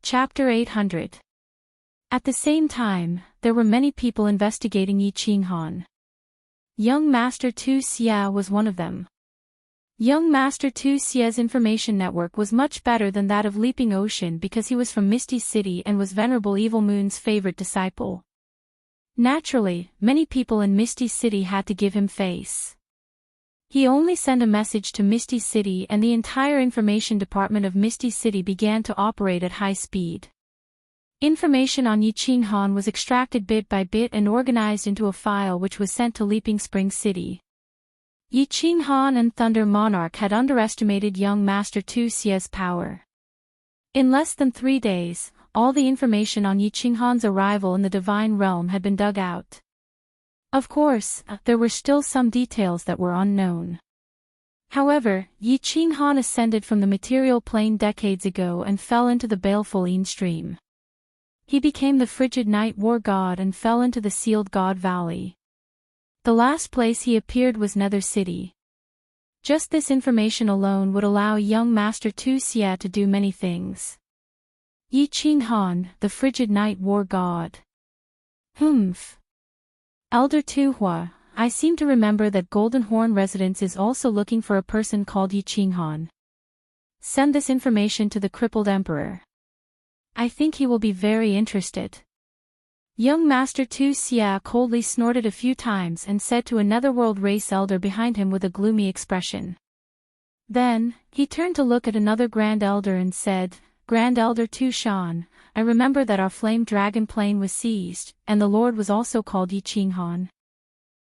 Chapter 800. At the same time, there were many people investigating Yi Qinghan. Young Master Tu Xia was one of them. Young Master Tu Xia's information network was much better than that of Leaping Ocean because he was from Misty City and was Venerable Evil Moon's favorite disciple. Naturally, many people in Misty City had to give him face. He only sent a message to Misty City and the entire information department of Misty City began to operate at high speed. Information on Yi Qinghan was extracted bit by bit and organized into a file which was sent to Leaping Spring City. Yi Qinghan and Thunder Monarch had underestimated young Master Tu Xia's power. In less than 3 days, all the information on Yi Qinghan's arrival in the Divine Realm had been dug out. Of course, there were still some details that were unknown. However, Yi Qinghan ascended from the material plane decades ago and fell into the baleful Yin stream. He became the frigid night war god and fell into the sealed god valley. The last place he appeared was Nether City. Just this information alone would allow young Master Tu Xia to do many things. Yi Qinghan, the frigid night war god. Humph. Elder Tu Hua, I seem to remember that Golden Horn Residence is also looking for a person called Yi Qinghan. Send this information to the crippled emperor. I think he will be very interested. Young Master Tu Xia coldly snorted a few times and said to a netherworld race elder behind him with a gloomy expression. Then, he turned to look at another Grand Elder and said, Grand Elder Tu Shan, I remember that our flame dragon plane was seized, and the Lord was also called Yi Qinghan.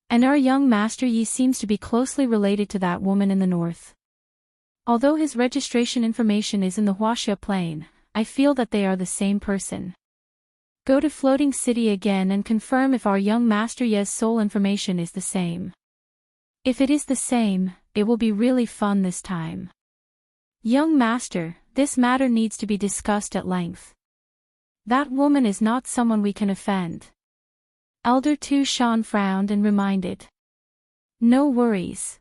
And our young Master Yi seems to be closely related to that woman in the north. Although his registration information is in the Wuxia plane, I feel that they are the same person. Go to Floating City again and confirm if our young Master Yi's soul information is the same. If it is the same, it will be really fun this time. Young Master, this matter needs to be discussed at length. That woman is not someone we can offend. Elder Tu Shan frowned and reminded. No worries.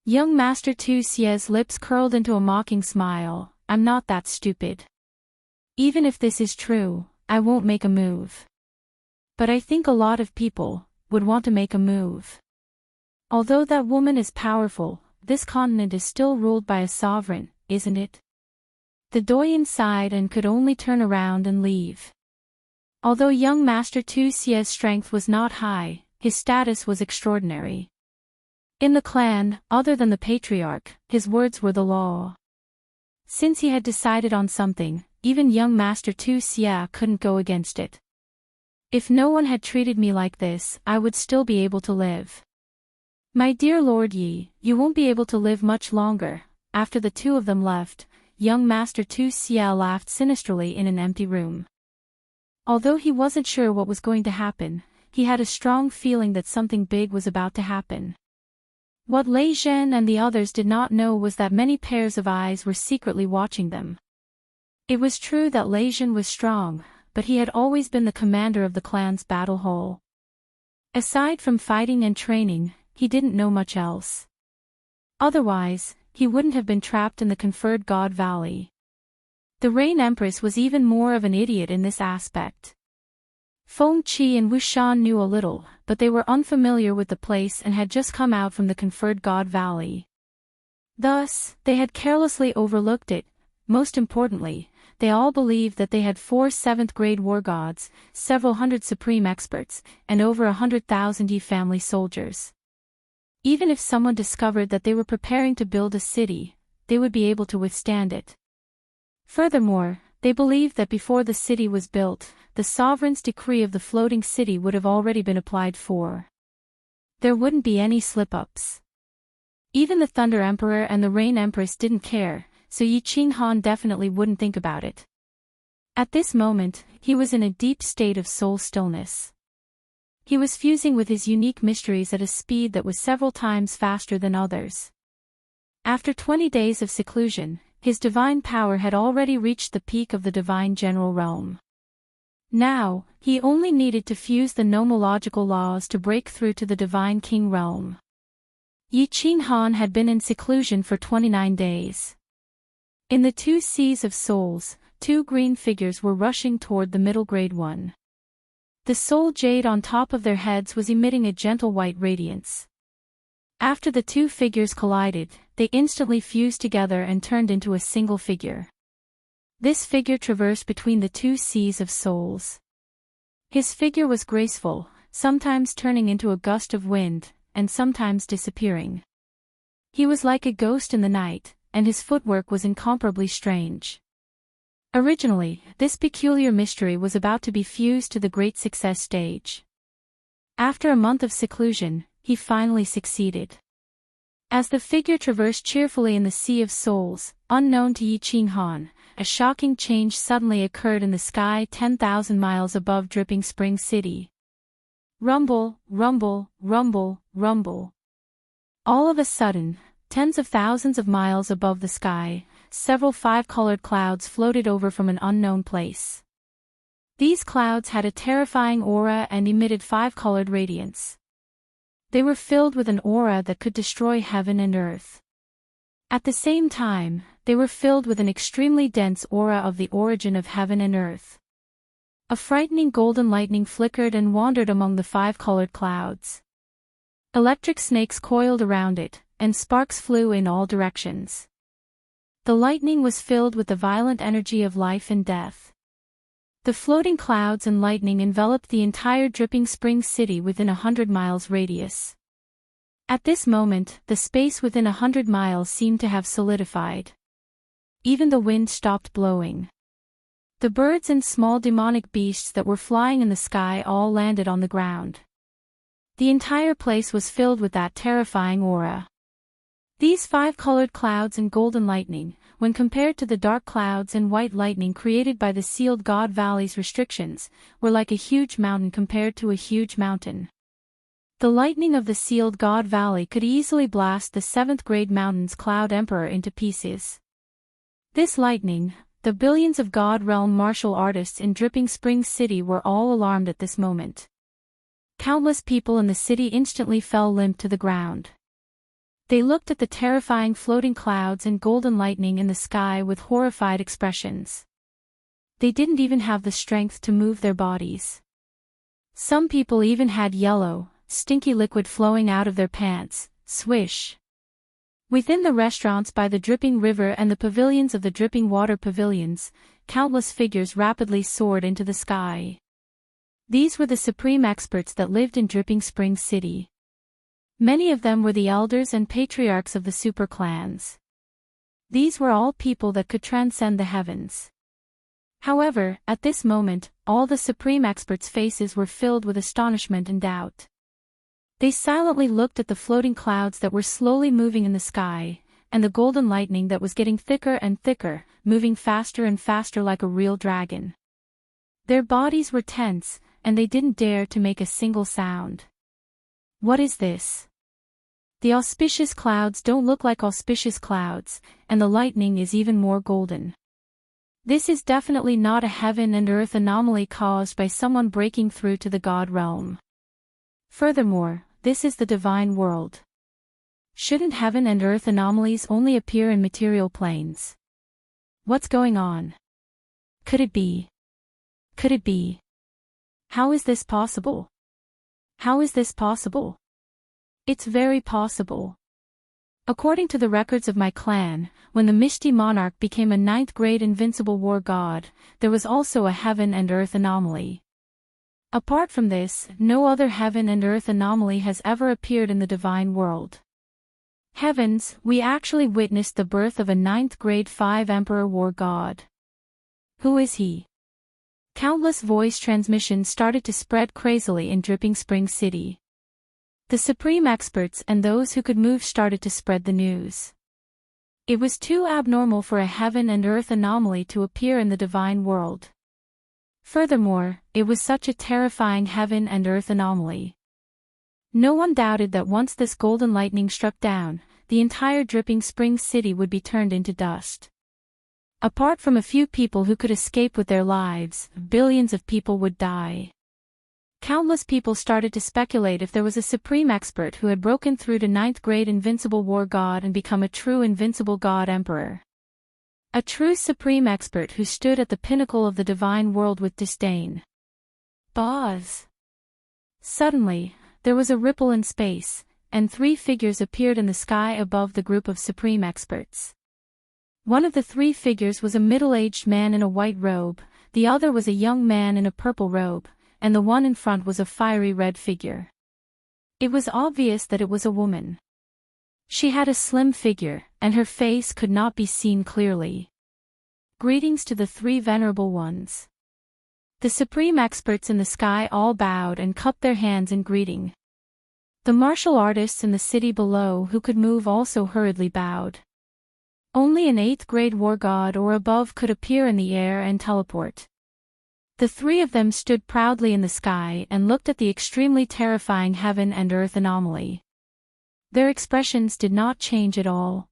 Young Master Tu Xia's lips curled into a mocking smile, I'm not that stupid. Even if this is true, I won't make a move. But I think a lot of people would want to make a move. Although that woman is powerful, this continent is still ruled by a sovereign, isn't it? The Doyen sighed and could only turn around and leave. Although young Master Tu Xia's strength was not high, his status was extraordinary. In the clan, other than the patriarch, his words were the law. Since he had decided on something, even young Master Tu Xia couldn't go against it. If no one had treated me like this, I would still be able to live. My dear Lord Yi, you won't be able to live much longer. After the two of them left, young Master Tu Xia laughed sinisterly in an empty room. Although he wasn't sure what was going to happen, he had a strong feeling that something big was about to happen. What Lei Zhen and the others did not know was that many pairs of eyes were secretly watching them. It was true that Lei Zhen was strong, but he had always been the commander of the clan's battle hall. Aside from fighting and training, he didn't know much else. Otherwise, he wouldn't have been trapped in the conferred God Valley. The Rain Empress was even more of an idiot in this aspect. Feng Qi and Wu Shan knew a little, but they were unfamiliar with the place and had just come out from the conferred God Valley. Thus, they had carelessly overlooked it. Most importantly, they all believed that they had 4 7th-grade war gods, several hundred supreme experts, and over 100,000 Yi family soldiers. Even if someone discovered that they were preparing to build a city, they would be able to withstand it. Furthermore, they believed that before the city was built, the sovereign's decree of the floating city would have already been applied for. There wouldn't be any slip-ups. Even the Thunder Emperor and the Rain Empress didn't care, so Yi Qinghan definitely wouldn't think about it. At this moment, he was in a deep state of soul stillness. He was fusing with his unique mysteries at a speed that was several times faster than others. After 20 days of seclusion, his divine power had already reached the peak of the divine general realm. Now, he only needed to fuse the nomological laws to break through to the divine king realm. Yi Qinghan had been in seclusion for 29 days. In the 2 seas of souls, two green figures were rushing toward the middle grade one. The soul jade on top of their heads was emitting a gentle white radiance. After the two figures collided, they instantly fused together and turned into a single figure. This figure traversed between the two seas of souls. His figure was graceful, sometimes turning into a gust of wind, and sometimes disappearing. He was like a ghost in the night, and his footwork was incomparably strange. Originally, this peculiar mystery was about to be fused to the great success stage. After a month of seclusion, he finally succeeded. As the figure traversed cheerfully in the Sea of Souls, unknown to Yi Qinghan, a shocking change suddenly occurred in the sky 10,000 miles above Dripping Spring City. Rumble, rumble, rumble, rumble. All of a sudden, tens of thousands of miles above the sky, several five-colored clouds floated over from an unknown place. These clouds had a terrifying aura and emitted five-colored radiance. They were filled with an aura that could destroy heaven and earth. At the same time, they were filled with an extremely dense aura of the origin of heaven and earth. A frightening golden lightning flickered and wandered among the five-colored clouds. Electric snakes coiled around it, and sparks flew in all directions. The lightning was filled with the violent energy of life and death. The floating clouds and lightning enveloped the entire Dripping Spring City within 100 miles radius. At this moment, the space within 100 miles seemed to have solidified. Even the wind stopped blowing. The birds and small demonic beasts that were flying in the sky all landed on the ground. The entire place was filled with that terrifying aura. These five-colored clouds and golden lightning, when compared to the dark clouds and white lightning created by the sealed God Valley's restrictions, were like a huge mountain compared to a huge mountain. The lightning of the sealed God Valley could easily blast the 7th grade mountain's Cloud Emperor into pieces. This lightning, the billions of God Realm martial artists in Dripping Spring City were all alarmed at this moment. Countless people in the city instantly fell limp to the ground. They looked at the terrifying floating clouds and golden lightning in the sky with horrified expressions. They didn't even have the strength to move their bodies. Some people even had yellow, stinky liquid flowing out of their pants, swish. Within the restaurants by the dripping river and the pavilions of the dripping water pavilions, countless figures rapidly soared into the sky. These were the supreme experts that lived in Dripping Spring City. Many of them were the elders and patriarchs of the super clans. These were all people that could transcend the heavens. However, at this moment, all the supreme experts' faces were filled with astonishment and doubt. They silently looked at the floating clouds that were slowly moving in the sky, and the golden lightning that was getting thicker and thicker, moving faster and faster like a real dragon. Their bodies were tense, and they didn't dare to make a single sound. What is this? The auspicious clouds don't look like auspicious clouds, and the lightning is even more golden. This is definitely not a heaven and earth anomaly caused by someone breaking through to the God realm. Furthermore, this is the divine world. Shouldn't heaven and earth anomalies only appear in material planes? What's going on? Could it be? Could it be? How is this possible? How is this possible? It's very possible. According to the records of my clan, when the Mishti monarch became a 9th grade invincible war god, there was also a heaven and earth anomaly. Apart from this, no other heaven and earth anomaly has ever appeared in the divine world. Heavens, we actually witnessed the birth of a 9th grade 5 emperor war god. Who is he? Countless voice transmissions started to spread crazily in Dripping Spring City. The supreme experts and those who could move started to spread the news. It was too abnormal for a heaven and earth anomaly to appear in the divine world. Furthermore, it was such a terrifying heaven and earth anomaly. No one doubted that once this golden lightning struck down, the entire Dripping Spring City would be turned into dust. Apart from a few people who could escape with their lives, billions of people would die. Countless people started to speculate if there was a supreme expert who had broken through to 9th grade invincible war god and become a true invincible god emperor. A true supreme expert who stood at the pinnacle of the divine world with disdain. Buzz. Suddenly, there was a ripple in space, and 3 figures appeared in the sky above the group of supreme experts. One of the 3 figures was a middle-aged man in a white robe, the other was a young man in a purple robe, and the one in front was a fiery red figure. It was obvious that it was a woman. She had a slim figure, and her face could not be seen clearly. Greetings to the 3 venerable ones. The supreme experts in the sky all bowed and cupped their hands in greeting. The martial artists in the city below who could move also hurriedly bowed. Only an 8th grade war god or above could appear in the air and teleport. The 3 of them stood proudly in the sky and looked at the extremely terrifying heaven and earth anomaly. Their expressions did not change at all.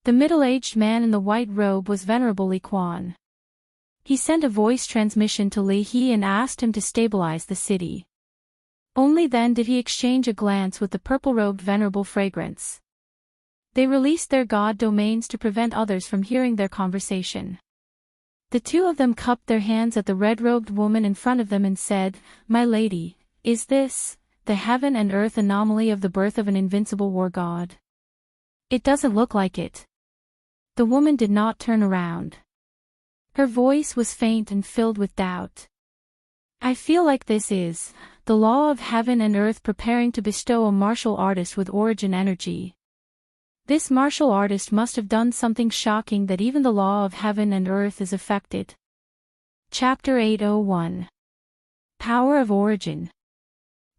The middle-aged man in the white robe was Venerable Li Quan. He sent a voice transmission to Li He and asked him to stabilize the city. Only then did he exchange a glance with the purple-robed Venerable Fragrance. They released their god domains to prevent others from hearing their conversation. The 2 of them cupped their hands at the red-robed woman in front of them and said, "My lady, is this the heaven and earth anomaly of the birth of an invincible war god?" "It doesn't look like it." The woman did not turn around. Her voice was faint and filled with doubt. "I feel like this is the law of heaven and earth preparing to bestow a martial artist with origin energy. This martial artist must have done something shocking that even the law of heaven and earth is affected." Chapter 801. Power of Origin.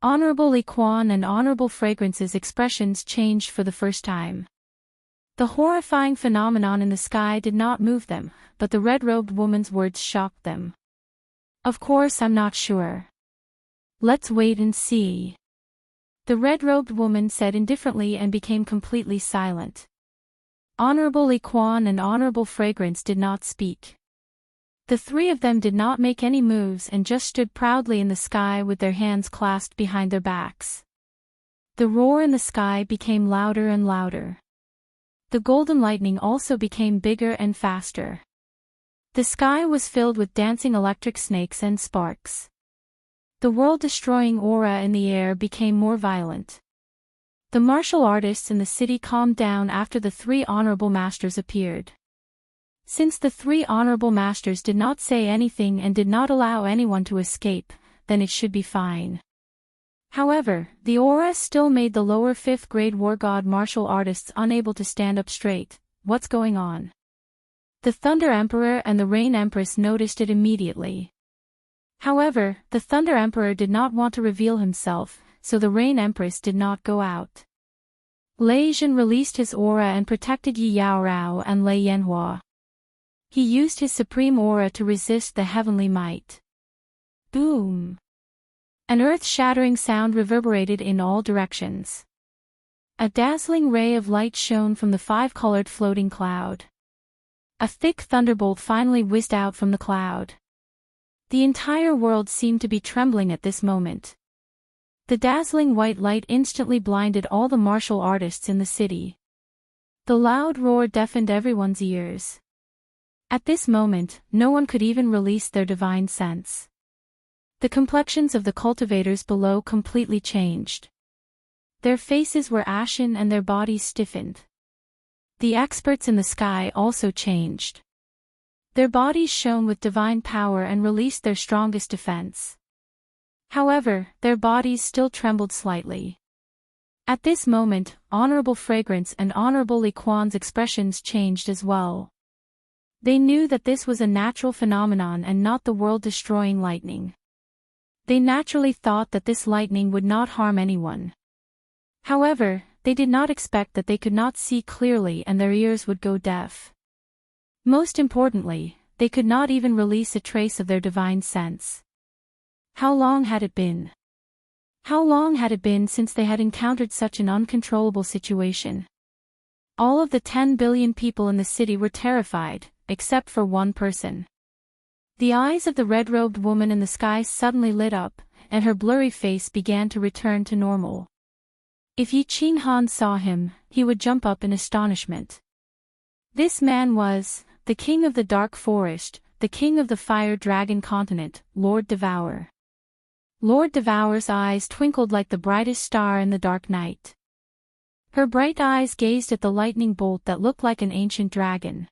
Honorable Li Quan and Honorable Fragrance's expressions changed for the first time. The horrifying phenomenon in the sky did not move them, but the red-robed woman's words shocked them. "Of course I'm not sure. Let's wait and see." The red-robed woman said indifferently and became completely silent. Honorable Li Quan and Honorable Fragrance did not speak. The 3 of them did not make any moves and just stood proudly in the sky with their hands clasped behind their backs. The roar in the sky became louder and louder. The golden lightning also became bigger and faster. The sky was filled with dancing electric snakes and sparks. The world-destroying aura in the air became more violent. The martial artists in the city calmed down after the 3 honorable masters appeared. Since the 3 honorable masters did not say anything and did not allow anyone to escape, then it should be fine. However, the aura still made the lower 5th grade war god martial artists unable to stand up straight. What's going on? The Thunder Emperor and the Rain Empress noticed it immediately. However, the Thunder Emperor did not want to reveal himself, so the Rain Empress did not go out. Lei Zhen released his aura and protected Yi Yaorao and Lei Yanhua. He used his supreme aura to resist the heavenly might. Boom! An earth-shattering sound reverberated in all directions. A dazzling ray of light shone from the 5-colored floating cloud. A thick thunderbolt finally whizzed out from the cloud. The entire world seemed to be trembling at this moment. The dazzling white light instantly blinded all the martial artists in the city. The loud roar deafened everyone's ears. At this moment, no one could even release their divine sense. The complexions of the cultivators below completely changed. Their faces were ashen and their bodies stiffened. The experts in the sky also changed. Their bodies shone with divine power and released their strongest defense. However, their bodies still trembled slightly. At this moment, Honorable Fragrance and Honorable Li Quan's expressions changed as well. They knew that this was a natural phenomenon and not the world-destroying lightning. They naturally thought that this lightning would not harm anyone. However, they did not expect that they could not see clearly and their ears would go deaf. Most importantly, they could not even release a trace of their divine sense. How long had it been? How long had it been since they had encountered such an uncontrollable situation? All of the 10 billion people in the city were terrified, except for one person. The eyes of the red-robed woman in the sky suddenly lit up, and her blurry face began to return to normal. If Yi Qinghan saw him, he would jump up in astonishment. This man was the king of the dark forest, the king of the fire dragon continent, Lord Devour. Lord Devour's eyes twinkled like the brightest star in the dark night. Her bright eyes gazed at the lightning bolt that looked like an ancient dragon.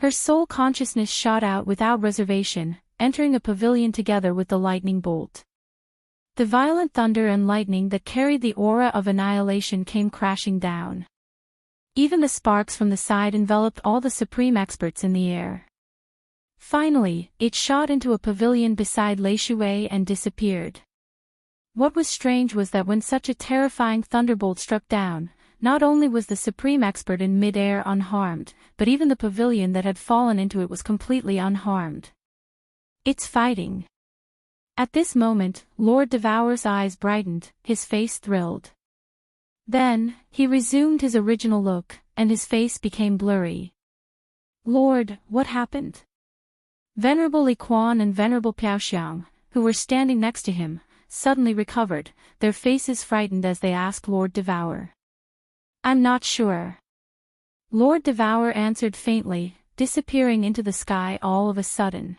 Her soul consciousness shot out without reservation, entering a pavilion together with the lightning bolt. The violent thunder and lightning that carried the aura of annihilation came crashing down. Even the sparks from the side enveloped all the supreme experts in the air. Finally, it shot into a pavilion beside Lei Shui and disappeared. What was strange was that when such a terrifying thunderbolt struck down, not only was the supreme expert in mid-air unharmed, but even the pavilion that had fallen into it was completely unharmed. It's fighting. At this moment, Lord Devour's eyes brightened, his face thrilled. Then, he resumed his original look, and his face became blurry. Lord, what happened? Venerable Li Quan and Venerable Piaoxiang, who were standing next to him, suddenly recovered, their faces frightened as they asked Lord Devour. I'm not sure. Lord Devour answered faintly, disappearing into the sky all of a sudden.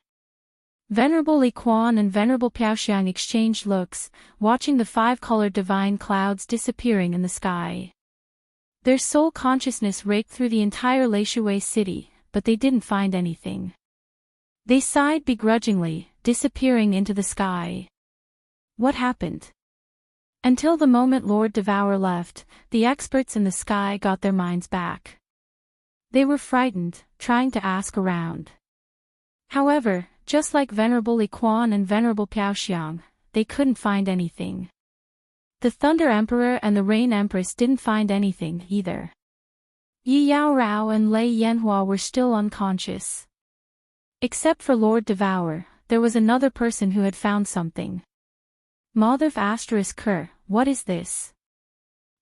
Venerable Li Quan and Venerable Piaoxiang exchanged looks, watching the five-colored divine clouds disappearing in the sky. Their soul consciousness raked through the entire Lei Shui city, but they didn't find anything. They sighed begrudgingly, disappearing into the sky. What happened? Until the moment Lord Devour left, the experts in the sky got their minds back. They were frightened, trying to ask around. However, just like Venerable Li Quan and Venerable Piaoxiang, they couldn't find anything. The Thunder Emperor and the Rain Empress didn't find anything either. Yi Yao Rao and Lei Yanhua were still unconscious. Except for Lord Devour, there was another person who had found something. Mother *Ker, what is this?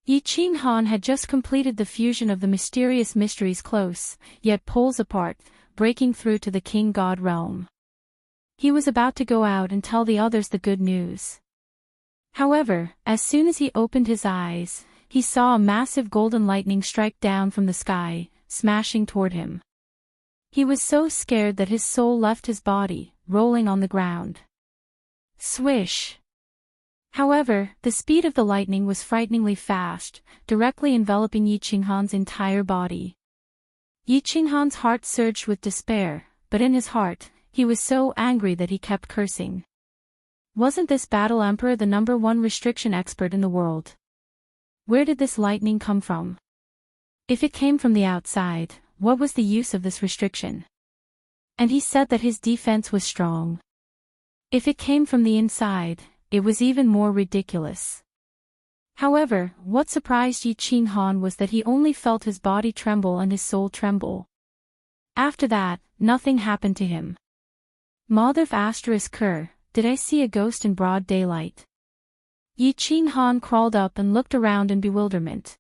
Yi Qing Han had just completed the fusion of the mysterious mysteries close, yet poles apart, breaking through to the King God realm. He was about to go out and tell the others the good news. However, as soon as he opened his eyes, he saw a massive golden lightning strike down from the sky, smashing toward him. He was so scared that his soul left his body, rolling on the ground. Swish! However, the speed of the lightning was frighteningly fast, directly enveloping Yi Qinghan's entire body. Yi Qinghan's heart surged with despair, but in his heart, he was so angry that he kept cursing. Wasn't this Battle Emperor the #1 restriction expert in the world? Where did this lightning come from? If it came from the outside, what was the use of this restriction? And he said that his defense was strong. If it came from the inside, it was even more ridiculous. However, what surprised Yi Qinghan was that he only felt his body tremble and his soul tremble. After that, nothing happened to him. Mother *Ker, did I see a ghost in broad daylight? Yi Qinghan crawled up and looked around in bewilderment.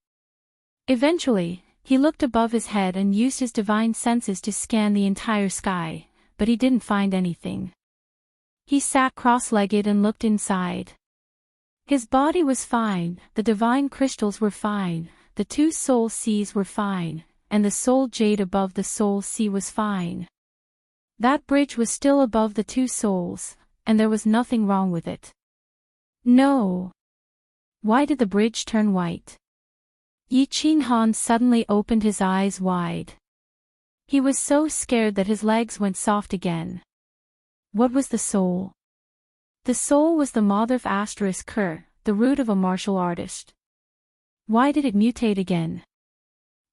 Eventually, he looked above his head and used his divine senses to scan the entire sky, but he didn't find anything. He sat cross-legged and looked inside. His body was fine, the divine crystals were fine, the two soul seas were fine, and the soul jade above the soul sea was fine. That bridge was still above the two souls, and there was nothing wrong with it. No. Why did the bridge turn white? Yi Qinghan suddenly opened his eyes wide. He was so scared that his legs went soft again. What was the soul? The soul was the Mother *Ker, the root of a martial artist. Why did it mutate again?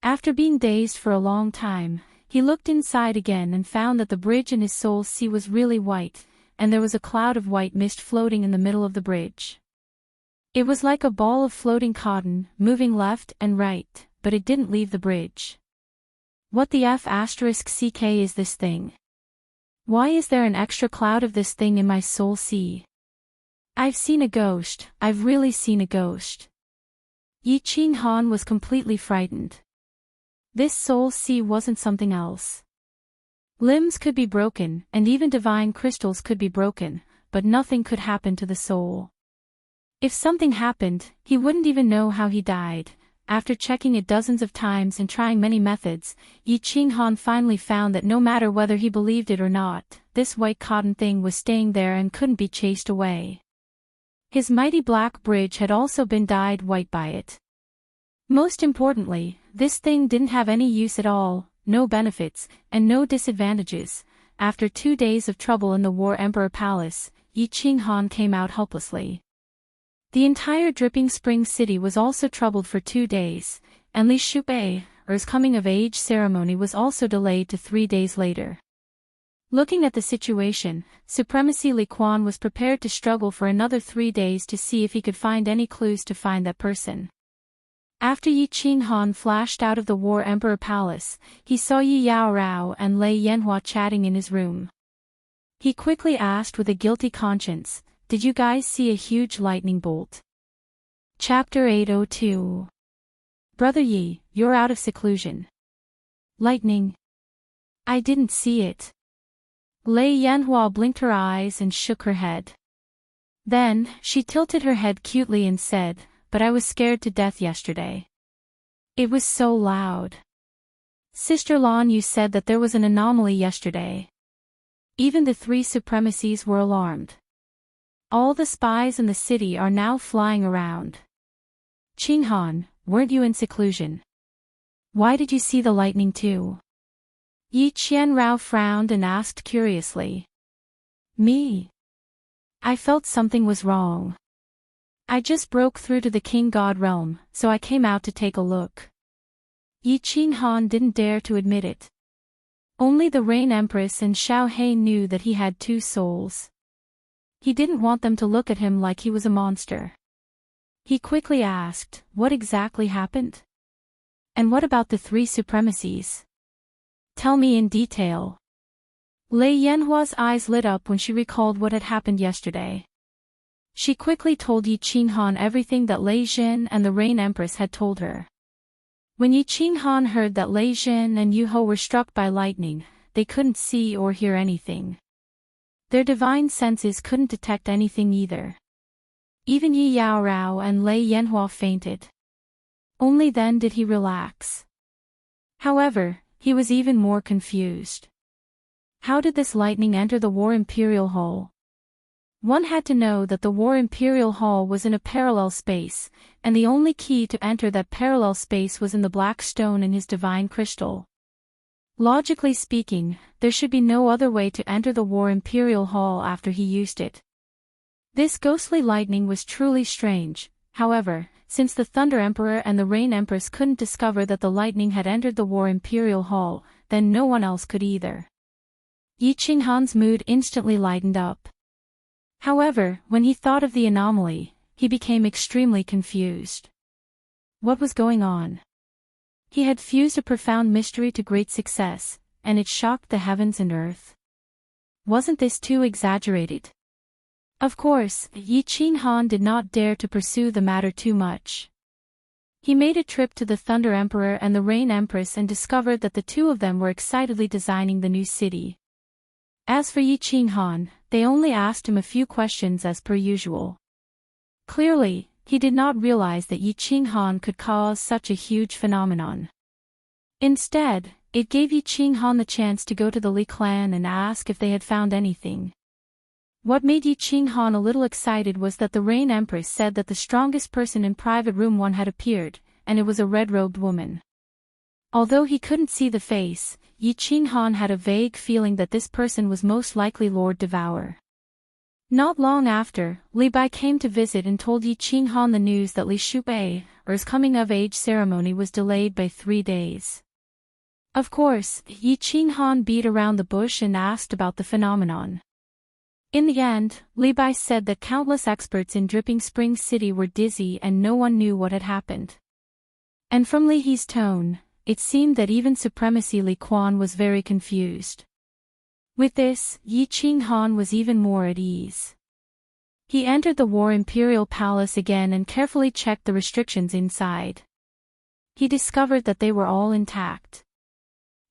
After being dazed for a long time, he looked inside again and found that the bridge in his soul sea was really white, and there was a cloud of white mist floating in the middle of the bridge. It was like a ball of floating cotton, moving left and right, but it didn't leave the bridge. What the *CK is this thing? Why is there an extra cloud of this thing in my soul sea? I've seen a ghost, I've really seen a ghost. Yi Qinghan was completely frightened. This soul sea wasn't something else. Limbs could be broken, and even divine crystals could be broken, but nothing could happen to the soul. If something happened, he wouldn't even know how he died, after checking it dozens of times and trying many methods, Yi Qinghan finally found that no matter whether he believed it or not, this white cotton thing was staying there and couldn't be chased away. His mighty black bridge had also been dyed white by it. Most importantly, this thing didn't have any use at all, no benefits, and no disadvantages. After 2 days of trouble in the War Emperor Palace, Yi Qinghan came out helplessly. The entire Dripping Spring City was also troubled for 2 days, and Li Shubei's coming-of-age ceremony was also delayed to 3 days later. Looking at the situation, Supremacy Li Quan was prepared to struggle for another 3 days to see if he could find any clues to find that person. After Yi Qinghan flashed out of the War Emperor Palace, he saw Yi Yaorao and Lei Yanhua chatting in his room. He quickly asked with a guilty conscience, "Did you guys see a huge lightning bolt?" Chapter 802. Brother Yi, you're out of seclusion. Lightning? I didn't see it. Lei Yanhua blinked her eyes and shook her head. Then, she tilted her head cutely and said, "But I was scared to death yesterday. It was so loud. Sister Lan, you said that there was an anomaly yesterday." Even the 3 supremacies were alarmed. All the spies in the city are now flying around. Qinghan, weren't you in seclusion? Why did you see the lightning too? Yi Qianrao frowned and asked curiously. Me? I felt something was wrong. I just broke through to the King God realm, so I came out to take a look. Yi Qinghan didn't dare to admit it. Only the Rain Empress and Xiao Hei knew that he had 2 souls. He didn't want them to look at him like he was a monster. He quickly asked, "What exactly happened? And what about the 3 supremacies? Tell me in detail." Lei Yanhua's eyes lit up when she recalled what had happened yesterday. She quickly told Yi Qinghan everything that Lei Jin and the Rain Empress had told her. When Yi Qinghan heard that Lei Jin and Yu Ho were struck by lightning, they couldn't see or hear anything. Their divine senses couldn't detect anything either. Even Yi Yaorao and Lei Yanhua fainted. Only then did he relax. However, he was even more confused. How did this lightning enter the War Imperial Hall? One had to know that the War Imperial Hall was in a parallel space, and the only key to enter that parallel space was in the black stone in his divine crystal. Logically speaking, there should be no other way to enter the War Imperial Hall after he used it. This ghostly lightning was truly strange. However, since the Thunder Emperor and the Rain Empress couldn't discover that the lightning had entered the War Imperial Hall, then no one else could either. Yi Qinghan's mood instantly lightened up. However, when he thought of the anomaly, he became extremely confused. What was going on? He had fused a profound mystery to great success, and it shocked the heavens and earth. Wasn't this too exaggerated? Of course, Yi Qinghan did not dare to pursue the matter too much. He made a trip to the Thunder Emperor and the Rain Empress and discovered that the 2 of them were excitedly designing the new city. As for Yi Qinghan, they only asked him a few questions as per usual. Clearly, he did not realize that Yi Qinghan could cause such a huge phenomenon. Instead, it gave Yi Qinghan the chance to go to the Li clan and ask if they had found anything. What made Yi Qinghan a little excited was that the Rain Empress said that the strongest person in Private Room 1 had appeared, and it was a red-robed woman. Although he couldn't see the face, Yi Qinghan had a vague feeling that this person was most likely Lord Devourer. Not long after, Li Bai came to visit and told Yi Qinghan the news that Li Shubei's coming-of-age ceremony was delayed by 3 days. Of course, Yi Qinghan beat around the bush and asked about the phenomenon. In the end, Li Bai said that countless experts in Dripping Spring City were dizzy and no one knew what had happened. And from Li He's tone, it seemed that even Supremacy Li Quan was very confused. With this, Yi Qinghan was even more at ease. He entered the War Imperial Palace again and carefully checked the restrictions inside. He discovered that they were all intact.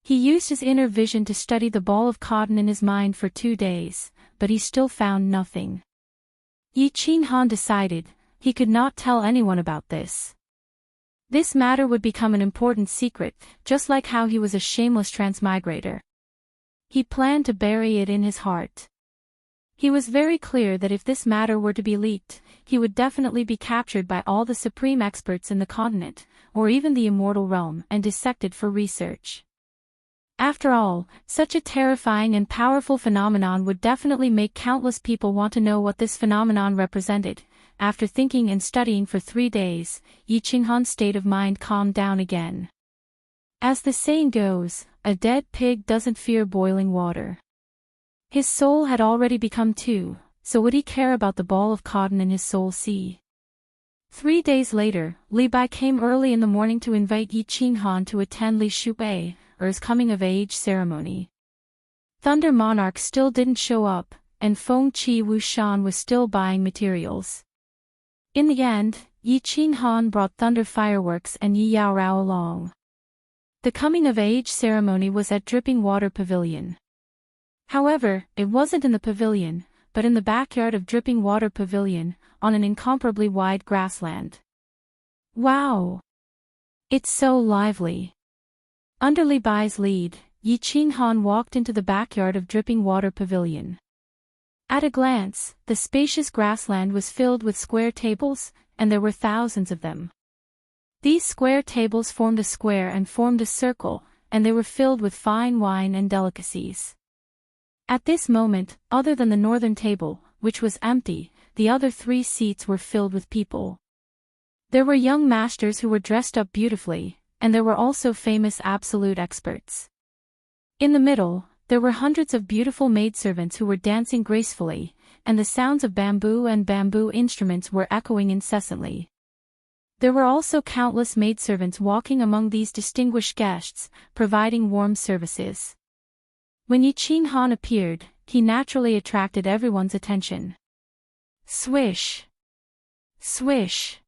He used his inner vision to study the ball of cotton in his mind for 2 days, but he still found nothing. Yi Qinghan decided he could not tell anyone about this. This matter would become an important secret, just like how he was a shameless transmigrator. He planned to bury it in his heart. He was very clear that if this matter were to be leaked, he would definitely be captured by all the supreme experts in the continent, or even the immortal realm, and dissected for research. After all, such a terrifying and powerful phenomenon would definitely make countless people want to know what this phenomenon represented. After thinking and studying for 3 days, Yi Qinghan's state of mind calmed down again. As the saying goes, a dead pig doesn't fear boiling water. His soul had already become 2, so would he care about the ball of cotton in his soul sea? 3 days later, Li Bai came early in the morning to invite Yi Qinghan to attend Li Shubai, or his coming-of-age ceremony. Thunder Monarch still didn't show up, and Feng Qi Wushan was still buying materials. In the end, Yi Qinghan brought thunder fireworks and Yi Yaorao along. The coming-of-age ceremony was at Dripping Water Pavilion. However, it wasn't in the pavilion, but in the backyard of Dripping Water Pavilion, on an incomparably wide grassland. Wow! It's so lively. Under Li Bai's lead, Yi Qinghan walked into the backyard of Dripping Water Pavilion. At a glance, the spacious grassland was filled with square tables, and there were thousands of them. These square tables formed a square and formed a circle, and they were filled with fine wine and delicacies. At this moment, other than the northern table, which was empty, the other 3 seats were filled with people. There were young masters who were dressed up beautifully, and there were also famous absolute experts. In the middle, there were hundreds of beautiful maidservants who were dancing gracefully, and the sounds of bamboo and bamboo instruments were echoing incessantly. There were also countless maidservants walking among these distinguished guests, providing warm services. When Yi Qinghan appeared, he naturally attracted everyone's attention. Swish! Swish!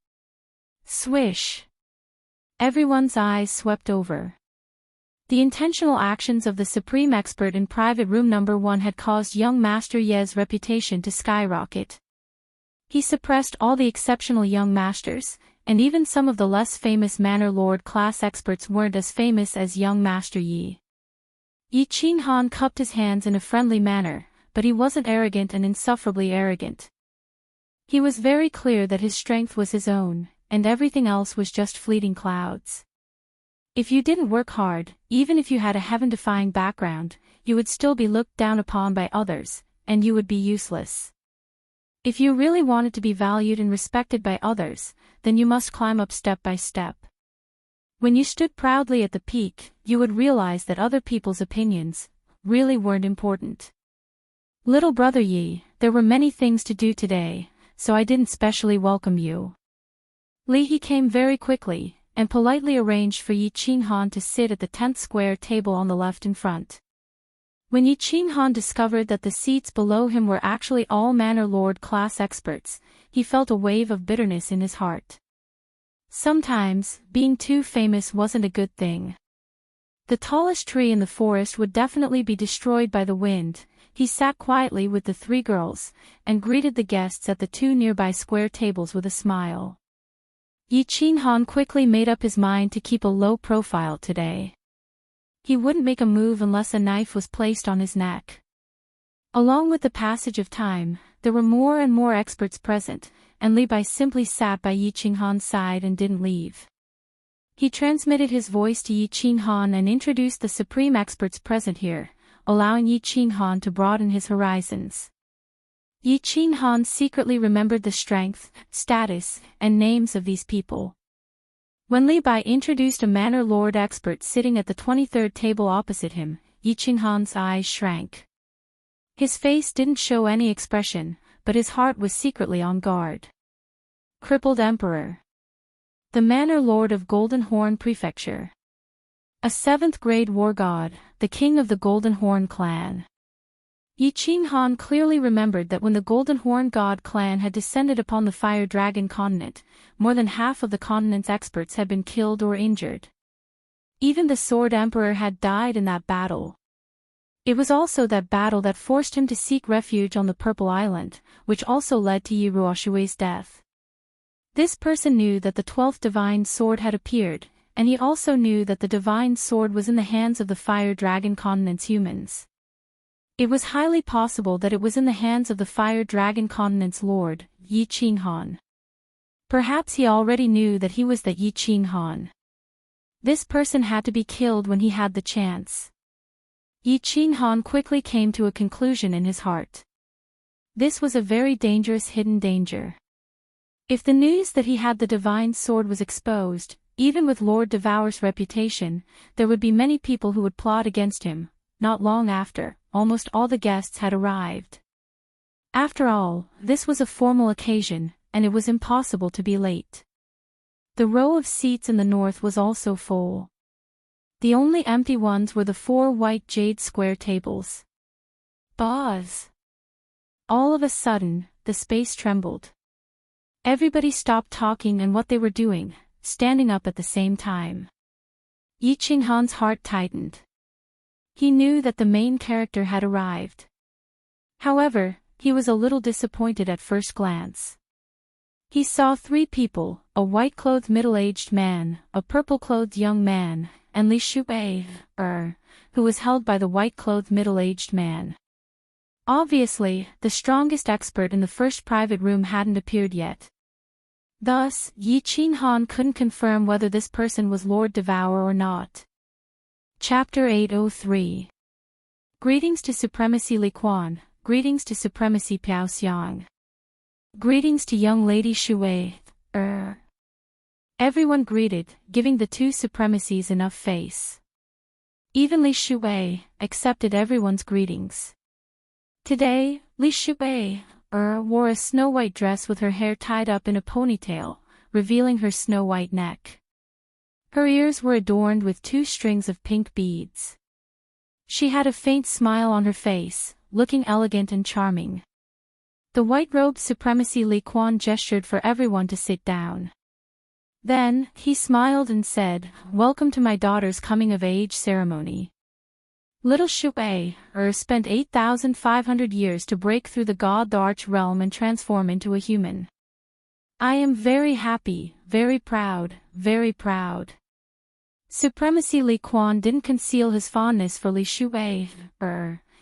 Swish! Everyone's eyes swept over. The intentional actions of the supreme expert in private room number 1 had caused young Master Ye's reputation to skyrocket. He suppressed all the exceptional young masters, and even some of the less famous Manor Lord class experts weren't as famous as young Master Yi. Yi Qinghan cupped his hands in a friendly manner, but he wasn't arrogant and insufferably arrogant. He was very clear that his strength was his own, and everything else was just fleeting clouds. If you didn't work hard, even if you had a heaven-defying background, you would still be looked down upon by others, and you would be useless. If you really wanted to be valued and respected by others, then you must climb up step by step. When you stood proudly at the peak, you would realize that other people's opinions really weren't important. Little brother Yi, there were many things to do today, so I didn't specially welcome you. Li He came very quickly, and politely arranged for Yi Qinghan to sit at the 10th square table on the left in front. When Yi Qinghan discovered that the seats below him were actually all Manor Lord class experts, he felt a wave of bitterness in his heart. Sometimes, being too famous wasn't a good thing. The tallest tree in the forest would definitely be destroyed by the wind. He sat quietly with the 3 girls, and greeted the guests at the 2 nearby square tables with a smile. Yi Qinghan quickly made up his mind to keep a low profile today. He wouldn't make a move unless a knife was placed on his neck. Along with the passage of time, there were more and more experts present, and Li Bai simply sat by Yi Qinghan's side and didn't leave. He transmitted his voice to Yi Qinghan and introduced the supreme experts present here, allowing Yi Qinghan to broaden his horizons. Yi Qinghan secretly remembered the strength, status, and names of these people. When Li Bai introduced a Manor Lord expert sitting at the 23rd table opposite him, Yi Qinghan's eyes shrank. His face didn't show any expression, but his heart was secretly on guard. Crippled Emperor. The Manor Lord of Golden Horn Prefecture. A 7th grade war god, the king of the Golden Horn clan. Yi Qinghan clearly remembered that when the Golden Horn God clan had descended upon the Fire Dragon continent, more than half of the continent's experts had been killed or injured. Even the Sword Emperor had died in that battle. It was also that battle that forced him to seek refuge on the Purple Island, which also led to Yi Ruoshui's death. This person knew that the 12th divine sword had appeared, and he also knew that the divine sword was in the hands of the Fire Dragon Continent's humans. It was highly possible that it was in the hands of the Fire Dragon Continent's lord, Yi Qinghan. Perhaps he already knew that he was the Yi Qinghan. This person had to be killed when he had the chance. Yi Qinghan quickly came to a conclusion in his heart. This was a very dangerous hidden danger. If the news that he had the divine sword was exposed, even with Lord Devour's reputation, there would be many people who would plot against him. Not long after, almost all the guests had arrived. After all, this was a formal occasion, and it was impossible to be late. The row of seats in the north was also full. The only empty ones were the 4 white jade square tables. Buzz! All of a sudden, the space trembled. Everybody stopped talking and what they were doing, standing up at the same time. Yi Qinghan's heart tightened. He knew that the main character had arrived. However, he was a little disappointed at first glance. He saw 3 people, a white-clothed middle-aged man, a purple-clothed young man, and Li Shuwei, who was held by the white-clothed middle-aged man. Obviously, the strongest expert in the first private room hadn't appeared yet. Thus, Yi Qinghan couldn't confirm whether this person was Lord Devourer or not. Chapter 803. Greetings to Supremacy Li Quan, greetings to Supremacy Piao Xiang. Greetings to young lady Shuwei, Everyone greeted, giving the 2 supremacies enough face. Even Li Shuwei accepted everyone's greetings. Today, Li Shuwei wore a snow-white dress with her hair tied up in a ponytail, revealing her snow-white neck. Her ears were adorned with 2 strings of pink beads. She had a faint smile on her face, looking elegant and charming. The white-robed Supremacy Li Quan gestured for everyone to sit down. Then, he smiled and said, "Welcome to my daughter's coming-of-age ceremony. Little Shuwei spent 8,500 years to break through the God the Arch realm and transform into a human. I am very happy, very proud, very proud." Supremacy Li Quan didn't conceal his fondness for Li Shuwei,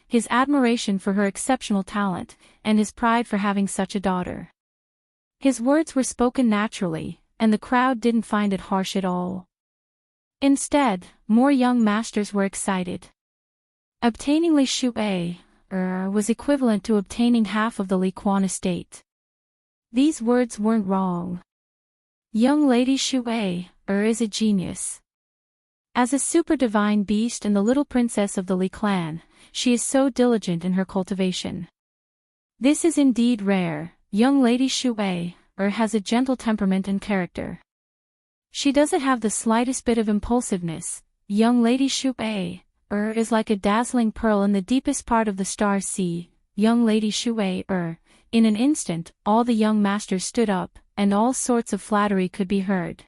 his admiration for her exceptional talent, and his pride for having such a daughter. His words were spoken naturally, and the crowd didn't find it harsh at all. Instead, more young masters were excited. Obtaining Li Shuwei was equivalent to obtaining half of the Li Quan estate. These words weren't wrong. Young lady Shuwei is a genius. As a super divine beast and the little princess of the Li clan, she is so diligent in her cultivation. This is indeed rare. Young lady Shuwei has a gentle temperament and character. She doesn't have the slightest bit of impulsiveness. Young lady Shuwei is like a dazzling pearl in the deepest part of the star sea. Young lady Shuwei In an instant, all the young masters stood up, and all sorts of flattery could be heard.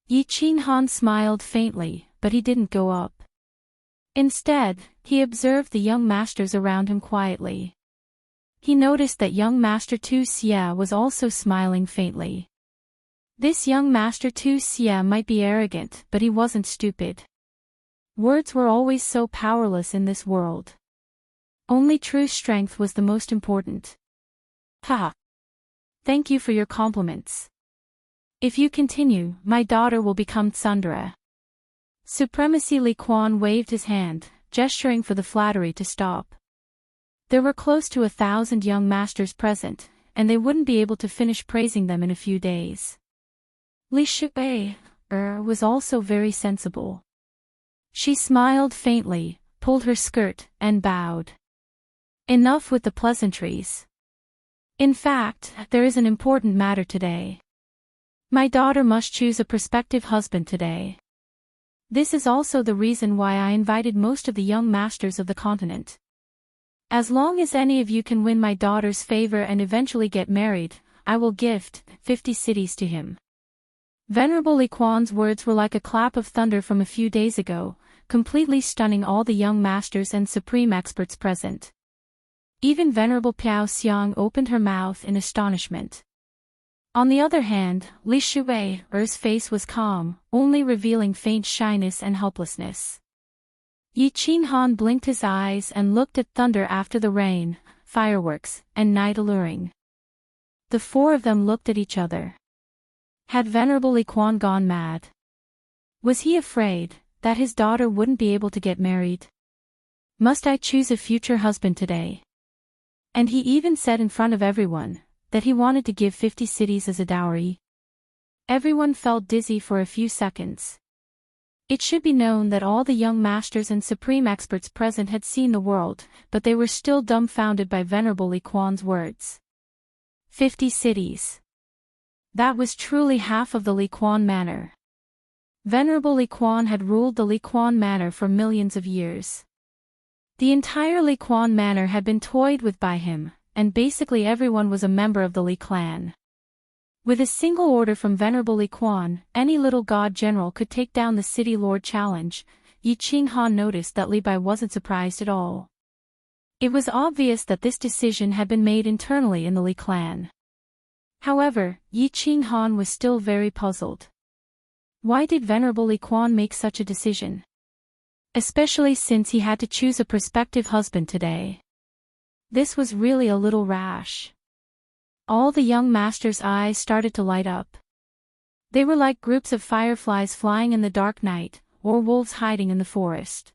Yi Qinghan smiled faintly, but he didn't go up. Instead, he observed the young masters around him quietly. He noticed that young Master Tu Xia was also smiling faintly. This young Master Tu Xia might be arrogant, but he wasn't stupid. Words were always so powerless in this world. Only true strength was the most important. Ha! Thank you for your compliments. If you continue, my daughter will become Tsundere. Supremacy Li Quan waved his hand, gesturing for the flattery to stop. There were close to 1,000 young masters present, and they wouldn't be able to finish praising them in a few days. Li Shuwei was also very sensible. She smiled faintly, pulled her skirt, and bowed. Enough with the pleasantries. In fact, there is an important matter today. My daughter must choose a prospective husband today. This is also the reason why I invited most of the young masters of the continent. As long as any of you can win my daughter's favor and eventually get married, I will gift 50 cities to him. Venerable Li Quan's words were like a clap of thunder from a few days ago, completely stunning all the young masters and supreme experts present. Even Venerable Piao Xiang opened her mouth in astonishment. On the other hand, Li Shui's face was calm, only revealing faint shyness and helplessness. Yi Qinghan blinked his eyes and looked at thunder after the rain, fireworks, and night alluring. The four of them looked at each other. Had Venerable Li Quan gone mad? Was he afraid that his daughter wouldn't be able to get married? Must I choose a future husband today? And he even said in front of everyone that he wanted to give 50 cities as a dowry. Everyone felt dizzy for a few seconds. It should be known that all the young masters and supreme experts present had seen the world, but they were still dumbfounded by Venerable Li Quan's words. 50 cities. That was truly half of the Li Quan Manor. Venerable Li Quan had ruled the Li Quan Manor for millions of years. The entire Li Quan Manor had been toyed with by him, and basically everyone was a member of the Li clan. With a single order from Venerable Li Quan, any little god general could take down the city lord challenge. Yi Qinghan noticed that Li Bai wasn't surprised at all. It was obvious that this decision had been made internally in the Li clan. However, Yi Qinghan was still very puzzled. Why did Venerable Li Quan make such a decision? Especially since he had to choose a prospective husband today. This was really a little rash. All the young masters' eyes started to light up. They were like groups of fireflies flying in the dark night, or wolves hiding in the forest.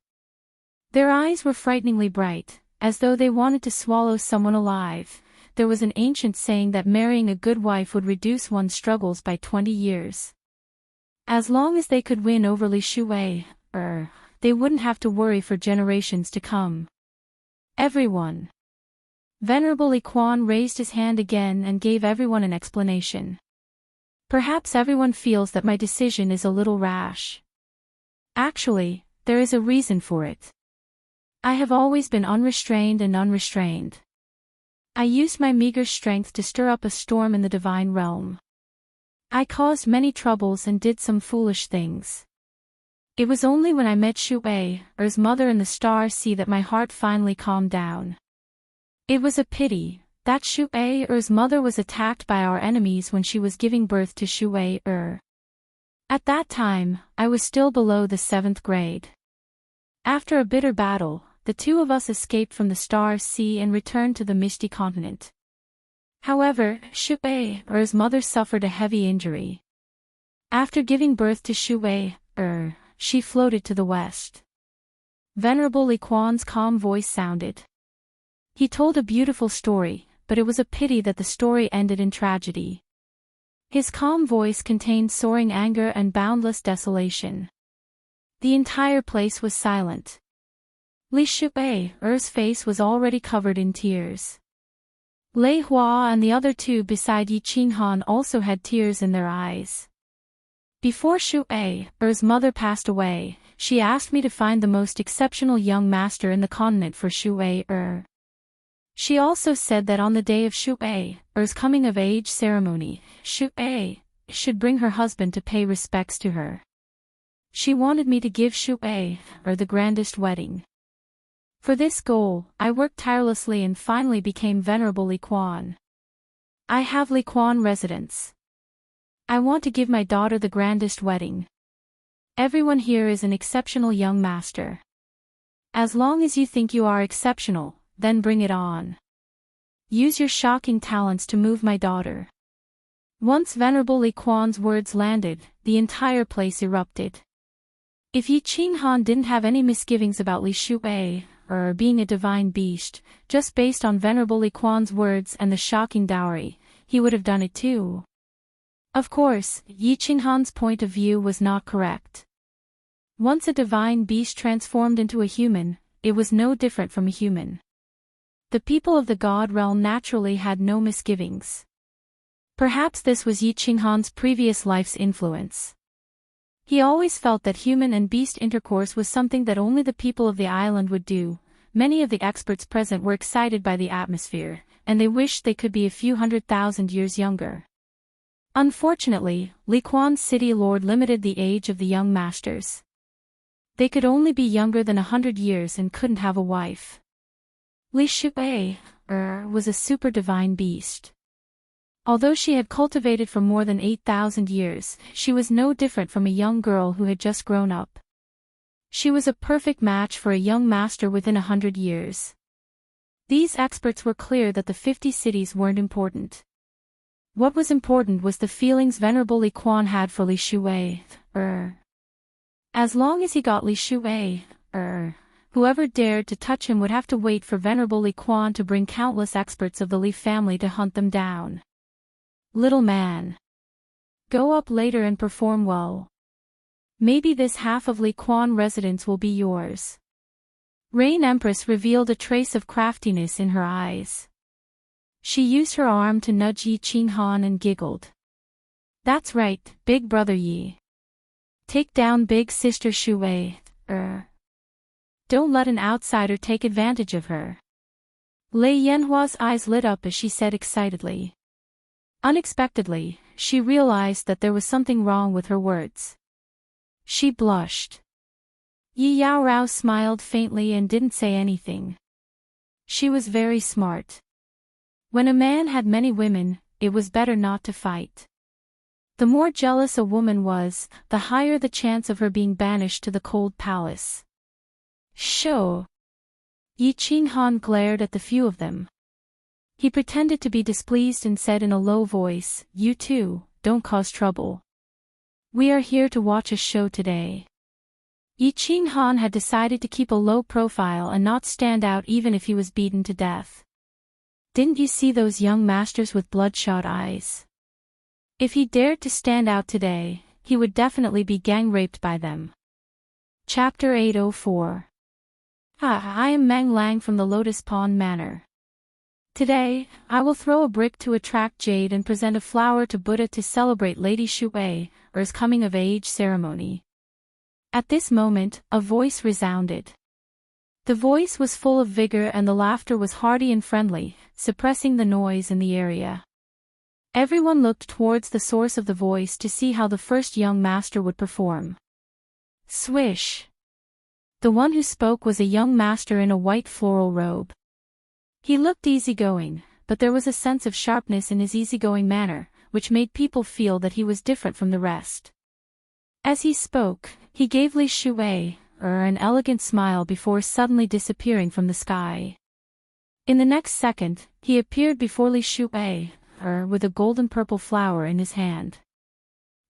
Their eyes were frighteningly bright, as though they wanted to swallow someone alive. There was an ancient saying that marrying a good wife would reduce one's struggles by 20 years. As long as they could win over Li Shui, they wouldn't have to worry for generations to come. Everyone. Venerable Li Quan raised his hand again and gave everyone an explanation. Perhaps everyone feels that my decision is a little rash. Actually, there is a reason for it. I have always been unrestrained and unrestrained. I used my meager strength to stir up a storm in the divine realm. I caused many troubles and did some foolish things. It was only when I met Shui's mother in the star sea that my heart finally calmed down. It was a pity that Shui's mother was attacked by our enemies when she was giving birth to Shui. At that time, I was still below the 7th grade. After a bitter battle, the two of us escaped from the star sea and returned to the misty continent. However, Shui's mother suffered a heavy injury. After giving birth to Shui, she floated to the west. Venerable Li Quan's calm voice sounded. He told a beautiful story, but it was a pity that the story ended in tragedy. His calm voice contained soaring anger and boundless desolation. The entire place was silent. Li Shui's face was already covered in tears. Lei Hua and the other two beside Yi Qinghan also had tears in their eyes. Before Shui's mother passed away, she asked me to find the most exceptional young master in the continent for Shui. She also said that on the day of Shui's coming-of-age ceremony, Shui should bring her husband to pay respects to her. She wanted me to give Shui the grandest wedding. For this goal, I worked tirelessly and finally became Venerable Li Quan. I have Li Quan residence. I want to give my daughter the grandest wedding. Everyone here is an exceptional young master. As long as you think you are exceptional, then bring it on. Use your shocking talents to move my daughter. Once Venerable Li Quan's words landed, the entire place erupted. If Yi Qinghan didn't have any misgivings about Li Shui, being a divine beast, just based on Venerable Li Quan's words and the shocking dowry, he would have done it too. Of course, Yi Qinghan's point of view was not correct. Once a divine beast transformed into a human, it was no different from a human. The people of the god realm naturally had no misgivings. Perhaps this was Yi Qinghan's previous life's influence. He always felt that human and beast intercourse was something that only the people of the island would do. Many of the experts present were excited by the atmosphere, and they wished they could be a few 100,000 years younger. Unfortunately, Li Quan's city lord limited the age of the young masters. They could only be younger than 100 years and couldn't have a wife. Li Shui was a super divine beast. Although she had cultivated for more than 8,000 years, she was no different from a young girl who had just grown up. She was a perfect match for a young master within 100 years. These experts were clear that the 50 cities weren't important. What was important was the feelings Venerable Li Quan had for Li Shui. As long as he got Li Shui, whoever dared to touch him would have to wait for Venerable Li Quan to bring countless experts of the Li family to hunt them down. Little man. Go up later and perform well. Maybe this half of Li Quan residence will be yours. Rain Empress revealed a trace of craftiness in her eyes. She used her arm to nudge Yi Qinghan and giggled. That's right, big brother Yi. Take down big sister Shui, Don't let an outsider take advantage of her. Lei Yanhua's eyes lit up as she said excitedly. Unexpectedly, she realized that there was something wrong with her words. She blushed. Yi Yaorao smiled faintly and didn't say anything. She was very smart. When a man had many women, it was better not to fight. The more jealous a woman was, the higher the chance of her being banished to the cold palace. Sho! Yi Qinghan glared at the few of them. He pretended to be displeased and said in a low voice, "You too, don't cause trouble. We are here to watch a show today." Yi Qinghan had decided to keep a low profile and not stand out even if he was beaten to death. Didn't you see those young masters with bloodshot eyes? If he dared to stand out today, he would definitely be gang-raped by them. Chapter 804. I am Meng Lang from the Lotus Pond Manor. Today, I will throw a brick to attract jade and present a flower to Buddha to celebrate Lady Shui's coming-of-age ceremony. At this moment, a voice resounded. The voice was full of vigor and the laughter was hearty and friendly, suppressing the noise in the area. Everyone looked towards the source of the voice to see how the first young master would perform. Swish! The one who spoke was a young master in a white floral robe. He looked easygoing, but there was a sense of sharpness in his easygoing manner, which made people feel that he was different from the rest. As he spoke, he gave Li Shui an elegant smile before suddenly disappearing from the sky. In the next second, he appeared before Li Shui with a golden purple flower in his hand.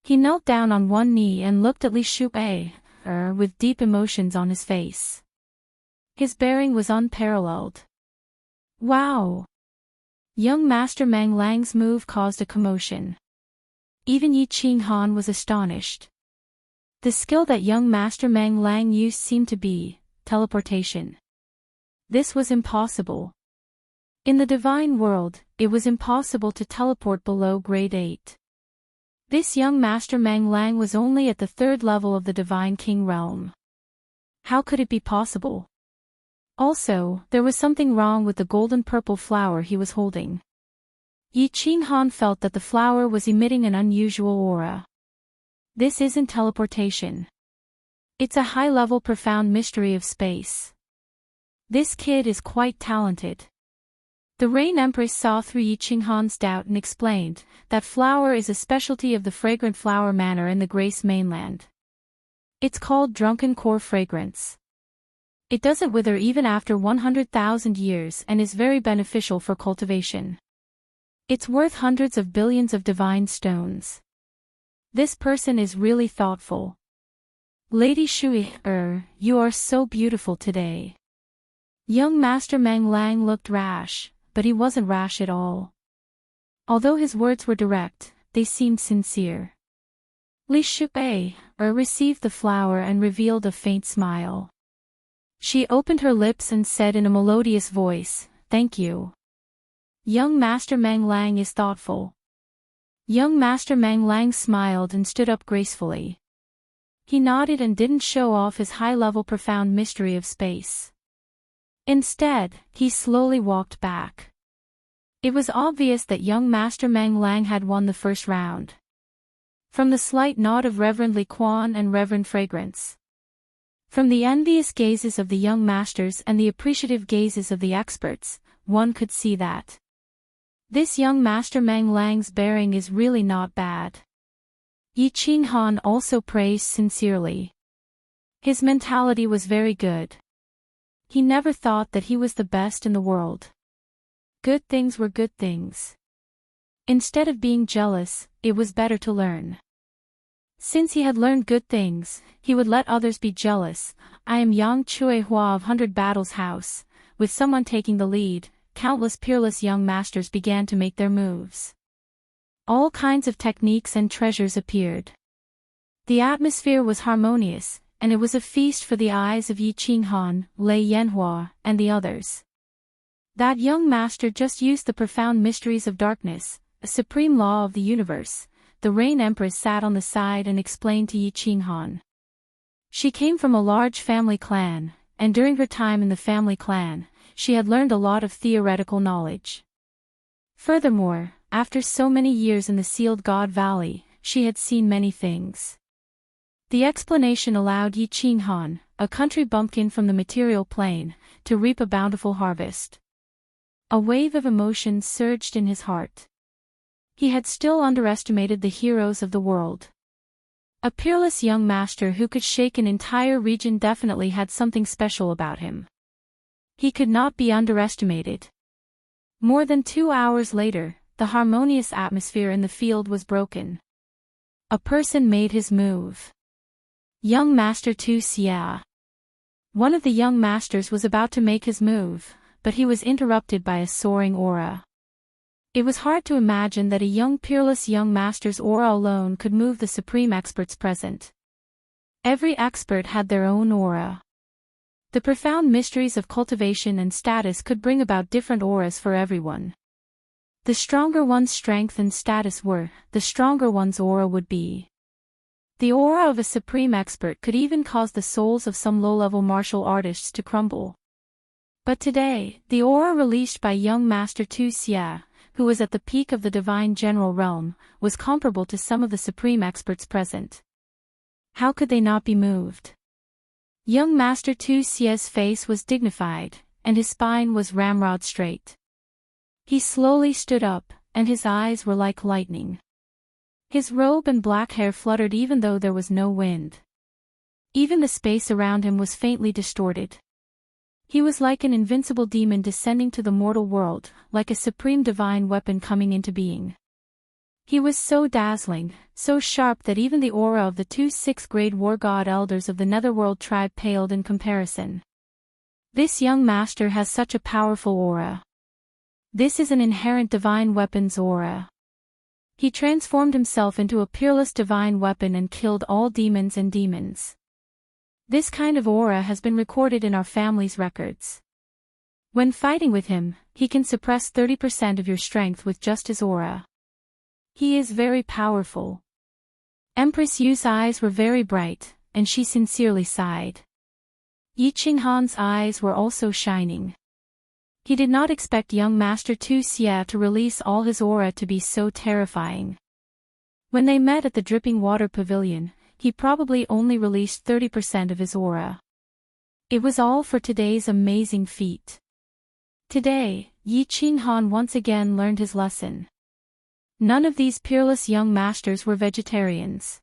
He knelt down on one knee and looked at Li Shui with deep emotions on his face. His bearing was unparalleled. Wow! Young Master Meng Lang's move caused a commotion. Even Yi Qinghan was astonished. The skill that young Master Meng Lang used seemed to be teleportation. This was impossible. In the divine world, it was impossible to teleport below grade 8. This young Master Meng Lang was only at the 3rd level of the Divine King realm. How could it be possible? Also, there was something wrong with the golden purple flower he was holding. Yi Qinghan felt that the flower was emitting an unusual aura. This isn't teleportation. It's a high-level profound mystery of space. This kid is quite talented. The Rain Empress saw through Yi Qinghan's doubt and explained, that flower is a specialty of the Fragrant Flower Manor in the Grace Mainland. It's called Drunken Core Fragrance. It doesn't wither even after 100,000 years and is very beneficial for cultivation. It's worth hundreds of billions of divine stones. This person is really thoughtful. Lady Shui, you are so beautiful today. Young Master Meng Lang looked rash, but he wasn't rash at all. Although his words were direct, they seemed sincere. Li Shui received the flower and revealed a faint smile. She opened her lips and said in a melodious voice, "Thank you. Young Master Meng Lang is thoughtful." Young Master Meng Lang smiled and stood up gracefully. He nodded and didn't show off his high-level profound mystery of space. Instead, he slowly walked back. It was obvious that young Master Meng Lang had won the first round. From the slight nod of Reverend Li Quan and Reverend Fragrance. From the envious gazes of the young masters and the appreciative gazes of the experts, one could see that This young Master Meng Lang's bearing is really not bad. Yi Qinghan also praised sincerely. His mentality was very good. He never thought that he was the best in the world. Good things were good things. Instead of being jealous, it was better to learn. Since he had learned good things, he would let others be jealous. I am Yang Chui Hua of 100 Battles House. With someone taking the lead, countless peerless young masters began to make their moves. All kinds of techniques and treasures appeared. The atmosphere was harmonious, and it was a feast for the eyes of Yi Qinghan, Lei Yanhua, and the others. That young master just used the profound mysteries of darkness, a supreme law of the universe. The Rain Empress sat on the side and explained to Yi Qinghan. She came from a large family clan, and during her time in the family clan, she had learned a lot of theoretical knowledge. Furthermore, after so many years in the Sealed God Valley, she had seen many things. The explanation allowed Yi Qinghan, a country bumpkin from the material plane, to reap a bountiful harvest. A wave of emotion surged in his heart. He had still underestimated the heroes of the world. A peerless young master who could shake an entire region definitely had something special about him. He could not be underestimated. More than 2 hours later, the harmonious atmosphere in the field was broken. A person made his move. Young Master Tu Xia. One of the young masters was about to make his move, but he was interrupted by a soaring aura. It was hard to imagine that a young peerless young master's aura alone could move the supreme experts present. Every expert had their own aura. The profound mysteries of cultivation and status could bring about different auras for everyone. The stronger one's strength and status were, the stronger one's aura would be. The aura of a supreme expert could even cause the souls of some low-level martial artists to crumble. But today, the aura released by young Master Tu Xia, who was at the peak of the divine general realm, was comparable to some of the supreme experts present. How could they not be moved? Young Master Tu Xia's face was dignified, and his spine was ramrod straight. He slowly stood up, and his eyes were like lightning. His robe and black hair fluttered even though there was no wind. Even the space around him was faintly distorted. He was like an invincible demon descending to the mortal world, like a supreme divine weapon coming into being. He was so dazzling, so sharp that even the aura of the 2 6th-grade war god elders of the Netherworld tribe paled in comparison. This young master has such a powerful aura. This is an inherent divine weapon's aura. He transformed himself into a peerless divine weapon and killed all demons and demons. This kind of aura has been recorded in our family's records. When fighting with him, he can suppress 30% of your strength with just his aura. He is very powerful. Empress Yu's eyes were very bright, and she sincerely sighed. Yi Qinghan's eyes were also shining. He did not expect young Master Tu Xia to release all his aura to be so terrifying. When they met at the Dripping Water Pavilion, he probably only released 30% of his aura. It was all for today's amazing feat. Today, Yi Qinghan once again learned his lesson. None of these peerless young masters were vegetarians.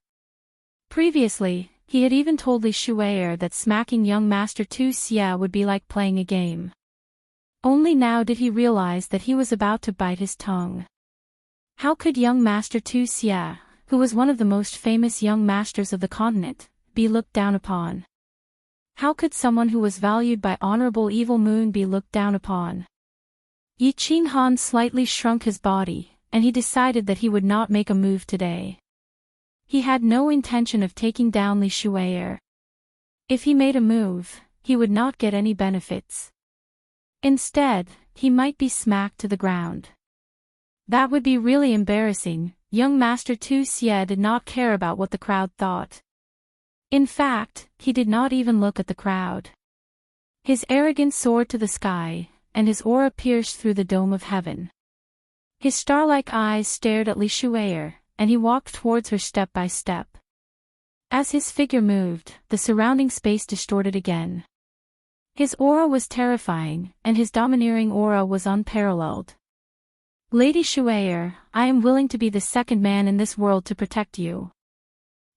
Previously, he had even told Li Shui'er that smacking young Master Tu Xia would be like playing a game. Only now did he realize that he was about to bite his tongue. How could young Master Tu Xia, who was one of the most famous young masters of the continent, be looked down upon? How could someone who was valued by Honorable Evil Moon be looked down upon? Yi Qinghan slightly shrunk his body, and he decided that he would not make a move today. He had no intention of taking down Li Shui'er. If he made a move, he would not get any benefits. Instead, he might be smacked to the ground. That would be really embarrassing. Young Master Tu Xia did not care about what the crowd thought. In fact, he did not even look at the crowd. His arrogance soared to the sky, and his aura pierced through the dome of heaven. His star-like eyes stared at Li Shui'er, and he walked towards her step by step. As his figure moved, the surrounding space distorted again. His aura was terrifying, and his domineering aura was unparalleled. Lady Shuair, I am willing to be the second man in this world to protect you.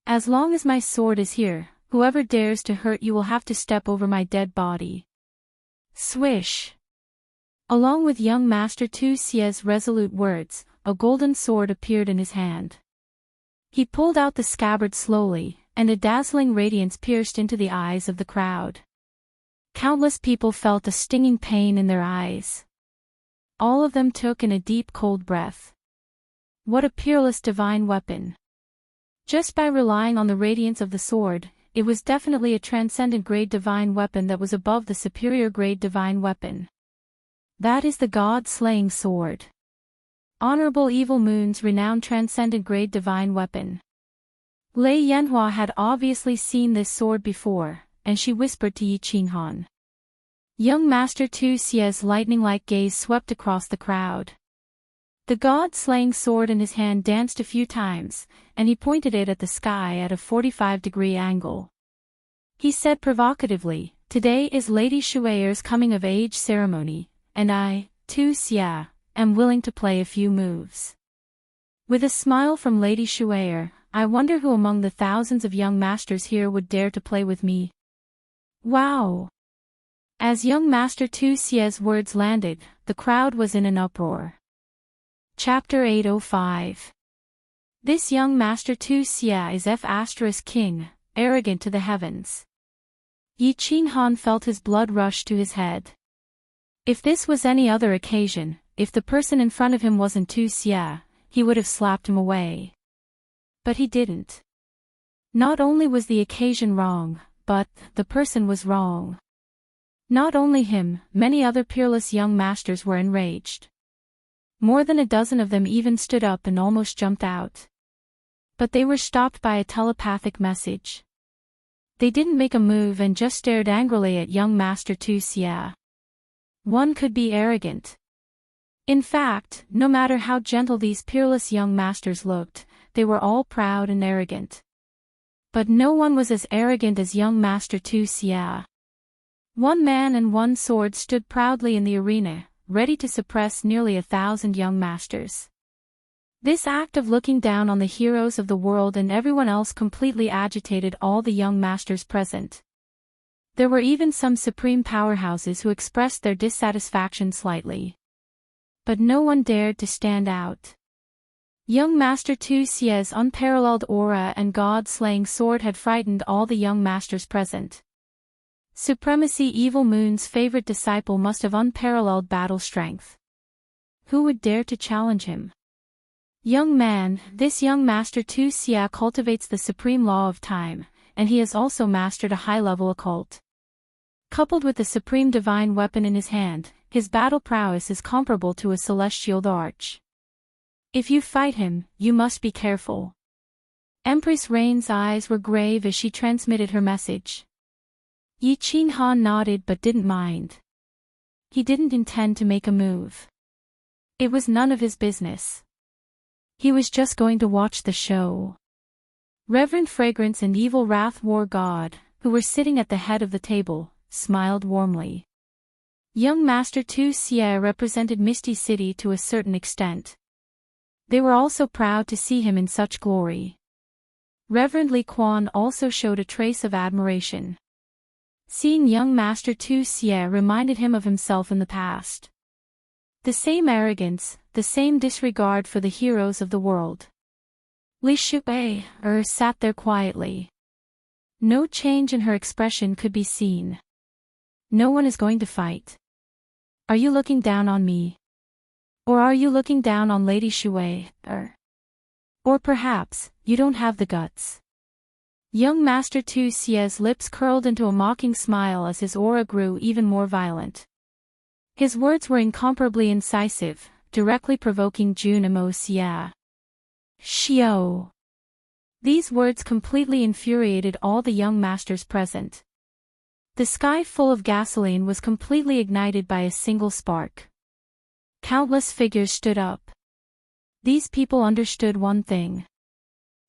As long as my sword is here, whoever dares to hurt you will have to step over my dead body. Swish! Along with young Master Tu Xia's resolute words, a golden sword appeared in his hand. He pulled out the scabbard slowly, and a dazzling radiance pierced into the eyes of the crowd. Countless people felt a stinging pain in their eyes. All of them took in a deep cold breath. What a peerless divine weapon! Just by relying on the radiance of the sword, it was definitely a transcendent grade divine weapon that was above the superior grade divine weapon. That is the God-slaying sword. Honorable Evil Moon's renowned transcendent grade divine weapon. Lei Yanhua had obviously seen this sword before, and she whispered to Yi Qinghan. Young Master Tu Xia's lightning-like gaze swept across the crowd. The God-slaying sword in his hand danced a few times, and he pointed it at the sky at a 45-degree angle. He said provocatively, "Today is Lady Shuair's coming-of-age ceremony, and I, Tu Xia, am willing to play a few moves." With a smile from Lady Shuair, "I wonder who among the thousands of young masters here would dare to play with me." Wow! As young Master Tu Xia's words landed, the crowd was in an uproar. Chapter 805. This young Master Tu Xia is F** king, arrogant to the heavens. Yi Qinghan felt his blood rush to his head. If this was any other occasion, if the person in front of him wasn't Tu Xia, he would have slapped him away. But he didn't. Not only was the occasion wrong, but the person was wrong. Not only him, many other peerless young masters were enraged. More than a dozen of them even stood up and almost jumped out. But they were stopped by a telepathic message. They didn't make a move and just stared angrily at young Master Tu Xia. One could be arrogant. In fact, no matter how gentle these peerless young masters looked, they were all proud and arrogant. But no one was as arrogant as young Master Tu Xia. One man and one sword stood proudly in the arena, ready to suppress nearly 1,000 young masters. This act of looking down on the heroes of the world and everyone else completely agitated all the young masters present. There were even some supreme powerhouses who expressed their dissatisfaction slightly. But no one dared to stand out. Young Master Tu Xia's unparalleled aura and God-slaying sword had frightened all the young masters present. Supremacy Evil Moon's favorite disciple must have unparalleled battle strength. Who would dare to challenge him? Young man, this young Master Tu Xia cultivates the supreme law of time, and he has also mastered a high-level occult. Coupled with the supreme divine weapon in his hand, his battle prowess is comparable to a celestial arch. If you fight him, you must be careful. Empress Rain's eyes were grave as she transmitted her message. Yi Qinghan nodded but didn't mind. He didn't intend to make a move. It was none of his business. He was just going to watch the show. Reverend Fragrance and Evil Wrath War God, who were sitting at the head of the table, smiled warmly. Young Master Tu Xia represented Misty City to a certain extent. They were also proud to see him in such glory. Reverend Li Quan also showed a trace of admiration. Seeing young Master Tu Xia reminded him of himself in the past. The same arrogance, the same disregard for the heroes of the world. Li Shuai sat there quietly. No change in her expression could be seen. No one is going to fight. Are you looking down on me? Or are you looking down on Lady Shuai? Or perhaps, you don't have the guts. Young Master Tu Xia's lips curled into a mocking smile as his aura grew even more violent. His words were incomparably incisive, directly provoking Junimo Xia. Xiao. These words completely infuriated all the young masters present. The sky full of gasoline was completely ignited by a single spark. Countless figures stood up. These people understood one thing.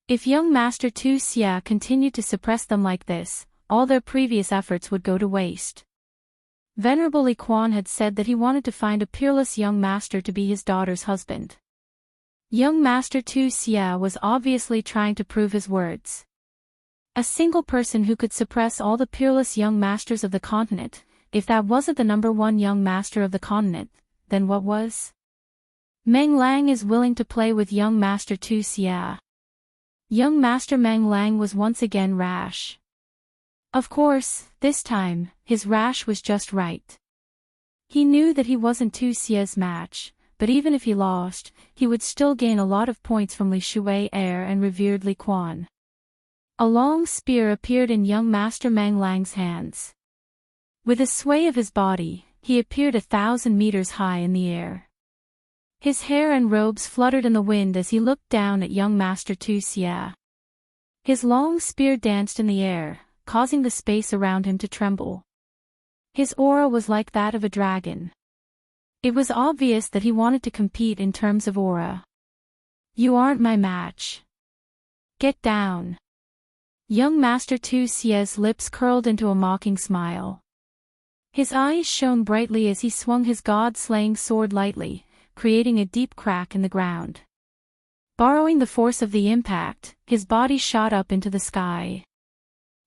If young Master Tu Xia continued to suppress them like this, all their previous efforts would go to waste. Venerable Li Quan had said that he wanted to find a peerless young master to be his daughter's husband. Young Master Tu Xia was obviously trying to prove his words. A single person who could suppress all the peerless young masters of the continent, if that wasn't the number one young master of the continent, then what was? Meng Lang is willing to play with young Master Tu Xia. Young Master Meng Lang was once again rash. Of course, this time, his rash was just right. He knew that he wasn't Tu Xia's match, but even if he lost, he would still gain a lot of points from Li Shui heir and revered Li Quan. A long spear appeared in young Master Meng Lang's hands. With a sway of his body, he appeared 1,000 meters high in the air. His hair and robes fluttered in the wind as he looked down at young Master Tu Xia. His long spear danced in the air, causing the space around him to tremble. His aura was like that of a dragon. It was obvious that he wanted to compete in terms of aura. You aren't my match. Get down. Young Master Tu Xia's lips curled into a mocking smile. His eyes shone brightly as he swung his god-slaying sword lightly, creating a deep crack in the ground. Borrowing the force of the impact, his body shot up into the sky.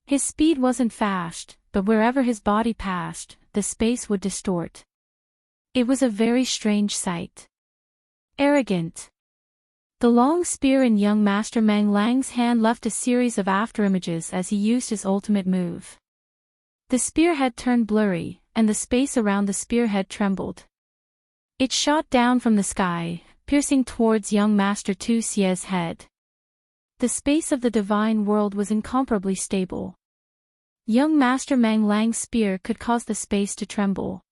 His speed wasn't fast, but wherever his body passed, the space would distort. It was a very strange sight. Arrogant. The long spear in young Master Meng Lang's hand left a series of afterimages as he used his ultimate move. The spearhead turned blurry, and the space around the spearhead trembled. It shot down from the sky, piercing towards young Master Tu Xia's head. The space of the divine world was incomparably stable. Young Master Meng Lang's spear could cause the space to tremble.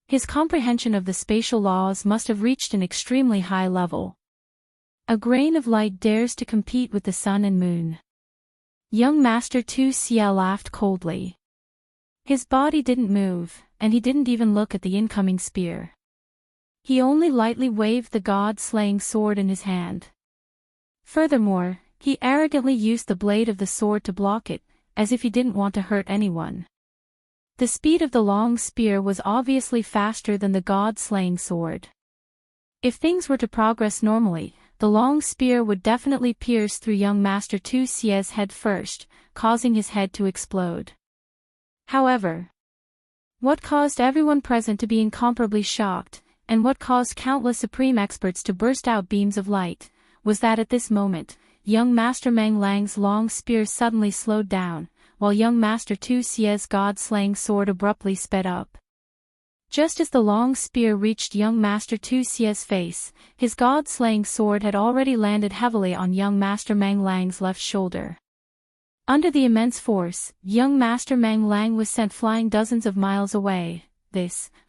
His comprehension of the spatial laws must have reached an extremely high level. A grain of light dares to compete with the sun and moon. Young Master Tu Xia laughed coldly. His body didn't move, and he didn't even look at the incoming spear. He only lightly waved the god-slaying sword in his hand. Furthermore, he arrogantly used the blade of the sword to block it, as if he didn't want to hurt anyone. The speed of the long spear was obviously faster than the god-slaying sword. If things were to progress normally, the long spear would definitely pierce through young Master Tu Xia's head first, causing his head to explode. However, what caused everyone present to be incomparably shocked, and what caused countless supreme experts to burst out beams of light, was that at this moment, young Master Meng Lang's long spear suddenly slowed down, while young Master Tu Xia's god-slaying sword abruptly sped up. Just as the long spear reached young Master Tu Xia's face, his god-slaying sword had already landed heavily on young Master Meng Lang's left shoulder. Under the immense force, young Master Meng Lang was sent flying dozens of miles away.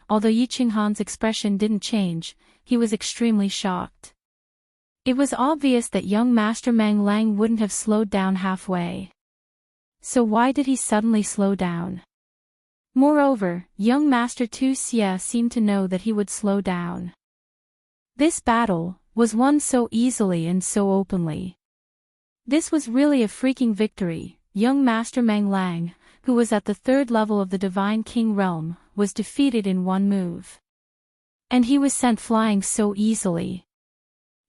Although Yi Qinghan's expression didn't change, he was extremely shocked. It was obvious that young Master Meng Lang wouldn't have slowed down halfway. So why did he suddenly slow down? Moreover, young Master Tu Xia seemed to know that he would slow down. This battle was won so easily and so openly. This was really a freaking victory. Young Master Meng Lang, who was at the 3rd level of the Divine King realm, was defeated in one move. And he was sent flying so easily.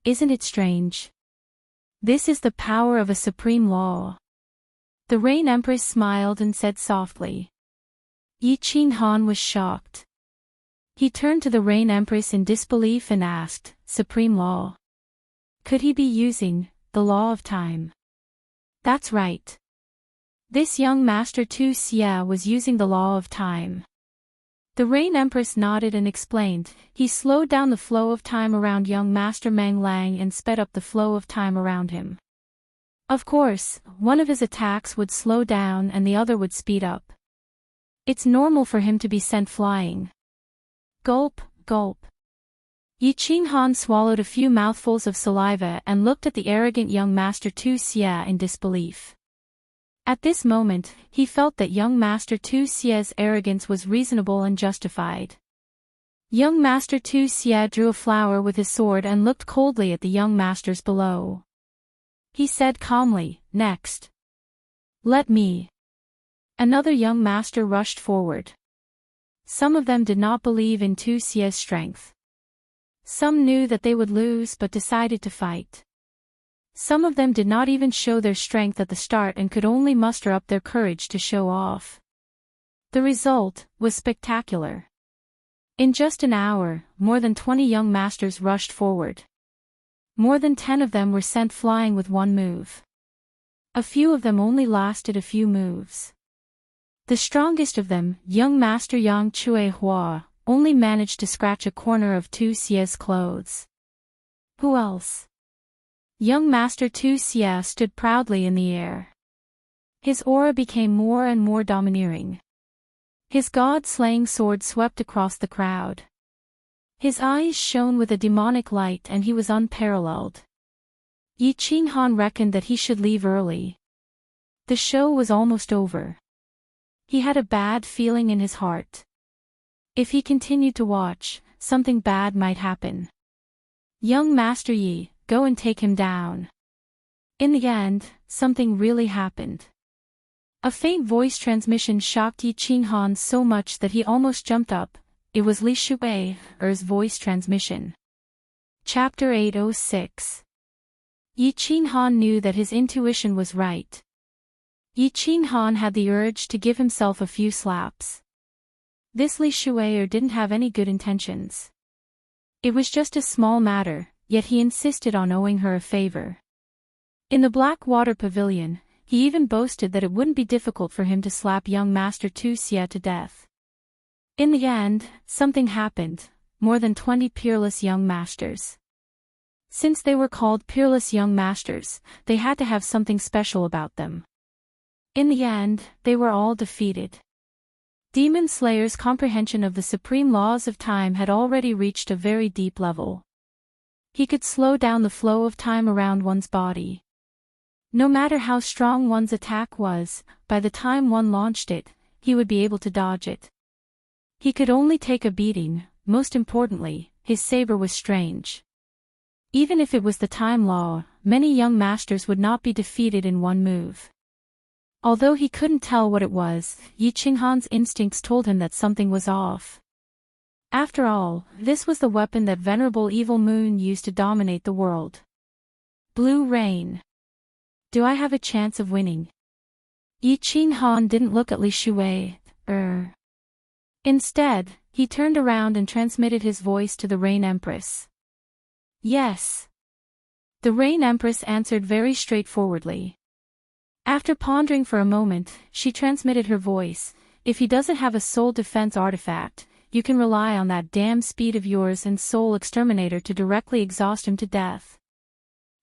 Isn't it strange? This is the power of a supreme law. The Rain Empress smiled and said softly. Yi Qinghan was shocked. He turned to the Rain Empress in disbelief and asked, Supreme Law? Could he be using the law of time? That's right. This young Master Tu Xia was using the law of time. The Rain Empress nodded and explained, he slowed down the flow of time around young Master Meng Lang and sped up the flow of time around him. Of course, one of his attacks would slow down and the other would speed up. It's normal for him to be sent flying. Gulp, gulp. Yi Qinghan swallowed a few mouthfuls of saliva and looked at the arrogant young Master Tu Xia in disbelief. At this moment, he felt that young Master Tu Xia's arrogance was reasonable and justified. Young Master Tu Xia drew a flower with his sword and looked coldly at the young masters below. He said calmly, Next. Let me. Another young master rushed forward. Some of them did not believe in Tu Xie's strength. Some knew that they would lose but decided to fight. Some of them did not even show their strength at the start and could only muster up their courage to show off. The result was spectacular. In just an hour, more than 20 young masters rushed forward. More than 10 of them were sent flying with one move. A few of them only lasted a few moves. The strongest of them, young master Yang Chui Hua, only managed to scratch a corner of Tu Xie's clothes. Who else? Young master Tu Xie stood proudly in the air. His aura became more and more domineering. His god-slaying sword swept across the crowd. His eyes shone with a demonic light and he was unparalleled. Yi Qinghan reckoned that he should leave early. The show was almost over. He had a bad feeling in his heart. If he continued to watch, something bad might happen. Young Master Yi, go and take him down. In the end, something really happened. A faint voice transmission shocked Yi Qinghan so much that he almost jumped up. It was Li Shui's voice transmission. Chapter 806. Yi Qinghan knew that his intuition was right. Yi Qinghan had the urge to give himself a few slaps. This Li Shui didn't have any good intentions. It was just a small matter, yet he insisted on owing her a favor. In the Black Water Pavilion, he even boasted that it wouldn't be difficult for him to slap young Master Tu Xie to death. In the end, something happened, more than 20 peerless young masters. Since they were called peerless young masters, they had to have something special about them. In the end, they were all defeated. Demon Slayer's comprehension of the supreme laws of time had already reached a very deep level. He could slow down the flow of time around one's body. No matter how strong one's attack was, by the time one launched it, he would be able to dodge it. He could only take a beating. Most importantly, his saber was strange. Even if it was the time law, many young masters would not be defeated in one move. Although he couldn't tell what it was, Yi Qinghan's instincts told him that something was off. After all, this was the weapon that Venerable Evil Moon used to dominate the world. Blue Rain. Do I have a chance of winning? Yi Qinghan didn't look at Li Shui. Instead, he turned around and transmitted his voice to the Rain Empress. Yes. The Rain Empress answered very straightforwardly. After pondering for a moment, she transmitted her voice. If he doesn't have a soul defense artifact, you can rely on that damn speed of yours and soul exterminator to directly exhaust him to death.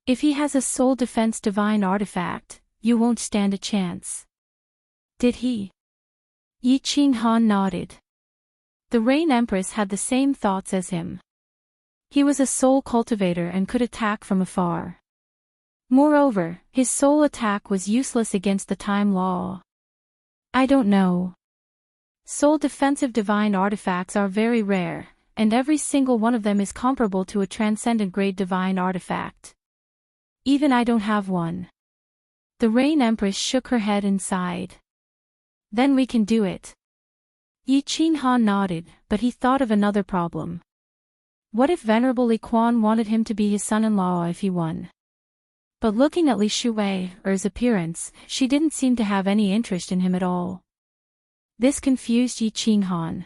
If he has a soul defense divine artifact, you won't stand a chance. Did he? Yi Qinghan nodded. The Rain Empress had the same thoughts as him. He was a soul cultivator and could attack from afar. Moreover, his soul attack was useless against the time law. I don't know. Soul defensive divine artifacts are very rare, and every single one of them is comparable to a transcendent grade divine artifact. Even I don't have one. The Rain Empress shook her head and sighed. Then we can do it. Yi Qinghan nodded, but he thought of another problem. What if Venerable Li Quan wanted him to be his son-in-law if he won? But looking at Li Shui's appearance, she didn't seem to have any interest in him at all. This confused Yi Qinghan.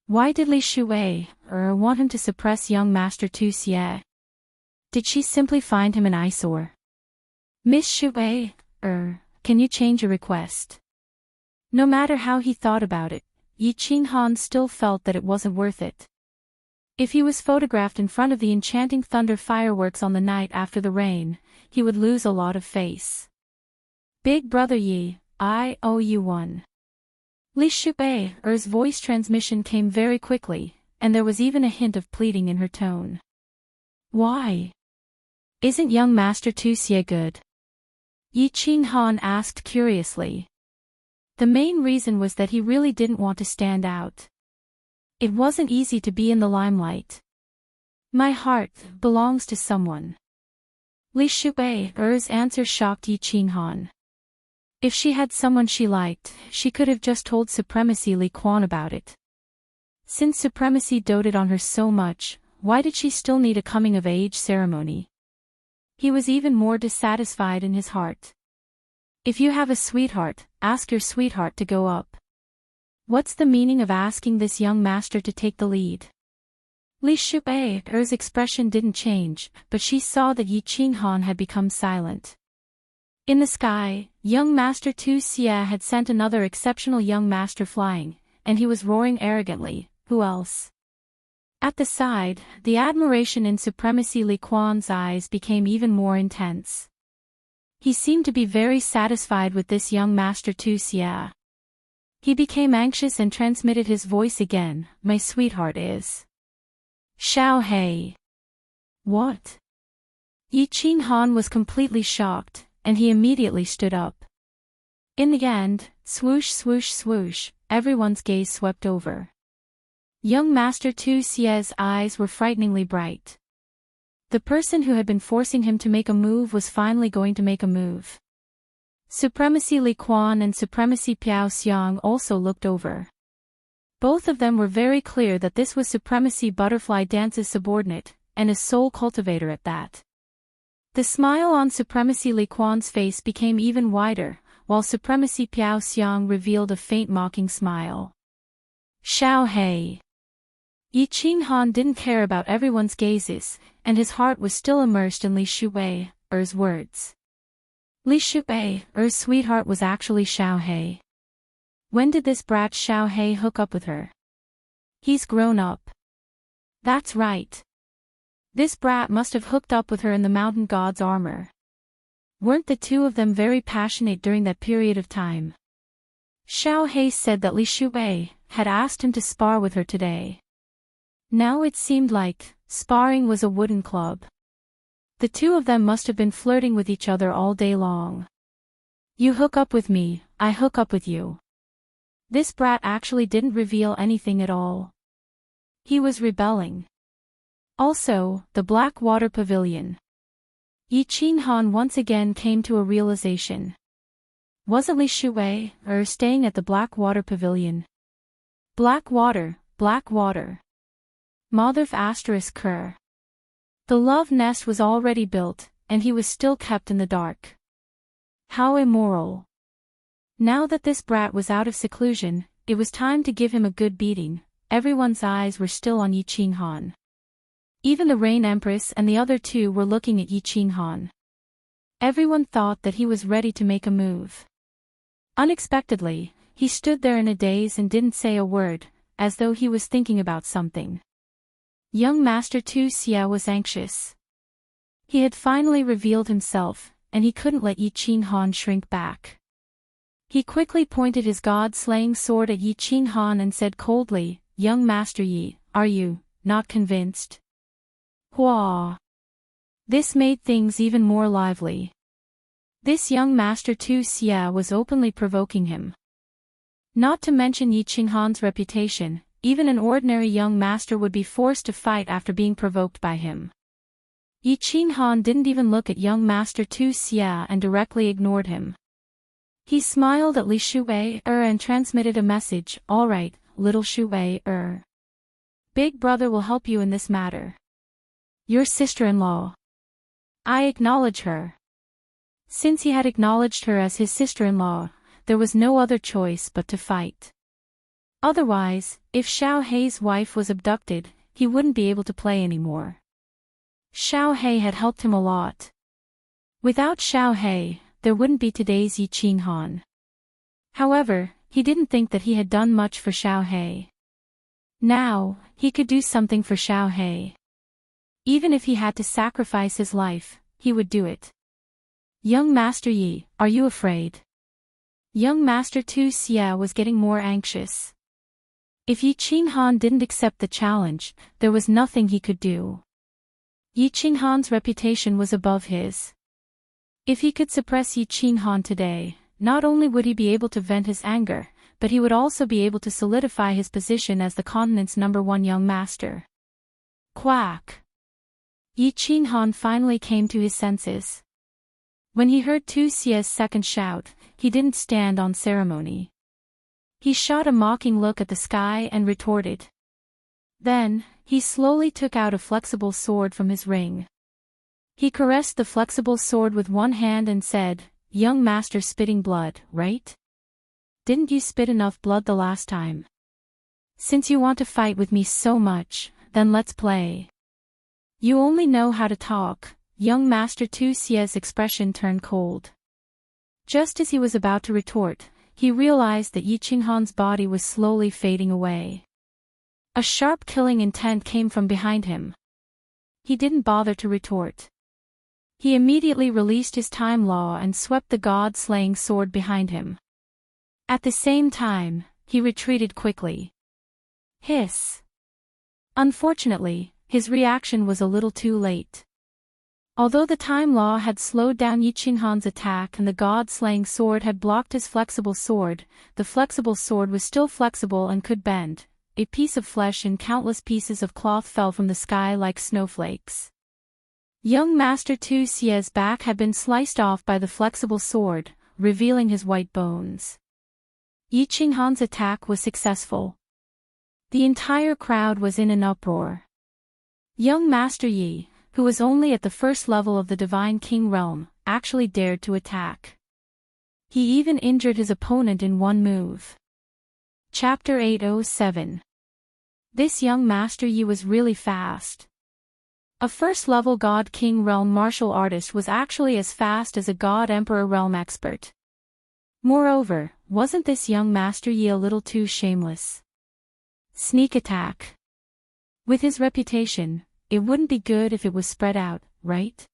Why did Li Shui want him to suppress young Master Tu Xie? Did she simply find him an eyesore? Miss Shui, can you change your request? No matter how he thought about it, Yi Qinghan still felt that it wasn't worth it. If he was photographed in front of the enchanting thunder fireworks on the night after the rain, he would lose a lot of face. Big brother Yi, I owe you one. Li Shui's voice transmission came very quickly, and there was even a hint of pleading in her tone. Why? Isn't young Master Tu Xie good? Yi Qinghan asked curiously. The main reason was that he really didn't want to stand out. It wasn't easy to be in the limelight. My heart belongs to someone. Li Shui's answer shocked Yi Qinghan. If she had someone she liked, she could have just told Supremacy Li Quan about it. Since supremacy doted on her so much, why did she still need a coming-of-age ceremony? He was even more dissatisfied in his heart. If you have a sweetheart, ask your sweetheart to go up. What's the meaning of asking this young master to take the lead? Li Shui's expression didn't change, but she saw that Yi Qinghan had become silent. In the sky, young Master Tu Xia had sent another exceptional young master flying, and he was roaring arrogantly, "Who else?" At the side, the admiration in Supremacy Li Quan's eyes became even more intense. He seemed to be very satisfied with this young Master Tu Xia. He became anxious and transmitted his voice again, "My sweetheart is Xiao He." What? Yi Qinghan was completely shocked, and he immediately stood up. In the end, swoosh swoosh swoosh, everyone's gaze swept over. Young Master Tu Xia's eyes were frighteningly bright. The person who had been forcing him to make a move was finally going to make a move. Supremacy Li Quan and Supremacy Piao Xiang also looked over. Both of them were very clear that this was Supremacy Butterfly Dance's subordinate, and a soul cultivator at that. The smile on Supremacy Li Quan's face became even wider, while Supremacy Piao Xiang revealed a faint mocking smile. Xiao He. Yi Qinghan didn't care about everyone's gazes, and his heart was still immersed in Li Shui's words. Li Shui's sweetheart was actually Xiao He. When did this brat Xiao He hook up with her? He's grown up. That's right. This brat must have hooked up with her in the mountain god's armor. Weren't the two of them very passionate during that period of time? Xiao He said that Li Shui had asked him to spar with her today. Now it seemed like sparring was a wooden club. The two of them must have been flirting with each other all day long. You hook up with me, I hook up with you. This brat actually didn't reveal anything at all. He was rebelling. Also, the Black Water Pavilion. Yi Qinghan once again came to a realization. Wasn't Li Shui staying at the Black Water Pavilion? Black water. Motherf asterisk cur. The love nest was already built, and he was still kept in the dark. How immoral. Now that this brat was out of seclusion, it was time to give him a good beating. Everyone's eyes were still on Yi Qinghan. Even the Rain Empress and the other two were looking at Yi Qinghan. Everyone thought that he was ready to make a move. Unexpectedly, he stood there in a daze and didn't say a word, as though he was thinking about something. Young Master Tu Xia was anxious. He had finally revealed himself, and he couldn't let Yi Qinghan shrink back. He quickly pointed his god-slaying sword at Yi Qinghan and said coldly, "Young Master Yi, are you not convinced?" Hua. This made things even more lively. This young Master Tu Xia was openly provoking him. Not to mention Yi Qinghan's reputation, even an ordinary young master would be forced to fight after being provoked by him. Yi Qinghan didn't even look at young Master Tu Xia and directly ignored him. He smiled at Li Shui and transmitted a message, "All right, little Shui Big brother will help you in this matter. Your sister-in-law. I acknowledge her." Since he had acknowledged her as his sister-in-law, there was no other choice but to fight. Otherwise, if Xiao Hei's wife was abducted, he wouldn't be able to play anymore. Xiao Hei had helped him a lot. Without Xiao Hei, there wouldn't be today's Yi Qinghan. However, he didn't think that he had done much for Xiao Hei. Now, he could do something for Xiao Hei. Even if he had to sacrifice his life, he would do it. "Young Master Yi, are you afraid?" Young Master Tu Xia was getting more anxious. If Yi Qinghan didn't accept the challenge, there was nothing he could do. Yi Qinghan's reputation was above his. If he could suppress Yi Qinghan today, not only would he be able to vent his anger, but he would also be able to solidify his position as the continent's #1 young master. Quack! Yi Qinghan finally came to his senses. When he heard Tu Xia's second shout, he didn't stand on ceremony. He shot a mocking look at the sky and retorted. Then, he slowly took out a flexible sword from his ring. He caressed the flexible sword with one hand and said, "Young master spitting blood, right? Didn't you spit enough blood the last time? Since you want to fight with me so much, then let's play." "You only know how to talk." Young Master Tu Xia's expression turned cold. Just as he was about to retort, he realized that Yi Qinghan's body was slowly fading away. A sharp killing intent came from behind him. He didn't bother to retort. He immediately released his time law and swept the god-slaying sword behind him. At the same time, he retreated quickly. Hiss. Unfortunately, his reaction was a little too late. Although the time law had slowed down Yi Qinghan's attack and the god-slaying sword had blocked his flexible sword, the flexible sword was still flexible and could bend. A piece of flesh and countless pieces of cloth fell from the sky like snowflakes. Young Master Tu Xia's back had been sliced off by the flexible sword, revealing his white bones. Yi Qinghan's attack was successful. The entire crowd was in an uproar. Young Master Yi, who was only at the first level of the Divine King realm, actually dared to attack. He even injured his opponent in one move. Chapter 807. This young Master Yi was really fast. A first-level God King realm martial artist was actually as fast as a God Emperor realm expert. Moreover, wasn't this young Master Yi a little too shameless? Sneak attack. With his reputation, it wouldn't be good if it was spread out, right?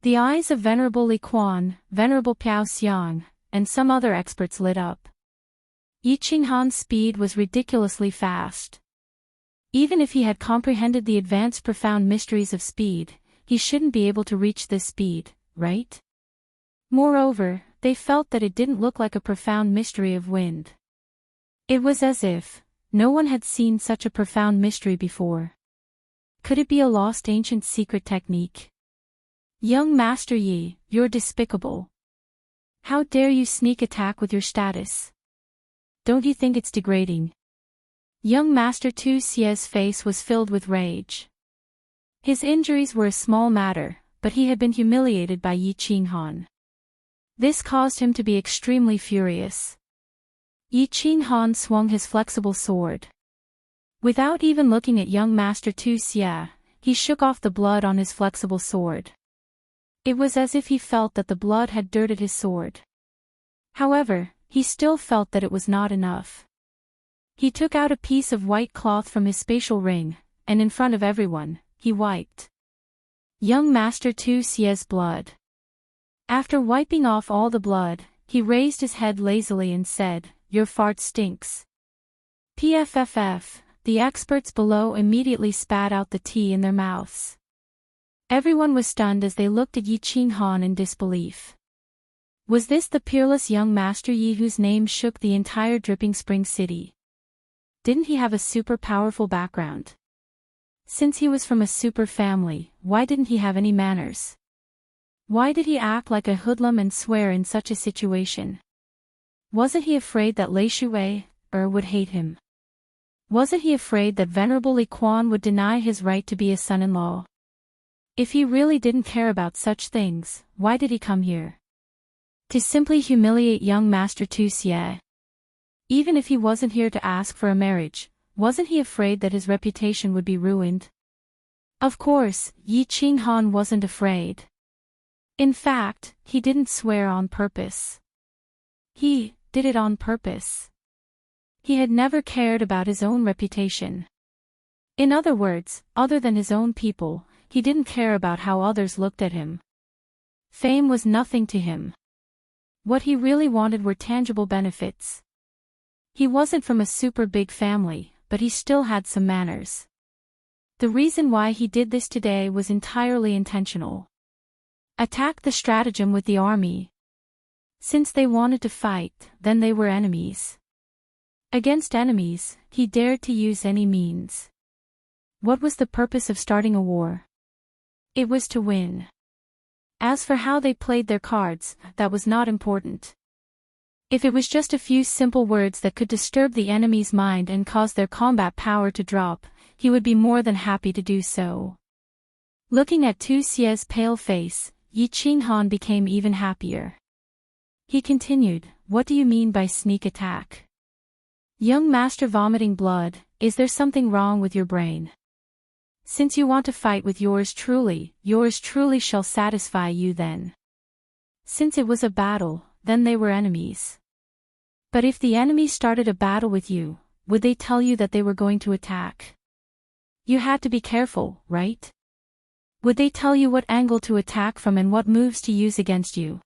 The eyes of Venerable Li Quan, Venerable Piao Xiang, and some other experts lit up. Yi Qinghan's speed was ridiculously fast. Even if he had comprehended the advanced profound mysteries of speed, he shouldn't be able to reach this speed, right? Moreover, they felt that it didn't look like a profound mystery of wind. It was as if no one had seen such a profound mystery before. Could it be a lost ancient secret technique? Young Master Yi, you're despicable. How dare you sneak attack with your status? Don't you think it's degrading? Young Master Tu Xia's face was filled with rage. His injuries were a small matter, but he had been humiliated by Yi Qinghan. This caused him to be extremely furious. Yi Qinghan swung his flexible sword. Without even looking at young Master Tu Xia, he shook off the blood on his flexible sword. It was as if he felt that the blood had dirted his sword. However, he still felt that it was not enough. He took out a piece of white cloth from his spatial ring, and in front of everyone, he wiped young Master Tu Xia's blood. After wiping off all the blood, he raised his head lazily and said, "Your fart stinks." PFFF. The experts below immediately spat out the tea in their mouths. Everyone was stunned as they looked at Yi Qinghan in disbelief. Was this the peerless young Master Yi whose name shook the entire Dripping Spring city? Didn't he have a super powerful background? Since he was from a super family, why didn't he have any manners? Why did he act like a hoodlum and swear in such a situation? Wasn't he afraid that Lei Shui would hate him? Wasn't he afraid that Venerable Li Quan would deny his right to be a son-in-law? If he really didn't care about such things, why did he come here? To simply humiliate young Master Tu Xia. Even if he wasn't here to ask for a marriage, wasn't he afraid that his reputation would be ruined? Of course, Yi Qinghan wasn't afraid. In fact, he didn't swear on purpose. He did it on purpose. He had never cared about his own reputation. In other words, other than his own people, he didn't care about how others looked at him. Fame was nothing to him. What he really wanted were tangible benefits. He wasn't from a super big family, but he still had some manners. The reason why he did this today was entirely intentional. Attack the stratagem with the army. Since they wanted to fight, then they were enemies. Against enemies, he dared to use any means. What was the purpose of starting a war? It was to win. As for how they played their cards, that was not important. If it was just a few simple words that could disturb the enemy's mind and cause their combat power to drop, he would be more than happy to do so. Looking at Tu Xia's pale face, Yi Qinghan became even happier. He continued, "What do you mean by sneak attack? Young master vomiting blood, is there something wrong with your brain? Since you want to fight with yours truly shall satisfy you then." Since it was a battle, then they were enemies. But if the enemy started a battle with you, would they tell you that they were going to attack? You had to be careful, right? Would they tell you what angle to attack from and what moves to use against you?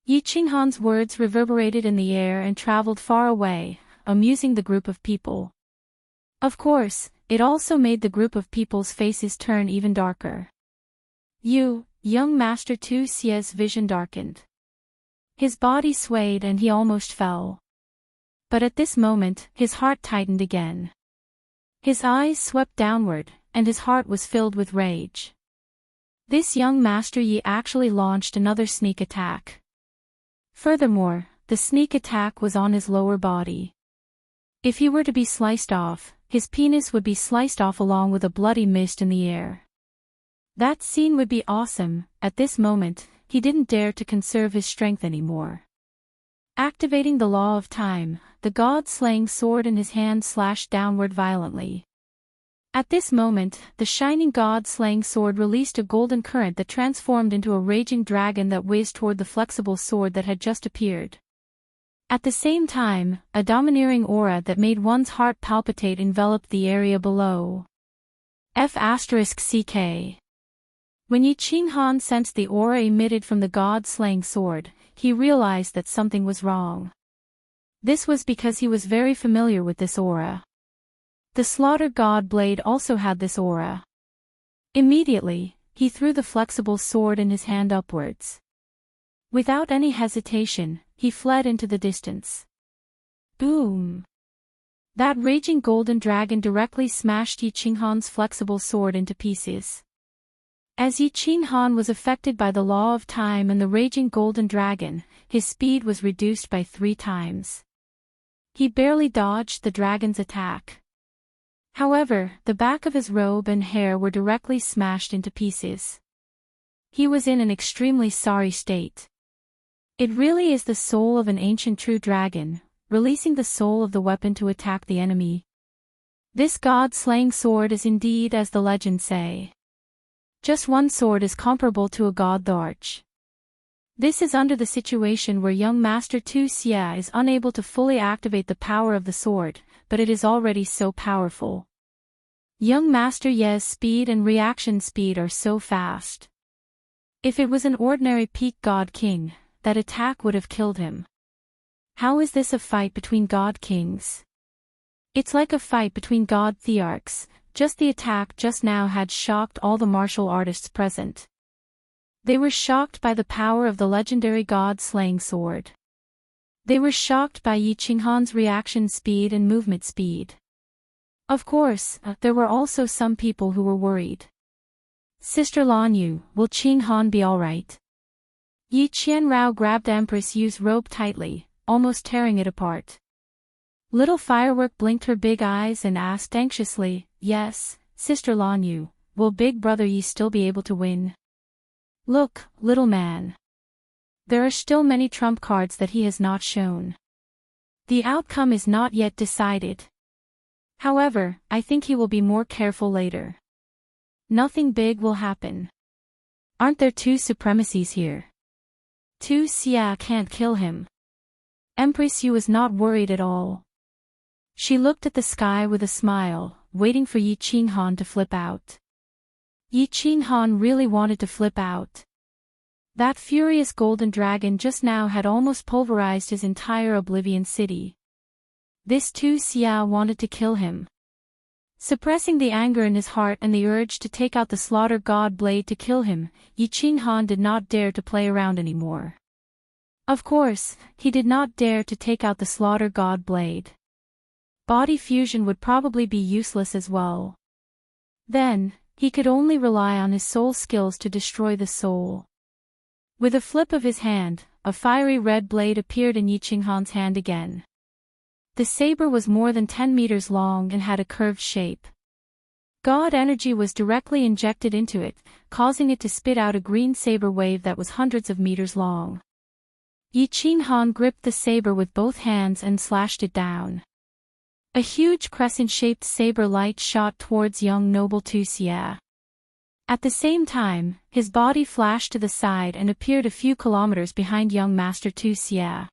Yi Qinghan's words reverberated in the air and traveled far away, amusing the group of people. Of course, it also made the group of people's faces turn even darker. Young Master Tu Xia's vision darkened. His body swayed and he almost fell. But at this moment, his heart tightened again. His eyes swept downward, and his heart was filled with rage. This young Master Yi actually launched another sneak attack. Furthermore, the sneak attack was on his lower body. If he were to be sliced off, his penis would be sliced off along with a bloody mist in the air. That scene would be awesome. At this moment, he didn't dare to conserve his strength anymore. Activating the law of time, the god-slaying sword in his hand slashed downward violently. At this moment, the shining god-slaying sword released a golden current that transformed into a raging dragon that whizzed toward the flexible sword that had just appeared. At the same time, a domineering aura that made one's heart palpitate enveloped the area below. F***CK. When Yi Qinghan sensed the aura emitted from the god-slaying sword, he realized that something was wrong. This was because he was very familiar with this aura. The slaughter god blade also had this aura. Immediately, he threw the flexible sword in his hand upwards. Without any hesitation, he fled into the distance. Boom! That raging golden dragon directly smashed Yi Qinghan's flexible sword into pieces. As Yi Qinghan was affected by the law of time and the raging golden dragon, his speed was reduced by 3 times. He barely dodged the dragon's attack. However, the back of his robe and hair were directly smashed into pieces. He was in an extremely sorry state. It really is the soul of an ancient true dragon, releasing the soul of the weapon to attack the enemy. This god-slaying sword is indeed as the legends say. Just one sword is comparable to a god arch. This is under the situation where young Master Tu Xia is unable to fully activate the power of the sword, but it is already so powerful. Young Master Ye's speed and reaction speed are so fast. If it was an ordinary peak god king, that attack would have killed him. How is this a fight between god kings? It's like a fight between god thearchs. Just the attack just now had shocked all the martial artists present. They were shocked by the power of the legendary god-slaying sword. They were shocked by Yi Qinghan's reaction speed and movement speed. Of course, there were also some people who were worried. Sister Lan Yu, will Qinghan be alright? Yi Qianrao grabbed Empress Yu's robe tightly, almost tearing it apart. Little Firework blinked her big eyes and asked anxiously, "Yes, Sister Lan Yu, will Big Brother Yi still be able to win?" "Look, little man. There are still many trump cards that he has not shown. The outcome is not yet decided. However, I think he will be more careful later. Nothing big will happen. Aren't there 2 supremacies here? Tu Xia can't kill him." Empress Yu was not worried at all. She looked at the sky with a smile, waiting for Yi Qinghan to flip out. Yi Qinghan really wanted to flip out. That furious golden dragon just now had almost pulverized his entire Oblivion City. This Tu Xia wanted to kill him. Suppressing the anger in his heart and the urge to take out the slaughter god blade to kill him, Yi Qinghan did not dare to play around anymore. Of course, he did not dare to take out the slaughter god blade. Body fusion would probably be useless as well. Then, he could only rely on his soul skills to destroy the soul. With a flip of his hand, a fiery red blade appeared in Yi Qinghan's hand again. The saber was more than 10 meters long and had a curved shape. God energy was directly injected into it, causing it to spit out a green saber wave that was hundreds of meters long. Yi Qinghan gripped the saber with both hands and slashed it down. A huge crescent-shaped saber light shot towards young noble Tu Xia. At the same time, his body flashed to the side and appeared a few kilometers behind young Master Tu Xia.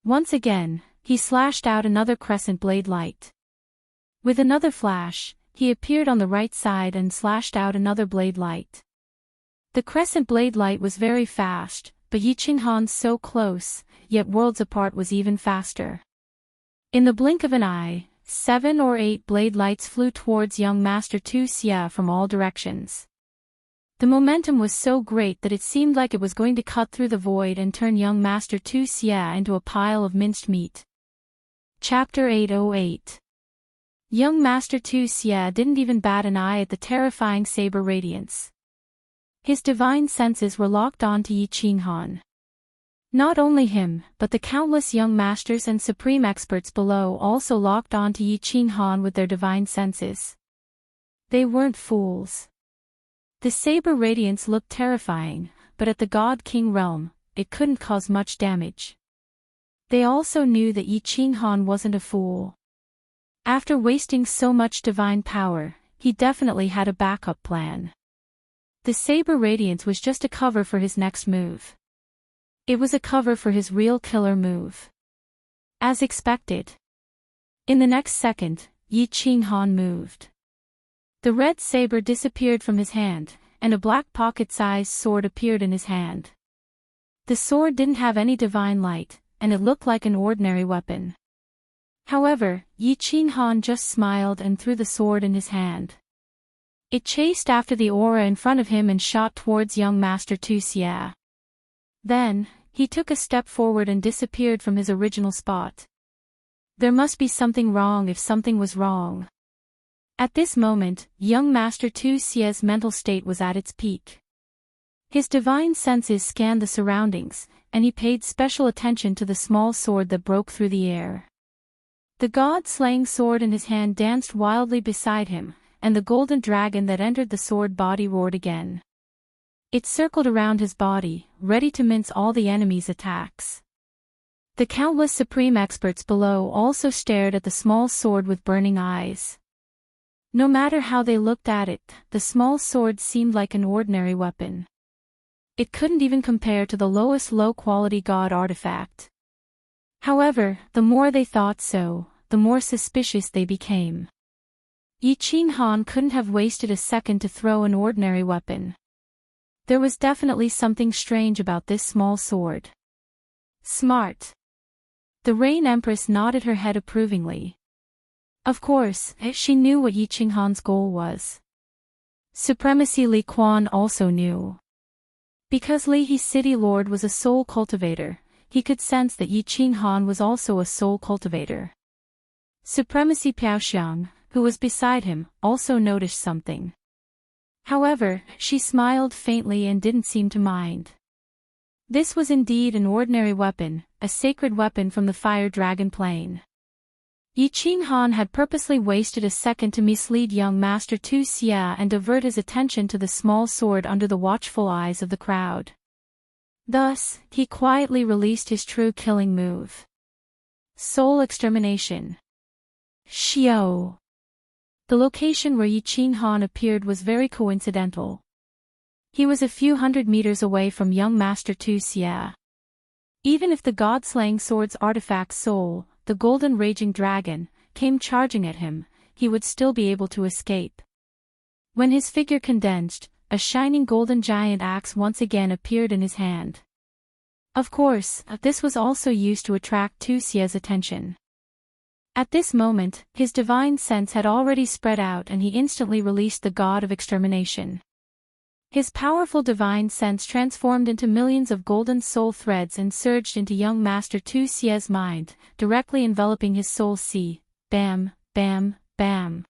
Once again, he slashed out another crescent blade light. With another flash, he appeared on the right side and slashed out another blade light. The crescent blade light was very fast, but Yi Qinghan so close, yet worlds apart was even faster. In the blink of an eye, 7 or 8 blade lights flew towards young Master Tu Xia from all directions. The momentum was so great that it seemed like it was going to cut through the void and turn young Master Tu Xia into a pile of minced meat. Chapter 808. Young Master Tu Xia didn't even bat an eye at the terrifying saber radiance. His divine senses were locked on to Yi Qinghan. Not only him, but the countless young masters and supreme experts below also locked on to Yi Qinghan with their divine senses. They weren't fools. The saber radiance looked terrifying, but at the God King realm, it couldn't cause much damage. They also knew that Yi Qinghan wasn't a fool. After wasting so much divine power, he definitely had a backup plan. The saber radiance was just a cover for his next move. It was a cover for his real killer move. As expected. In the next second, Yi Qinghan moved. The red saber disappeared from his hand, and a black pocket-sized sword appeared in his hand. The sword didn't have any divine light, and it looked like an ordinary weapon. However, Yi Qinghan just smiled and threw the sword in his hand. It chased after the aura in front of him and shot towards young Master Tu Xia. Then, he took a step forward and disappeared from his original spot. There must be something wrong if something was wrong. At this moment, young Master Tu Xia's mental state was at its peak. His divine senses scanned the surroundings, and he paid special attention to the small sword that broke through the air. The god-slaying sword in his hand danced wildly beside him, and the golden dragon that entered the sword body roared again. It circled around his body, ready to mince all the enemy's attacks. The countless supreme experts below also stared at the small sword with burning eyes. No matter how they looked at it, the small sword seemed like an ordinary weapon. It couldn't even compare to the lowest low-quality god artifact. However, the more they thought so, the more suspicious they became. Yi Qinghan couldn't have wasted a second to throw an ordinary weapon. There was definitely something strange about this small sword. Smart. The Rain Empress nodded her head approvingly. Of course, she knew what Yi Qinghan's goal was. Supremacy Li Quan also knew. Because Li He's city lord was a soul cultivator, he could sense that Yi Qinghan was also a soul cultivator. Supremacy Piaoxiang, who was beside him, also noticed something. However, she smiled faintly and didn't seem to mind. This was indeed an ordinary weapon, a sacred weapon from the fire dragon plane. Yi Qinghan had purposely wasted a second to mislead young Master Tu Xia and divert his attention to the small sword under the watchful eyes of the crowd. Thus, he quietly released his true killing move. Soul Extermination. Xiao. The location where Yi Qinghan appeared was very coincidental. He was a few hundred meters away from young Master Tu Xia. Even if the god-slaying sword's artifact soul, the golden raging dragon, came charging at him, he would still be able to escape. When his figure condensed, a shining golden giant axe once again appeared in his hand. Of course, this was also used to attract Tu Xia's attention. At this moment, his divine sense had already spread out and he instantly released the god of extermination. His powerful divine sense transformed into millions of golden soul threads and surged into young Master Tu Xia's mind, directly enveloping his soul sea. Bam, bam, bam.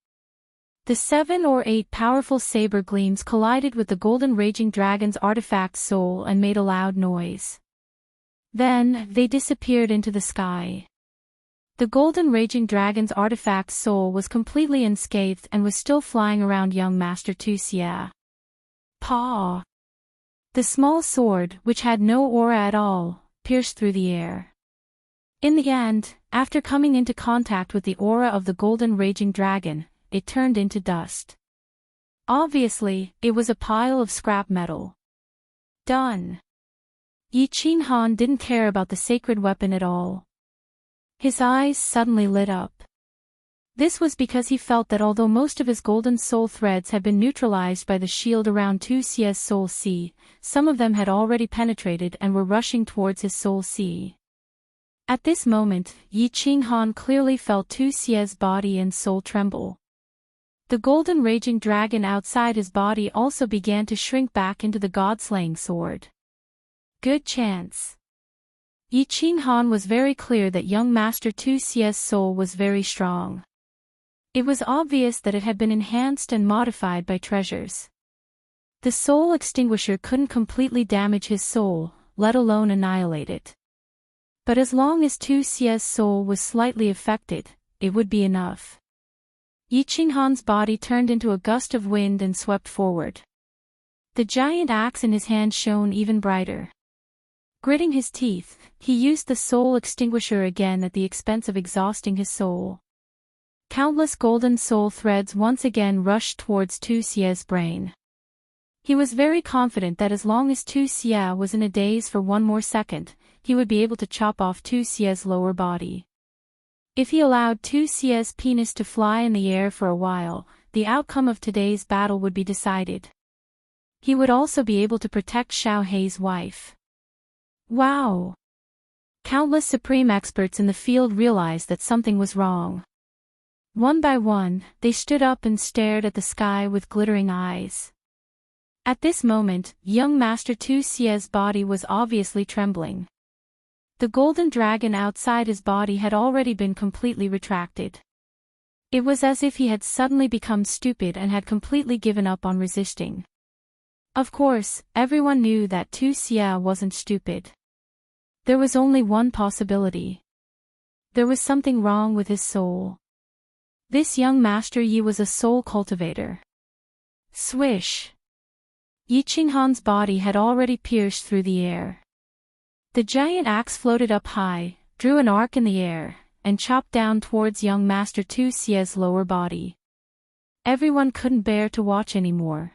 The 7 or 8 powerful saber gleams collided with the golden raging dragon's artifact soul and made a loud noise. Then, they disappeared into the sky. The golden raging dragon's artifact soul was completely unscathed and was still flying around young Master Tu Xia. Paw! The small sword, which had no aura at all, pierced through the air. In the end, after coming into contact with the aura of the golden raging dragon, it turned into dust. Obviously, it was a pile of scrap metal. Done. Yi Qinghan didn't care about the sacred weapon at all. His eyes suddenly lit up. This was because he felt that although most of his golden soul threads had been neutralized by the shield around Tu Xia's soul sea, some of them had already penetrated and were rushing towards his soul sea. At this moment, Yi Qinghan clearly felt Tu Xia's body and soul tremble. The golden raging dragon outside his body also began to shrink back into the god-slaying sword. Good chance. Yi Qinghan was very clear that young Master Tu Xia's soul was very strong. It was obvious that it had been enhanced and modified by treasures. The soul extinguisher couldn't completely damage his soul, let alone annihilate it. But as long as Tu Xia's soul was slightly affected, it would be enough. Yi Qinghan's body turned into a gust of wind and swept forward. The giant axe in his hand shone even brighter. Gritting his teeth, he used the soul extinguisher again at the expense of exhausting his soul. Countless golden soul threads once again rushed towards Tu Xia's brain. He was very confident that as long as Tu Xia was in a daze for one more second, he would be able to chop off Tu Xia's lower body. If he allowed Tu Xia's penis to fly in the air for a while, the outcome of today's battle would be decided. He would also be able to protect Xiao Hei's wife. Wow! Countless supreme experts in the field realized that something was wrong. One by one, they stood up and stared at the sky with glittering eyes. At this moment, young Master Tu Xia's body was obviously trembling. The golden dragon outside his body had already been completely retracted. It was as if he had suddenly become stupid and had completely given up on resisting. Of course, everyone knew that Tu Xia wasn't stupid. There was only one possibility. There was something wrong with his soul. This young Master Yi was a soul cultivator. Swish! Yi Qinghan's body had already pierced through the air. The giant axe floated up high, drew an arc in the air, and chopped down towards young Master Tu Xia's lower body. Everyone couldn't bear to watch anymore.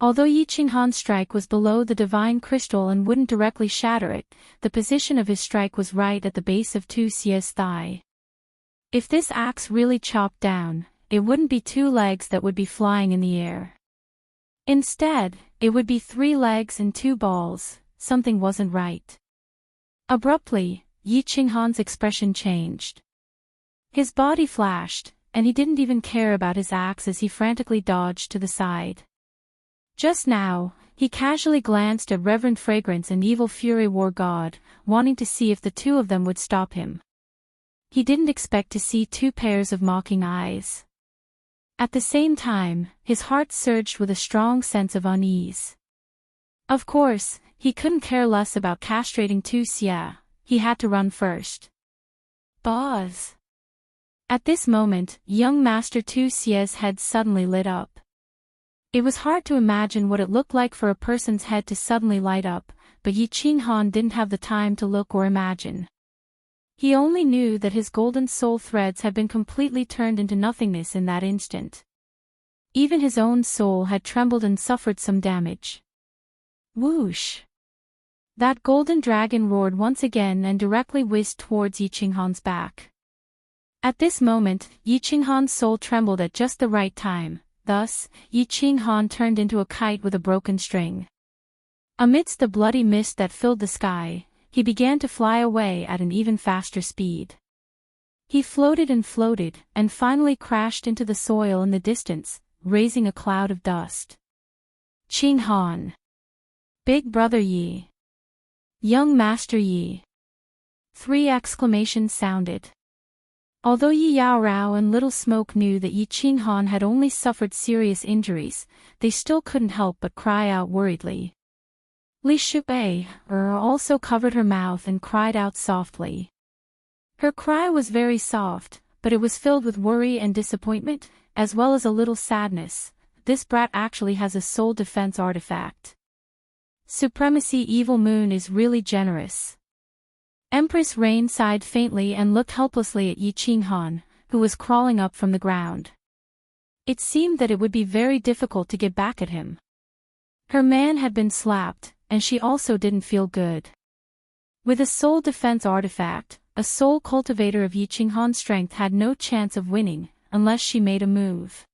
Although Yi Qinghan's strike was below the divine crystal and wouldn't directly shatter it, the position of his strike was right at the base of Tu Xia's thigh. If this axe really chopped down, it wouldn't be 2 legs that would be flying in the air. Instead, it would be 3 legs and 2 balls. Something wasn't right. Abruptly, Yi Qinghan's expression changed. His body flashed, and he didn't even care about his axe as he frantically dodged to the side. Just now, he casually glanced at Reverend Fragrance and Evil Fury War God, wanting to see if the two of them would stop him. He didn't expect to see 2 pairs of mocking eyes. At the same time, his heart surged with a strong sense of unease. Of course, he couldn't care less about castrating Tu Xia. He had to run first. Buzz! At this moment, young Master Tu Xia's head suddenly lit up. It was hard to imagine what it looked like for a person's head to suddenly light up, but Yi Qinghan didn't have the time to look or imagine. He only knew that his golden soul threads had been completely turned into nothingness in that instant. Even his own soul had trembled and suffered some damage. Whoosh! That golden dragon roared once again and directly whizzed towards Yi Qinghan's back. At this moment, Yi Qinghan's soul trembled at just the right time, thus, Yi Qinghan turned into a kite with a broken string. Amidst the bloody mist that filled the sky, he began to fly away at an even faster speed. He floated and finally crashed into the soil in the distance, raising a cloud of dust. Qinghan! Big Brother Yi! Young Master Yi! 3 exclamations sounded. Although Yi Yaorao and Little Smoke knew that Yi Qinghan had only suffered serious injuries, they still couldn't help but cry out worriedly. Li Shubai also covered her mouth and cried out softly. Her cry was very soft, but it was filled with worry and disappointment, as well as a little sadness. This brat actually has a soul defense artifact. Supremacy Evil Moon is really generous. Empress Rain sighed faintly and looked helplessly at Yi Qinghan, who was crawling up from the ground. It seemed that it would be very difficult to get back at him. Her man had been slapped, and she also didn't feel good. With a soul defense artifact, a soul cultivator of Yi Qinghan's strength had no chance of winning, unless she made a move.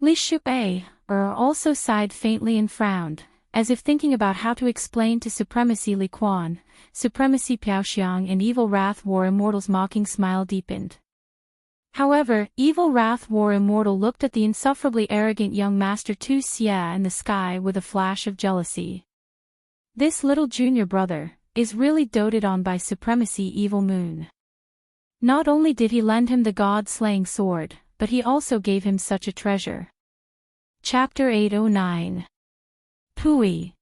Li Shu'ei also sighed faintly and frowned, as if thinking about how to explain to Supremacy Li Quan, Supremacy Piaoxiang and Evil Wrath War Immortal's mocking smile deepened. However, Evil Wrath War Immortal looked at the insufferably arrogant young Master Tu Xia in the sky with a flash of jealousy. This little junior brother is really doted on by Supremacy Evil Moon. Not only did he lend him the god-slaying sword, but he also gave him such a treasure. Chapter 809. Pui.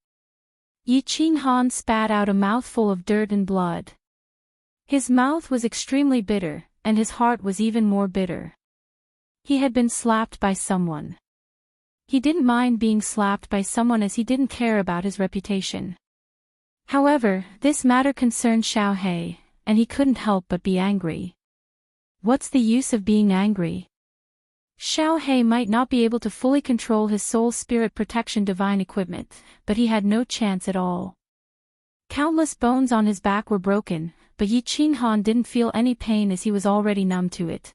Yi Qinghan spat out a mouthful of dirt and blood. His mouth was extremely bitter, and his heart was even more bitter. He had been slapped by someone. He didn't mind being slapped by someone as he didn't care about his reputation. However, this matter concerned Xiao He, and he couldn't help but be angry. What's the use of being angry? Xiao He might not be able to fully control his soul spirit protection divine equipment, but he had no chance at all. Countless bones on his back were broken, but Yi Qinghan didn't feel any pain as he was already numb to it.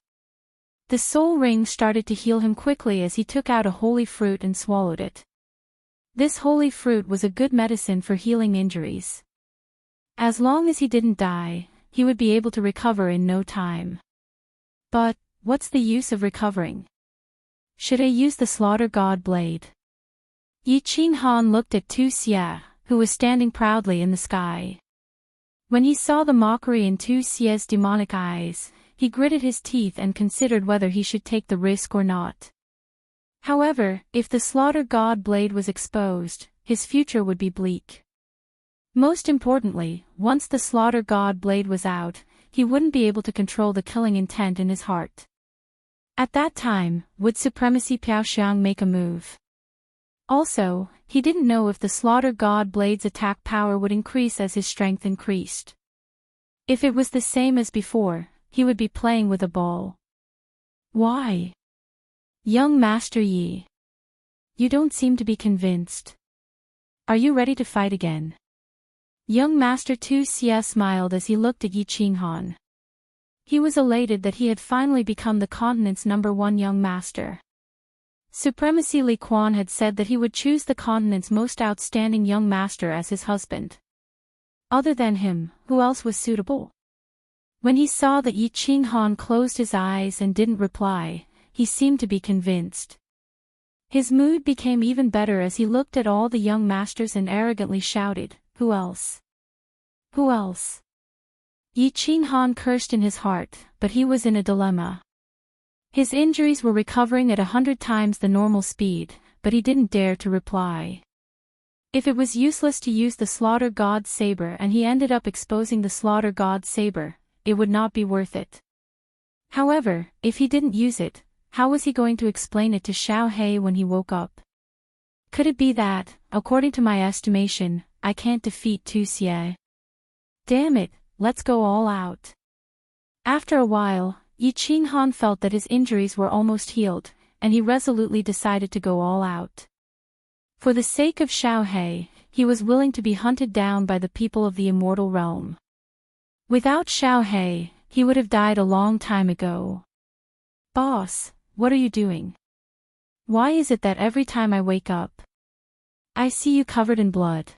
The soul ring started to heal him quickly as he took out a holy fruit and swallowed it. This holy fruit was a good medicine for healing injuries. As long as he didn't die, he would be able to recover in no time. But, what's the use of recovering? Should I use the Slaughter God Blade? Yi Qinghan looked at Tu Xia, who was standing proudly in the sky. When he saw the mockery in Tu Xia's demonic eyes, he gritted his teeth and considered whether he should take the risk or not. However, if the Slaughter God Blade was exposed, his future would be bleak. Most importantly, once the Slaughter God Blade was out, he wouldn't be able to control the killing intent in his heart. At that time, would Supremacy Piaoxiang make a move? Also, he didn't know if the Slaughter God Blade's attack power would increase as his strength increased. If it was the same as before, he would be playing with a ball. Why? Young Master Yi. You don't seem to be convinced. Are you ready to fight again? Young Master Tu Xia smiled as he looked at Yi Qinghan. He was elated that he had finally become the continent's #1 young master. Supremacy Li Quan had said that he would choose the continent's most outstanding young master as his husband. Other than him, who else was suitable? When he saw that Yi Qinghan closed his eyes and didn't reply, he seemed to be convinced. His mood became even better as he looked at all the young masters and arrogantly shouted, "Who else? Who else?" Yi Qinghan cursed in his heart, but he was in a dilemma. His injuries were recovering at 100 times the normal speed, but he didn't dare to reply. If it was useless to use the Slaughter God's saber and he ended up exposing the Slaughter God's saber, it would not be worth it. However, if he didn't use it, how was he going to explain it to Xiao He when he woke up? Could it be that, according to my estimation, I can't defeat Tu Xia? Damn it, let's go all out. After a while, Yi Qinghan felt that his injuries were almost healed, and he resolutely decided to go all out. For the sake of Xiao he was willing to be hunted down by the people of the Immortal Realm. Without Xiao he would have died a long time ago. Boss, what are you doing? Why is it that every time I wake up, I see you covered in blood?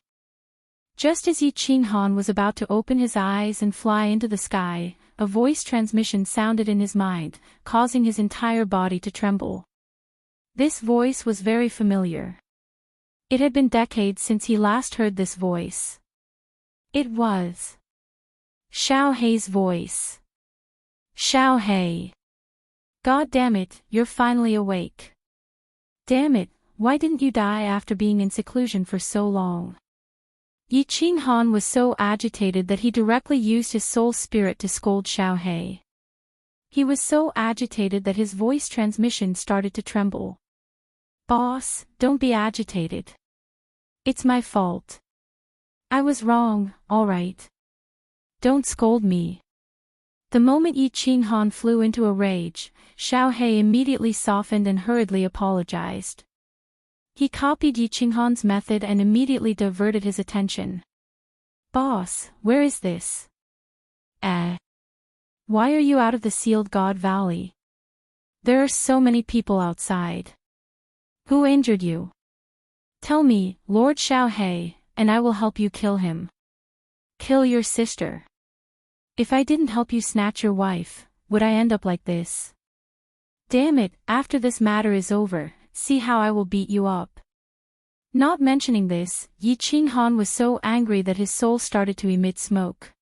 Just as Yi Qinghan was about to open his eyes and fly into the sky, a voice transmission sounded in his mind, causing his entire body to tremble. This voice was very familiar. It had been decades since he last heard this voice. It was Xiao He's voice. Xiao He. God damn it, you're finally awake. Damn it, why didn't you die after being in seclusion for so long? Yi Qinghan was so agitated that he directly used his soul spirit to scold Xiao He. He was so agitated that his voice transmission started to tremble. Boss, don't be agitated. It's my fault. I was wrong, alright. Don't scold me. The moment Yi Qinghan flew into a rage, Xiao He immediately softened and hurriedly apologized. He copied Yi Qinghan's method and immediately diverted his attention. Boss, where is this? Why are you out of the Sealed God Valley? There are so many people outside. Who injured you? Tell me, Lord Xiao He, and I will help you kill him. Kill your sister. If I didn't help you snatch your wife, would I end up like this? Damn it, after this matter is over, see how I will beat you up. Not mentioning this, Yi Qinghan was so angry that his soul started to emit smoke.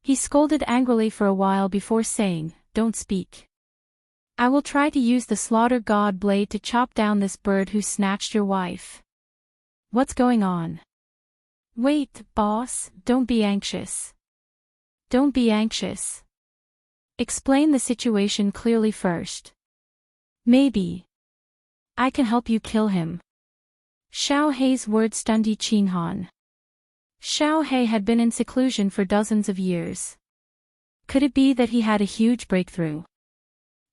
He scolded angrily for a while before saying, Don't speak. I will try to use the slaughter god blade to chop down this bird who snatched your wife. What's going on? Wait, boss, don't be anxious. Don't be anxious. Explain the situation clearly first. Maybe I can help you kill him. Xiao He's words stunned Yi Qinghan. Xiao He had been in seclusion for dozens of years. Could it be that he had a huge breakthrough?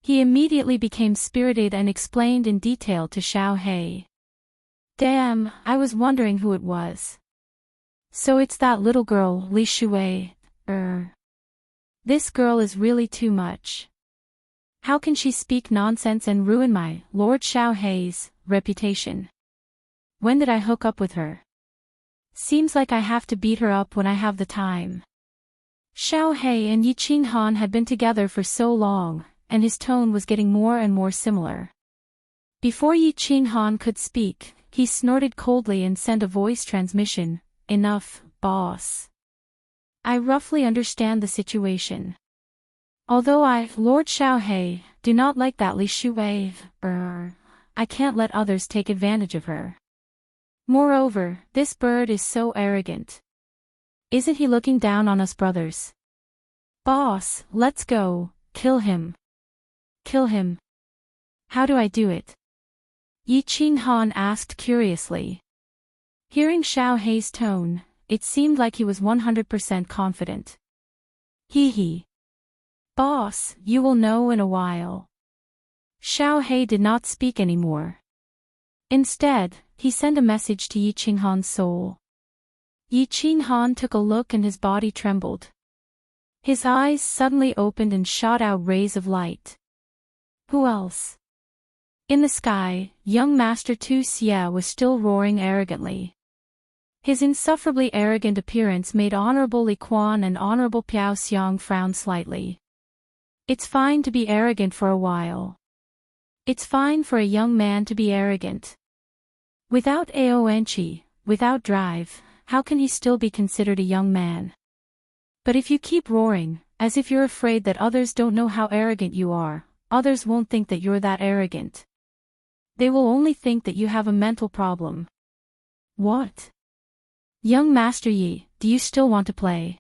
He immediately became spirited and explained in detail to Xiao He. Damn, I was wondering who it was. So it's that little girl, Li Shui. This girl is really too much. How can she speak nonsense and ruin my, Lord Xiao He's, reputation? When did I hook up with her? Seems like I have to beat her up when I have the time. Xiao He and Yi Qinghan had been together for so long, and his tone was getting more and more similar. Before Yi Qinghan could speak, he snorted coldly and sent a voice transmission, Enough, boss. I roughly understand the situation. Although I, Lord Xiao He, do not like that Li Shui, I can't let others take advantage of her. Moreover, this bird is so arrogant. Isn't he looking down on us brothers? Boss, let's go, kill him. Kill him. How do I do it? Yi Qinghan asked curiously. Hearing Xiao He's tone, it seemed like he was 100% confident. Hee. Boss, you will know in a while. Xiao He did not speak anymore. Instead, he sent a message to Yi Qinghan's soul. Yi Qinghan took a look and his body trembled. His eyes suddenly opened and shot out rays of light. Who else? In the sky, young Master Tu Xia was still roaring arrogantly. His insufferably arrogant appearance made Honorable Li Quan and Honorable Piao Xiang frown slightly. It's fine to be arrogant for a while. It's fine for a young man to be arrogant. Without aonqi, without drive, how can he still be considered a young man? But if you keep roaring, as if you're afraid that others don't know how arrogant you are, others won't think that you're that arrogant. They will only think that you have a mental problem. What? Young Master Yi, do you still want to play?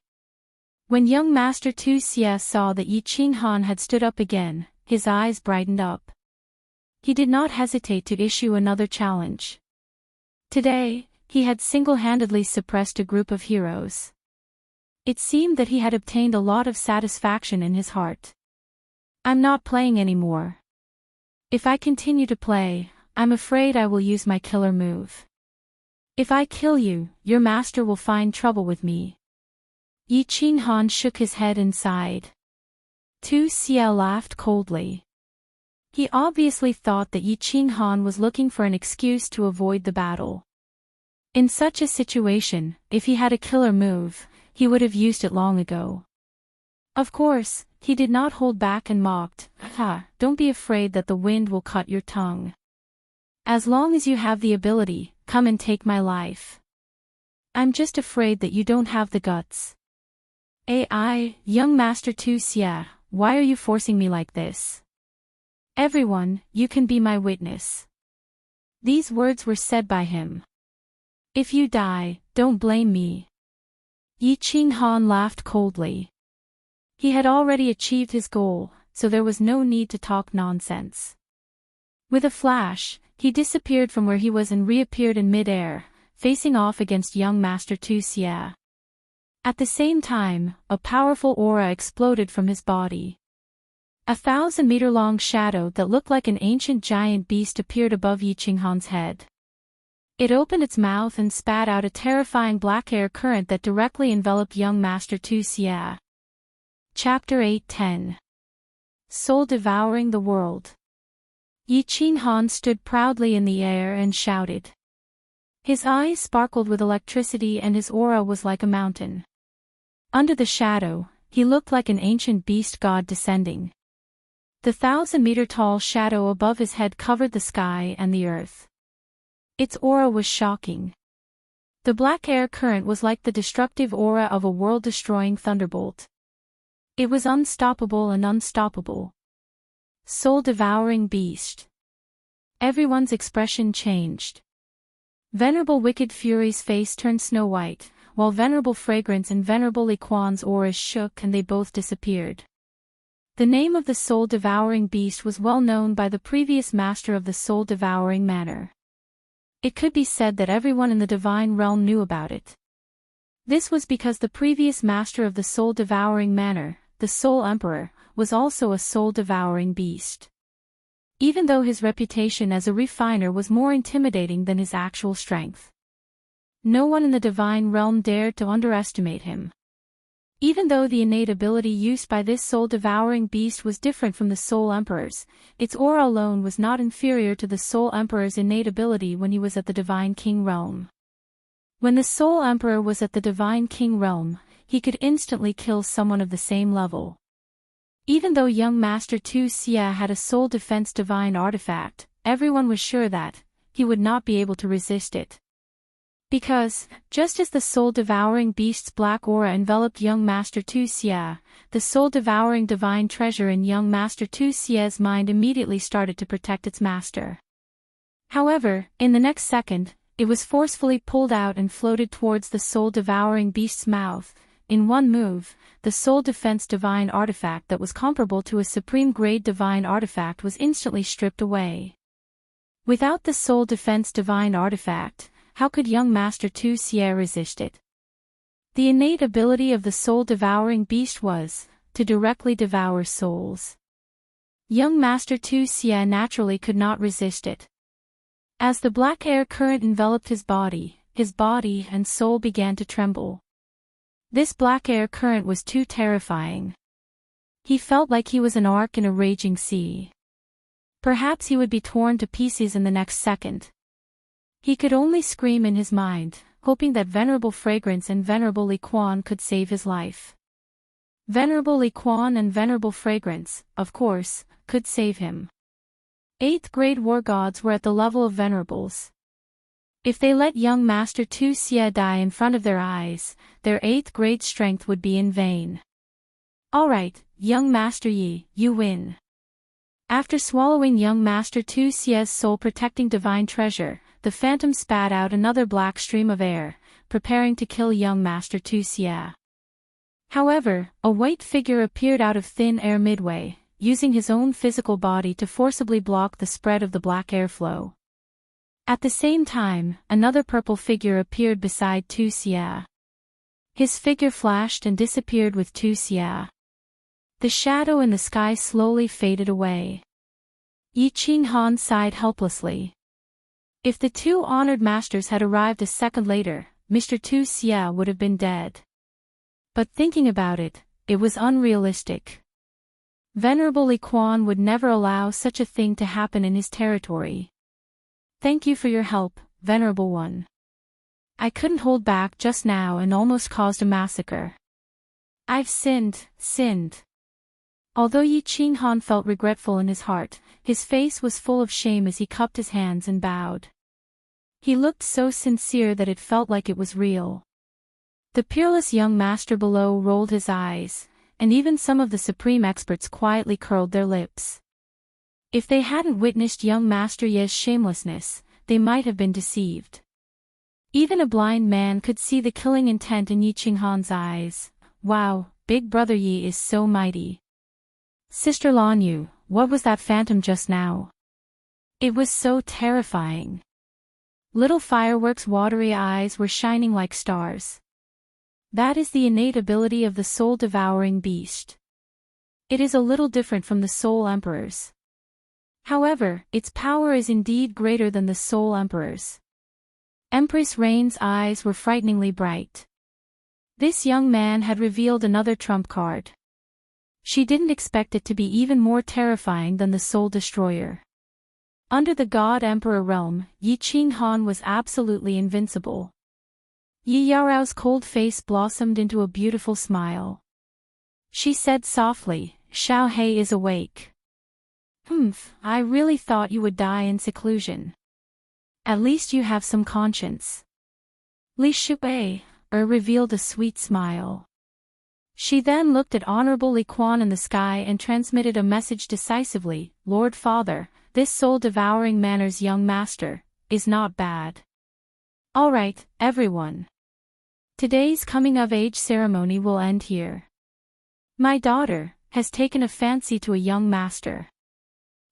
When young Master Tu Xia saw that Yi Qinghan had stood up again, his eyes brightened up. He did not hesitate to issue another challenge. Today, he had single-handedly suppressed a group of heroes. It seemed that he had obtained a lot of satisfaction in his heart. I'm not playing anymore. If I continue to play, I'm afraid I will use my killer move. If I kill you, your master will find trouble with me. Yi Qinghan shook his head and sighed. Tu Xia laughed coldly. He obviously thought that Yi Qinghan was looking for an excuse to avoid the battle. In such a situation, if he had a killer move, he would have used it long ago. Of course, he did not hold back and mocked, don't be afraid that the wind will cut your tongue. As long as you have the ability, come and take my life. I'm just afraid that you don't have the guts. Young Master Tu Xia, why are you forcing me like this? Everyone, you can be my witness. These words were said by him. If you die, don't blame me. Yi Qinghan laughed coldly. He had already achieved his goal, so there was no need to talk nonsense. With a flash, he disappeared from where he was and reappeared in mid-air, facing off against young Master Tu Xia. At the same time, a powerful aura exploded from his body. A 1,000-meter-long shadow that looked like an ancient giant beast appeared above Yi Qinghan's head. It opened its mouth and spat out a terrifying black air current that directly enveloped young Master Tu Xia. Chapter 8:10 Soul Devouring the World. Yi Qinghan stood proudly in the air and shouted. His eyes sparkled with electricity and his aura was like a mountain. Under the shadow, he looked like an ancient beast god descending. The 1,000-meter-tall shadow above his head covered the sky and the earth. Its aura was shocking. The black air current was like the destructive aura of a world-destroying thunderbolt. It was unstoppable and unstoppable. Soul-devouring beast. Everyone's expression changed. Venerable Wicked Fury's face turned snow-white, while Venerable Fragrance and Venerable Li Quan's auras shook and they both disappeared. The name of the soul-devouring beast was well known by the previous master of the soul-devouring manor. It could be said that everyone in the divine realm knew about it. This was because the previous master of the soul-devouring manor, the Soul Emperor, was also a soul-devouring beast. Even though his reputation as a refiner was more intimidating than his actual strength. No one in the divine realm dared to underestimate him. Even though the innate ability used by this soul-devouring beast was different from the Soul Emperor's, its aura alone was not inferior to the Soul Emperor's innate ability when he was at the Divine King realm. When the Soul Emperor was at the Divine King realm, he could instantly kill someone of the same level. Even though young Master Tu Xia had a soul defense divine artifact, everyone was sure that he would not be able to resist it. Because, just as the soul-devouring beast's black aura enveloped young Master Tu Xia, the soul-devouring divine treasure in young Master Tu Xia's mind immediately started to protect its master. However, in the next second, it was forcefully pulled out and floated towards the soul-devouring beast's mouth. In one move, the soul defense divine artifact that was comparable to a supreme-grade divine artifact was instantly stripped away. Without the soul defense divine artifact, how could young Master Tu Xia resist it? The innate ability of the soul-devouring beast was to directly devour souls. Young Master Tu Xia naturally could not resist it. As the black air current enveloped his body and soul began to tremble. This black air current was too terrifying. He felt like he was an ark in a raging sea. Perhaps he would be torn to pieces in the next second. He could only scream in his mind, hoping that Venerable Fragrance and Venerable Li Quan could save his life. Venerable Li Quan and Venerable Fragrance, of course, could save him. 8th grade war gods were at the level of venerables. If they let young Master Tu Xia die in front of their eyes, their 8th grade strength would be in vain. Alright, young Master Yi, you win. After swallowing young Master Tu Xia's soul-protecting divine treasure, the phantom spat out another black stream of air, preparing to kill young Master Tu Xia. However, a white figure appeared out of thin air midway, using his own physical body to forcibly block the spread of the black airflow. At the same time, another purple figure appeared beside Tu Xia. His figure flashed and disappeared with Tu Xia. The shadow in the sky slowly faded away. Yi Qinghan sighed helplessly. If the two honored masters had arrived a second later, Mr. Tu Xia would have been dead. But thinking about it, it was unrealistic. Venerable Li Quan would never allow such a thing to happen in his territory. Thank you for your help, Venerable One. I couldn't hold back just now and almost caused a massacre. I've sinned. Although Yi Qinghan felt regretful in his heart, his face was full of shame as he cupped his hands and bowed. He looked so sincere that it felt like it was real. The peerless young master below rolled his eyes, and even some of the supreme experts quietly curled their lips. If they hadn't witnessed young Master Ye's shamelessness, they might have been deceived. Even a blind man could see the killing intent in Yi Qinghan's eyes. Wow, Big Brother Yi is so mighty. Sister Lan Yu, what was that phantom just now? It was so terrifying. Little fireworks' watery eyes were shining like stars. That is the innate ability of the soul-devouring beast. It is a little different from the Soul Emperor's. However, its power is indeed greater than the Soul Emperor's. Empress Rain's eyes were frighteningly bright. This young man had revealed another trump card. She didn't expect it to be even more terrifying than the Soul Destroyer. Under the God Emperor realm, Yi Qinghan was absolutely invincible. Yi Yaorao's cold face blossomed into a beautiful smile. She said softly, "Xiao He is awake." I really thought you would die in seclusion. At least you have some conscience. Li Shui revealed a sweet smile. She then looked at Honorable Li Quan in the sky and transmitted a message decisively, "Lord Father, this soul-devouring manner's young master is not bad. Alright, everyone. Today's coming-of-age ceremony will end here. My daughter has taken a fancy to a young master.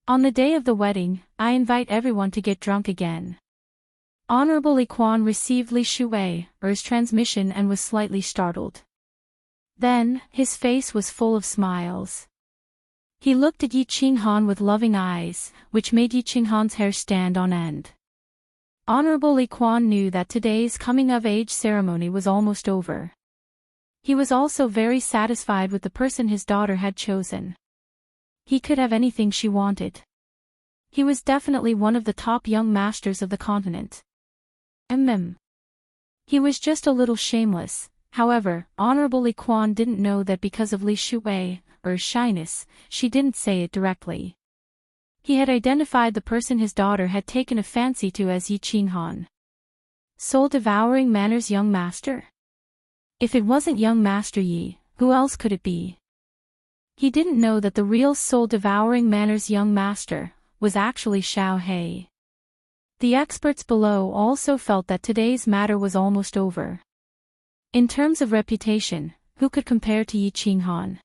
On the day of the wedding, I invite everyone to get drunk again." Honorable Li Quan received Li Shui's transmission and was slightly startled. Then, his face was full of smiles. He looked at Yi Qinghan with loving eyes, which made Yi Qinghan's hair stand on end. Honorable Li Quan knew that today's coming-of-age ceremony was almost over. He was also very satisfied with the person his daughter had chosen. He could have anything she wanted. He was definitely one of the top young masters of the continent. He was just a little shameless. However, Honorable Li Quan didn't know that because of Li Shui's shyness, she didn't say it directly. He had identified the person his daughter had taken a fancy to as Yi Qinghan. Soul-devouring manner's young master? If it wasn't young Master Yi, who else could it be? He didn't know that the real soul-devouring manner's young master was actually Xiao He. The experts below also felt that today's matter was almost over. In terms of reputation, who could compare to Yi Qinghan?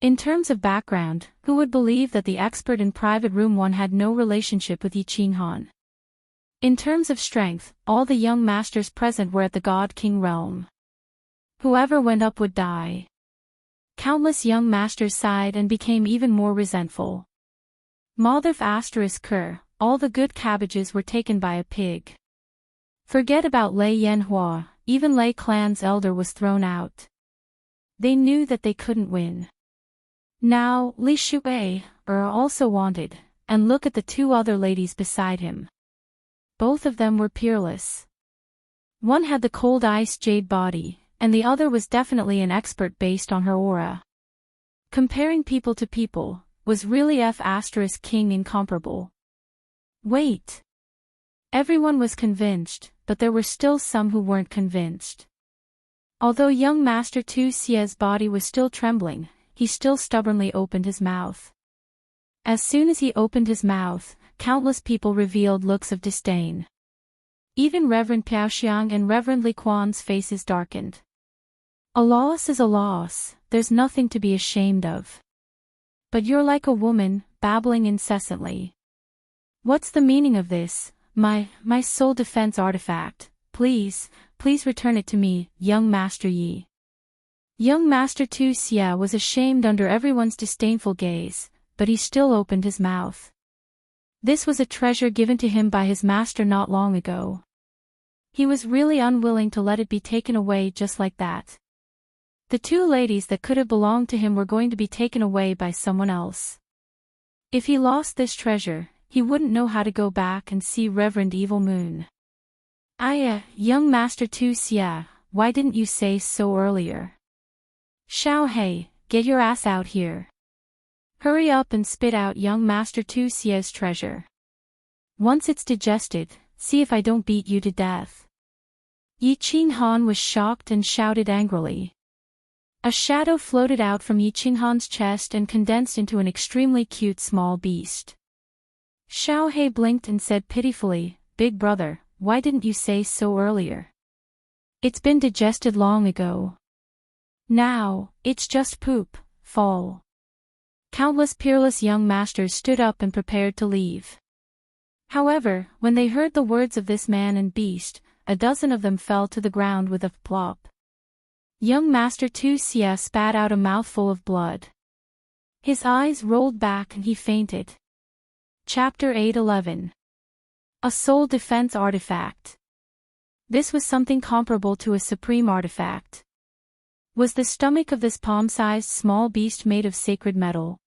In terms of background, who would believe that the expert in Private Room 1 had no relationship with Yi Qinghan? In terms of strength, all the young masters present were at the God King realm. Whoever went up would die. Countless young masters sighed and became even more resentful. Motherf *Ker, all the good cabbages were taken by a pig. Forget about Lei Yanhua, even Lei Clan's elder was thrown out. They knew that they couldn't win. Now, Li Shui also wanted, and look at the two other ladies beside him. Both of them were peerless. One had the cold ice jade body, and the other was definitely an expert based on her aura. Comparing people to people was really King incomparable. Wait. Everyone was convinced, but there were still some who weren't convinced. Although young Master Tu Xie's body was still trembling, he still stubbornly opened his mouth. As soon as he opened his mouth, countless people revealed looks of disdain. Even Reverend Piaoxiang and Reverend Li Quan's faces darkened. A loss is a loss, there's nothing to be ashamed of. But you're like a woman, babbling incessantly. What's the meaning of this? My soul defense artifact, please return it to me, young Master Yi. Young Master Tu Xia was ashamed under everyone's disdainful gaze, but he still opened his mouth. This was a treasure given to him by his master not long ago. He was really unwilling to let it be taken away just like that. The two ladies that could have belonged to him were going to be taken away by someone else. If he lost this treasure, he wouldn't know how to go back and see Reverend Evil Moon. Young Master Tu Xia, why didn't you say so earlier? Xiao He, get your ass out here. Hurry up and spit out young Master Tu Xia's treasure. Once it's digested, see if I don't beat you to death. Yi Qinghan was shocked and shouted angrily. A shadow floated out from Yi Qinghan's chest and condensed into an extremely cute small beast. Xiao He blinked and said pitifully, "Big brother, why didn't you say so earlier? It's been digested long ago. Now, it's just poop, fall. Countless peerless young masters stood up and prepared to leave. However, when they heard the words of this man and beast, a dozen of them fell to the ground with a plop. Young Master Wuxia spat out a mouthful of blood. His eyes rolled back and he fainted. Chapter 8:11. A soul defense artifact. This was something comparable to a supreme artifact. Was the stomach of this palm-sized small beast made of sacred metal?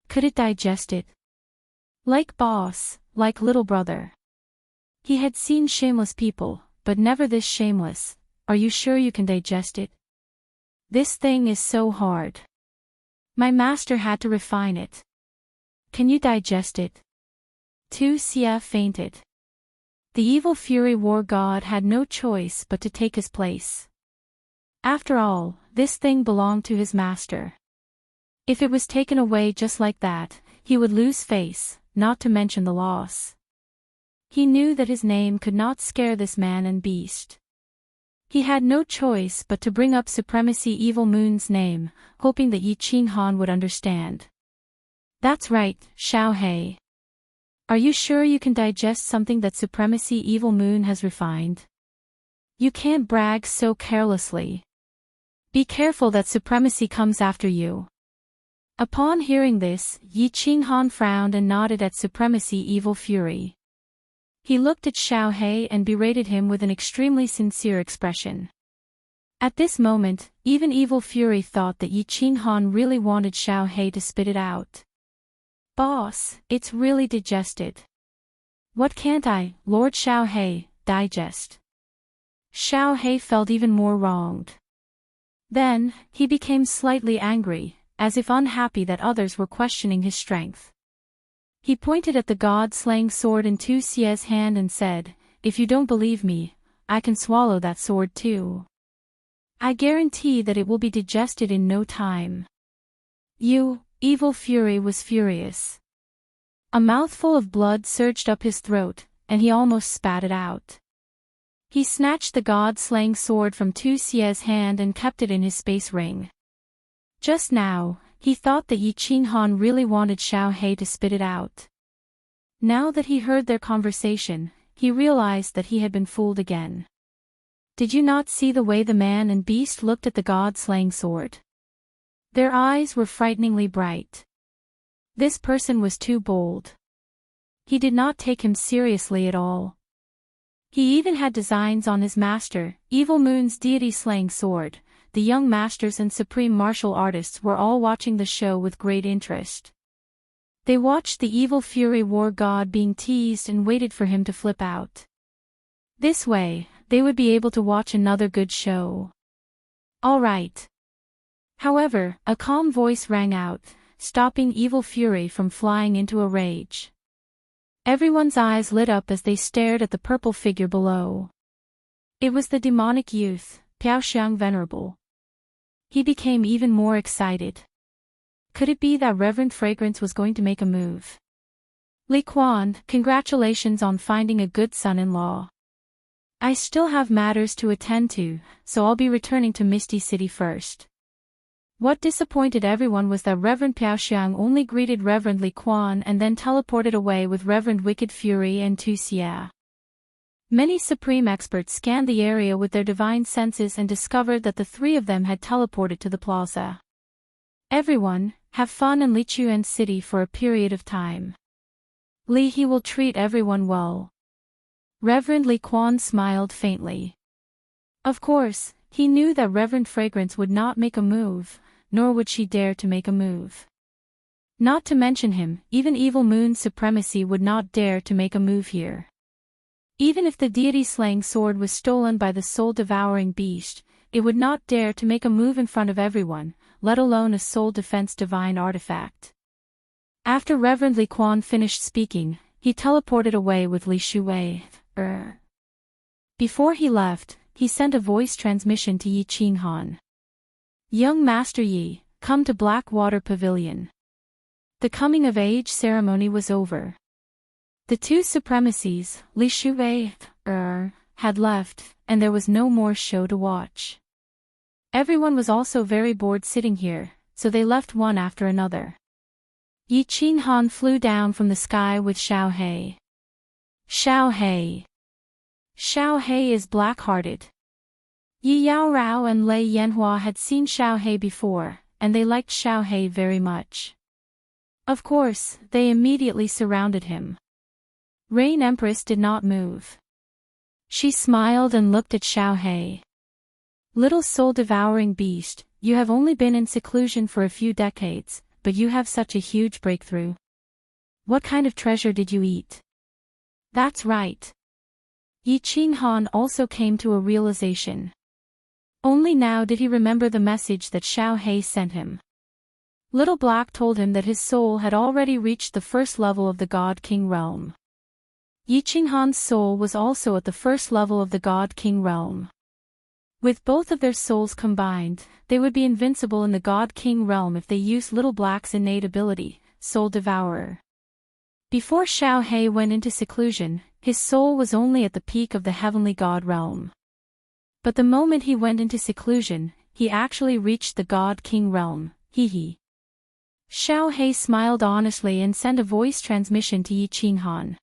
Could it digest it? Like boss, like little brother. He had seen shameless people, but never this shameless. Are you sure you can digest it? This thing is so hard. My master had to refine it. Can you digest it? Wuxia fainted. The evil fury war god had no choice but to take his place. After all, this thing belonged to his master. If it was taken away just like that, he would lose face, not to mention the loss. He knew that his name could not scare this man and beast. He had no choice but to bring up Supremacy Evil Moon's name, hoping that Yi Qinghan would understand. That's right, Xiaohei. Are you sure you can digest something that Supremacy Evil Moon has refined? You can't brag so carelessly. Be careful that Supremacy comes after you. Upon hearing this, Yi Qinghan frowned and nodded at Supremacy Evil Fury. He looked at Xiaohei and berated him with an extremely sincere expression. At this moment, even Evil Fury thought that Yi Qinghan really wanted Xiaohei to spit it out. Boss, it's really digested. What can't I, Lord Xiaohei, digest? Xiaohei felt even more wronged. Then, he became slightly angry, as if unhappy that others were questioning his strength. He pointed at the god-slaying sword in Wuxia's hand and said, "If you don't believe me, I can swallow that sword too. I guarantee that it will be digested in no time." Evil Fury was furious. A mouthful of blood surged up his throat, and he almost spat it out. He snatched the god-slaying sword from Wuxia's hand and kept it in his space ring. Just now, he thought that Yi Qinghan really wanted Xiaohei to spit it out. Now that he heard their conversation, he realized that he had been fooled again. Did you not see the way the man and beast looked at the god-slaying sword? Their eyes were frighteningly bright. This person was too bold. He did not take him seriously at all. He even had designs on his master, Evil Moon's deity-slaying sword. The young masters and supreme martial artists were all watching the show with great interest. They watched the evil fury war god being teased and waited for him to flip out. This way, they would be able to watch another good show. All right. However, a calm voice rang out, stopping Evil Fury from flying into a rage. Everyone's eyes lit up as they stared at the purple figure below. It was the demonic youth, Piaoxiang Venerable. He became even more excited. Could it be that Reverend Fragrance was going to make a move? Li Quan, congratulations on finding a good son-in-law. I still have matters to attend to, so I'll be returning to Misty City first. What disappointed everyone was that Reverend Piaoxiang only greeted Reverend Li Quan and then teleported away with Reverend Wicked Fury and Wuxia. Many supreme experts scanned the area with their divine senses and discovered that the three of them had teleported to the plaza. Everyone, have fun in Lichuan City for a period of time. He will treat everyone well. Reverend Li Quan smiled faintly. Of course, he knew that Reverend Fragrance would not make a move, nor would she dare to make a move. Not to mention him, even Evil Moon's supremacy would not dare to make a move here. Even if the deity-slaying sword was stolen by the soul-devouring beast, it would not dare to make a move in front of everyone, let alone a soul-defense divine artifact. After Reverend Li Quan finished speaking, he teleported away with Li Shuwei. Before he left, he sent a voice transmission to Yi Qinghan. Young Master Yi, come to Blackwater Pavilion. The coming-of-age ceremony was over. The two supremacies, Li Shui, had left, and there was no more show to watch. Everyone was also very bored sitting here, so they left one after another. Yi Qinghan flew down from the sky with Xiao He. Xiao He. Xiao He is black-hearted. Yi Yaorao and Lei Yanhua had seen Xiao He before, and they liked Xiao He very much. Of course, they immediately surrounded him. Rain Empress did not move. She smiled and looked at Xiao He. Little soul-devouring beast, you have only been in seclusion for a few decades, but you have such a huge breakthrough. What kind of treasure did you eat? That's right. Yi Qinghan also came to a realization. Only now did he remember the message that Xiao He sent him. Little Black told him that his soul had already reached the first level of the God King realm. Yi Qinghan's soul was also at the first level of the God King realm. With both of their souls combined, they would be invincible in the God King realm if they used Little Black's innate ability, Soul Devourer. Before Xiao He went into seclusion, his soul was only at the peak of the heavenly God realm. But the moment he went into seclusion, he actually reached the God King realm, hee. Xiao He smiled honestly and sent a voice transmission to Yi Qinghan.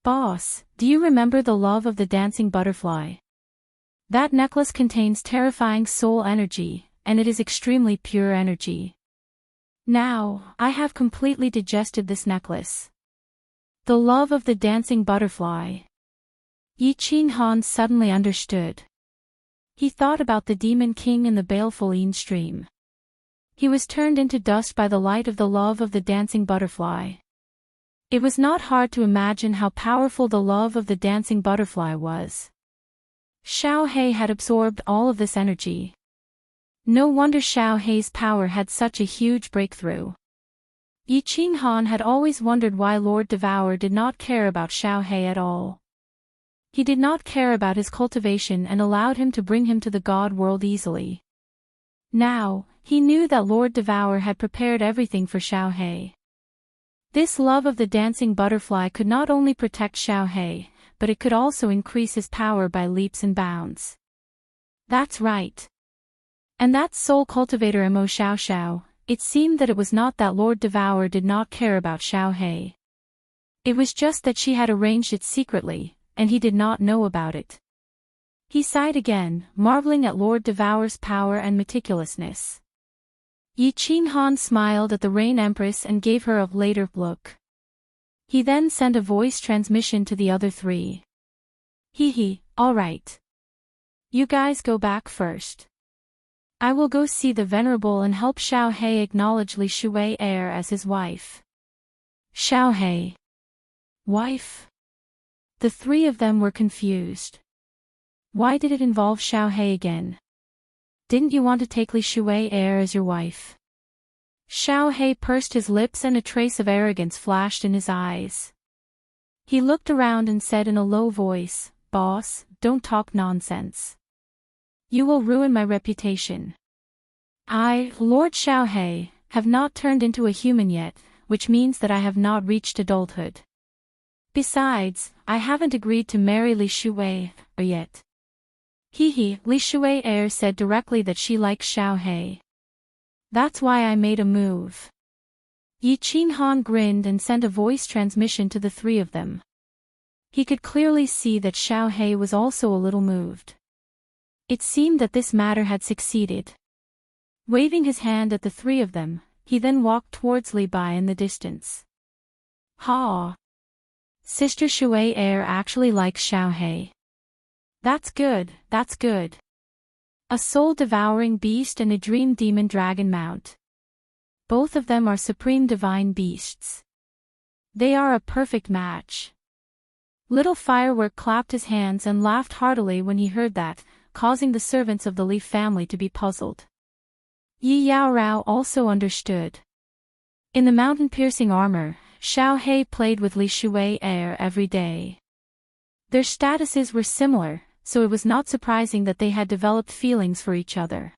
Boss, do you remember the love of the dancing butterfly? That necklace contains terrifying soul energy, and it is extremely pure energy. Now, I have completely digested this necklace. The love of the dancing butterfly. Yi Qinghan suddenly understood. He thought about the demon king in the baleful Yin stream. He was turned into dust by the light of the love of the dancing butterfly. It was not hard to imagine how powerful the love of the dancing butterfly was. Xiao He had absorbed all of this energy. No wonder Xiao He's power had such a huge breakthrough. Yi Qinghan had always wondered why Lord Devour did not care about Xiao He at all. He did not care about his cultivation and allowed him to bring him to the God world easily. Now, he knew that Lord Devour had prepared everything for Xiao He. This love of the dancing butterfly could not only protect Xiao He, but it could also increase his power by leaps and bounds. That's right. And that soul cultivator Mo Xiao Xiao, it seemed that it was not that Lord Devour did not care about Xiao He. It was just that she had arranged it secretly, and he did not know about it. He sighed again, marveling at Lord Devour's power and meticulousness. Yi Qinghan smiled at the Rain Empress and gave her a later look. He then sent a voice transmission to the other three. All right. You guys go back first. I will go see the Venerable and help Xiao He acknowledge Li Shui heir as his wife. Xiao He. Wife? The three of them were confused. Why did it involve Xiao He again? Didn't you want to take Li Shui heir as your wife? Xiao He pursed his lips and a trace of arrogance flashed in his eyes. He looked around and said in a low voice, Boss, don't talk nonsense. You will ruin my reputation. I, Lord Xiao He, have not turned into a human yet, which means that I have not reached adulthood. Besides, I haven't agreed to marry Li Shui yet. Li Shui heir said directly that she likes Xiao He. That's why I made a move. Yi Qinghan grinned and sent a voice transmission to the three of them. He could clearly see that Xiao He was also a little moved. It seemed that this matter had succeeded. Waving his hand at the three of them, he then walked towards Li Bai in the distance. Ha! Sister Shui heir actually likes Xiao He. That's good, that's good. A soul-devouring beast and a dream demon dragon mount. Both of them are supreme divine beasts. They are a perfect match. Little Firework clapped his hands and laughed heartily when he heard that, causing the servants of the Leaf family to be puzzled. Yi Yaorao also understood. In the mountain-piercing armor, Xiao He played with Li Shui heir every day. Their statuses were similar, so it was not surprising that they had developed feelings for each other.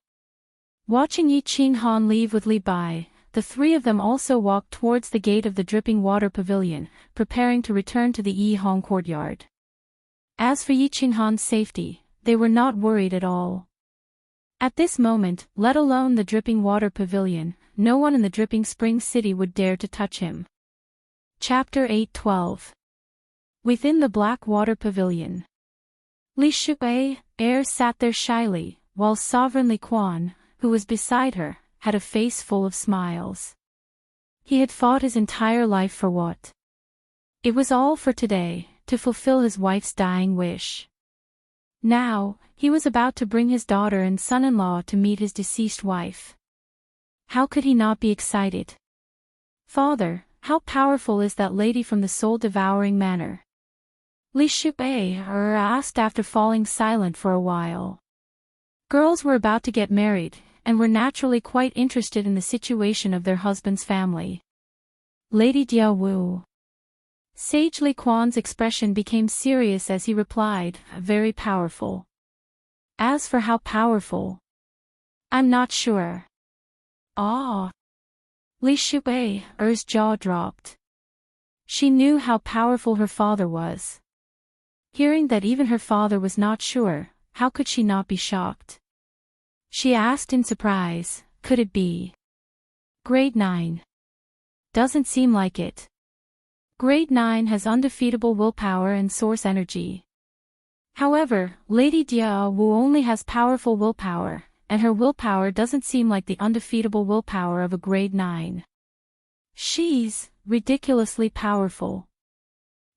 Watching Yi Qinghan leave with Li Bai, the three of them also walked towards the gate of the dripping water pavilion, preparing to return to the Yi Hong courtyard. As for Yi Qinghan's safety, they were not worried at all. At this moment, let alone the dripping water pavilion, no one in the dripping spring city would dare to touch him. Chapter 8:12. Within the black water pavilion, Li Shui sat there shyly, while Sovereign Li Quan, who was beside her, had a face full of smiles. He had fought his entire life for what? It was all for today, to fulfill his wife's dying wish. Now, he was about to bring his daughter and son-in-law to meet his deceased wife. How could he not be excited? Father, how powerful is that lady from the soul-devouring manor? Li Shui asked after falling silent for a while. Girls were about to get married, and were naturally quite interested in the situation of their husband's family. Lady Dia Wu. Sage Li Quan's expression became serious as he replied, very powerful. As for how powerful, I'm not sure. Ah. Li Shui's jaw dropped. She knew how powerful her father was. Hearing that even her father was not sure, how could she not be shocked? She asked in surprise, could it be? Grade 9. Doesn't seem like it. Grade 9 has undefeatable willpower and source energy. However, Lady Dia Wu only has powerful willpower, and her willpower doesn't seem like the undefeatable willpower of a grade 9. She's ridiculously powerful.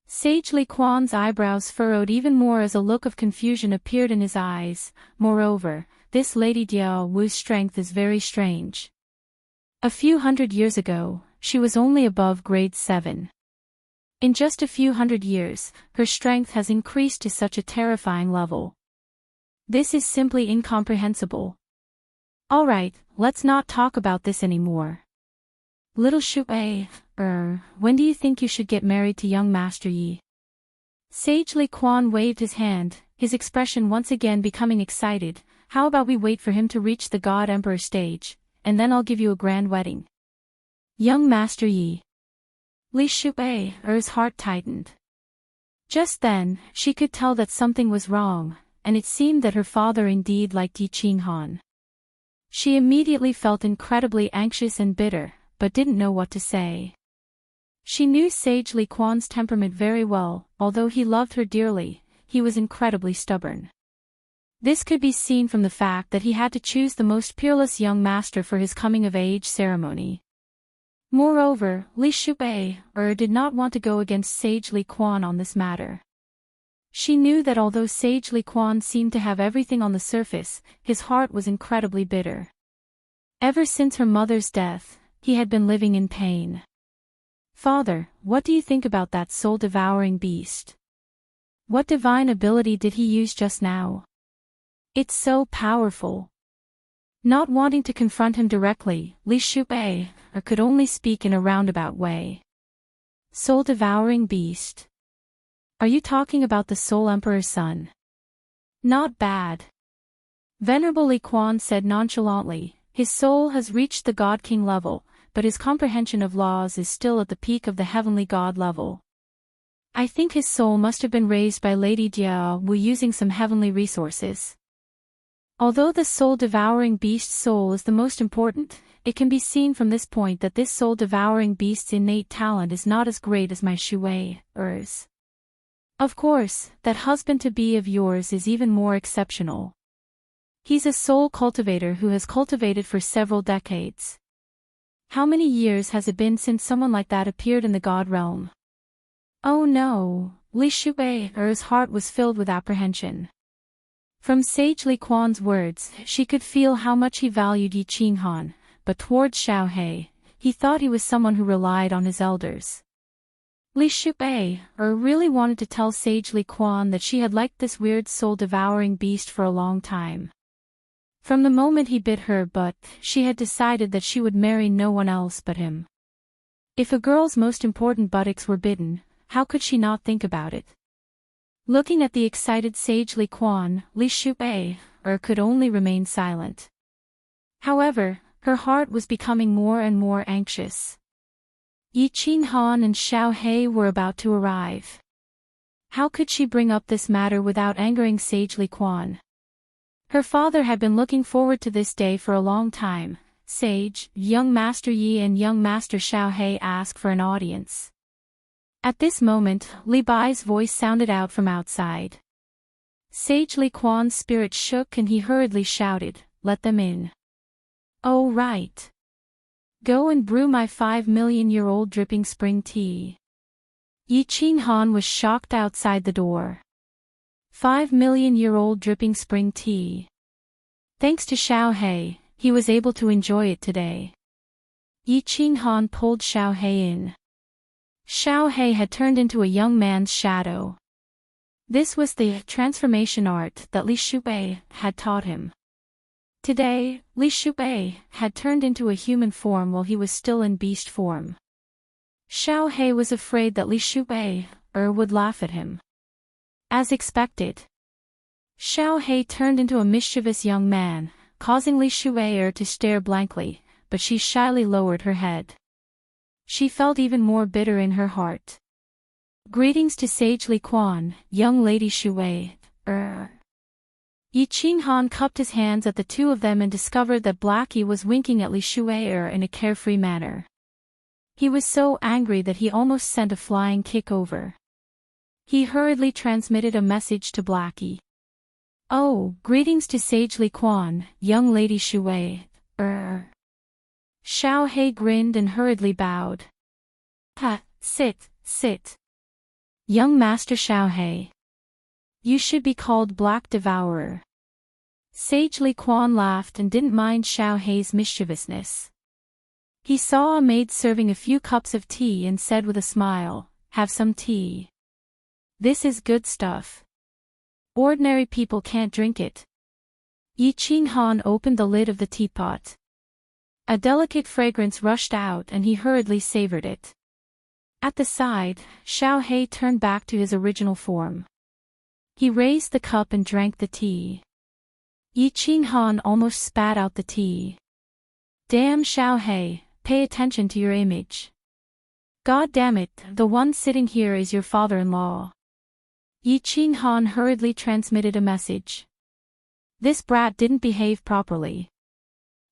Sage Li Quan's eyebrows furrowed even more as a look of confusion appeared in his eyes. Moreover, this Lady Dia Wu's strength is very strange. A few hundred years ago, she was only above grade 7. In just a few hundred years, her strength has increased to such a terrifying level. This is simply incomprehensible. Alright, let's not talk about this anymore. Little Shui, when do you think you should get married to young Master Yi? Sage Li Quan waved his hand, his expression once again becoming excited. How about we wait for him to reach the God Emperor stage, and then I'll give you a grand wedding. Young Master Yi. Li Shui's heart tightened. Just then, she could tell that something was wrong, and it seemed that her father indeed liked Yi Qinghan. She immediately felt incredibly anxious and bitter, but didn't know what to say. She knew Sage Li Quan's temperament very well. Although he loved her dearly, he was incredibly stubborn. This could be seen from the fact that he had to choose the most peerless young master for his coming-of-age ceremony. Moreover, Li Shui did not want to go against Sage Li Quan on this matter. She knew that although Sage Li Quan seemed to have everything on the surface, his heart was incredibly bitter. Ever since her mother's death, he had been living in pain. Father, what do you think about that soul-devouring beast? What divine ability did he use just now? It's so powerful. Not wanting to confront him directly, Li Shui could only speak in a roundabout way. Soul-devouring beast. Are you talking about the Soul Emperor's son? Not bad. Venerable Li Quan said nonchalantly, his soul has reached the God King level, but his comprehension of laws is still at the peak of the heavenly God level. I think his soul must have been raised by Lady Dia Wu using some heavenly resources. Although the soul-devouring beast's soul is the most important, it can be seen from this point that this soul-devouring beast's innate talent is not as great as my Shui's. Of course, that husband-to-be of yours is even more exceptional. He's a soul cultivator who has cultivated for several decades. How many years has it been since someone like that appeared in the God realm? Oh no, Li Shui's heart was filled with apprehension. From Sage Li Quan's words, she could feel how much he valued Yi Qinghan, but towards Xiaohe, he thought he was someone who relied on his elders. Li Shui really wanted to tell Sage Li Quan that she had liked this weird soul-devouring beast for a long time. From the moment he bit her butt, she had decided that she would marry no one else but him. If a girl's most important buttocks were bitten, how could she not think about it? Looking at the excited Sage Li Quan, Li Shui could only remain silent. However, Her heart was becoming more and more anxious. Yi Qinghan and Xiao He were about to arrive. How could she bring up this matter without angering Sage Li Quan? Her father had been looking forward to this day for a long time. Sage, young Master Yi and young Master Xiao He asked for an audience. At this moment, Li Bai's voice sounded out from outside. Sage Li Quan's spirit shook and he hurriedly shouted, "Let them in." "Oh right. Go and brew my 5 million-year-old dripping spring tea." Yi Qinghan was shocked outside the door. 5 million-year-old dripping spring tea. Thanks to Xiao He, he was able to enjoy it today. Yi Qinghan pulled Xiao He in. Xiao He had turned into a young man's shadow. This was the transformation art that Li Shubai had taught him. Today, Li Shubai had turned into a human form while he was still in beast form. Xiao He was afraid that Li Shubai would laugh at him. As expected, Xiao He turned into a mischievous young man, causing Li Shubai to stare blankly, but she shyly lowered her head. She felt even more bitter in her heart. "Greetings to Sage Li Quan, young lady Shubai." Yi Qinghan cupped his hands at the two of them and discovered that Blackie was winking at Li Shuai in a carefree manner. He was so angry that he almost sent a flying kick over. He hurriedly transmitted a message to Blackie. "Oh, greetings to Sage Li Quan, young lady Shuai." Xiao He grinned and hurriedly bowed. "Ha, sit. Young Master Xiao He. You should be called Black Devourer." Sage Li Quan laughed and didn't mind Xiao He's mischievousness. He saw a maid serving a few cups of tea and said with a smile, "Have some tea. This is good stuff. Ordinary people can't drink it." Yi Qinghan opened the lid of the teapot. A delicate fragrance rushed out and he hurriedly savored it. At the side, Xiao He turned back to his original form. He raised the cup and drank the tea. Yi Qinghan almost spat out the tea. "Damn Xiao He, pay attention to your image. God damn it, the one sitting here is your father-in-law." Yi Qinghan hurriedly transmitted a message. This brat didn't behave properly.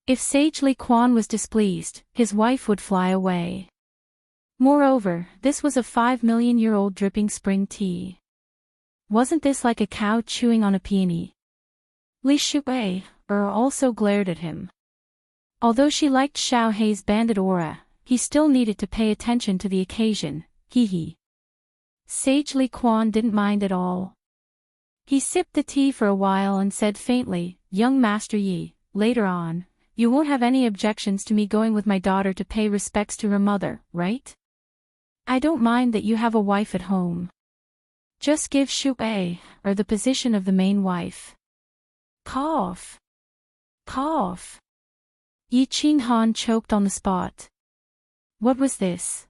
If Sage Li Quan was displeased, his wife would fly away. Moreover, this was a 5 million-year-old dripping spring tea. Wasn't this like a cow chewing on a peony? Li Shubai also glared at him. Although she liked Xiao He's bandit aura, he still needed to pay attention to the occasion. Hee. Sage Li Quan didn't mind at all. He sipped the tea for a while and said faintly, "Young Master Yi, later on, you won't have any objections to me going with my daughter to pay respects to her mother, right? I don't mind that you have a wife at home. Just give Shubai the position of the main wife." Cough. Yi Qinghan choked on the spot. What was this?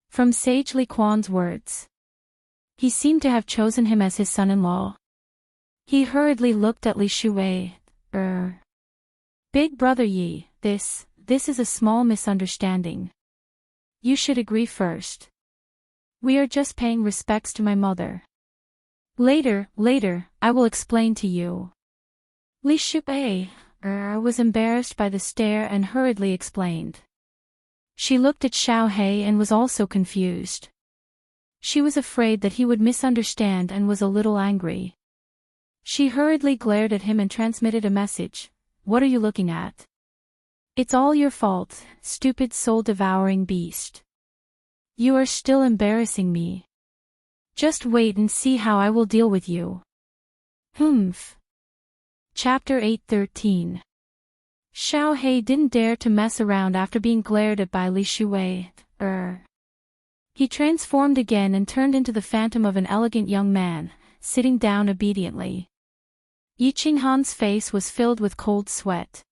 From Sage Li Quan's words. He seemed to have chosen him as his son-in-law. He hurriedly looked at Li Shuai. Big brother Yi, this is a small misunderstanding. You should agree first. We are just paying respects to my mother. Later, I will explain to you. Li Shubai was embarrassed by the stare and hurriedly explained. She looked at Xiao He and was also confused. She was afraid that he would misunderstand and was a little angry. She hurriedly glared at him and transmitted a message. "What are you looking at? It's all your fault, stupid soul-devouring beast. You are still embarrassing me. Just wait and see how I will deal with you." Humph. Chapter 8:13. Xiao He didn't dare to mess around after being glared at by Li Shuai. He transformed again and turned into the phantom of an elegant young man, sitting down obediently. Yi Qinghan's face was filled with cold sweat.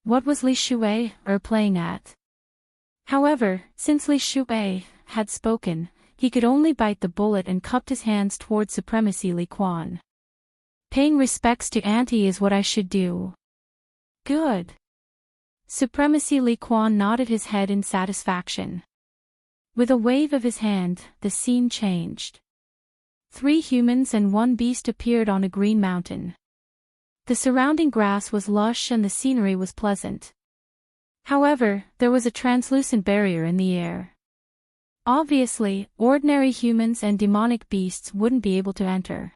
What was Li Shuai playing at? However, since Li Shuai had spoken, he could only bite the bullet and cupped his hands toward Supremacy Li Quan. Paying respects to Auntie is what I should do. Good. Supremacy Li Quan nodded his head in satisfaction. With a wave of his hand, the scene changed. 3 humans and 1 beast appeared on a green mountain. The surrounding grass was lush and the scenery was pleasant. However, there was a translucent barrier in the air. Obviously, ordinary humans and demonic beasts wouldn't be able to enter.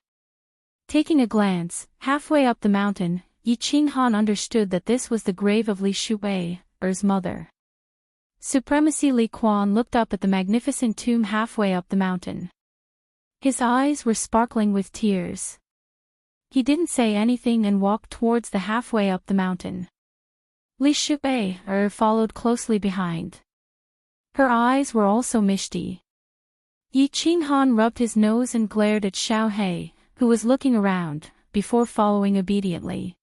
Taking a glance, halfway up the mountain, Yi Qinghan understood that this was the grave of Li Shui's mother. Supremacy Li Quan looked up at the magnificent tomb halfway up the mountain. His eyes were sparkling with tears. He didn't say anything and walked towards the halfway up the mountain. Li Shui followed closely behind. Her eyes were also misty. Yi Qinghan rubbed his nose and glared at Xiao He, who was looking around, before following obediently.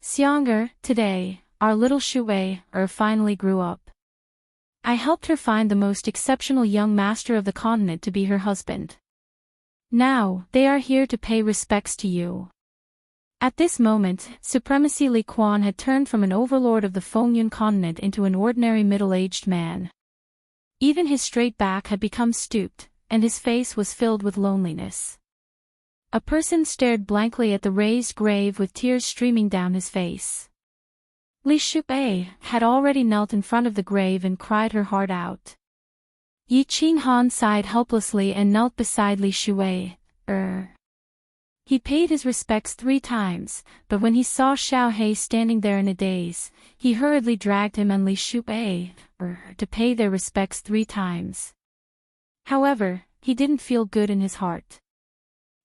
Xiang'er, today, our little Shui finally grew up. I helped her find the most exceptional young master of the continent to be her husband. Now, they are here to pay respects to you. At this moment, Supremacy Li Quan had turned from an overlord of the Fengyun continent into an ordinary middle-aged man. Even his straight back had become stooped, and his face was filled with loneliness. A person stared blankly at the raised grave with tears streaming down his face. Li Shui had already knelt in front of the grave and cried her heart out. Yi Qinghan sighed helplessly and knelt beside Li Shui. He paid his respects 3 times, but when he saw Xiao He standing there in a daze, he hurriedly dragged him and Li Shui to pay their respects 3 times. However, he didn't feel good in his heart.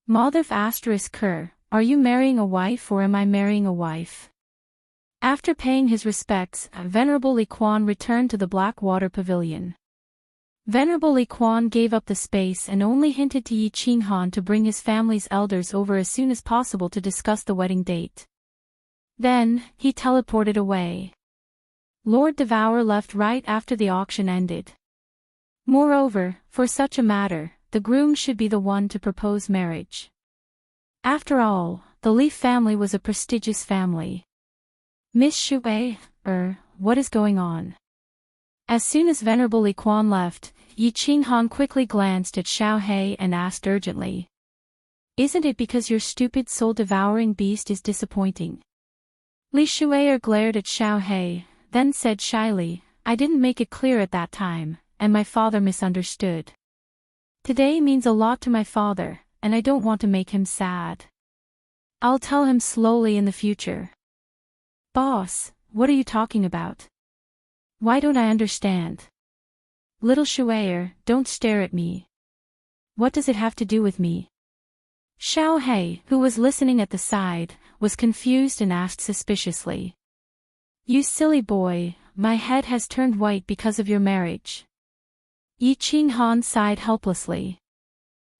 Motherf *Ker, are you marrying a wife or am I marrying a wife? After paying his respects, Venerable Li Quan returned to the Black Water Pavilion. Venerable Li Quan gave up the space and only hinted to Yi Qinghan to bring his family's elders over as soon as possible to discuss the wedding date. Then, he teleported away. Lord Devour left right after the auction ended. Moreover, for such a matter, the groom should be the one to propose marriage. After all, the Li family was a prestigious family. Miss Shui, what is going on? As soon as Venerable Li Quan left, Yi Qinghan quickly glanced at Xiao He and asked urgently. Isn't it because your stupid soul-devouring beast is disappointing? Li Shui glared at Xiao He, then said shyly, I didn't make it clear at that time, and my father misunderstood. Today means a lot to my father, and I don't want to make him sad. I'll tell him slowly in the future. Boss, what are you talking about? Why don't I understand? Little Shuier, don't stare at me. What does it have to do with me? Xiao He, who was listening at the side, was confused and asked suspiciously. You silly boy, my head has turned white because of your marriage. Yi Qinghan sighed helplessly.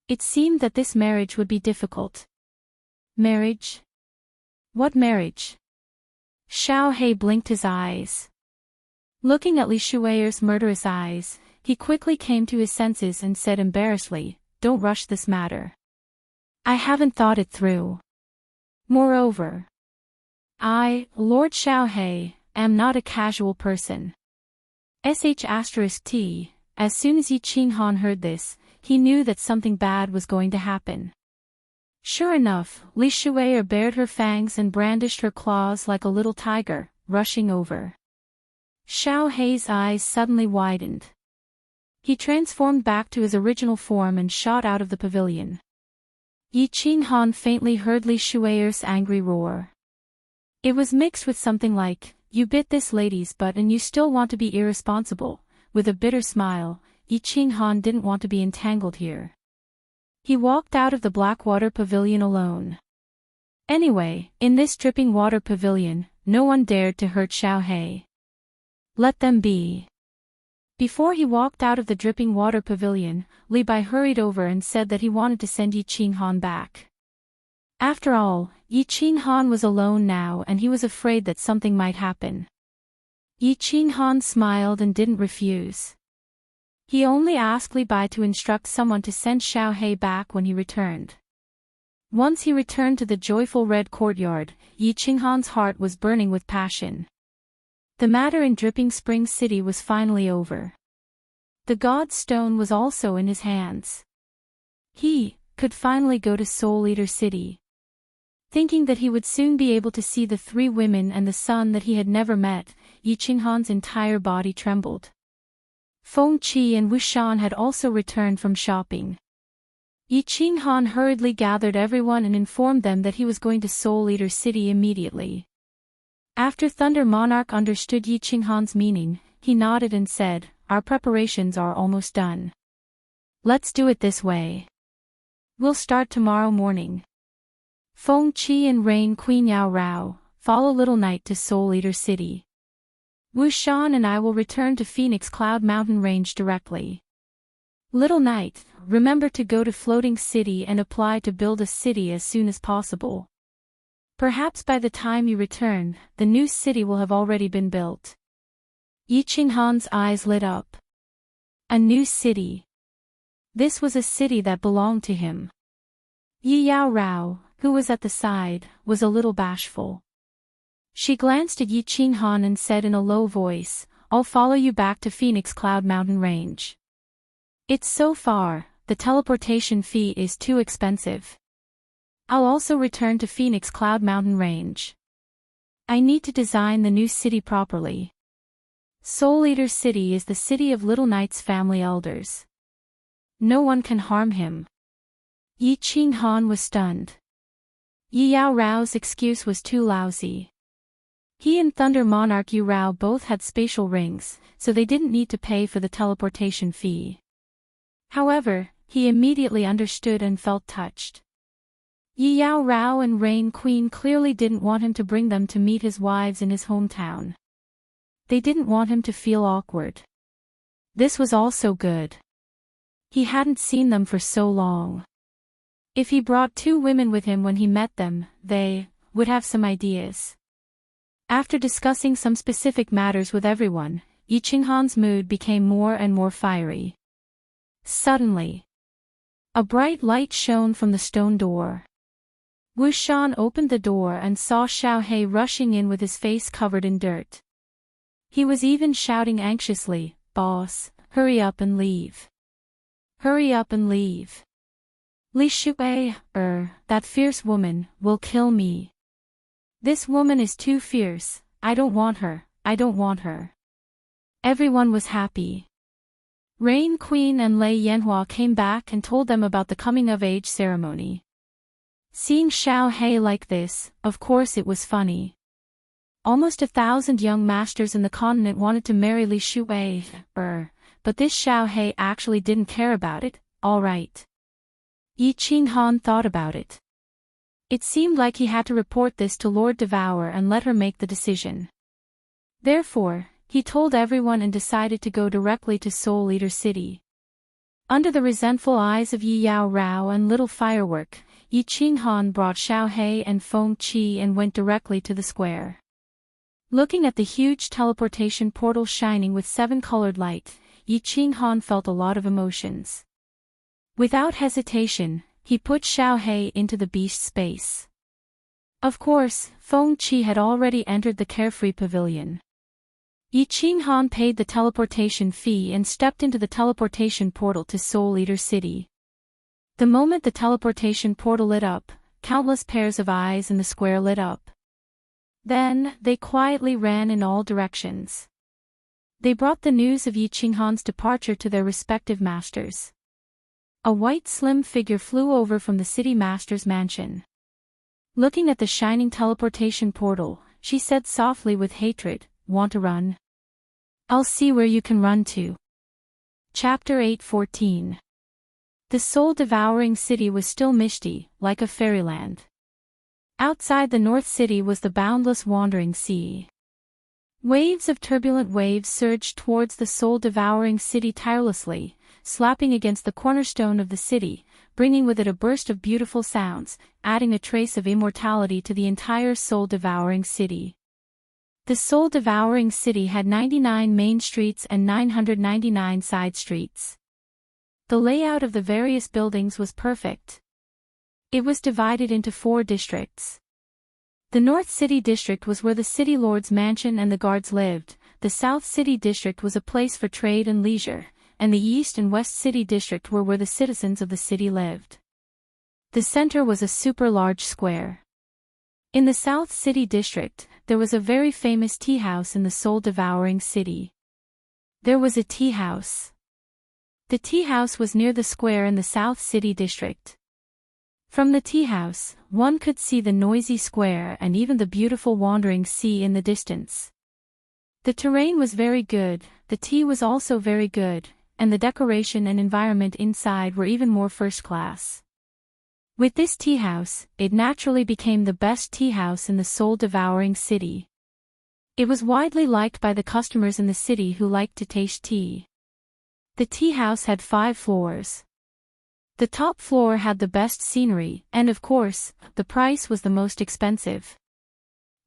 It seemed that this marriage would be difficult. Marriage? What marriage? Xiao He blinked his eyes. Looking at Li Shui's murderous eyes, he quickly came to his senses and said embarrassedly, don't rush this matter. I haven't thought it through. Moreover, I, Lord Xiao He, am not a casual person. *T. As soon as Yi Qinghan heard this, he knew that something bad was going to happen. Sure enough, Li Shui bared her fangs and brandished her claws like a little tiger, rushing over. Xiao He's eyes suddenly widened. He transformed back to his original form and shot out of the pavilion. Yi Qinghan faintly heard Li Shui's angry roar. It was mixed with something like, you bit this lady's butt and you still want to be irresponsible. With a bitter smile, Yi Qinghan didn't want to be entangled here. He walked out of the Blackwater Pavilion alone. Anyway, in this dripping water pavilion, no one dared to hurt Xiao He. Let them be. Before he walked out of the dripping water pavilion, Li Bai hurried over and said that he wanted to send Yi Qinghan back. After all, Yi Qinghan was alone now and he was afraid that something might happen. Yi Qinghan smiled and didn't refuse. He only asked Li Bai to instruct someone to send Xiao He back when he returned. Once he returned to the joyful red courtyard, Yi Qinghan's heart was burning with passion. The matter in Dripping Spring City was finally over. The God's Stone was also in his hands. He could finally go to Soul Eater City. Thinking that he would soon be able to see the three women and the son that he had never met, Yi Qinghan's entire body trembled. Feng Qi and Wuxian had also returned from shopping. Yi Qinghan hurriedly gathered everyone and informed them that he was going to Soul Eater City immediately. After Thunder Monarch understood Yi Qinghan's meaning, he nodded and said, "Our preparations are almost done. Let's do it this way. We'll start tomorrow morning. Feng Qi and Rain Queen Yao Rao, follow Little Knight to Soul Eater City. Wuxian and I will return to Phoenix Cloud Mountain Range directly. Little Knight, remember to go to Floating City and apply to build a city as soon as possible. Perhaps by the time you return, the new city will have already been built." Yi Qinghan's eyes lit up. A new city. This was a city that belonged to him. Yi Yao Rao, who was at the side, was a little bashful. She glanced at Yi Qinghan and said in a low voice, "I'll follow you back to Phoenix Cloud Mountain Range. It's so far, the teleportation fee is too expensive. I'll also return to Phoenix Cloud Mountain Range. I need to design the new city properly. Soul Eater City is the city of Little Knight's family elders. No one can harm him." Yi Qinghan was stunned. Yi Yao Rao's excuse was too lousy. He and Thunder Monarch Yu Rao both had spatial rings, so they didn't need to pay for the teleportation fee. However, he immediately understood and felt touched. Yi Yao Rao and Rain Queen clearly didn't want him to bring them to meet his wives in his hometown. They didn't want him to feel awkward. This was also good. He hadn't seen them for so long. If he brought two women with him when he met them, they would have some ideas. After discussing some specific matters with everyone, Yi Qinghan's mood became more and more fiery. Suddenly, a bright light shone from the stone door. Wuxian opened the door and saw Xiaohei rushing in with his face covered in dirt. He was even shouting anxiously, "Boss, hurry up and leave. Hurry up and leave. Li Shuei, that fierce woman, will kill me. This woman is too fierce, I don't want her, I don't want her." Everyone was happy. Rain Queen and Lei Yanhua came back and told them about the coming-of-age ceremony. Seeing Xiaohei like this, of course it was funny. Almost 1,000 young masters in the continent wanted to marry Li Shuei, but this Xiaohei actually didn't care about it. All right. Yi Qinghan thought about it. It seemed like he had to report this to Lord Devourer and let her make the decision. Therefore, he told everyone and decided to go directly to Soul Eater City. Under the resentful eyes of Yi Yao Rao and Little Firework, Yi Qinghan brought Xiaohei and Feng Qi and went directly to the square. Looking at the huge teleportation portal shining with 7-colored light, Yi Qinghan felt a lot of emotions. Without hesitation, he put Xiaohei into the beast space. Of course, Feng Qi had already entered the carefree pavilion. Yi Qinghan paid the teleportation fee and stepped into the teleportation portal to Soul Eater City. The moment the teleportation portal lit up, countless pairs of eyes in the square lit up. Then, they quietly ran in all directions. They brought the news of Yi Qinghan's departure to their respective masters. A white slim figure flew over from the city master's mansion. Looking at the shining teleportation portal, she said softly with hatred, "Want to run? I'll see where you can run to." Chapter 8:14. The soul-devouring city was still misty, like a fairyland. Outside the North City was the boundless wandering sea. Waves of turbulent waves surged towards the soul-devouring city tirelessly, slapping against the cornerstone of the city, bringing with it a burst of beautiful sounds, adding a trace of immortality to the entire soul-devouring city. The soul-devouring city had 99 main streets and 999 side streets. The layout of the various buildings was perfect. It was divided into 4 districts. The North City District was where the city lord's mansion and the guards lived, the South City District was a place for trade and leisure, and the East and West City District were where the citizens of the city lived. The center was a super large square. In the South City District, there was a very famous tea house in the soul-devouring city. There was a tea house. The tea house was near the square in the South City District. From the tea house, one could see the noisy square and even the beautiful wandering sea in the distance. The terrain was very good, the tea was also very good, and the decoration and environment inside were even more first class. With this tea house, it naturally became the best tea house in the soul-devouring city. It was widely liked by the customers in the city who liked to taste tea. The tea house had 5 floors. The top floor had the best scenery, and of course, the price was the most expensive.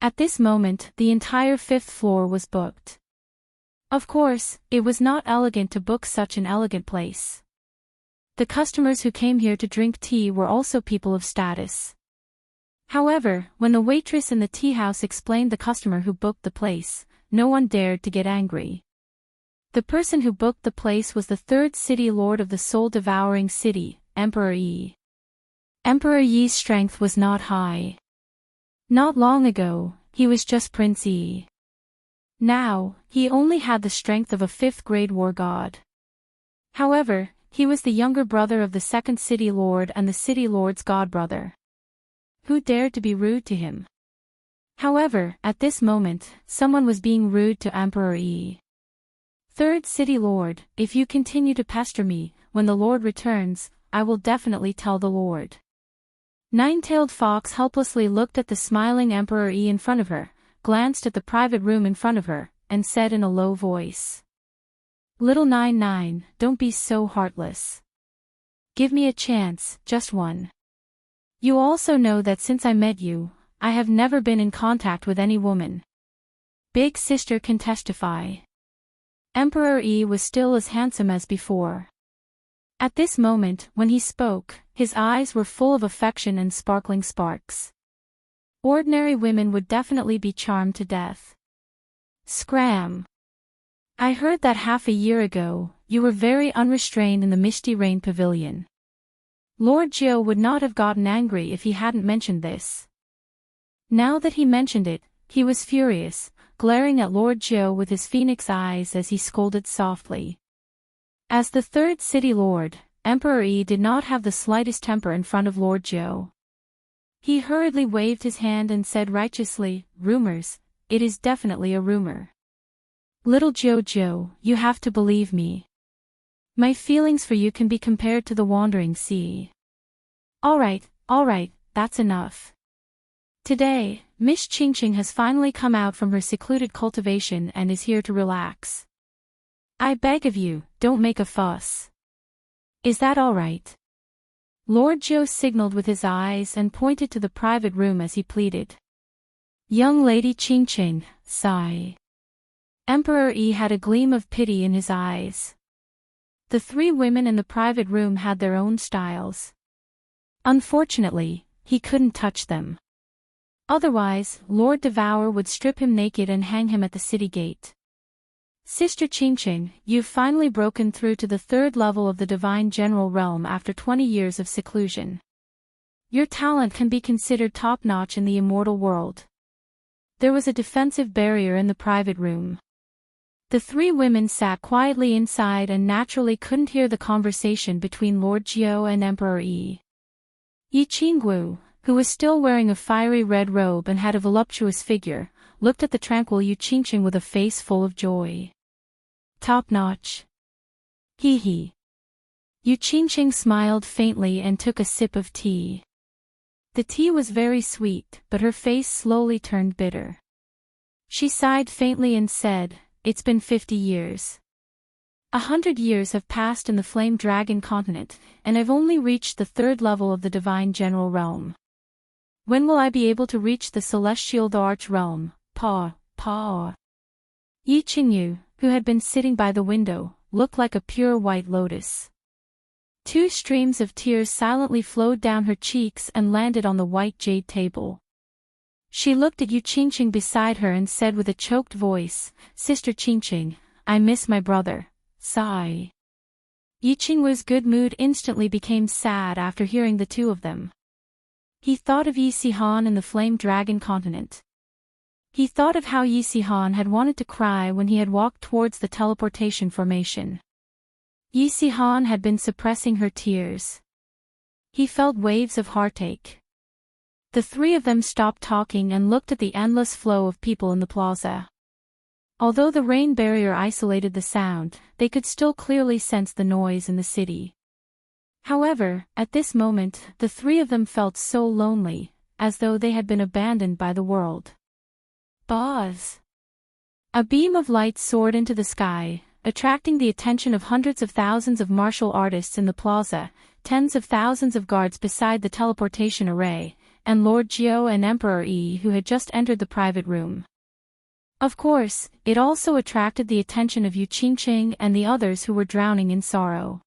At this moment, the entire 5th floor was booked. Of course, it was not elegant to book such an elegant place. The customers who came here to drink tea were also people of status. However, when the waitress in the tea house explained the customer who booked the place, no one dared to get angry. The person who booked the place was the 3rd city lord of the soul-devouring city, Emperor Yi. Emperor Yi's strength was not high. Not long ago, he was just Prince Yi. Now, he only had the strength of a 5th-grade war god. However, he was the younger brother of the 2nd city lord and the city lord's godbrother. Who dared to be rude to him? However, at this moment, someone was being rude to Emperor Yi. 3rd city lord, if you continue to pester me, when the lord returns, I will definitely tell the lord. Nine-tailed fox helplessly looked at the smiling Emperor Yi in front of her, glanced at the private room in front of her, and said in a low voice. Little 99, don't be so heartless. Give me a chance, just one. You also know that since I met you, I have never been in contact with any woman. Big sister can testify. Emperor Yi was still as handsome as before. At this moment, when he spoke, his eyes were full of affection and sparkling sparks. Ordinary women would definitely be charmed to death. Scram! I heard that half a year ago, you were very unrestrained in the Misty Rain Pavilion. Lord Jiu would not have gotten angry if he hadn't mentioned this. Now that he mentioned it, he was furious, glaring at Lord Jiu with his phoenix eyes as he scolded softly. As the 3rd city lord, Emperor Yi did not have the slightest temper in front of Lord Jiu. He hurriedly waved his hand and said righteously, rumors, it is definitely a rumor. Little Jojo, you have to believe me. My feelings for you can be compared to the wandering sea. Alright, that's enough. Today, Miss Qingqing has finally come out from her secluded cultivation and is here to relax. I beg of you, don't make a fuss. Is that alright? Lord Jiu signaled with his eyes and pointed to the private room as he pleaded. Young lady Qingqing, sigh. Emperor Yi had a gleam of pity in his eyes. The 3 women in the private room had their own styles. Unfortunately, he couldn't touch them. Otherwise, Lord Devour would strip him naked and hang him at the city gate. Sister Qingqing, you've finally broken through to the 3rd level of the Divine General Realm after 20 years of seclusion. Your talent can be considered top-notch in the immortal world. There was a defensive barrier in the private room. The 3 women sat quietly inside and naturally couldn't hear the conversation between Lord Jiu and Emperor Yi. Yi Qinggu, who was still wearing a fiery red robe and had a voluptuous figure, looked at the tranquil Yi Qingqing with a face full of joy. Top-notch. Hee hee. Yi Qingqing smiled faintly and took a sip of tea. The tea was very sweet, but her face slowly turned bitter. She sighed faintly and said, It's been 50 years. 100 years have passed in the Flame Dragon continent, and I've only reached the 3rd level of the Divine General Realm. When will I be able to reach the Celestial Arch Realm? Pa. Yi Qingyu, who had been sitting by the window, looked like a pure white lotus. 2 streams of tears silently flowed down her cheeks and landed on the white jade table. She looked at Yu Qingqing beside her and said with a choked voice, "Sister Qingqing, I miss my brother." Sigh. Yi Qingwu's good mood instantly became sad after hearing the two of them. He thought of Yi Sihan and the Flame Dragon continent. He thought of how Yi Sihan had wanted to cry when he had walked towards the teleportation formation. Yi Sihan had been suppressing her tears. He felt waves of heartache. The three of them stopped talking and looked at the endless flow of people in the plaza. Although the rain barrier isolated the sound, they could still clearly sense the noise in the city. However, at this moment, the three of them felt so lonely, as though they had been abandoned by the world. Buzz! A beam of light soared into the sky, attracting the attention of hundreds of thousands of martial artists in the plaza, tens of thousands of guards beside the teleportation array, and Lord Jiao and Emperor Yi who had just entered the private room. Of course, it also attracted the attention of Yu Qingqing and the others who were drowning in sorrow.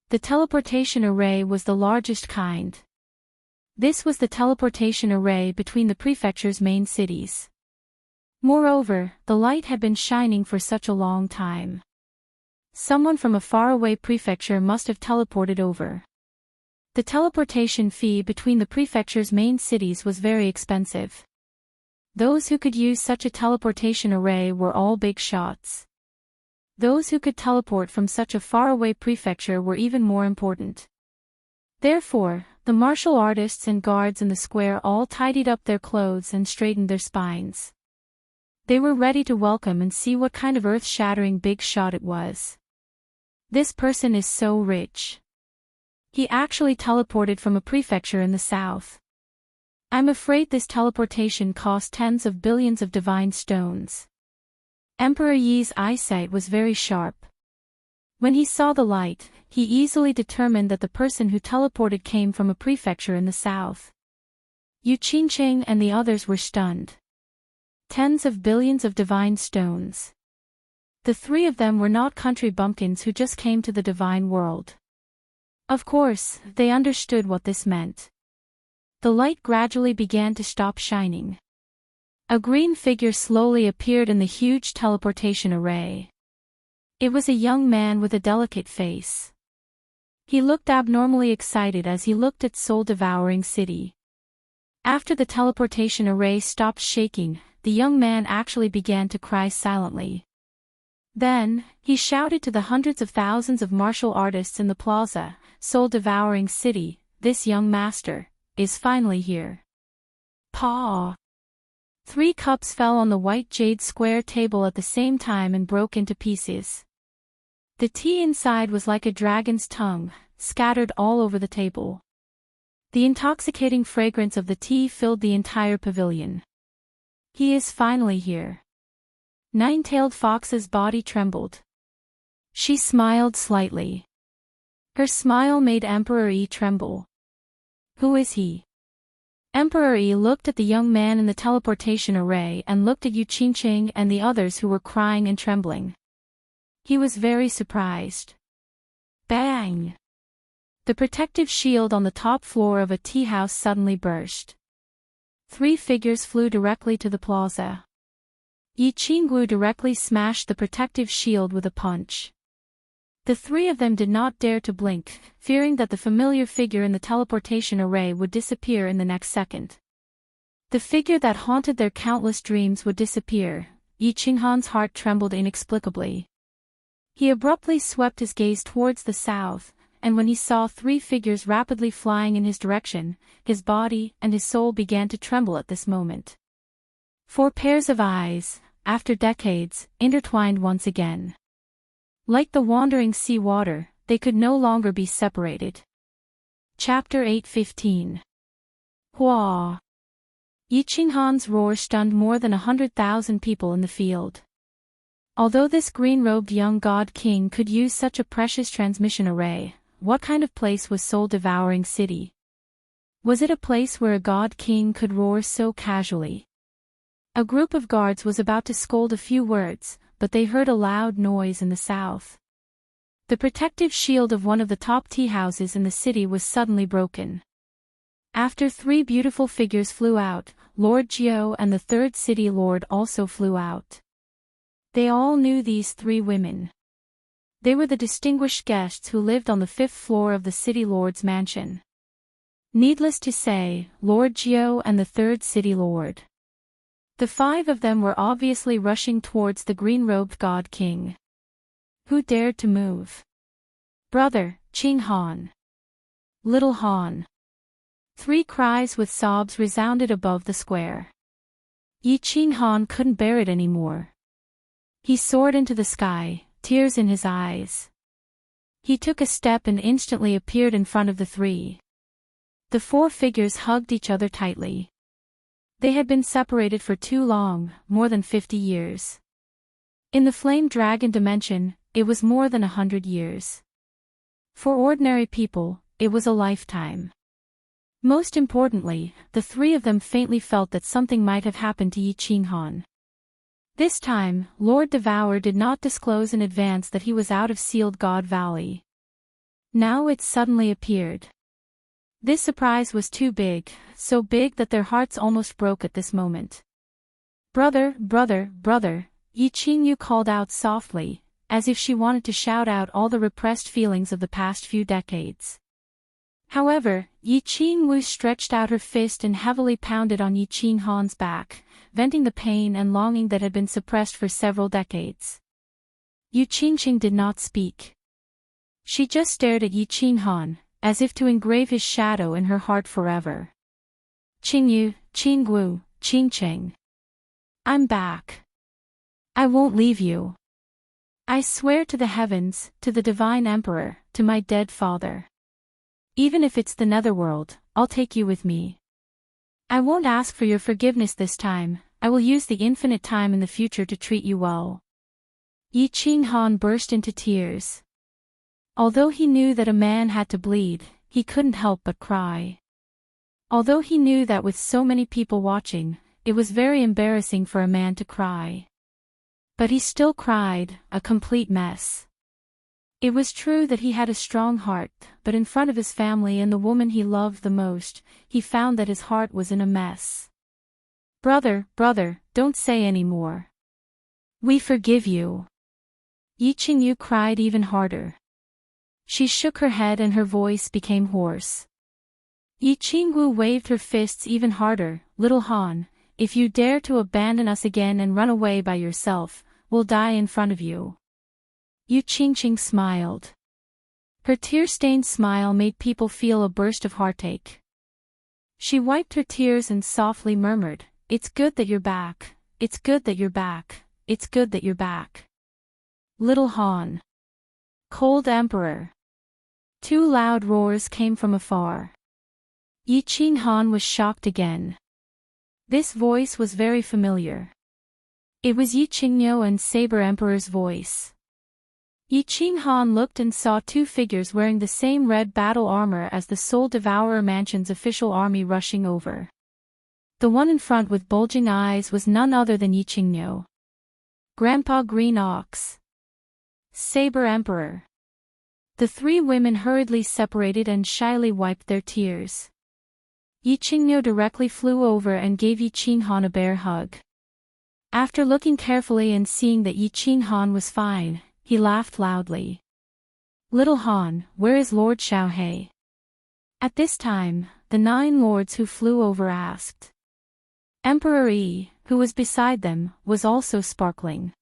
The teleportation array was the largest kind. This was the teleportation array between the prefecture's main cities. Moreover, the light had been shining for such a long time. Someone from a faraway prefecture must have teleported over. The teleportation fee between the prefecture's main cities was very expensive. Those who could use such a teleportation array were all big shots. Those who could teleport from such a faraway prefecture were even more important. Therefore, the martial artists and guards in the square all tidied up their clothes and straightened their spines. They were ready to welcome and see what kind of earth-shattering big shot it was. This person is so rich. He actually teleported from a prefecture in the south. I'm afraid this teleportation cost tens of billions of divine stones. Emperor Yi's eyesight was very sharp. When he saw the light, he easily determined that the person who teleported came from a prefecture in the south. Yu Qingqing and the others were stunned. Tens of billions of divine stones. The three of them were not country bumpkins who just came to the divine world. Of course, they understood what this meant. The light gradually began to stop shining. A green figure slowly appeared in the huge teleportation array. It was a young man with a delicate face. He looked abnormally excited as he looked at soul-devouring city. After the teleportation array stopped shaking, the young man actually began to cry silently. Then, he shouted to the hundreds of thousands of martial artists in the plaza, "Soul-devouring city, this young master is finally here." Paw! 3 cups fell on the white jade square table at the same time and broke into pieces. The tea inside was like a dragon's tongue, scattered all over the table. The intoxicating fragrance of the tea filled the entire pavilion. He is finally here. Nine-tailed Fox's body trembled. She smiled slightly. Her smile made Emperor Yi tremble. Who is he? Emperor Yi looked at the young man in the teleportation array and looked at Yu Qingqing and the others who were crying and trembling. He was very surprised. Bang! The protective shield on the top floor of a tea house suddenly burst. 3 figures flew directly to the plaza. Yi Qingwu directly smashed the protective shield with a punch. The 3 of them did not dare to blink, fearing that the familiar figure in the teleportation array would disappear in the next second. The figure that haunted their countless dreams would disappear. Yi Qinghan's heart trembled inexplicably. He abruptly swept his gaze towards the south, and when he saw 3 figures rapidly flying in his direction, his body and his soul began to tremble at this moment. 4 pairs of eyes, after decades, intertwined once again. Like the wandering sea water, they could no longer be separated. Chapter 8:15. Hua! Yi Qinghan's roar stunned more than 100,000 people in the field. Although this green-robed young god king could use such a precious transmission array, what kind of place was soul-devouring city? Was it a place where a god king could roar so casually? A group of guards was about to scold a few words, but they heard a loud noise in the south. The protective shield of one of the top tea houses in the city was suddenly broken. After 3 beautiful figures flew out, Lord Jiao and the third city lord also flew out. They all knew these three women. They were the distinguished guests who lived on the 5th floor of the city lord's mansion. Needless to say, Lord Jiao and the third city lord. The 5 of them were obviously rushing towards the green-robed god king. Who dared to move? Brother, Qing Han. Little Han. 3 cries with sobs resounded above the square. Qing Han couldn't bear it anymore. He soared into the sky, tears in his eyes. He took a step and instantly appeared in front of the 3. The 4 figures hugged each other tightly. They had been separated for too long, more than 50 years. In the flame dragon dimension, it was more than 100 years. For ordinary people, it was a lifetime. Most importantly, the 3 of them faintly felt that something might have happened to Qing Han. This time, Lord Devourer did not disclose in advance that he was out of Sealed God Valley. Now it suddenly appeared. This surprise was too big, so big that their hearts almost broke at this moment. Brother, brother, brother, Qingyu called out softly, as if she wanted to shout out all the repressed feelings of the past few decades. However, Qingwu stretched out her fist and heavily pounded on Qing Han's back, venting the pain and longing that had been suppressed for several decades. Qingqing did not speak. She just stared at Qing Han, as if to engrave his shadow in her heart forever. Qingyu, Qingwu, Qingqing. I'm back. I won't leave you. I swear to the heavens, to the divine emperor, to my dead father. Even if it's the netherworld, I'll take you with me. I won't ask for your forgiveness this time, I will use the infinite time in the future to treat you well. Qing Han burst into tears. Although he knew that a man had to bleed, he couldn't help but cry. Although he knew that with so many people watching, it was very embarrassing for a man to cry. But he still cried, a complete mess. It was true that he had a strong heart, but in front of his family and the woman he loved the most, he found that his heart was in a mess. Brother, brother, don't say any more. We forgive you. Qingyu cried even harder. She shook her head and her voice became hoarse. Qingwu waved her fists even harder. Little Han, if you dare to abandon us again and run away by yourself, we'll die in front of you. Qingqing smiled. Her tear-stained smile made people feel a burst of heartache. She wiped her tears and softly murmured, "It's good that you're back, it's good that you're back, it's good that you're back." Little Han. Cold Emperor. 2 loud roars came from afar. Qing Han was shocked again. This voice was very familiar. It was Qingyu and Saber Emperor's voice. Qing Han looked and saw 2 figures wearing the same red battle armor as the Soul Devourer Mansion's official army rushing over. The one in front with bulging eyes was none other than Qingyu. Grandpa Green Ox. Saber Emperor. The 3 women hurriedly separated and shyly wiped their tears. Qingyu directly flew over and gave Qing Han a bear hug. After looking carefully and seeing that Qing Han was fine, he laughed loudly. Little Han, where is Lord Xiaohe? At this time, the 9 lords who flew over asked. Emperor Yi, who was beside them, was also sparkling.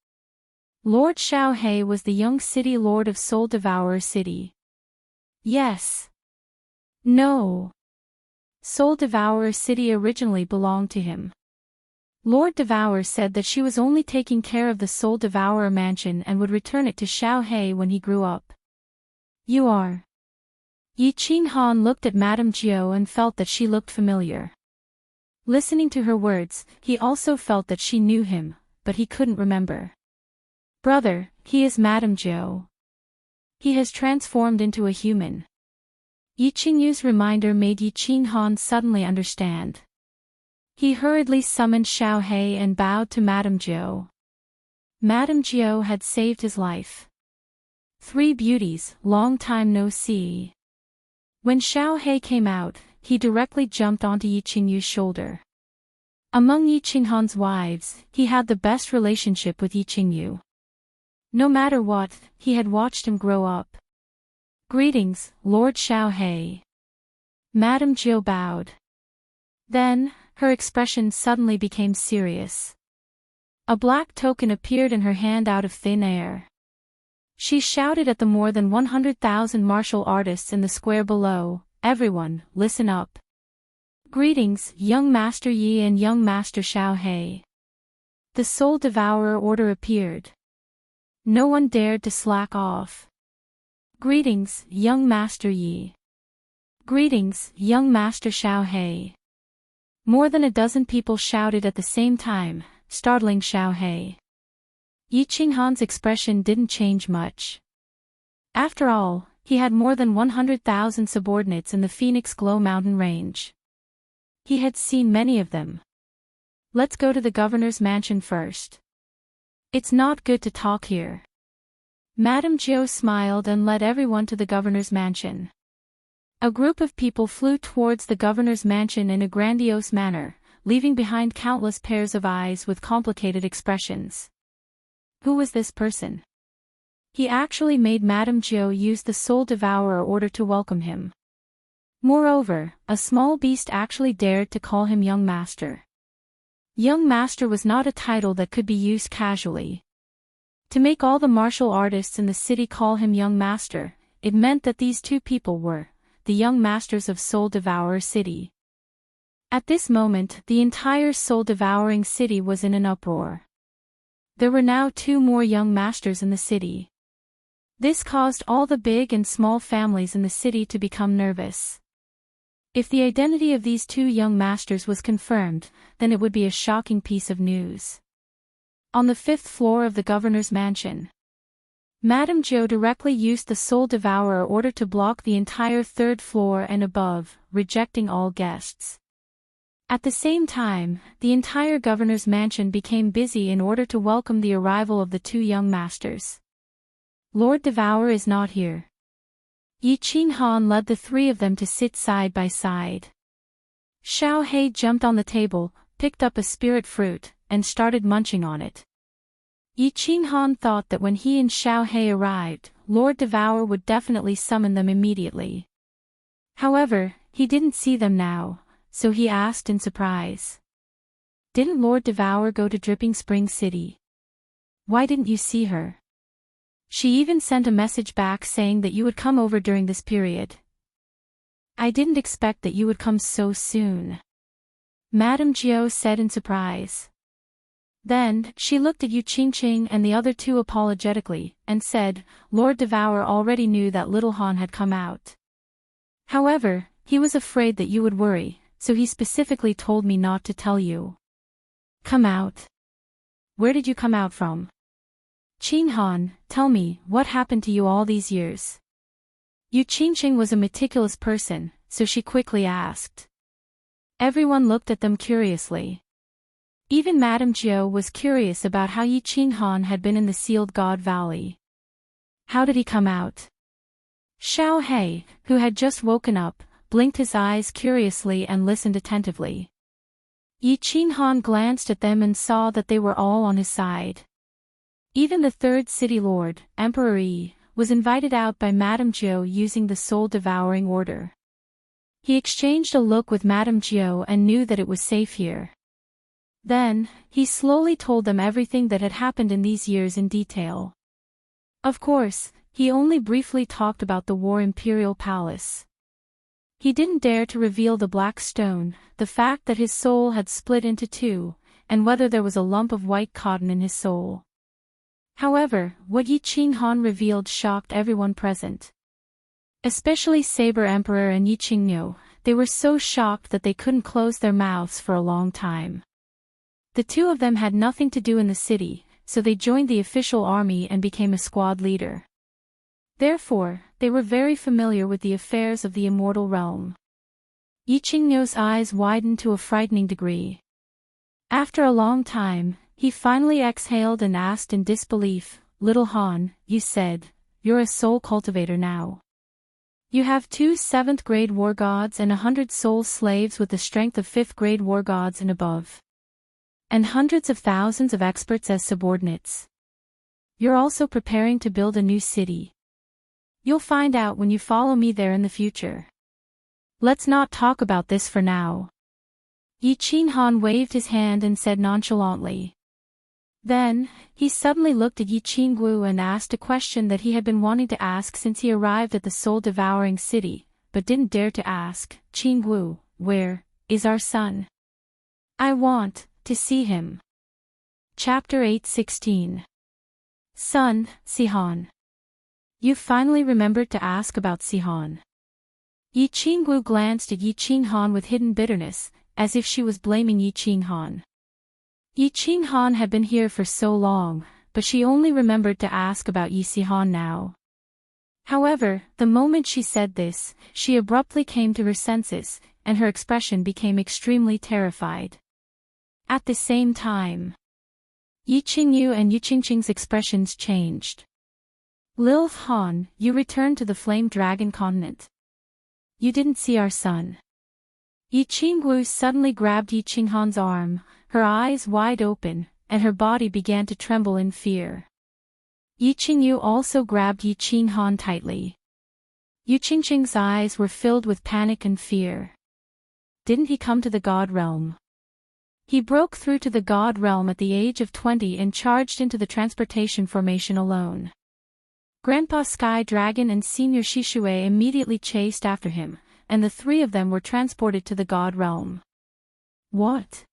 Lord Xiaohe was the young city lord of Soul Devourer City. Yes. No. Soul Devourer City originally belonged to him. Lord Devourer said that she was only taking care of the Soul Devourer mansion and would return it to Xiaohe when he grew up. You are. Qing Han looked at Madame Jiao and felt that she looked familiar. Listening to her words, he also felt that she knew him, but he couldn't remember. Brother, he is Madame Jiao. He has transformed into a human. Qingyu's reminder made Qing Han suddenly understand. He hurriedly summoned Xiaohe and bowed to Madame Jiao. Madame Jiao had saved his life. 3 beauties, long time no see. When Xiaohe came out, he directly jumped onto Qingyu's shoulder. Among Yi Qinghan's wives, he had the best relationship with Yi Qingyu. No matter what, he had watched him grow up. Greetings, Lord Xiaohei. Madame Jiu bowed. Then, her expression suddenly became serious. A black token appeared in her hand out of thin air. She shouted at the more than 100,000 martial artists in the square below, "Everyone, listen up. Greetings, young Master Yi and young Master Xiaohei." The Soul Devourer order appeared. No one dared to slack off. Greetings, young Master Yi. Greetings, young Master Xiaohei. More than a dozen people shouted at the same time, startling Xiaohei. Yi Qinghan's expression didn't change much. After all, he had more than 100,000 subordinates in the Phoenix Glow Mountain range. He had seen many of them. Let's go to the governor's mansion first. It's not good to talk here. Madame Jiu smiled and led everyone to the governor's mansion. A group of people flew towards the governor's mansion in a grandiose manner, leaving behind countless pairs of eyes with complicated expressions. Who was this person? He actually made Madame Jiu use the Soul Devourer order to welcome him. Moreover, a small beast actually dared to call him Young Master. Young Master was not a title that could be used casually. To make all the martial artists in the city call him Young Master, it meant that these two people were the Young Masters of Soul Devourer City. At this moment, the entire Soul Devouring City was in an uproar. There were now 2 more Young Masters in the city. This caused all the big and small families in the city to become nervous. If the identity of these 2 Young Masters was confirmed, then it would be a shocking piece of news. On the 5th floor of the governor's mansion, Madame Jiu directly used the Soul Devourer order to block the entire 3rd floor and above, rejecting all guests. At the same time, the entire governor's mansion became busy in order to welcome the arrival of the 2 Young Masters. Lord Devourer is not here. Yi Qinghan led the 3 of them to sit side by side. Xiaohei jumped on the table, picked up a spirit fruit, and started munching on it. Yi Qinghan thought that when he and Xiaohei arrived, Lord Devourer would definitely summon them immediately. However, he didn't see them now, so he asked in surprise. Didn't Lord Devourer go to Dripping Spring City? Why didn't you see her? She even sent a message back saying that you would come over during this period. I didn't expect that you would come so soon, Madame Jiu said in surprise. Then, she looked at Yu Qingqing and the other 2 apologetically, and said, Lord Devourer already knew that little Han had come out. However, he was afraid that you would worry, so he specifically told me not to tell you. Come out. Where did you come out from? Qinghan, tell me, what happened to you all these years? Yu Qingqing was a meticulous person, so she quickly asked. Everyone looked at them curiously. Even Madame Jiu was curious about how Yi Qinghan had been in the Sealed God Valley. How did he come out? Xiaohei, who had just woken up, blinked his eyes curiously and listened attentively. Yi Qinghan glanced at them and saw that they were all on his side. Even the 3rd city lord, Emperor Yi, was invited out by Madame Jiu using the Soul Devouring order. He exchanged a look with Madame Jiu and knew that it was safe here. Then, he slowly told them everything that had happened in these years in detail. Of course, he only briefly talked about the War Imperial Palace. He didn't dare to reveal the black stone, the fact that his soul had split into 2, and whether there was a lump of white cotton in his soul. However, what Yi Qinghan revealed shocked everyone present. Especially Saber Emperor and Yi Qingyu, they were so shocked that they couldn't close their mouths for a long time. The 2 of them had nothing to do in the city, so they joined the official army and became a squad leader. Therefore, they were very familiar with the affairs of the immortal realm. Yi Qingyu's eyes widened to a frightening degree. After a long time, he finally exhaled and asked in disbelief, Little Han, you said, you're a soul cultivator now. You have 2 7th grade war gods and 100 soul slaves with the strength of 5th grade war gods and above. and hundreds of thousands of experts as subordinates. You're also preparing to build a new city. You'll find out when you follow me there in the future. Let's not talk about this for now. Yi Qinghan waved his hand and said nonchalantly. Then, he suddenly looked at Yi Qingwu and asked a question that he had been wanting to ask since he arrived at the soul-devouring city, but didn't dare to ask. Qingwu, where is our son? I want to see him. Chapter 8:16. Son, Sihan. You finally remembered to ask about Sihan. Yi Qingwu glanced at Yi Qinghan with hidden bitterness, as if she was blaming Yi Qinghan. Yi Qinghan had been here for so long, but she only remembered to ask about Yi Sihan now. However, the moment she said this, she abruptly came to her senses, and her expression became extremely terrified. At the same time, Yi Qingyu and Yi Qingqing's expressions changed. Lil Han, you returned to the Flame Dragon continent. You didn't see our son. Yi Qingwu suddenly grabbed Yi Qinghan's arm, her eyes wide open, and her body began to tremble in fear. Yi Qingyu also grabbed Yi Qinghan tightly. Yi Qingqing's eyes were filled with panic and fear. Didn't he come to the God realm? He broke through to the God realm at the age of 20 and charged into the transportation formation alone. Grandpa Sky Dragon and Senior Shishue immediately chased after him, and the three of them were transported to the God realm. What?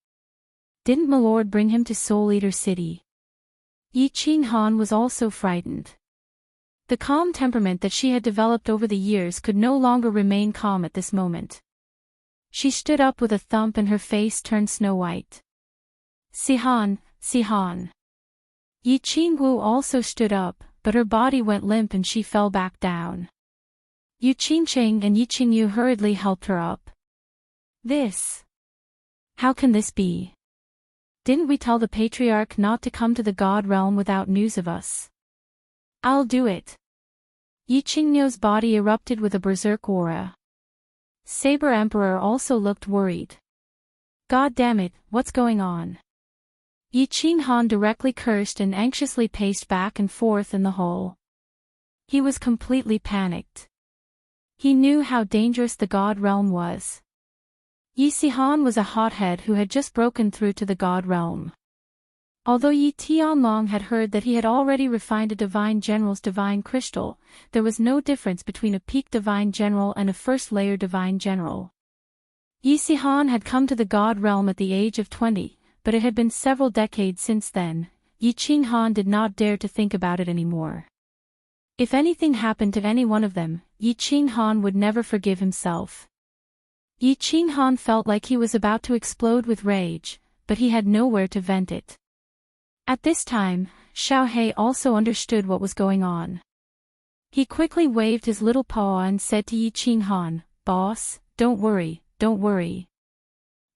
Didn't Milord bring him to Soul Eater City? Yi Qinghan was also frightened. The calm temperament that she had developed over the years could no longer remain calm at this moment. She stood up with a thump and her face turned snow-white. Sihan, Sihan. Yi Qingwu also stood up, but her body went limp and she fell back down. Yi Qingqing and Yi Qingyu hurriedly helped her up. This. How can this be? Didn't we tell the Patriarch not to come to the God realm without news of us? I'll do it. Yi Qingyu's body erupted with a berserk aura. Saber Emperor also looked worried. God damn it, what's going on? Yi Qinghan directly cursed and anxiously paced back and forth in the hole. He was completely panicked. He knew how dangerous the God realm was. Yi Sihan was a hothead who had just broken through to the God realm. Although Yi Tianlong had heard that he had already refined a Divine General's Divine Crystal, there was no difference between a peak Divine General and a first-layer Divine General. Yi Sihan had come to the God realm at the age of 20, but it had been several decades since then. Yi Qinghan did not dare to think about it anymore. If anything happened to any one of them, Yi Qinghan would never forgive himself. Yi Qinghan felt like he was about to explode with rage, but he had nowhere to vent it. At this time, Xiaohei also understood what was going on. He quickly waved his little paw and said to Yi Qinghan, "Boss, don't worry, don't worry.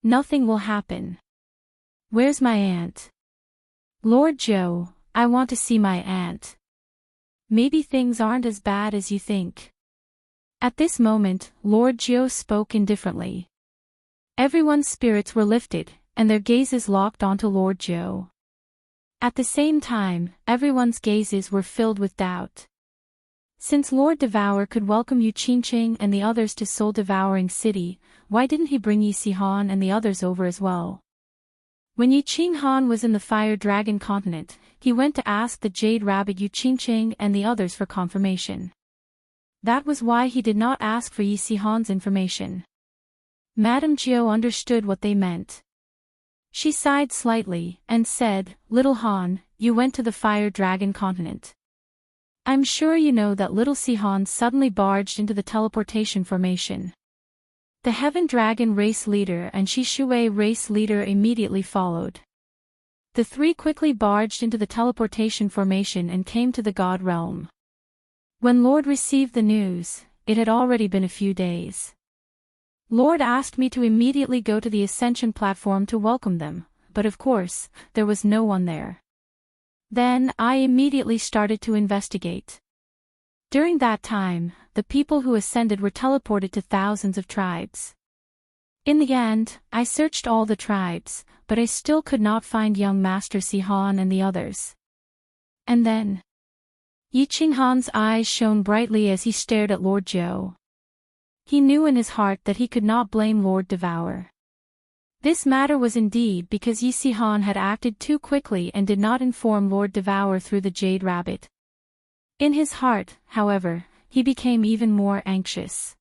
Nothing will happen. Where's my aunt? Lord Zhou, I want to see my aunt. Maybe things aren't as bad as you think." At this moment, Lord Zhou spoke indifferently. Everyone's spirits were lifted, and their gazes locked onto Lord Zhou. At the same time, everyone's gazes were filled with doubt. Since Lord Devour could welcome Yu Qingqing and the others to Soul Devouring City, why didn't he bring Yi Sihan and the others over as well? When Yi Qinghan was in the Fire Dragon continent, he went to ask the Jade Rabbit Yu Qingqing and the others for confirmation. That was why he did not ask for Yi Sihan's information. Madame Jiao understood what they meant. She sighed slightly, and said, "Little Han, you went to the Fire Dragon continent. I'm sure you know that little Sihan suddenly barged into the teleportation formation. The Heaven Dragon race leader and Shishui race leader immediately followed. The three quickly barged into the teleportation formation and came to the God realm. When Lord received the news, it had already been a few days. Lord asked me to immediately go to the Ascension platform to welcome them, but of course, there was no one there. Then, I immediately started to investigate. During that time, the people who ascended were teleported to thousands of tribes. In the end, I searched all the tribes, but I still could not find young Master Si-Han and the others. And then, Yi Qinghan's eyes shone brightly as he stared at Lord Zhou. He knew in his heart that he could not blame Lord Devour. This matter was indeed because Yi Si-Han had acted too quickly and did not inform Lord Devour through the Jade Rabbit. In his heart, however, he became even more anxious.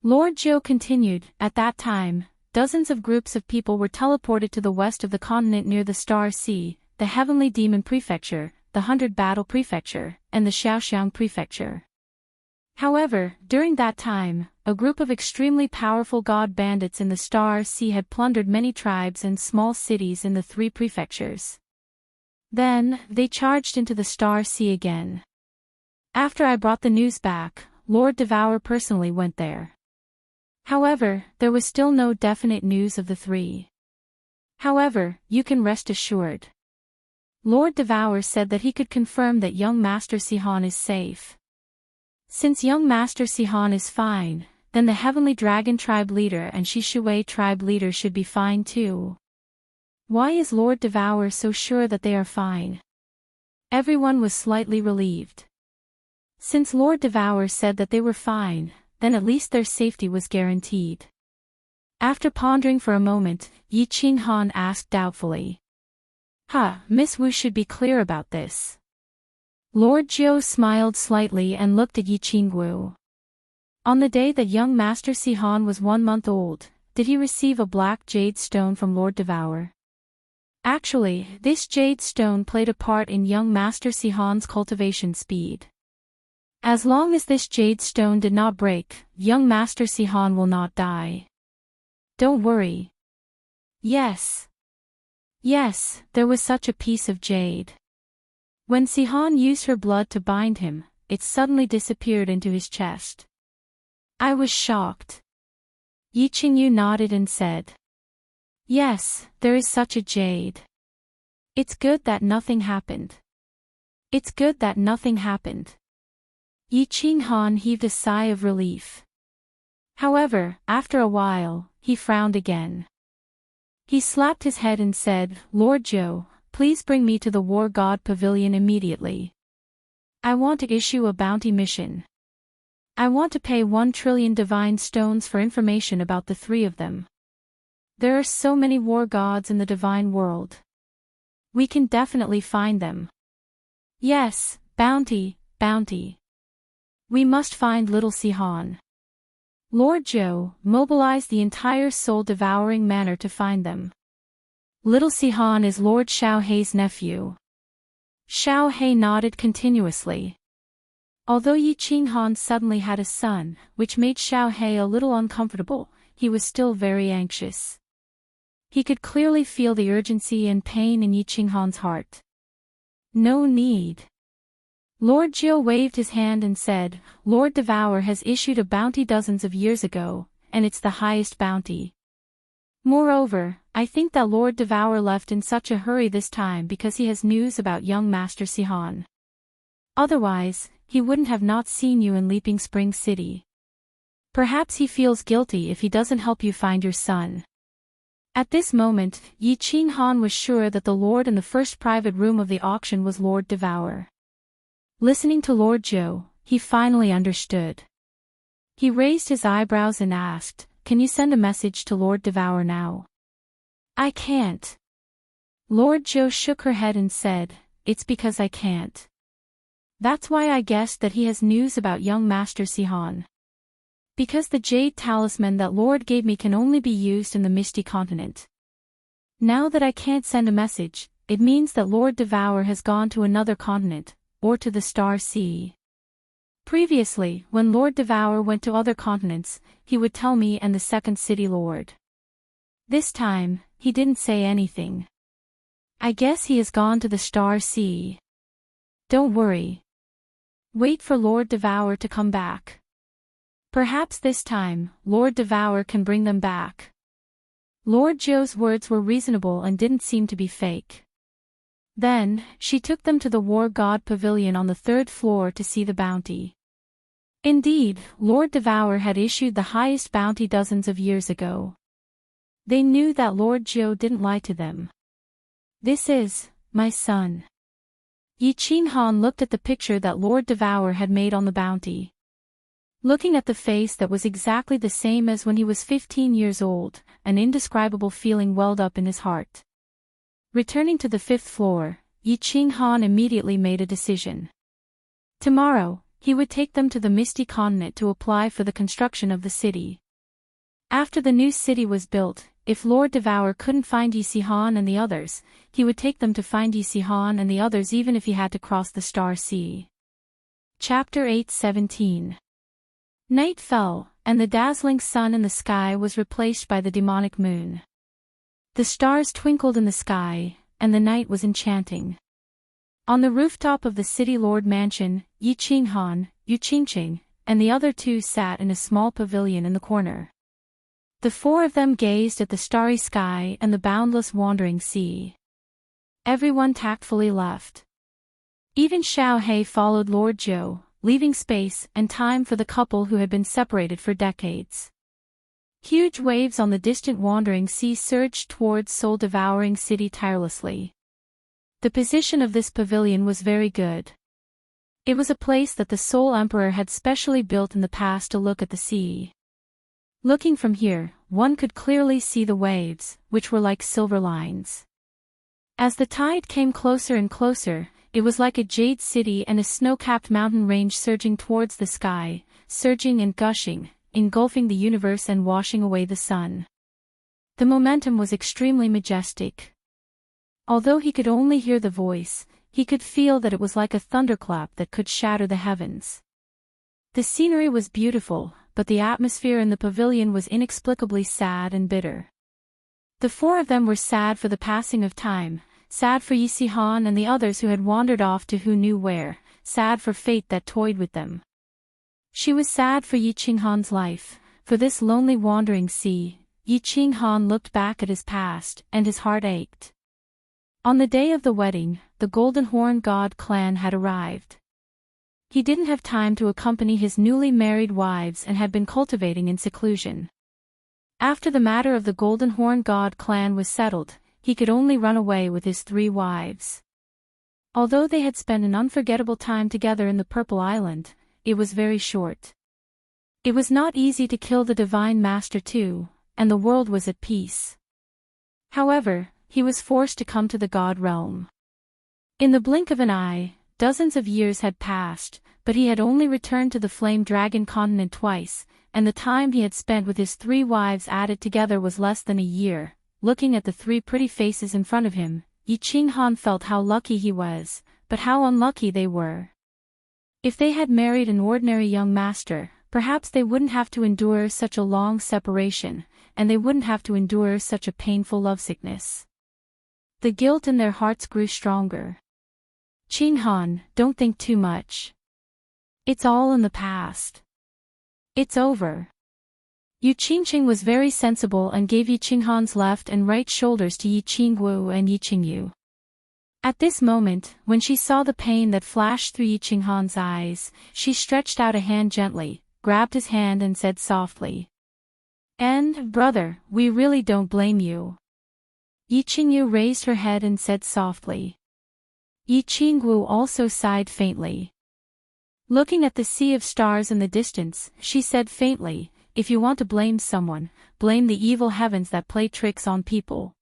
Lord Zhou continued, at that time, dozens of groups of people were teleported to the west of the continent near the Star Sea, the Heavenly Demon Prefecture, the 100 Battle Prefecture, and the Xiaoxiang Prefecture. However, during that time, a group of extremely powerful god bandits in the Star Sea had plundered many tribes and small cities in the 3 prefectures. Then, they charged into the Star Sea again. After I brought the news back, Lord Devour personally went there. However, there was still no definite news of the 3. However, you can rest assured. Lord Devour said that he could confirm that young Master Si-Han is safe. Since young Master Si-Han is fine, then the Heavenly Dragon Tribe leader and Shishui Tribe leader should be fine too. Why is Lord Devour so sure that they are fine? Everyone was slightly relieved. Since Lord Devour said that they were fine, then at least their safety was guaranteed. After pondering for a moment, Yi Qinghan asked doubtfully. Miss Wu should be clear about this. Lord Zhou smiled slightly and looked at Yi Qingwu. On the day that young Master Si-Han was 1 month old, did he receive a black jade stone from Lord Devour? Actually, this jade stone played a part in young Master Si-Han's cultivation speed. As long as this jade stone did not break, young Master Si-Han will not die. Don't worry. Yes, there was such a piece of jade. When Si-Han used her blood to bind him, it suddenly disappeared into his chest. I was shocked. Yi Qingyu nodded and said. Yes, there is such a jade. It's good that nothing happened. Yi Qinghan heaved a sigh of relief. However, after a while, he frowned again. He slapped his head and said, Lord Zhou, please bring me to the War God Pavilion immediately. I want to issue a bounty mission. I want to pay 1 trillion divine stones for information about the 3 of them. There are so many war gods in the divine world. We can definitely find them. Yes, bounty. We must find little Si-Han. Lord Zhou, mobilize the entire soul-devouring manor to find them. Little Si-Han is Lord Xiao Hei's nephew. Xiao Hei nodded continuously. Although Yi Qinghan suddenly had a son, which made Xiao Hei a little uncomfortable, he was still very anxious. He could clearly feel the urgency and pain in Yi Qinghan's heart. No need. Lord Zhou waved his hand and said, Lord Devour has issued a bounty dozens of years ago, and it's the highest bounty. Moreover, I think that Lord Devour left in such a hurry this time because he has news about young Master Si-Han. Otherwise, he wouldn't have not seen you in Leaping Spring City. Perhaps he feels guilty if he doesn't help you find your son. At this moment, Yi Qinghan was sure that the lord in the first private room of the auction was Lord Devour. Listening to Lord Zhou, he finally understood. He raised his eyebrows and asked, Can you send a message to Lord Devour now? I can't. Lord Zhou shook her head and said, It's because I can't. That's why I guessed that he has news about young Master Si-Han. Because the jade talisman that Lord gave me can only be used in the Misty Continent. Now that I can't send a message, it means that Lord Devour has gone to another continent, or to the Star Sea. Previously, when Lord Devour went to other continents, he would tell me and the second city lord. This time, he didn't say anything. I guess he has gone to the Star Sea. Don't worry. Wait for Lord Devour to come back. Perhaps this time, Lord Devour can bring them back. Lord Zhou's words were reasonable and didn't seem to be fake. Then, she took them to the War God Pavilion on the 3rd floor to see the bounty. Indeed, Lord Devour had issued the highest bounty dozens of years ago. They knew that Lord Jiu didn't lie to them. "This is my son." Yi Qinghan looked at the picture that Lord Devour had made on the bounty. Looking at the face that was exactly the same as when he was 15 years old, an indescribable feeling welled up in his heart. Returning to the 5th floor, Yi Qinghan immediately made a decision. Tomorrow, he would take them to the Misty Continent to apply for the construction of the city. After the new city was built, if Lord Devour couldn't find Yi Sihan and the others, he would take them to find Yi Sihan and the others even if he had to cross the Star Sea. Chapter 8:17. Night fell, and the dazzling sun in the sky was replaced by the demonic moon. The stars twinkled in the sky, and the night was enchanting. On the rooftop of the city lord mansion, Yi Qinghan, Yu Qingqing, and the other two sat in a small pavilion in the corner. The four of them gazed at the starry sky and the boundless wandering sea. Everyone tactfully left. Even Xiao He followed Lord Jiu, leaving space and time for the couple who had been separated for decades. Huge waves on the distant wandering sea surged towards soul-devouring city tirelessly. The position of this pavilion was very good. It was a place that the Soul Emperor had specially built in the past to look at the sea. Looking from here, one could clearly see the waves, which were like silver lines. As the tide came closer and closer, it was like a jade city and a snow-capped mountain range surging towards the sky, surging and gushing, engulfing the universe and washing away the sun. The momentum was extremely majestic. Although he could only hear the voice, he could feel that it was like a thunderclap that could shatter the heavens. The scenery was beautiful, but the atmosphere in the pavilion was inexplicably sad and bitter. The four of them were sad for the passing of time, sad for Yi Sihan and the others who had wandered off to who knew where, sad for fate that toyed with them. She was sad for Yi Qinghan's life, for this lonely wandering sea. Yi Qinghan looked back at his past, and his heart ached. On the day of the wedding, the Golden Horn God clan had arrived. He didn't have time to accompany his newly married wives and had been cultivating in seclusion. After the matter of the Golden Horn God clan was settled, he could only run away with his 3 wives. Although they had spent an unforgettable time together in the Purple Island, it was very short. It was not easy to kill the Divine Master too, and the world was at peace. However, he was forced to come to the God realm. In the blink of an eye, dozens of years had passed, but he had only returned to the Flame Dragon continent twice, and the time he had spent with his 3 wives added together was less than a year. Looking at the 3 pretty faces in front of him, Yi Qinghan felt how lucky he was, but how unlucky they were. If they had married an ordinary young master, perhaps they wouldn't have to endure such a long separation, and they wouldn't have to endure such a painful lovesickness. The guilt in their hearts grew stronger. Qinghan, don't think too much. It's all in the past. It's over. Yu Qingqing was very sensible and gave Yi Qinghan's left and right shoulders to Yi Qingwu and Yi Qingyu. At this moment, when she saw the pain that flashed through Yi Qinghan's eyes, she stretched out a hand gently, grabbed his hand and said softly, "And, brother, we really don't blame you." Yi Qingyu raised her head and said softly. Yi Qingwu also sighed faintly. Looking at the sea of stars in the distance, she said faintly, "If you want to blame someone, blame the evil heavens that play tricks on people."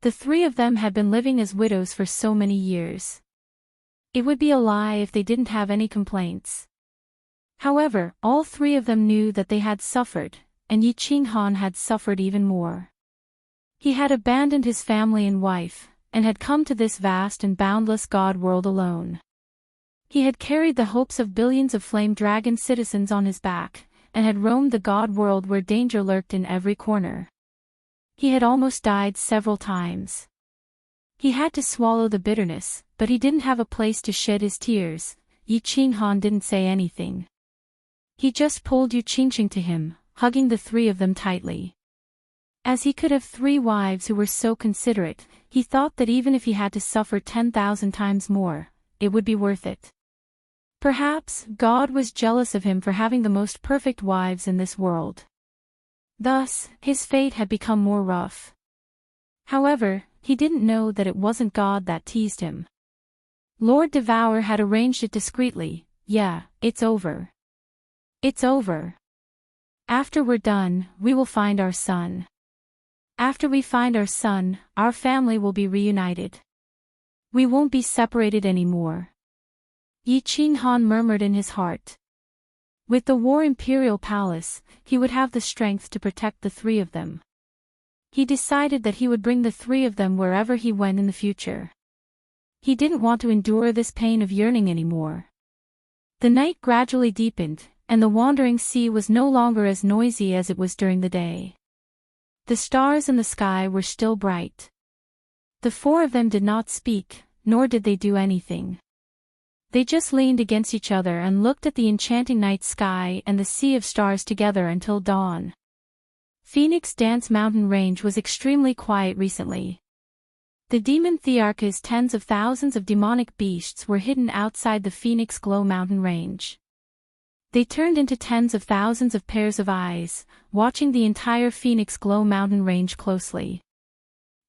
The 3 of them had been living as widows for so many years. It would be a lie if they didn't have any complaints. However, all 3 of them knew that they had suffered, and Yi Qinghan had suffered even more. He had abandoned his family and wife, and had come to this vast and boundless God world alone. He had carried the hopes of billions of Flame Dragon citizens on his back, and had roamed the God world where danger lurked in every corner. He had almost died several times. He had to swallow the bitterness, but he didn't have a place to shed his tears. Yi Qinghan didn't say anything. He just pulled Yu Qingqing to him, hugging the 3 of them tightly. As he could have 3 wives who were so considerate, he thought that even if he had to suffer 10,000 times more, it would be worth it. Perhaps God was jealous of him for having the most perfect wives in this world. Thus, his fate had become more rough. However, he didn't know that it wasn't God that teased him. Lord Devour had arranged it discreetly. Yeah, it's over. It's over. After we're done, we will find our son. After we find our son, our family will be reunited. We won't be separated anymore. Yi Qinghan murmured in his heart. With the War Imperial Palace, he would have the strength to protect the three of them. He decided that he would bring the three of them wherever he went in the future. He didn't want to endure this pain of yearning anymore. The night gradually deepened, and the wandering sea was no longer as noisy as it was during the day. The stars in the sky were still bright. The four of them did not speak, nor did they do anything. They just leaned against each other and looked at the enchanting night sky and the sea of stars together until dawn. Phoenix Dance Mountain Range was extremely quiet recently. The demon Thearch's tens of thousands of demonic beasts were hidden outside the Phoenix Glow Mountain Range. They turned into tens of thousands of pairs of eyes, watching the entire Phoenix Glow Mountain Range closely.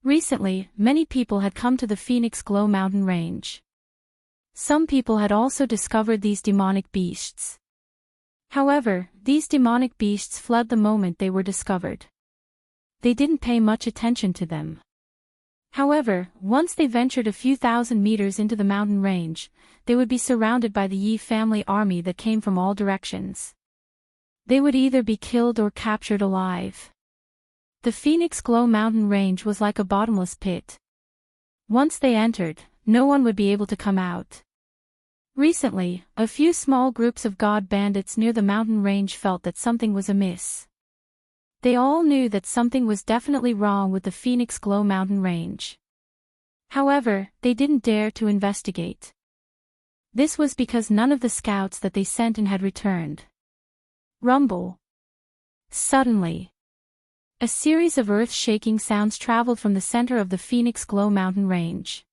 Recently, many people had come to the Phoenix Glow Mountain Range. Some people had also discovered these demonic beasts. However, these demonic beasts fled the moment they were discovered. They didn't pay much attention to them. However, once they ventured a few thousand meters into the mountain range, they would be surrounded by the Yi family army that came from all directions. They would either be killed or captured alive. The Phoenix Glow Mountain Range was like a bottomless pit. Once they entered, no one would be able to come out. Recently, a few small groups of god bandits near the mountain range felt that something was amiss. They all knew that something was definitely wrong with the Phoenix Glow Mountain Range. However, they didn't dare to investigate. This was because none of the scouts that they sent in had returned. Rumble. Suddenly, a series of earth-shaking sounds traveled from the center of the Phoenix Glow Mountain Range.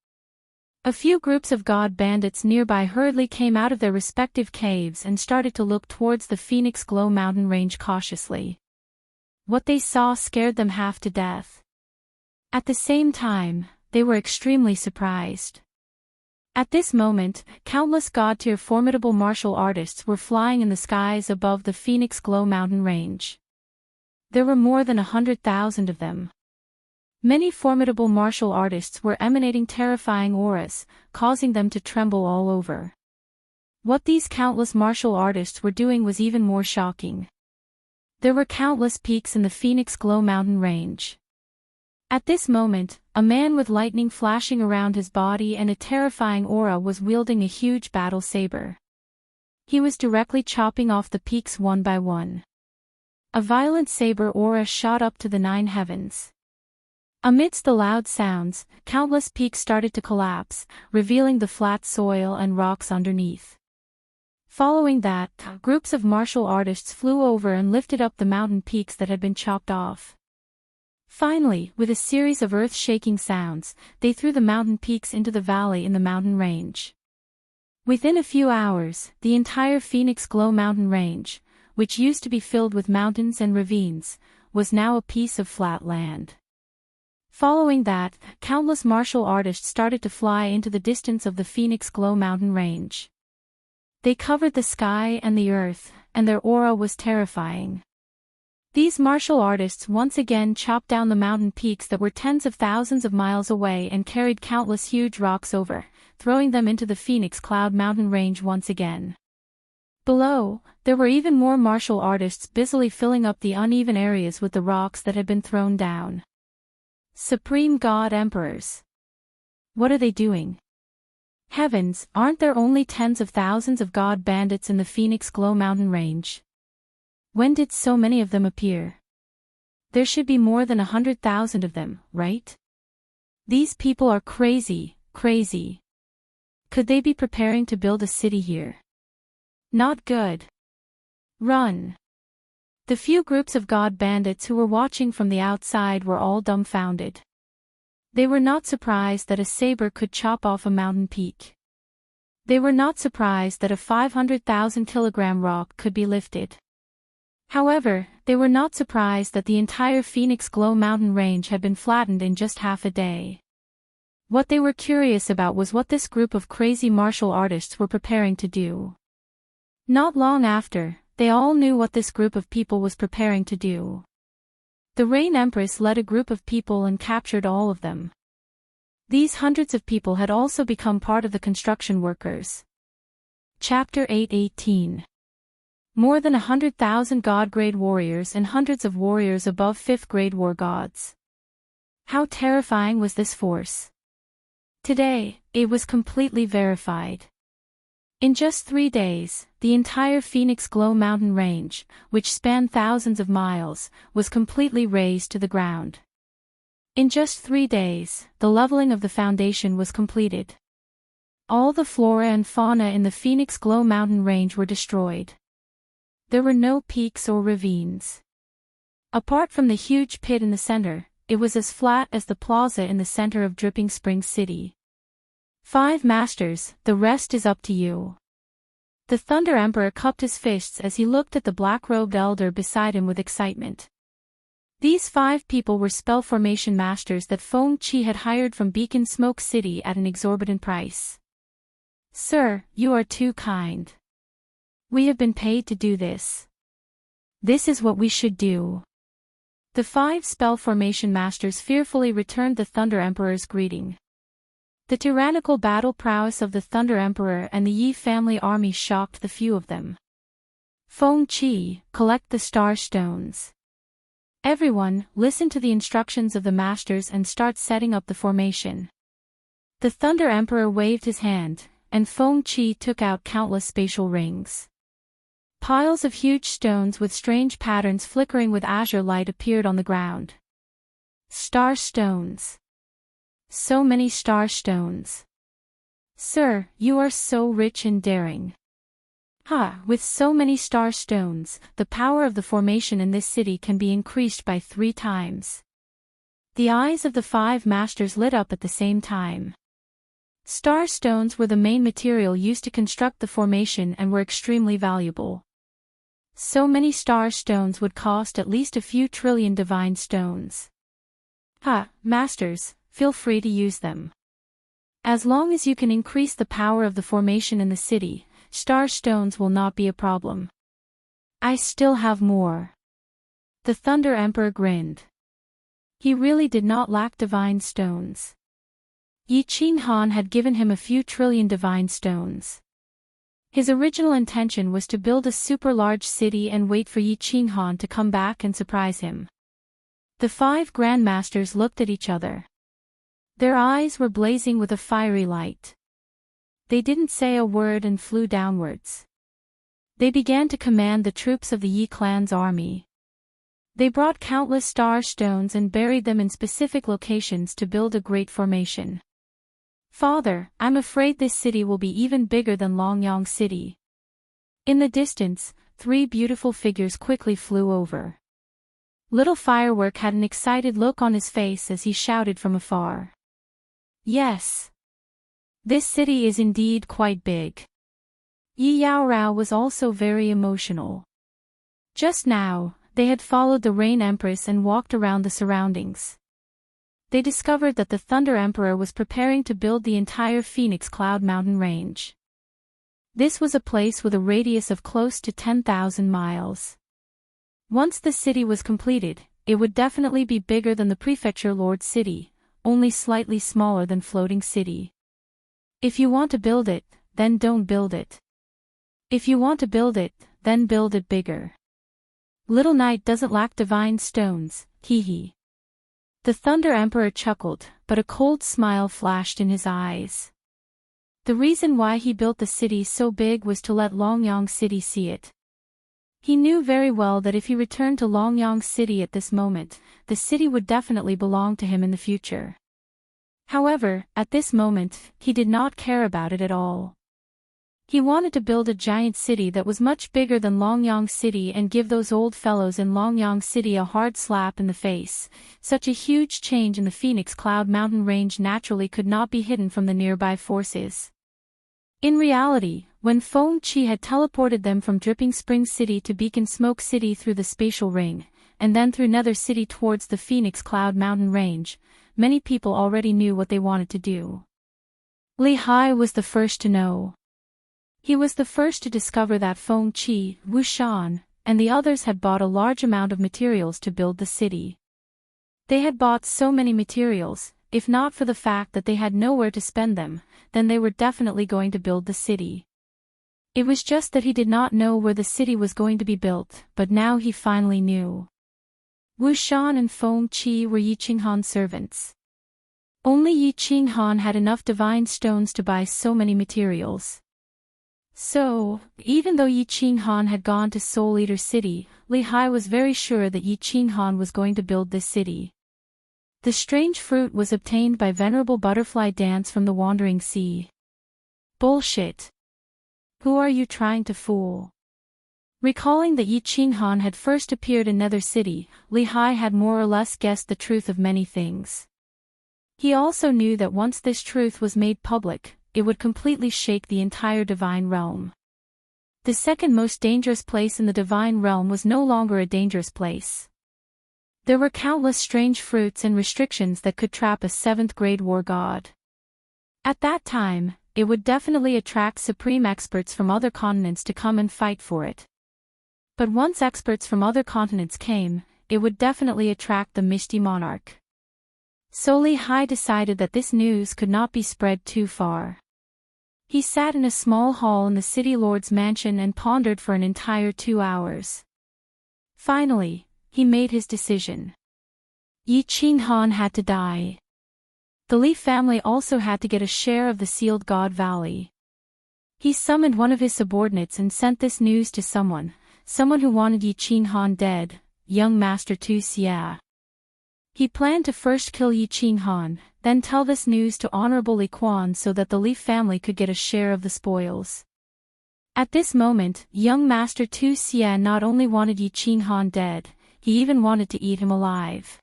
A few groups of god bandits nearby hurriedly came out of their respective caves and started to look towards the Phoenix Glow Mountain Range cautiously. What they saw scared them half to death. At the same time, they were extremely surprised. At this moment, countless god-tier formidable martial artists were flying in the skies above the Phoenix Glow Mountain Range. There were more than 100,000 of them. Many formidable martial artists were emanating terrifying auras, causing them to tremble all over. What these countless martial artists were doing was even more shocking. There were countless peaks in the Phoenix Glow Mountain Range. At this moment, a man with lightning flashing around his body and a terrifying aura was wielding a huge battle saber. He was directly chopping off the peaks one by one. A violent saber aura shot up to the 9 heavens. Amidst the loud sounds, countless peaks started to collapse, revealing the flat soil and rocks underneath. Following that, groups of martial artists flew over and lifted up the mountain peaks that had been chopped off. Finally, with a series of earth-shaking sounds, they threw the mountain peaks into the valley in the mountain range. Within a few hours, the entire Phoenix Glow Mountain Range, which used to be filled with mountains and ravines, was now a piece of flat land. Following that, countless martial artists started to fly into the distance of the Phoenix Glow Mountain Range. They covered the sky and the earth, and their aura was terrifying. These martial artists once again chopped down the mountain peaks that were tens of thousands of miles away and carried countless huge rocks over, throwing them into the Phoenix Cloud Mountain Range once again. Below, there were even more martial artists busily filling up the uneven areas with the rocks that had been thrown down. Supreme God Emperors. What are they doing? Heavens, aren't there only tens of thousands of god bandits in the Phoenix Glow Mountain Range? When did so many of them appear? There should be more than 100,000 of them, right? These people are crazy, crazy. Could they be preparing to build a city here? Not good. Run. The few groups of god bandits who were watching from the outside were all dumbfounded. They were not surprised that a saber could chop off a mountain peak. They were not surprised that a 500,000 kilogram rock could be lifted. However, they were not surprised that the entire Phoenix Glow mountain range had been flattened in just half a day. What they were curious about was what this group of crazy martial artists were preparing to do. Not long after, they all knew what this group of people was preparing to do. The Rain Empress led a group of people and captured all of them. These hundreds of people had also become part of the construction workers. Chapter 8:18. More than 100,000 God-grade warriors and hundreds of warriors above 5th-grade war gods. How terrifying was this force? Today, it was completely verified. In just 3 days, the entire Phoenix Glow mountain range, which spanned thousands of miles, was completely razed to the ground. In just 3 days, the leveling of the foundation was completed. All the flora and fauna in the Phoenix Glow mountain range were destroyed. There were no peaks or ravines. Apart from the huge pit in the center, it was as flat as the plaza in the center of Dripping Springs City. 5 masters, the rest is up to you. The Thunder Emperor cupped his fists as he looked at the black-robed elder beside him with excitement. These 5 people were spell formation masters that Feng Qi had hired from Beacon Smoke City at an exorbitant price. Sir, you are too kind. We have been paid to do this. This is what we should do. The 5 spell formation masters fearfully returned the Thunder Emperor's greeting. The tyrannical battle prowess of the Thunder Emperor and the Yi family army shocked the few of them. Feng Qi, collect the star stones. Everyone, listen to the instructions of the masters and start setting up the formation. The Thunder Emperor waved his hand, and Feng Qi took out countless spatial rings. Piles of huge stones with strange patterns flickering with azure light appeared on the ground. Star stones. So many star stones. Sir, you are so rich and daring. With so many star stones, the power of the formation in this city can be increased by 3 times. The eyes of the 5 masters lit up at the same time. Star stones were the main material used to construct the formation and were extremely valuable. So many star stones would cost at least a few trillion divine stones. Masters, feel free to use them. As long as you can increase the power of the formation in the city, star stones will not be a problem. I still have more. The Thunder Emperor grinned. He really did not lack divine stones. Yi Qinghan had given him a few trillion divine stones. His original intention was to build a super large city and wait for Yi Qinghan to come back and surprise him. The 5 grandmasters looked at each other. Their eyes were blazing with a fiery light. They didn't say a word and flew downwards. They began to command the troops of the Yi clan's army. They brought countless star stones and buried them in specific locations to build a great formation. Father, I'm afraid this city will be even bigger than Longyang City. In the distance, 3 beautiful figures quickly flew over. Little Firework had an excited look on his face as he shouted from afar. Yes. This city is indeed quite big. Yi Yaorao was also very emotional. Just now, they had followed the Rain Empress and walked around the surroundings. They discovered that the Thunder Emperor was preparing to build the entire Phoenix Cloud Mountain range. This was a place with a radius of close to 10,000 miles. Once the city was completed, it would definitely be bigger than the Prefecture Lord City, only slightly smaller than Floating City. If you want to build it, then don't build it. If you want to build it, then build it bigger. Little Knight doesn't lack divine stones, hee. The Thunder Emperor chuckled, but a cold smile flashed in his eyes. The reason why he built the city so big was to let Longyang City see it. He knew very well that if he returned to Longyang City at this moment, the city would definitely belong to him in the future. However, at this moment, he did not care about it at all. He wanted to build a giant city that was much bigger than Longyang City and give those old fellows in Longyang City a hard slap in the face. Such a huge change in the Phoenix Cloud Mountain range naturally could not be hidden from the nearby forces. In reality, When Feng Qi had teleported them from Dripping Spring City to Beacon Smoke City through the spatial ring, and then through Nether City towards the Phoenix Cloud Mountain Range, many people already knew what they wanted to do. Li Hai was the first to know. He was the first to discover that Feng Qi, Wuxian, and the others had bought a large amount of materials to build the city. They had bought so many materials, if not for the fact that they had nowhere to spend them, then they were definitely going to build the city. It was just that he did not know where the city was going to be built, but now he finally knew. Wuxian and Feng Qi were Yi Qinghan's servants. Only Yi Qinghan had enough divine stones to buy so many materials. So, even though Yi Qinghan had gone to Soul Eater City, Li Hai was very sure that Yi Qinghan was going to build this city. The strange fruit was obtained by Venerable Butterfly Dance from the Wandering Sea. Bullshit. Who are you trying to fool? Recalling that Yi Qinghan had first appeared in Nether City, Li Hai had more or less guessed the truth of many things. He also knew that once this truth was made public, it would completely shake the entire divine realm. The second most dangerous place in the divine realm was no longer a dangerous place. There were countless strange fruits and restrictions that could trap a 7th-grade war god. At that time, it would definitely attract supreme experts from other continents to come and fight for it. But once experts from other continents came, it would definitely attract the Misty Monarch. So Li Hai decided that this news could not be spread too far. He sat in a small hall in the city lord's mansion and pondered for an entire 2 hours. Finally, he made his decision. Yi Qinghan had to die. The Li family also had to get a share of the Sealed God Valley. He summoned one of his subordinates and sent this news to someone who wanted Yi Qinghan dead, young Master Tu Xia. He planned to first kill Yi Qinghan, then tell this news to Honorable Li Quan so that the Li family could get a share of the spoils. At this moment, young Master Tu Xia not only wanted Yi Qinghan dead, he even wanted to eat him alive.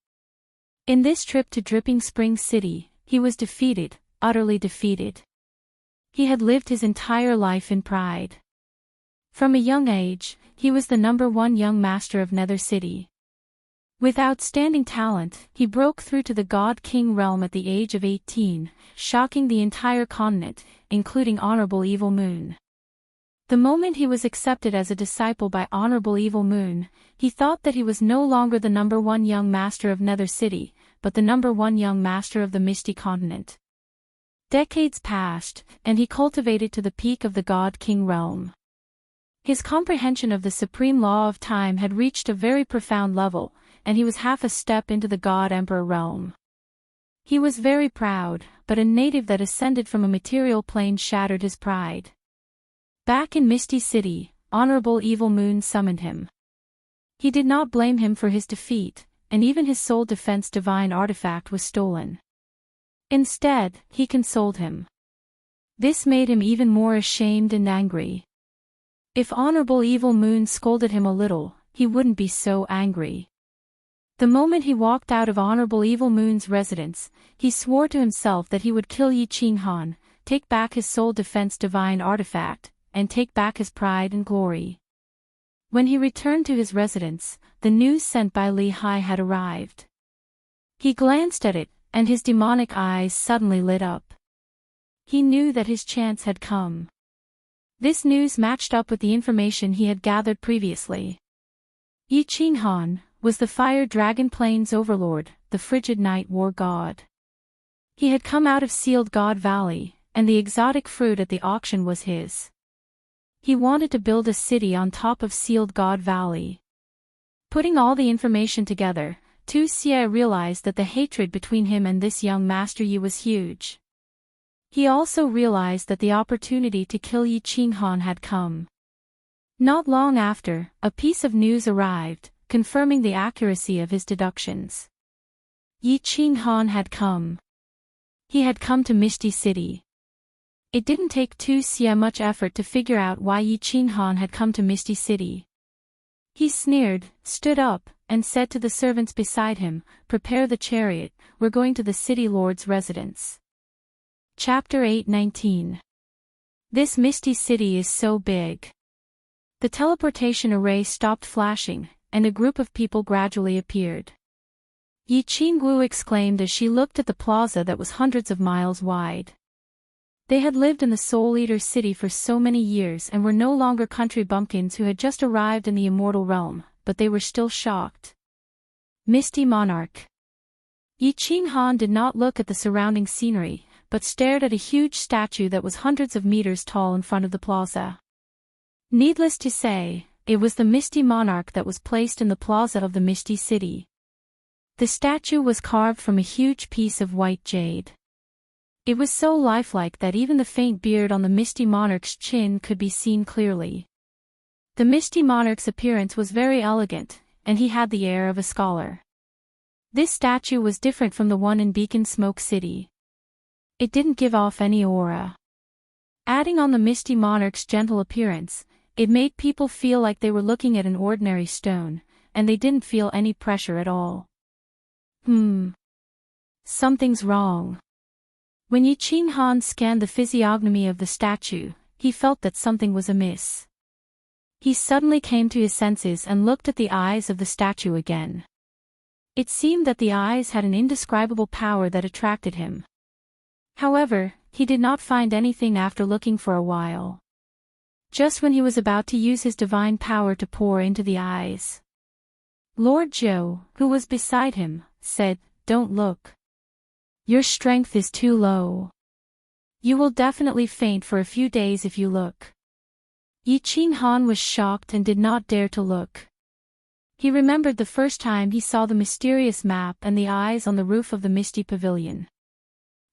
In this trip to Dripping Spring City, he was defeated, utterly defeated. He had lived his entire life in pride. From a young age, he was the #1 young master of Nether City. With outstanding talent, he broke through to the God King realm at the age of 18, shocking the entire continent, including Honorable Evil Moon. The moment he was accepted as a disciple by Honorable Evil Moon, he thought that he was no longer the #1 young master of Nether City, but the #1 young master of the Misty Continent. Decades passed, and he cultivated to the peak of the God King realm. His comprehension of the supreme law of time had reached a very profound level, and he was half a step into the God Emperor realm. He was very proud, but a native that ascended from a material plane shattered his pride. Back in Misty City, Honorable Evil Moon summoned him. He did not blame him for his defeat, and even his soul defense divine artifact was stolen. Instead, he consoled him. This made him even more ashamed and angry. If Honorable Evil Moon scolded him a little, he wouldn't be so angry. The moment he walked out of Honorable Evil Moon's residence, he swore to himself that he would kill Yi Qinghan, take back his soul defense divine artifact, and take back his pride and glory. When he returned to his residence, the news sent by Li Hai had arrived. He glanced at it, and his demonic eyes suddenly lit up. He knew that his chance had come. This news matched up with the information he had gathered previously. Yi Qinghan was the Fire Dragon Plains overlord, the Frigid Night War god. He had come out of Sealed God Valley, and the exotic fruit at the auction was his. He wanted to build a city on top of Sealed God Valley. Putting all the information together, Tu Xia realized that the hatred between him and this young Master Yi was huge. He also realized that the opportunity to kill Yi Qinghan had come. Not long after, a piece of news arrived, confirming the accuracy of his deductions. Yi Qinghan had come. He had come to Misty City. It didn't take Tu Xia much effort to figure out why Yi Qinghan had come to Misty City. He sneered, stood up, and said to the servants beside him, "Prepare the chariot, we're going to the city lord's residence." Chapter 8:19. This misty city is so big. The teleportation array stopped flashing, and a group of people gradually appeared. Yi Qingguo exclaimed as she looked at the plaza that was hundreds of miles wide. They had lived in the Soul Eater city for so many years and were no longer country bumpkins who had just arrived in the immortal realm, but they were still shocked. Misty Monarch. Yi Qinghan did not look at the surrounding scenery, but stared at a huge statue that was hundreds of meters tall in front of the plaza. Needless to say, it was the Misty Monarch that was placed in the plaza of the Misty City. The statue was carved from a huge piece of white jade. It was so lifelike that even the faint beard on the Misty Monarch's chin could be seen clearly. The Misty Monarch's appearance was very elegant, and he had the air of a scholar. This statue was different from the one in Beacon Smoke City. It didn't give off any aura. Adding on the Misty Monarch's gentle appearance, it made people feel like they were looking at an ordinary stone, and they didn't feel any pressure at all. Something's wrong. When Yi Qinghan scanned the physiognomy of the statue, he felt that something was amiss. He suddenly came to his senses and looked at the eyes of the statue again. It seemed that the eyes had an indescribable power that attracted him. However, he did not find anything after looking for a while. Just when he was about to use his divine power to pour into the eyes, Lord Zhou, who was beside him, said, "Don't look. Your strength is too low. You will definitely faint for a few days if you look." Yi Qinghan was shocked and did not dare to look. He remembered the first time he saw the mysterious map and the eyes on the roof of the Misty Pavilion.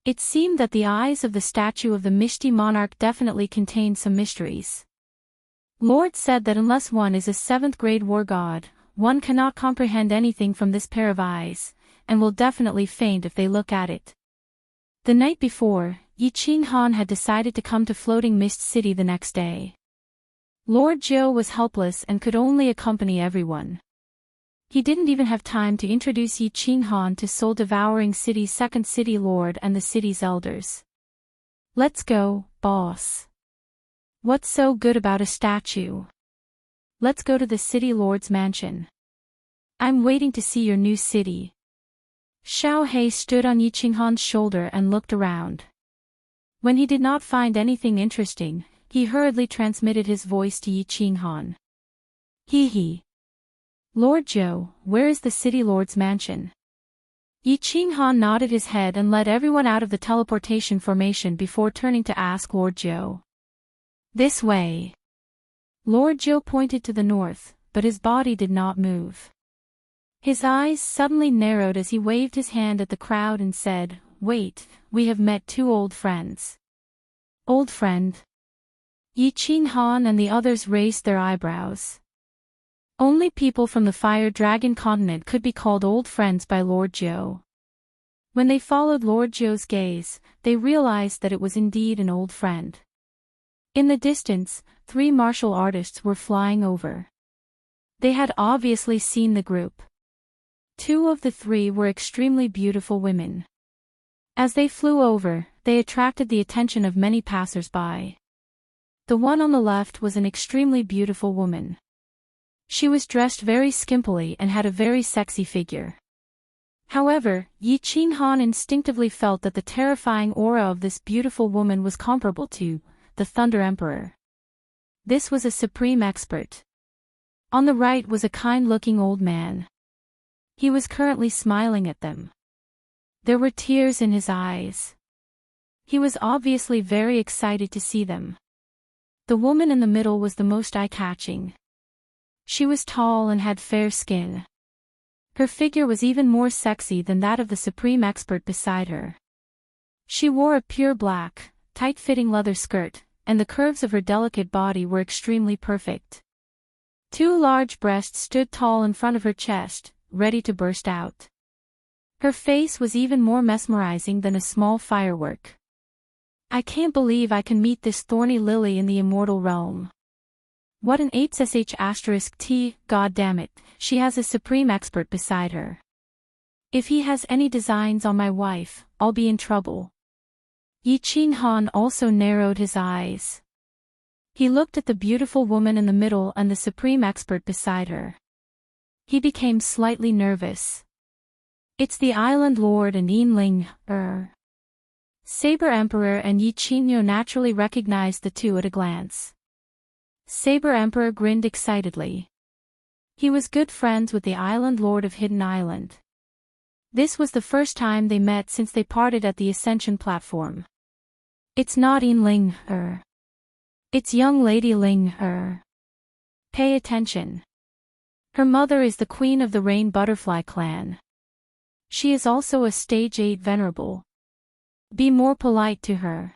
It seemed that the eyes of the statue of the Misty Monarch definitely contained some mysteries. Lord said that unless one is a 7th-grade war god, one cannot comprehend anything from this pair of eyes, and will definitely faint if they look at it. The night before, Yi Qinghan had decided to come to Floating Mist City the next day. Lord Zhou was helpless and could only accompany everyone. He didn't even have time to introduce Yi Qinghan to Soul Devouring City's 2nd City Lord and the city's elders. "Let's go, boss. What's so good about a statue? Let's go to the City Lord's mansion. I'm waiting to see your new city." Xiao He stood on Yi Qinghan's shoulder and looked around. When he did not find anything interesting, he hurriedly transmitted his voice to Yi Qinghan. He. "Lord Zhou, where is the City Lord's mansion?" Yi Qinghan nodded his head and led everyone out of the teleportation formation before turning to ask Lord Zhou. "This way." Lord Zhou pointed to the north, but his body did not move. His eyes suddenly narrowed as he waved his hand at the crowd and said, "Wait, we have met 2 old friends." "Old friend?" Yi Qinghan and the others raised their eyebrows. Only people from the Fire Dragon continent could be called old friends by Lord Zhou. When they followed Lord Zhou's gaze, they realized that it was indeed an old friend. In the distance, 3 martial artists were flying over. They had obviously seen the group. 2 of the 3 were extremely beautiful women. As they flew over, they attracted the attention of many passers-by. The one on the left was an extremely beautiful woman. She was dressed very skimpily and had a very sexy figure. However, Yi Qinghan instinctively felt that the terrifying aura of this beautiful woman was comparable to the Thunder Emperor. This was a supreme expert. On the right was a kind-looking old man. He was currently smiling at them. There were tears in his eyes. He was obviously very excited to see them. The woman in the middle was the most eye-catching. She was tall and had fair skin. Her figure was even more sexy than that of the supreme expert beside her. She wore a pure black, tight-fitting leather skirt, and the curves of her delicate body were extremely perfect. 2 large breasts stood tall in front of her chest, ready to burst out. Her face was even more mesmerizing than a small firework. "I can't believe I can meet this thorny lily in the immortal realm. What an **T, god damn it, she has a supreme expert beside her. If he has any designs on my wife, I'll be in trouble." Yi Qinghan also narrowed his eyes. He looked at the beautiful woman in the middle and the supreme expert beside her. He became slightly nervous. It's the Island Lord and Yinling, Saber Emperor and Yi Qingyo naturally recognized the two at a glance. Saber Emperor grinned excitedly. He was good friends with the Island Lord of Hidden Island. This was the first time they met since they parted at the Ascension platform. It's not Yinling, It's young Lady Ling, Pay attention. Her mother is the queen of the Rain Butterfly clan. She is also a stage 8 venerable. Be more polite to her.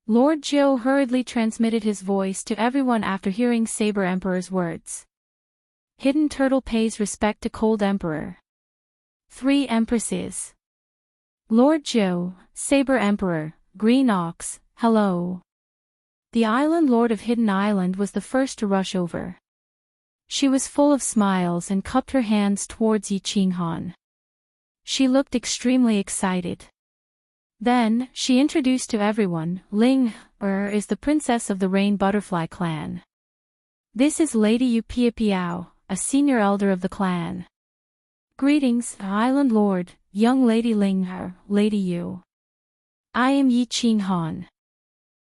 Lord Zhou hurriedly transmitted his voice to everyone after hearing Saber Emperor's words. Hidden Turtle pays respect to Cold Emperor. 3 Empresses. Lord Zhou, Saber Emperor, Green Ox, hello. The Island Lord of Hidden Island was the first to rush over. She was full of smiles and cupped her hands towards Yi Qinghan. She looked extremely excited. Then, she introduced to everyone, Ling, is the princess of the Rain Butterfly clan. This is Lady Yu Piapiao, a senior elder of the clan. Greetings, Island Lord, young Lady Ling, Lady Yu. I am Yi Qinghan.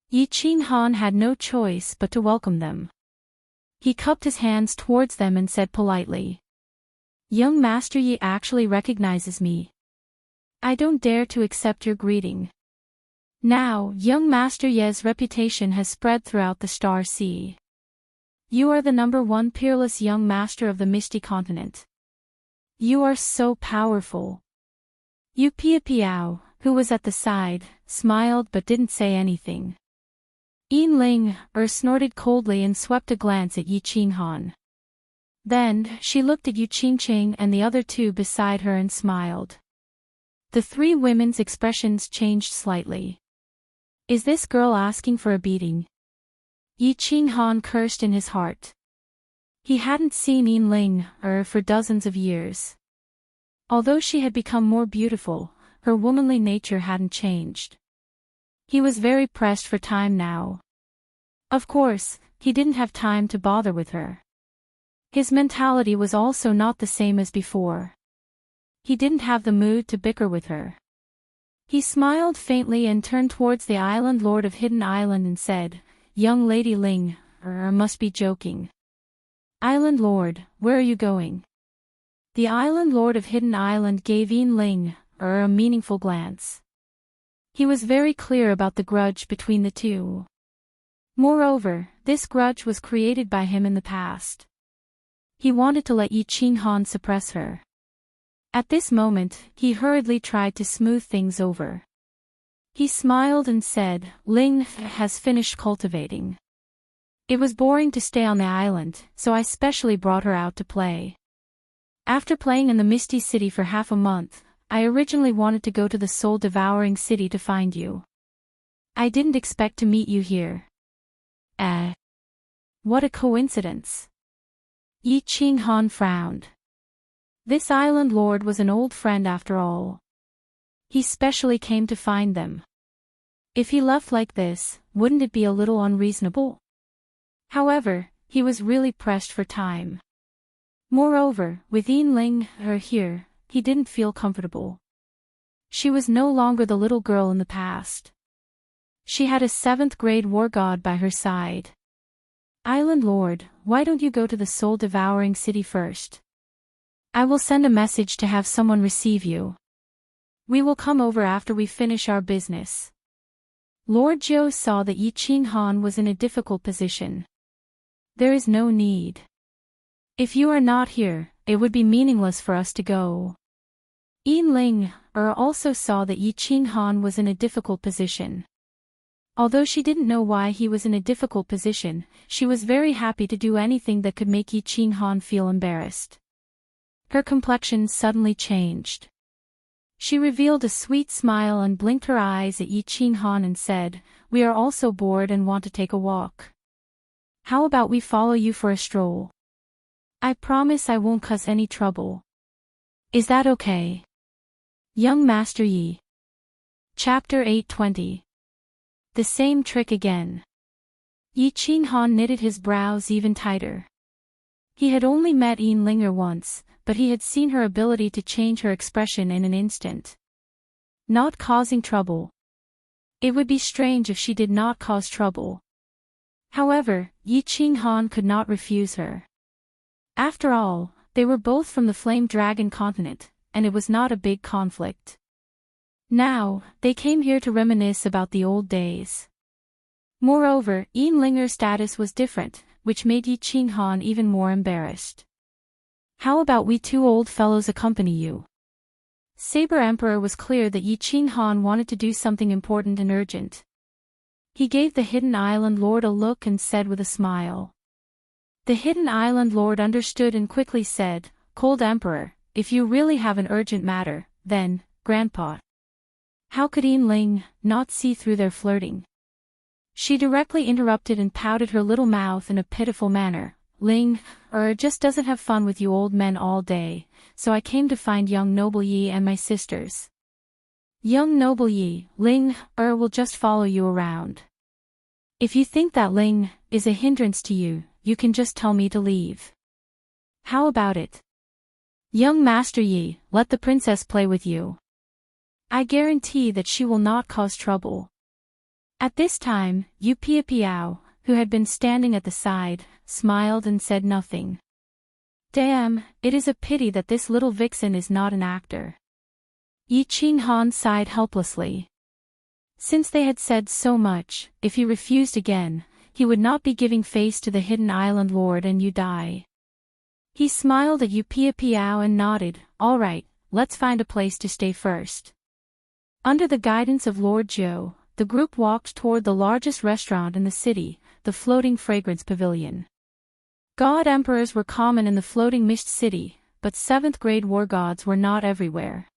Yi Qinghan had no choice but to welcome them. He cupped his hands towards them and said politely. Young Master Yi actually recognizes me. I don't dare to accept your greeting. Now, young Master Ye's reputation has spread throughout the Star Sea. You are the #1 peerless young master of the Misty Continent. You are so powerful. Yu Piapiao, who was at the side, smiled but didn't say anything. Yinling, snorted coldly and swept a glance at Yi Qinghan. Then, she looked at Yu Qingqing and the other two beside her and smiled. The 3 women's expressions changed slightly. Is this girl asking for a beating? Yi Qinghan cursed in his heart. He hadn't seen Yinling, for dozens of years. Although she had become more beautiful, her womanly nature hadn't changed. He was very pressed for time now. Of course, he didn't have time to bother with her. His mentality was also not the same as before. He didn't have the mood to bicker with her. He smiled faintly and turned towards the Island Lord of Hidden Island and said, Young Lady Ling, must be joking. Island Lord, where are you going? The Island Lord of Hidden Island gave Yinling, a meaningful glance. He was very clear about the grudge between the two. Moreover, this grudge was created by him in the past. He wanted to let Yi Qinghan suppress her. At this moment, he hurriedly tried to smooth things over. He smiled and said, Ling has finished cultivating. It was boring to stay on the island, so I specially brought her out to play. After playing in the Misty City for half a month, I originally wanted to go to the soul-devouring city to find you. I didn't expect to meet you here. What a coincidence. Yi Qinghan frowned. This Island Lord was an old friend after all. He specially came to find them. If he left like this, wouldn't it be a little unreasonable? However, he was really pressed for time. Moreover, with Yinling, here, he didn't feel comfortable. She was no longer the little girl in the past. She had a 7th grade war god by her side. Island Lord, why don't you go to the soul-devouring city first? I will send a message to have someone receive you. We will come over after we finish our business. Lord Zhou saw that Yi Qinghan was in a difficult position. There is no need. If you are not here, it would be meaningless for us to go. Yinling, also saw that Yi Qinghan was in a difficult position. Although she didn't know why he was in a difficult position, she was very happy to do anything that could make Yi Qinghan feel embarrassed. Her complexion suddenly changed. She revealed a sweet smile and blinked her eyes at Yi Qinghan and said, We are also bored and want to take a walk. How about we follow you for a stroll? I promise I won't cause any trouble. Is that okay? Young Master Yi. Chapter 820. The same trick again. Yi Qinghan knitted his brows even tighter. He had only met Yin Linger once, but he had seen her ability to change her expression in an instant. Not causing trouble. It would be strange if she did not cause trouble. However, Yi Qinghan could not refuse her. After all, they were both from the Flame Dragon continent, and it was not a big conflict. Now, they came here to reminisce about the old days. Moreover, Yin Linger's status was different, which made Yi Qinghan even more embarrassed. How about we two old fellows accompany you? Saber Emperor was clear that Yi Qinghan wanted to do something important and urgent. He gave the Hidden Island Lord a look and said with a smile. The Hidden Island Lord understood and quickly said, "Cold Emperor, if you really have an urgent matter, then, Grandpa." How could Yin Ling not see through their flirting? She directly interrupted and pouted her little mouth in a pitiful manner. "Ling, just doesn't have fun with you old men all day, so I came to find young noble Yi and my sisters." Young noble Yi, Ling, will just follow you around. If you think that Ling is a hindrance to you, you can just tell me to leave. How about it? Young Master Yi, let the princess play with you. I guarantee that she will not cause trouble. At this time, Yu Piao, who had been standing at the side, smiled and said nothing. Damn, it is a pity that this little vixen is not an actor. Yi Qinghan sighed helplessly. Since they had said so much, if he refused again, he would not be giving face to the Hidden Island Lord and Yu Dai. He smiled at Yu Piao and nodded, "All right, let's find a place to stay first." Under the guidance of Lord Zhou, the group walked toward the largest restaurant in the city, the Floating Fragrance Pavilion. God Emperors were common in the Floating Mist City, but 7th-grade war gods were not everywhere.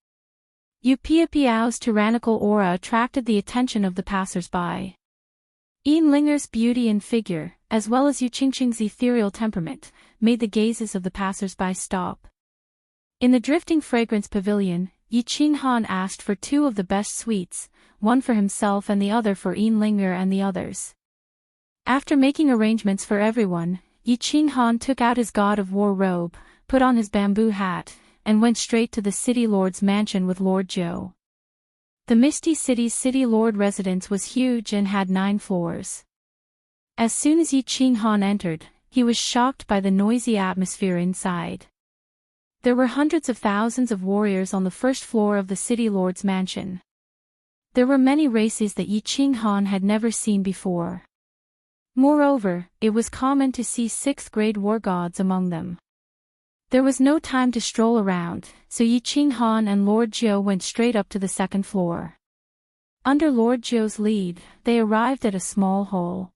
Yu Piao's tyrannical aura attracted the attention of the passers-by. Yin Linger's beauty and figure, as well as Yu Qingqing's ethereal temperament, made the gazes of the passers-by stop. In the Drifting Fragrance Pavilion, Yi Qinghan asked for 2 of the best sweets, one for himself and the other for Yin Linger and the others. After making arrangements for everyone, Yi Qinghan took out his God of War robe, put on his bamboo hat, and went straight to the City Lord's mansion with Lord Zhou. The Misty City's City Lord residence was huge and had 9 floors. As soon as Yi Qinghan entered, he was shocked by the noisy atmosphere inside. There were hundreds of thousands of warriors on the first floor of the City Lord's mansion. There were many races that Yi Qinghan had never seen before. Moreover, it was common to see 6th-grade war gods among them. There was no time to stroll around, so Yi Qinghan and Lord Zhou went straight up to the 2nd floor. Under Lord Zhou's lead, they arrived at a small hall.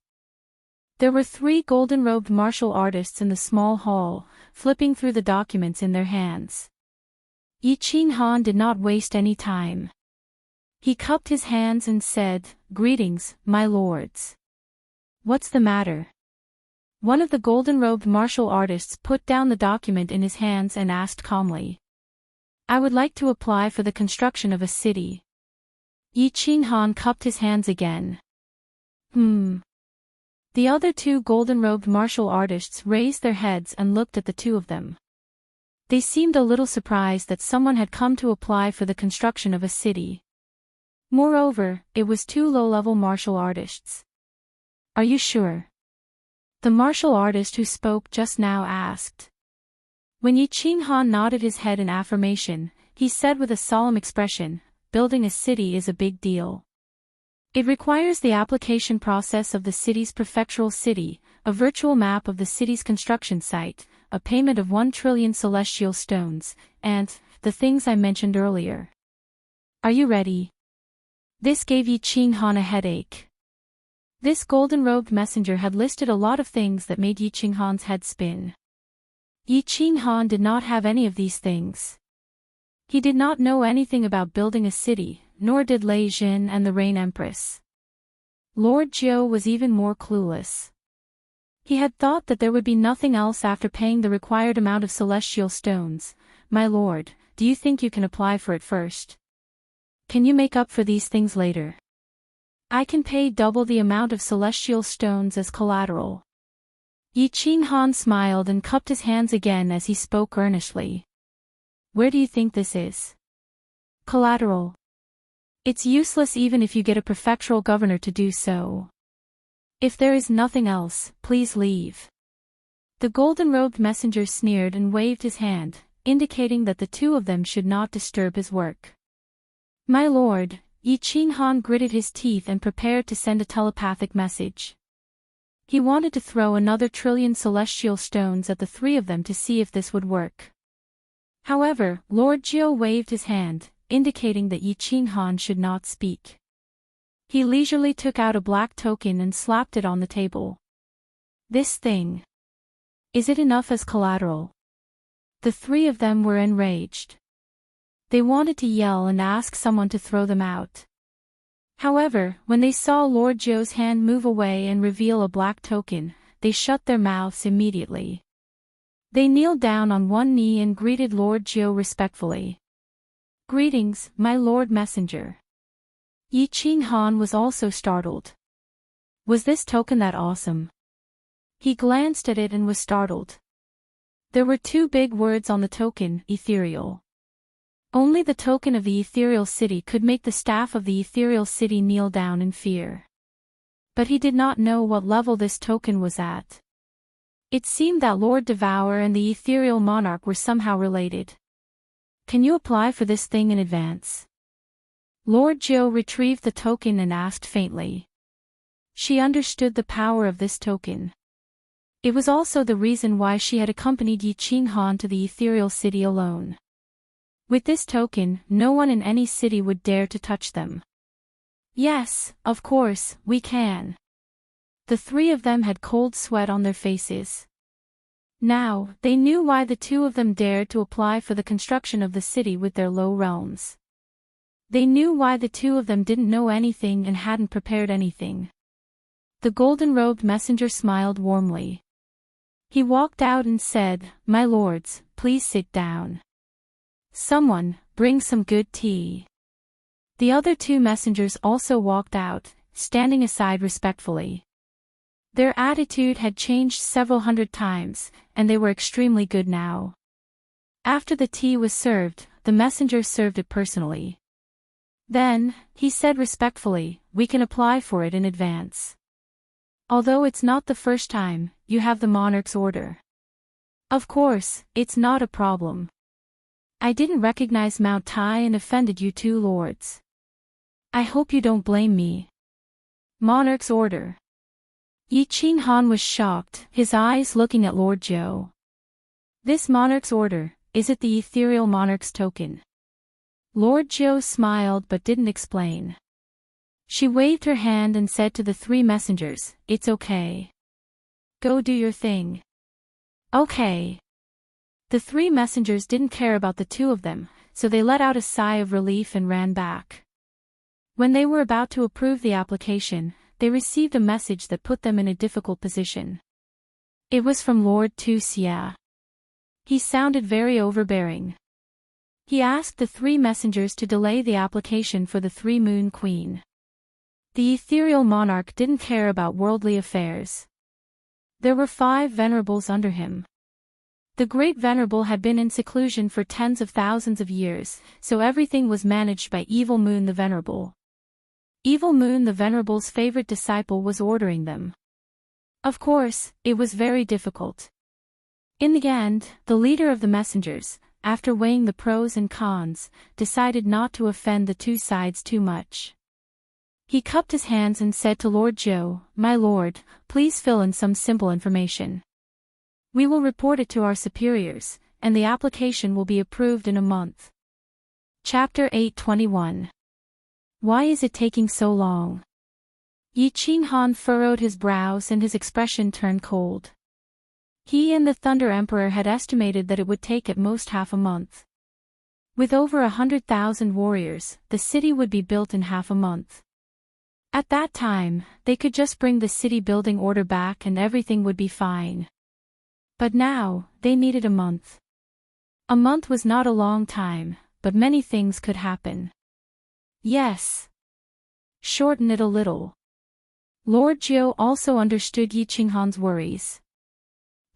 There were 3 golden-robed martial artists in the small hall, flipping through the documents in their hands. Yi Qinghan did not waste any time. He cupped his hands and said, "Greetings, my lords." "What's the matter?" One of the golden-robed martial artists put down the document in his hands and asked calmly. "I would like to apply for the construction of a city." Yi Qinghan cupped his hands again. The other 2 golden-robed martial artists raised their heads and looked at the 2 of them. They seemed a little surprised that someone had come to apply for the construction of a city. Moreover, it was 2 low-level martial artists. "Are you sure?" the martial artist who spoke just now asked. When Yi Qinghan nodded his head in affirmation, he said with a solemn expression, "Building a city is a big deal. It requires the application process of the city's prefectural city, a virtual map of the city's construction site, a payment of 1 trillion celestial stones, and the things I mentioned earlier. Are you ready?" This gave Yi Qinghan a headache. This golden-robed messenger had listed a lot of things that made Yi Qinghan's head spin. Yi Qinghan did not have any of these things. He did not know anything about building a city, nor did Lei Jin and the Rain Empress. Lord Zhou was even more clueless. He had thought that there would be nothing else after paying the required amount of celestial stones. "My lord, do you think you can apply for it first? Can you make up for these things later?" I can pay double the amount of celestial stones as collateral. Yi Qinghan smiled and cupped his hands again as he spoke earnestly. Where do you think this is? Collateral. It's useless even if you get a prefectural governor to do so. If there is nothing else, please leave. The golden-robed messenger sneered and waved his hand, indicating that the two of them should not disturb his work. My lord, Yi Qinghan gritted his teeth and prepared to send a telepathic message. He wanted to throw another trillion celestial stones at the three of them to see if this would work. However, Lord Jiu waved his hand, indicating that Yi Qinghan should not speak. He leisurely took out a black token and slapped it on the table. This thing. Is it enough as collateral? The three of them were enraged. They wanted to yell and ask someone to throw them out. However, when they saw Lord Jiu's hand move away and reveal a black token, they shut their mouths immediately. They kneeled down on one knee and greeted Lord Jiu respectfully. Greetings, my lord messenger. Yi Qinghan was also startled. Was this token that awesome? He glanced at it and was startled. There were two big words on the token, ethereal. Only the token of the ethereal city could make the staff of the ethereal city kneel down in fear. But he did not know what level this token was at. It seemed that Lord Devourer and the ethereal monarch were somehow related. Can you apply for this thing in advance? Lord Jiu retrieved the token and asked faintly. She understood the power of this token. It was also the reason why she had accompanied Yi Qinghan to the ethereal city alone. With this token, no one in any city would dare to touch them. Yes, of course, we can. The three of them had cold sweat on their faces. Now, they knew why the two of them dared to apply for the construction of the city with their low realms. They knew why the two of them didn't know anything and hadn't prepared anything. The golden-robed messenger smiled warmly. He walked out and said, My lords, please sit down. Someone, bring some good tea. The other two messengers also walked out, standing aside respectfully. Their attitude had changed several hundred times, and they were extremely good now. After the tea was served, the messenger served it personally. Then, he said respectfully, we can apply for it in advance. Although it's not the first time, you have the monarch's order. Of course, it's not a problem. I didn't recognize Mount Tai and offended you two lords. I hope you don't blame me. Monarch's order. Yi Qinghan was shocked, his eyes looking at Lord Jiu. This monarch's order, is it the ethereal monarch's token? Lord Jiu smiled but didn't explain. She waved her hand and said to the three messengers, It's okay. Go do your thing. Okay. The three messengers didn't care about the two of them, so they let out a sigh of relief and ran back. When they were about to approve the application, they received a message that put them in a difficult position. It was from Lord Wuxia. He sounded very overbearing. He asked the three messengers to delay the application for the Three-Moon Queen. The ethereal monarch didn't care about worldly affairs. There were 5 venerables under him. The Great Venerable had been in seclusion for tens of thousands of years, so everything was managed by Evil Moon the Venerable. Evil Moon the Venerable's favorite disciple was ordering them. Of course, it was very difficult. In the end, the leader of the messengers, after weighing the pros and cons, decided not to offend the two sides too much. He cupped his hands and said to Lord Jiu, My lord, please fill in some simple information. We will report it to our superiors, and the application will be approved in a month. Chapter 821. Why is it taking so long? Yi Qinghan furrowed his brows and his expression turned cold. He and the Thunder Emperor had estimated that it would take at most half a month. With over 100,000 warriors, the city would be built in half a month. At that time, they could just bring the city building order back and everything would be fine. But now, they needed a month. A month was not a long time, but many things could happen. Yes. Shorten it a little. Lord Jiu also understood Yi Qinghan's worries.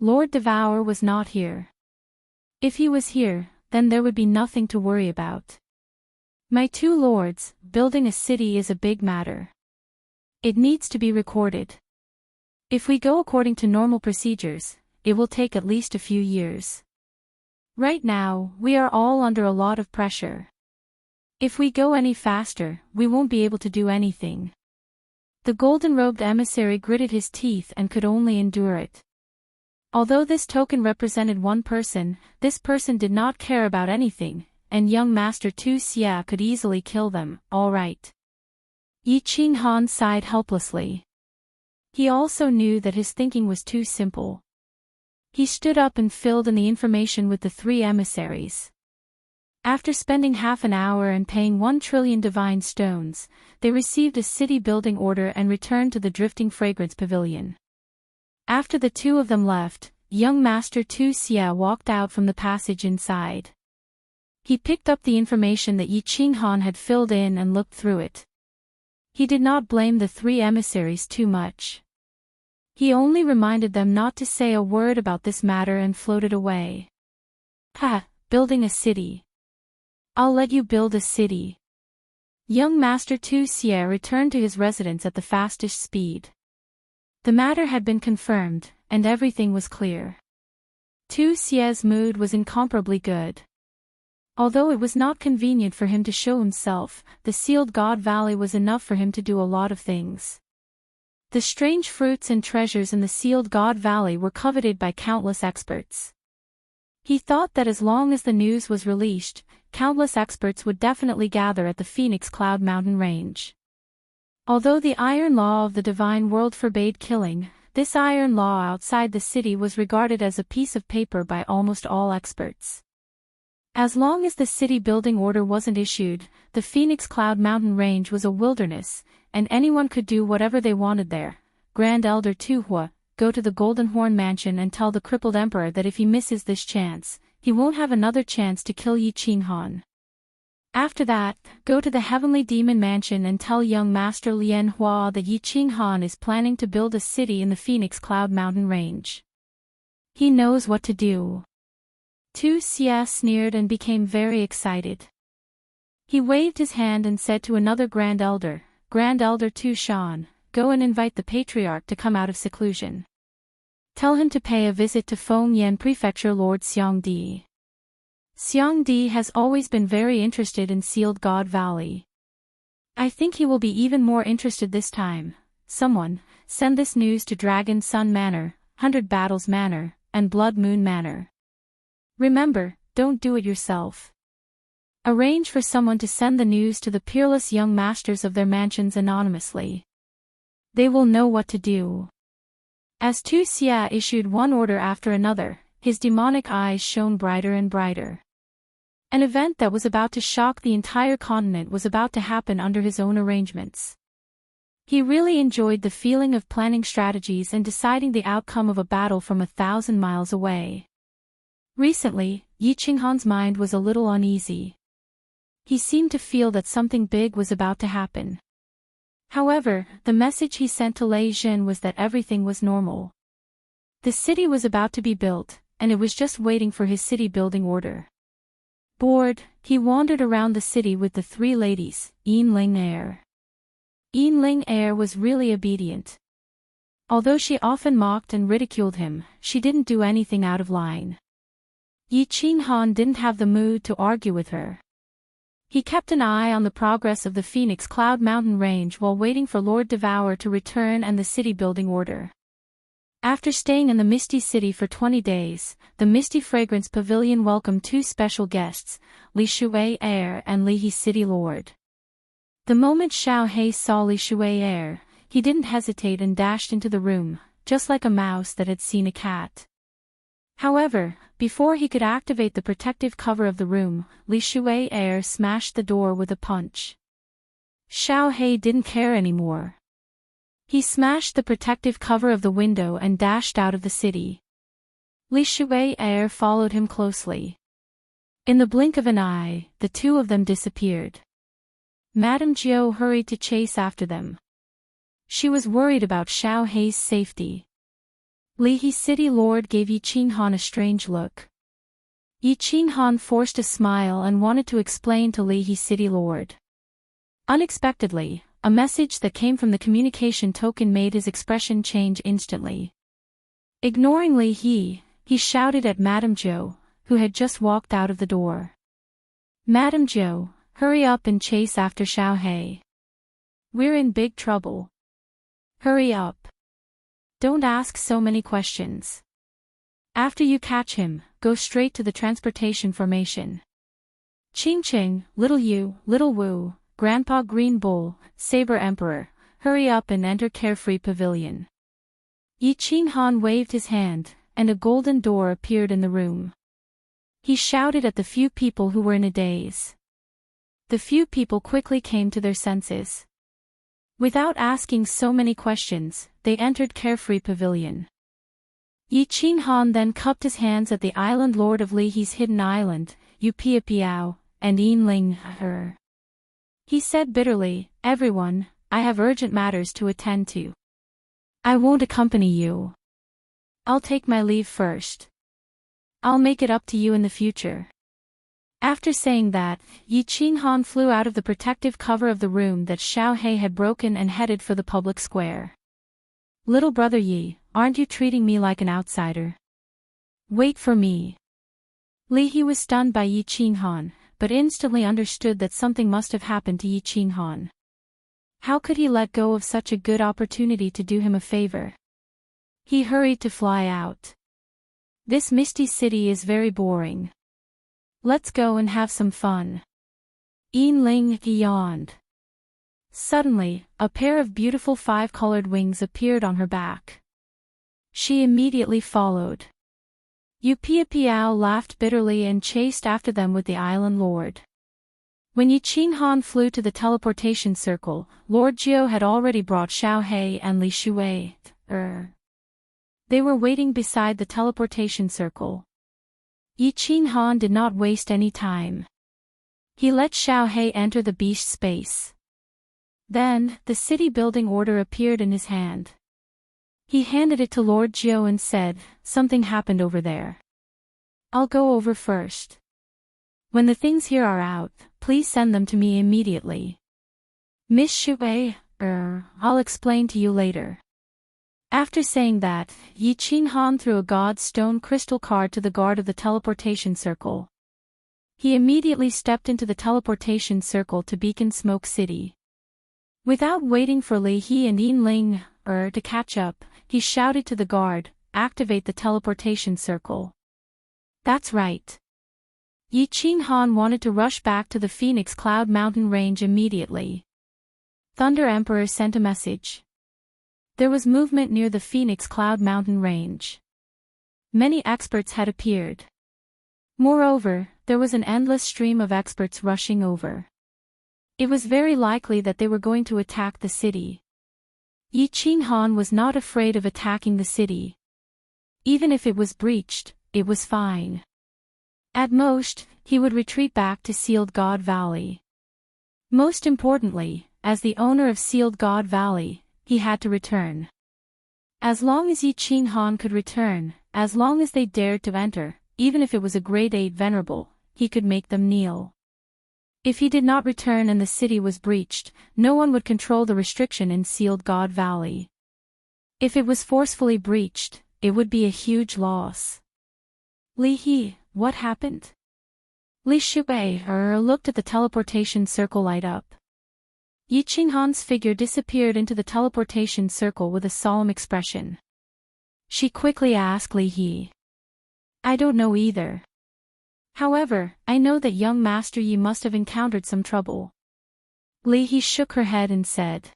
Lord Devour was not here. If he was here, then there would be nothing to worry about. My two lords, building a city is a big matter. It needs to be recorded. If we go according to normal procedures, it will take at least a few years. Right now, we are all under a lot of pressure. If we go any faster, we won't be able to do anything. The golden-robed emissary gritted his teeth and could only endure it. Although this token represented one person, this person did not care about anything, and young Master Tu Xia could easily kill them. All right. Yi Qinghan sighed helplessly. He also knew that his thinking was too simple. He stood up and filled in the information with the three emissaries. After spending half an hour and paying 1 trillion divine stones, they received a city-building order and returned to the Drifting Fragrance Pavilion. After the two of them left, young Master Tu Xia walked out from the passage inside. He picked up the information that Yi Qinghan had filled in and looked through it. He did not blame the three emissaries too much. He only reminded them not to say a word about this matter and floated away. Ha, building a city. I'll let you build a city. Young Master Tu Xia returned to his residence at the fastest speed. The matter had been confirmed, and everything was clear. Tu Xia's mood was incomparably good. Although it was not convenient for him to show himself, the Sealed God Valley was enough for him to do a lot of things. The strange fruits and treasures in the Sealed God Valley were coveted by countless experts. He thought that as long as the news was released, countless experts would definitely gather at the Phoenix Cloud Mountain Range. Although the iron law of the divine world forbade killing, this iron law outside the city was regarded as a piece of paper by almost all experts. As long as the city-building order wasn't issued, the Phoenix Cloud Mountain Range was a wilderness, and anyone could do whatever they wanted there. Grand Elder Tu Hua, go to the Golden Horn Mansion and tell the crippled emperor that if he misses this chance, he won't have another chance to kill Yi Qinghan. After that, go to the Heavenly Demon Mansion and tell young Master Lian Hua that Yi Qinghan is planning to build a city in the Phoenix Cloud Mountain Range. He knows what to do. Tu Xia sneered and became very excited. He waved his hand and said to another Grand Elder, Grand Elder Tu Shan, go and invite the Patriarch to come out of seclusion. Tell him to pay a visit to Fengyan Prefecture Lord Xiangdi. Xiangdi has always been very interested in Sealed God Valley. I think he will be even more interested this time. Someone, send this news to Dragon Sun Manor, 100 Battles Manor, and Blood Moon Manor. Remember, don't do it yourself. Arrange for someone to send the news to the peerless young masters of their mansions anonymously. They will know what to do. As Tu Xia issued one order after another, his demonic eyes shone brighter and brighter. An event that was about to shock the entire continent was about to happen under his own arrangements. He really enjoyed the feeling of planning strategies and deciding the outcome of a battle from 1,000 miles away. Recently, Yi Qinghan's mind was a little uneasy. He seemed to feel that something big was about to happen. However, the message he sent to Lei Jin was that everything was normal. The city was about to be built, and it was just waiting for his city-building order. Bored, he wandered around the city with the three ladies, Yinling Air. Yinling Air was really obedient. Although she often mocked and ridiculed him, she didn't do anything out of line. Yi Qinghan didn't have the mood to argue with her. He kept an eye on the progress of the Phoenix Cloud Mountain Range while waiting for Lord Devour to return and the city-building order. After staying in the Misty City for 20 days, the Misty Fragrance Pavilion welcomed two special guests, Li Shui Heir and Li He City Lord. The moment Xiao He saw Li Shui Heir, he didn't hesitate and dashed into the room, just like a mouse that had seen a cat. However, before he could activate the protective cover of the room, Li Shui Heir smashed the door with a punch. Xiao He didn't care anymore. He smashed the protective cover of the window and dashed out of the city. Li Shui Heir followed him closely. In the blink of an eye, the two of them disappeared. Madame Jiao hurried to chase after them. She was worried about Xiao Hei's safety. Li He City Lord gave Yi Qinghan a strange look. Yi Qinghan forced a smile and wanted to explain to Li He City Lord. Unexpectedly, a message that came from the communication token made his expression change instantly. Ignoring Li He shouted at Madame Jiao, who had just walked out of the door. Madame Jiao, hurry up and chase after Xiao Hei. We're in big trouble. Hurry up. Don't ask so many questions. After you catch him, go straight to the transportation formation. Qing Qing, Little Yu, Little Wu, Grandpa Green Bull, Saber Emperor, hurry up and enter Carefree Pavilion. Yi Qinghan waved his hand, and a golden door appeared in the room. He shouted at the few people who were in a daze. The few people quickly came to their senses. Without asking so many questions, they entered Carefree Pavilion. Yi Qinghan then cupped his hands at the island lord of Li He's hidden island, Yu Pia Piao, and Yin Ling her. He said bitterly, "Everyone, I have urgent matters to attend to. I won't accompany you. I'll take my leave first. I'll make it up to you in the future." After saying that, Yi Qinghan flew out of the protective cover of the room that Xiao Hei had broken and headed for the public square. "Little brother Yi, aren't you treating me like an outsider? Wait for me." Li He was stunned by Yi Qinghan, but instantly understood that something must have happened to Yi Qinghan. How could he let go of such a good opportunity to do him a favor? He hurried to fly out. "This misty city is very boring. Let's go and have some fun." Yin Ling yawned. Suddenly, a pair of beautiful five-colored wings appeared on her back. She immediately followed. Yu Pia Piao laughed bitterly and chased after them with the island lord. When Yi Qinghan flew to the teleportation circle, Lord Jiao had already brought Xiao Hei and Li Shuwei. They were waiting beside the teleportation circle. Yi Qinghan did not waste any time. He let Xiao Hei enter the beast space. Then, the city building order appeared in his hand. He handed it to Lord Jiao and said, "Something happened over there. I'll go over first. When the things here are out, please send them to me immediately. Miss Shuwei, I'll explain to you later." After saying that, Yi Qinghan threw a god stone crystal card to the guard of the teleportation circle. He immediately stepped into the teleportation circle to Beacon Smoke City. Without waiting for Li He and Yin Ling to catch up, he shouted to the guard, "Activate the teleportation circle." That's right. Yi Qinghan wanted to rush back to the Phoenix Cloud Mountain range immediately. Thunder Emperor sent a message. There was movement near the Phoenix Cloud Mountain range. Many experts had appeared. Moreover, there was an endless stream of experts rushing over. It was very likely that they were going to attack the city. Yi Qinghan was not afraid of attacking the city. Even if it was breached, it was fine. At most, he would retreat back to Sealed God Valley. Most importantly, as the owner of Sealed God Valley, he had to return. As long as Yi Qinghan could return, as long as they dared to enter, even if it was a grade 8 venerable, he could make them kneel. If he did not return and the city was breached, no one would control the restriction in Sealed God Valley. If it was forcefully breached, it would be a huge loss. Li He, what happened? Li Shuwei looked at the teleportation circle light up. Yi Qinghan's figure disappeared into the teleportation circle with a solemn expression. She quickly asked Li He. "I don't know either. However, I know that young Master Yi must have encountered some trouble." Li He shook her head and said.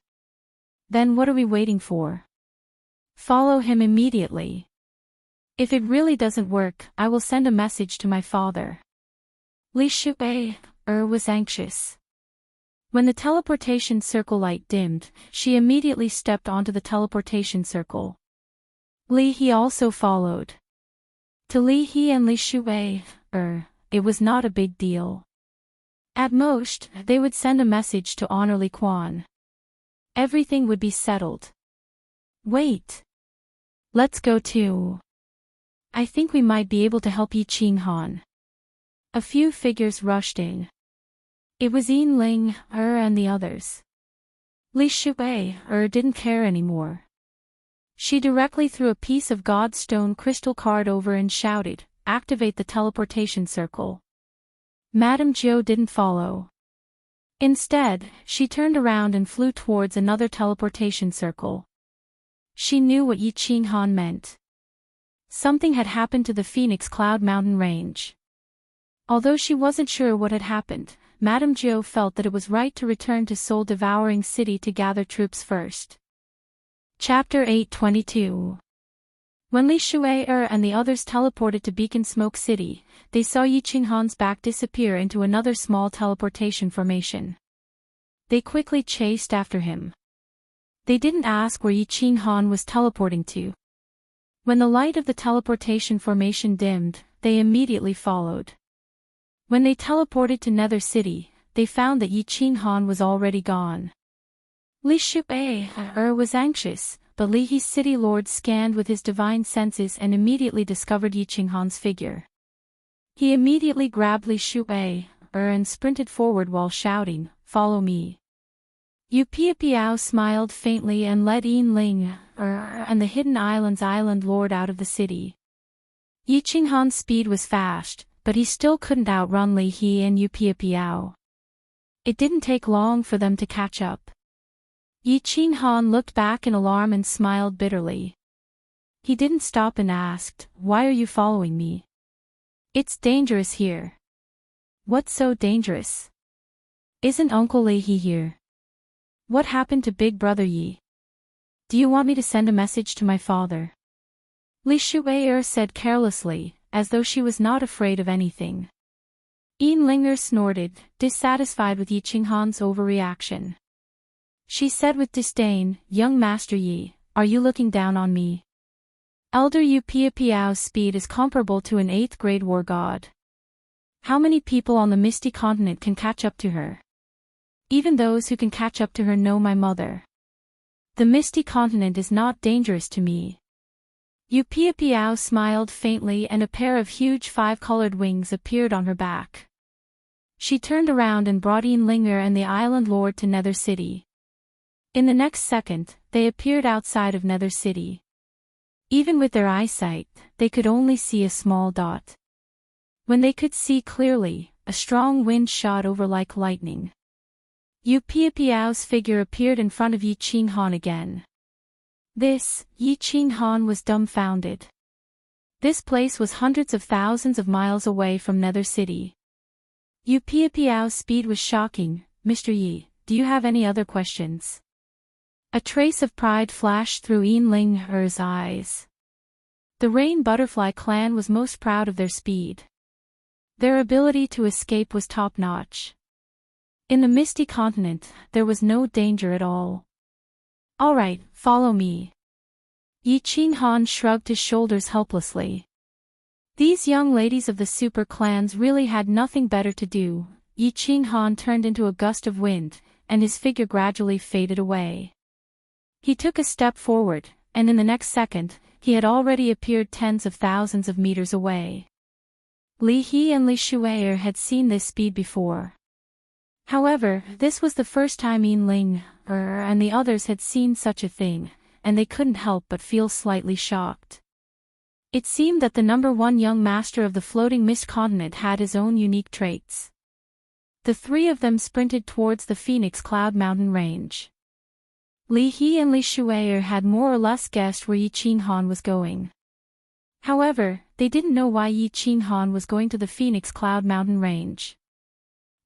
"Then what are we waiting for? Follow him immediately. If it really doesn't work, I will send a message to my father." Li Shuwei was anxious. When the teleportation circle light dimmed, she immediately stepped onto the teleportation circle. Li He also followed. To Li He and Li Shuwei, it was not a big deal. At most, they would send a message to honor Li Quan. Everything would be settled. Wait. Let's go too. I think we might be able to help Yi Qinghan. A few figures rushed in. It was Yin and the others. Li Shui didn't care anymore. She directly threw a piece of Godstone crystal card over and shouted, "Activate the teleportation circle." Madame Zhou didn't follow. Instead, she turned around and flew towards another teleportation circle. She knew what Yi Qinghan meant. Something had happened to the Phoenix Cloud Mountain range. Although she wasn't sure what had happened, Madame Zhou felt that it was right to return to Soul-Devouring City to gather troops first. Chapter 822. When Li Shui and the others teleported to Beacon Smoke City, they saw Yi Qinghan's back disappear into another small teleportation formation. They quickly chased after him. They didn't ask where Yi Qinghan was teleporting to. When the light of the teleportation formation dimmed, they immediately followed. When they teleported to Nether City, they found that Yi Qinghan was already gone. Li Shui was anxious, but Li He's city lord scanned with his divine senses and immediately discovered Yi Qinghan's figure. He immediately grabbed Li Shui and sprinted forward while shouting, "Follow me." Yu Piapiao smiled faintly and led Yin and the Hidden Island's island lord out of the city. Yi Qinghan's speed was fast, but he still couldn't outrun Li He and Yu Piapiao. It didn't take long for them to catch up. Yi Qinghan looked back in alarm and smiled bitterly. He didn't stop and asked, "Why are you following me? It's dangerous here." "What's so dangerous? Isn't Uncle Li He here? What happened to Big Brother Yi? Do you want me to send a message to my father?" Li Shui said carelessly, as though she was not afraid of anything. Yin snorted, dissatisfied with Yi Qinghan's overreaction. She said with disdain, "Young Master Yi, are you looking down on me? Elder Yu Piapiao's speed is comparable to an 8th grade war god. How many people on the Misty Continent can catch up to her? Even those who can catch up to her know my mother. The Misty Continent is not dangerous to me." Yu Piapiao smiled faintly and a pair of huge 5-colored wings appeared on her back. She turned around and brought Yin and the island lord to Nether City. In the next second, they appeared outside of Nether City. Even with their eyesight, they could only see a small dot. When they could see clearly, a strong wind shot over like lightning. Yu Piapiao's figure appeared in front of Yi Qinghan again. Yi Qinghan was dumbfounded. This place was hundreds of thousands of miles away from Nether City. Yu Piapiao's speed was shocking. "Mr. Yi, do you have any other questions?" A trace of pride flashed through Yin eyes. The Rain Butterfly clan was most proud of their speed. Their ability to escape was top-notch. In the Misty Continent, there was no danger at all. "All right, follow me." Yi Qinghan shrugged his shoulders helplessly. These young ladies of the super clans really had nothing better to do. Yi Qinghan turned into a gust of wind, and his figure gradually faded away. He took a step forward, and in the next second, he had already appeared tens of thousands of meters away. Li He and Li Shui had seen this speed before. However, this was the first time Yin and the others had seen such a thing, and they couldn't help but feel slightly shocked. It seemed that the #1 young master of the floating mist continent had his own unique traits. The three of them sprinted towards the Phoenix Cloud Mountain range. Li He and Li Shui had more or less guessed where Yi Qinghan was going. However, they didn't know why Yi Qinghan was going to the Phoenix Cloud Mountain range.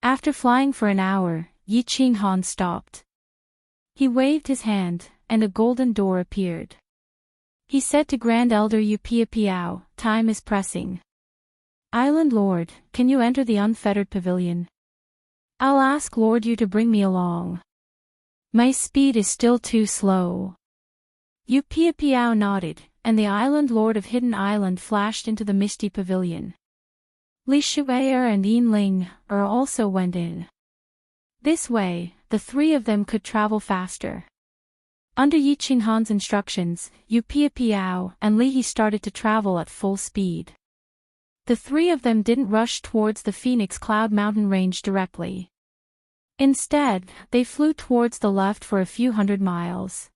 After flying for an hour, Yi Qinghan stopped. He waved his hand, and a golden door appeared. He said to Grand Elder Yu Piapiao, "Time is pressing. Island Lord, can you enter the unfettered pavilion? I'll ask Lord Yu to bring me along. My speed is still too slow." Yu Piapiao nodded, and the Island Lord of Hidden Island flashed into the misty pavilion. Li Shui'er and Yin Ling also went in. This way, the three of them could travel faster. Under Yi Qinghan's instructions, Yu Piapiao and Li He started to travel at full speed. The three of them didn't rush towards the Phoenix Cloud Mountain range directly. Instead, they flew towards the left for a few hundred miles.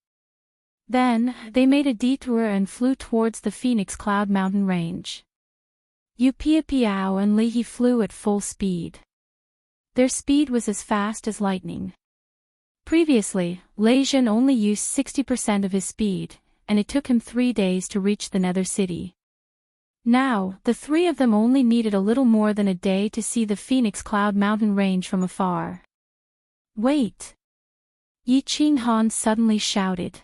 Then, they made a detour and flew towards the Phoenix Cloud Mountain range. Yu Piapiao and Li He flew at full speed. Their speed was as fast as lightning. Previously, Lei Jin only used 60% of his speed, and it took him 3 days to reach the Nether City. Now, the three of them only needed a little more than a day to see the Phoenix Cloud Mountain range from afar. Wait! Yi Qinghan suddenly shouted.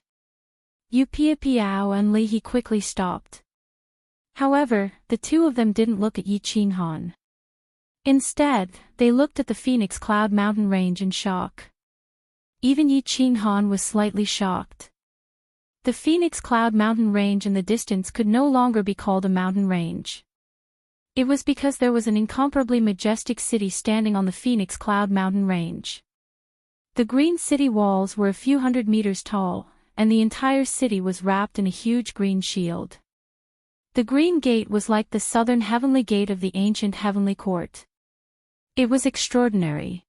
Yu Piapiao and Li He quickly stopped. However, the two of them didn't look at Yi Qinghan. Instead, they looked at the Phoenix Cloud Mountain range in shock. Even Yi Qinghan was slightly shocked. The Phoenix Cloud Mountain range in the distance could no longer be called a mountain range. It was because there was an incomparably majestic city standing on the Phoenix Cloud Mountain range. The green city walls were a few hundred meters tall, and the entire city was wrapped in a huge green shield. The green gate was like the southern heavenly gate of the ancient heavenly court. It was extraordinary.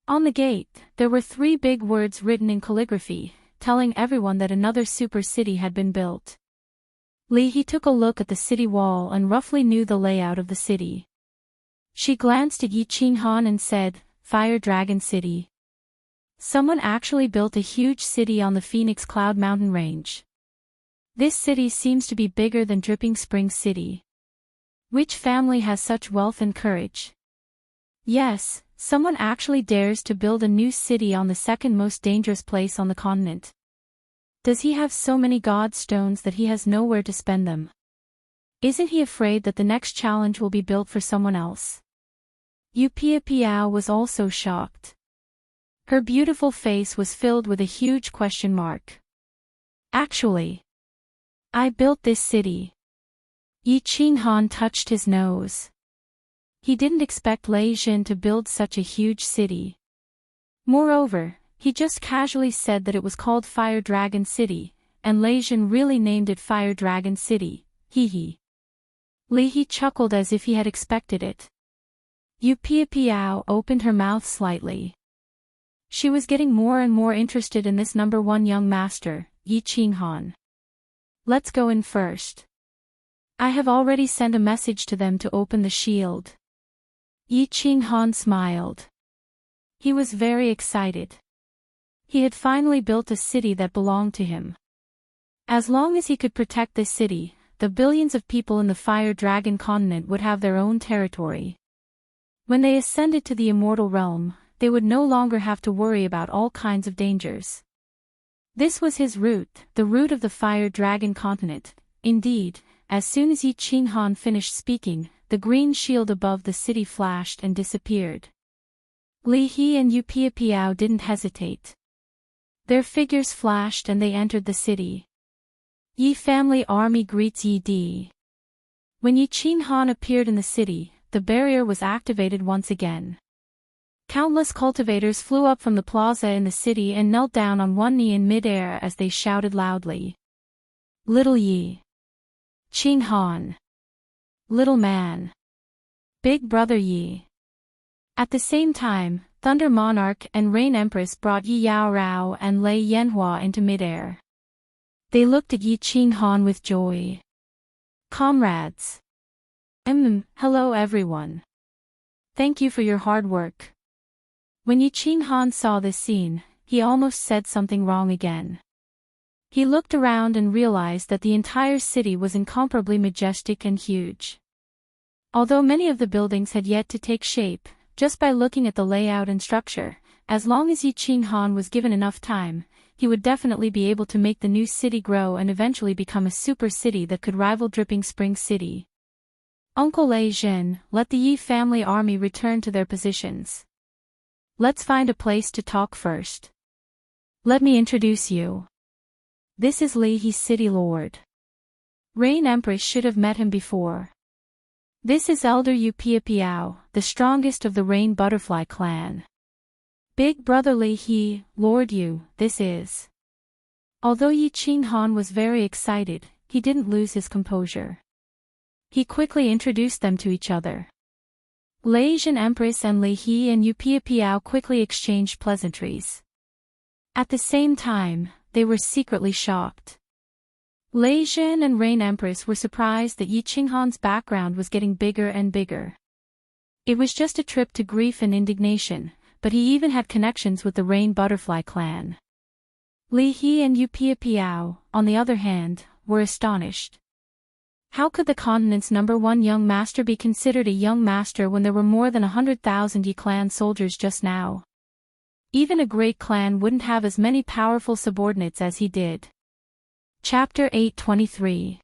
On the gate, there were 3 big words written in calligraphy, telling everyone that another super city had been built. Li He took a look at the city wall and roughly knew the layout of the city. She glanced at Yi Qinghan and said, "Fire Dragon City." Someone actually built a huge city on the Phoenix Cloud Mountain range. This city seems to be bigger than Dripping Spring City. Which family has such wealth and courage? Yes, someone actually dares to build a new city on the second most dangerous place on the continent. Does he have so many god stones that he has nowhere to spend them? Isn't he afraid that the next challenge will be built for someone else? Yu Piapiao was also shocked. Her beautiful face was filled with a huge question mark. Actually, I built this city. Yi Qinghan touched his nose. He didn't expect Lei Jin to build such a huge city. Moreover, he just casually said that it was called Fire Dragon City, and Lei Jin really named it Fire Dragon City, hee. Li He chuckled as if he had expected it. Yu Piapiao opened her mouth slightly. She was getting more and more interested in this number 1 young master, Yi Qinghan. Let's go in first. I have already sent a message to them to open the shield. Yi Qinghan smiled. He was very excited. He had finally built a city that belonged to him. As long as he could protect this city, the billions of people in the Fire Dragon continent would have their own territory. When they ascended to the Immortal realm, they would no longer have to worry about all kinds of dangers. This was his route, the route of the Fire Dragon continent. Indeed, as soon as Yi Qinghan finished speaking, the green shield above the city flashed and disappeared. Li He and Yu Piapiao didn't hesitate. Their figures flashed and they entered the city. Yi family army greets Yi Di. When Yi Qinghan appeared in the city, the barrier was activated once again. Countless cultivators flew up from the plaza in the city and knelt down on one knee in mid-air as they shouted loudly. Little Yi. Qinghan. Little man. Big brother Yi. At the same time, Thunder Monarch and Rain Empress brought Yi Yaorao and Lei Yanhua into mid-air. They looked at Yi Qinghan with joy. Comrades. Hello everyone. Thank you for your hard work. When Yi Qinghan saw this scene, he almost said something wrong again. He looked around and realized that the entire city was incomparably majestic and huge. Although many of the buildings had yet to take shape, just by looking at the layout and structure, as long as Yi Qinghan was given enough time, he would definitely be able to make the new city grow and eventually become a super city that could rival Dripping Spring City. Uncle Lei Jin, let the Yi family army return to their positions. Let's find a place to talk first. Let me introduce you. This is Li He City Lord. Rain Empress should have met him before. This is Elder Yu Piapiao, the strongest of the Rain Butterfly clan. Big brother Li He, Lord Yu, this is. Although Yi Qinghan was very excited, he didn't lose his composure. He quickly introduced them to each other. Lei Zhen Empress and Li He and Yu Piapiao quickly exchanged pleasantries. At the same time, they were secretly shocked. Lei Zhen and Rain Empress were surprised that Yi Qinghan's background was getting bigger and bigger. It was just a trip to grief and indignation, but he even had connections with the Rain Butterfly clan. Li He and Yu Piapiao, on the other hand, were astonished. How could the continent's #1 young master be considered a young master when there were more than 100,000 Yi clan soldiers just now? Even a great clan wouldn't have as many powerful subordinates as he did. Chapter 8:23.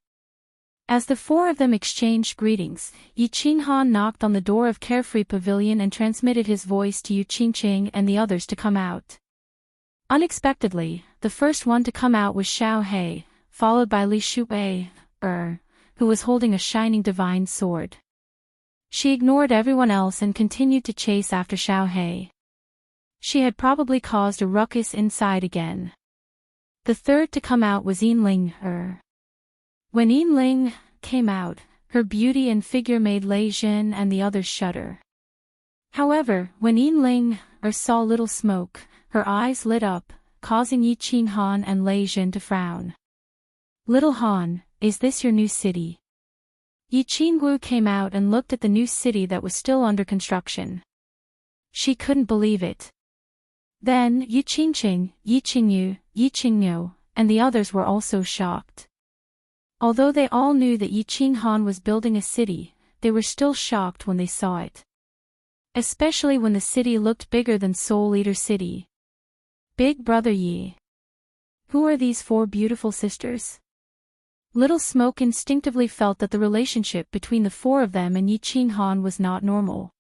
As the four of them exchanged greetings, Yi Qinghan knocked on the door of Carefree Pavilion and transmitted his voice to Yu Qingqing and the others to come out. Unexpectedly, the first one to come out was Xiao He, followed by Li Shuwei, who was holding a shining divine sword. She ignored everyone else and continued to chase after Xiao He. She had probably caused a ruckus inside again. The third to come out was Yinling. When Yinling came out, her beauty and figure made Lei Zhen and the others shudder. However, when Yinling saw little smoke, her eyes lit up, causing Yi Qinghan and Lei Zhen to frown. Little Han, is this your new city? Yi Qingwu came out and looked at the new city that was still under construction. She couldn't believe it. Then Yi Qingqing, Yi Qingyu, Yi Qingyo, and the others were also shocked. Although they all knew that Yi Qinghan was building a city, they were still shocked when they saw it. Especially when the city looked bigger than Soul Eater City. Big brother Yi. Who are these four beautiful sisters? Little Smoke instinctively felt that the relationship between the four of them and Yi Qinghan was not normal.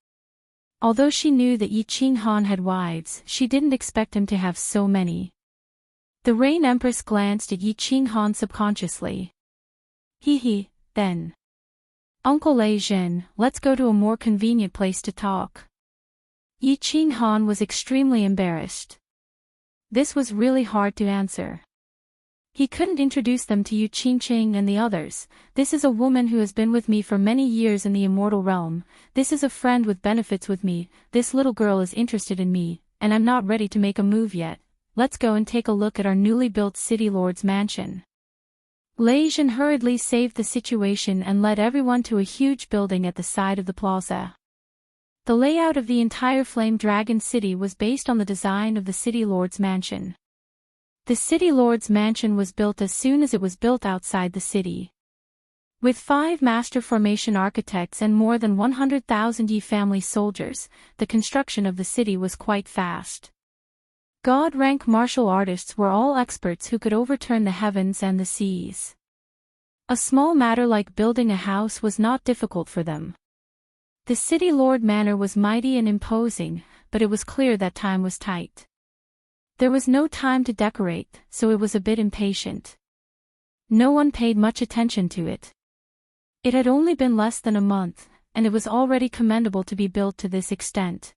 Although she knew that Yi Qinghan had wives, she didn't expect him to have so many. The Rain Empress glanced at Yi Qinghan subconsciously. He, then. Uncle Lei Zhen, let's go to a more convenient place to talk. Yi Qinghan was extremely embarrassed. This was really hard to answer. He couldn't introduce them to Yu Qingqing and the others. This is a woman who has been with me for many years in the immortal realm. This is a friend with benefits with me. This little girl is interested in me, and I'm not ready to make a move yet. Let's go and take a look at our newly built city lord's mansion. Lei Zhen hurriedly saved the situation and led everyone to a huge building at the side of the plaza. The layout of the entire Flame Dragon city was based on the design of the city lord's mansion. The city lord's mansion was built as soon as it was built outside the city. With 5 master formation architects and more than 100,000 Yi family soldiers, the construction of the city was quite fast. God-rank martial artists were all experts who could overturn the heavens and the seas. A small matter like building a house was not difficult for them. The city lord manor was mighty and imposing, but it was clear that time was tight. There was no time to decorate, so it was a bit impatient. No one paid much attention to it. It had only been less than a month, and it was already commendable to be built to this extent.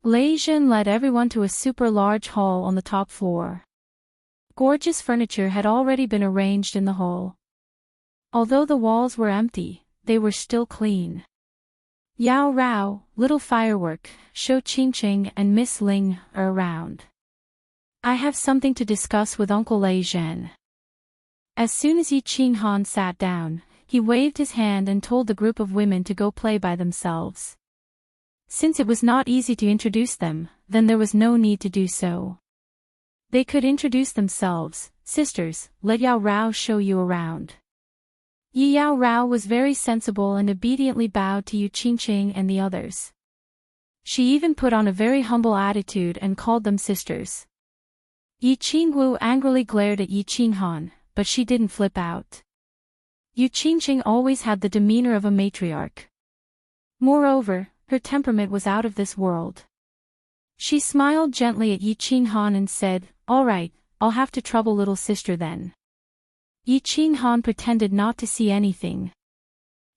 Lei Zhen led everyone to a super large hall on the top floor. Gorgeous furniture had already been arranged in the hall. Although the walls were empty, they were still clean. Yao Rao, Little Firework, Shou Qingqing and Miss Ling are around. I have something to discuss with Uncle Lei Zhen. As soon as Yi Qinghan sat down, he waved his hand and told the group of women to go play by themselves. Since it was not easy to introduce them, then there was no need to do so. They could introduce themselves. Sisters, let Yao Rao show you around. Yi Yao Rao was very sensible and obediently bowed to Yu Qingqing and the others. She even put on a very humble attitude and called them sisters. Yi Qingwu angrily glared at Yi Qinghan, but she didn't flip out. Yu Qingqing always had the demeanor of a matriarch. Moreover, her temperament was out of this world. She smiled gently at Yi Qinghan and said, "All right, I'll have to trouble little sister then." Yi Qinghan pretended not to see anything.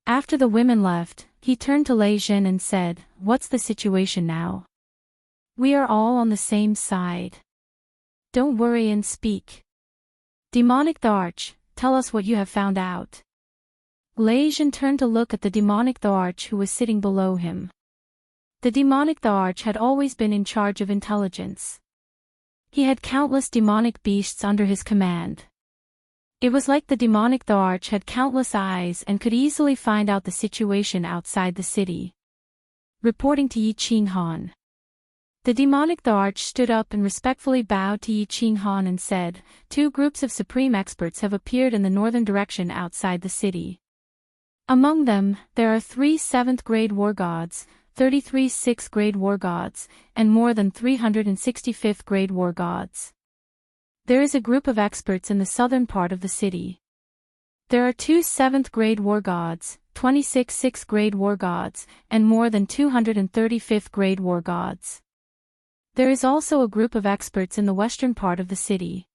After the women left, he turned to Lei Jin and said, "What's the situation now? We are all on the same side. Don't worry and speak. Demonic Tharch, tell us what you have found out." Lei Jin turned to look at the demonic Tharch who was sitting below him. The demonic Tharch had always been in charge of intelligence. He had countless demonic beasts under his command. It was like the demonic Tharch had countless eyes and could easily find out the situation outside the city. Reporting to Yi Qinghan. The demonic Tharch stood up and respectfully bowed to Yi Qinghan and said, "Two groups of supreme experts have appeared in the northern direction outside the city. Among them, there are 3 7th-grade war gods, 33 6th-grade war gods, and more than 365th-grade war gods. There is a group of experts in the southern part of the city. There are 2 7th-grade war gods, 26 6th-grade war gods, and more than 235th-grade war gods. There is also a group of experts in the western part of the city.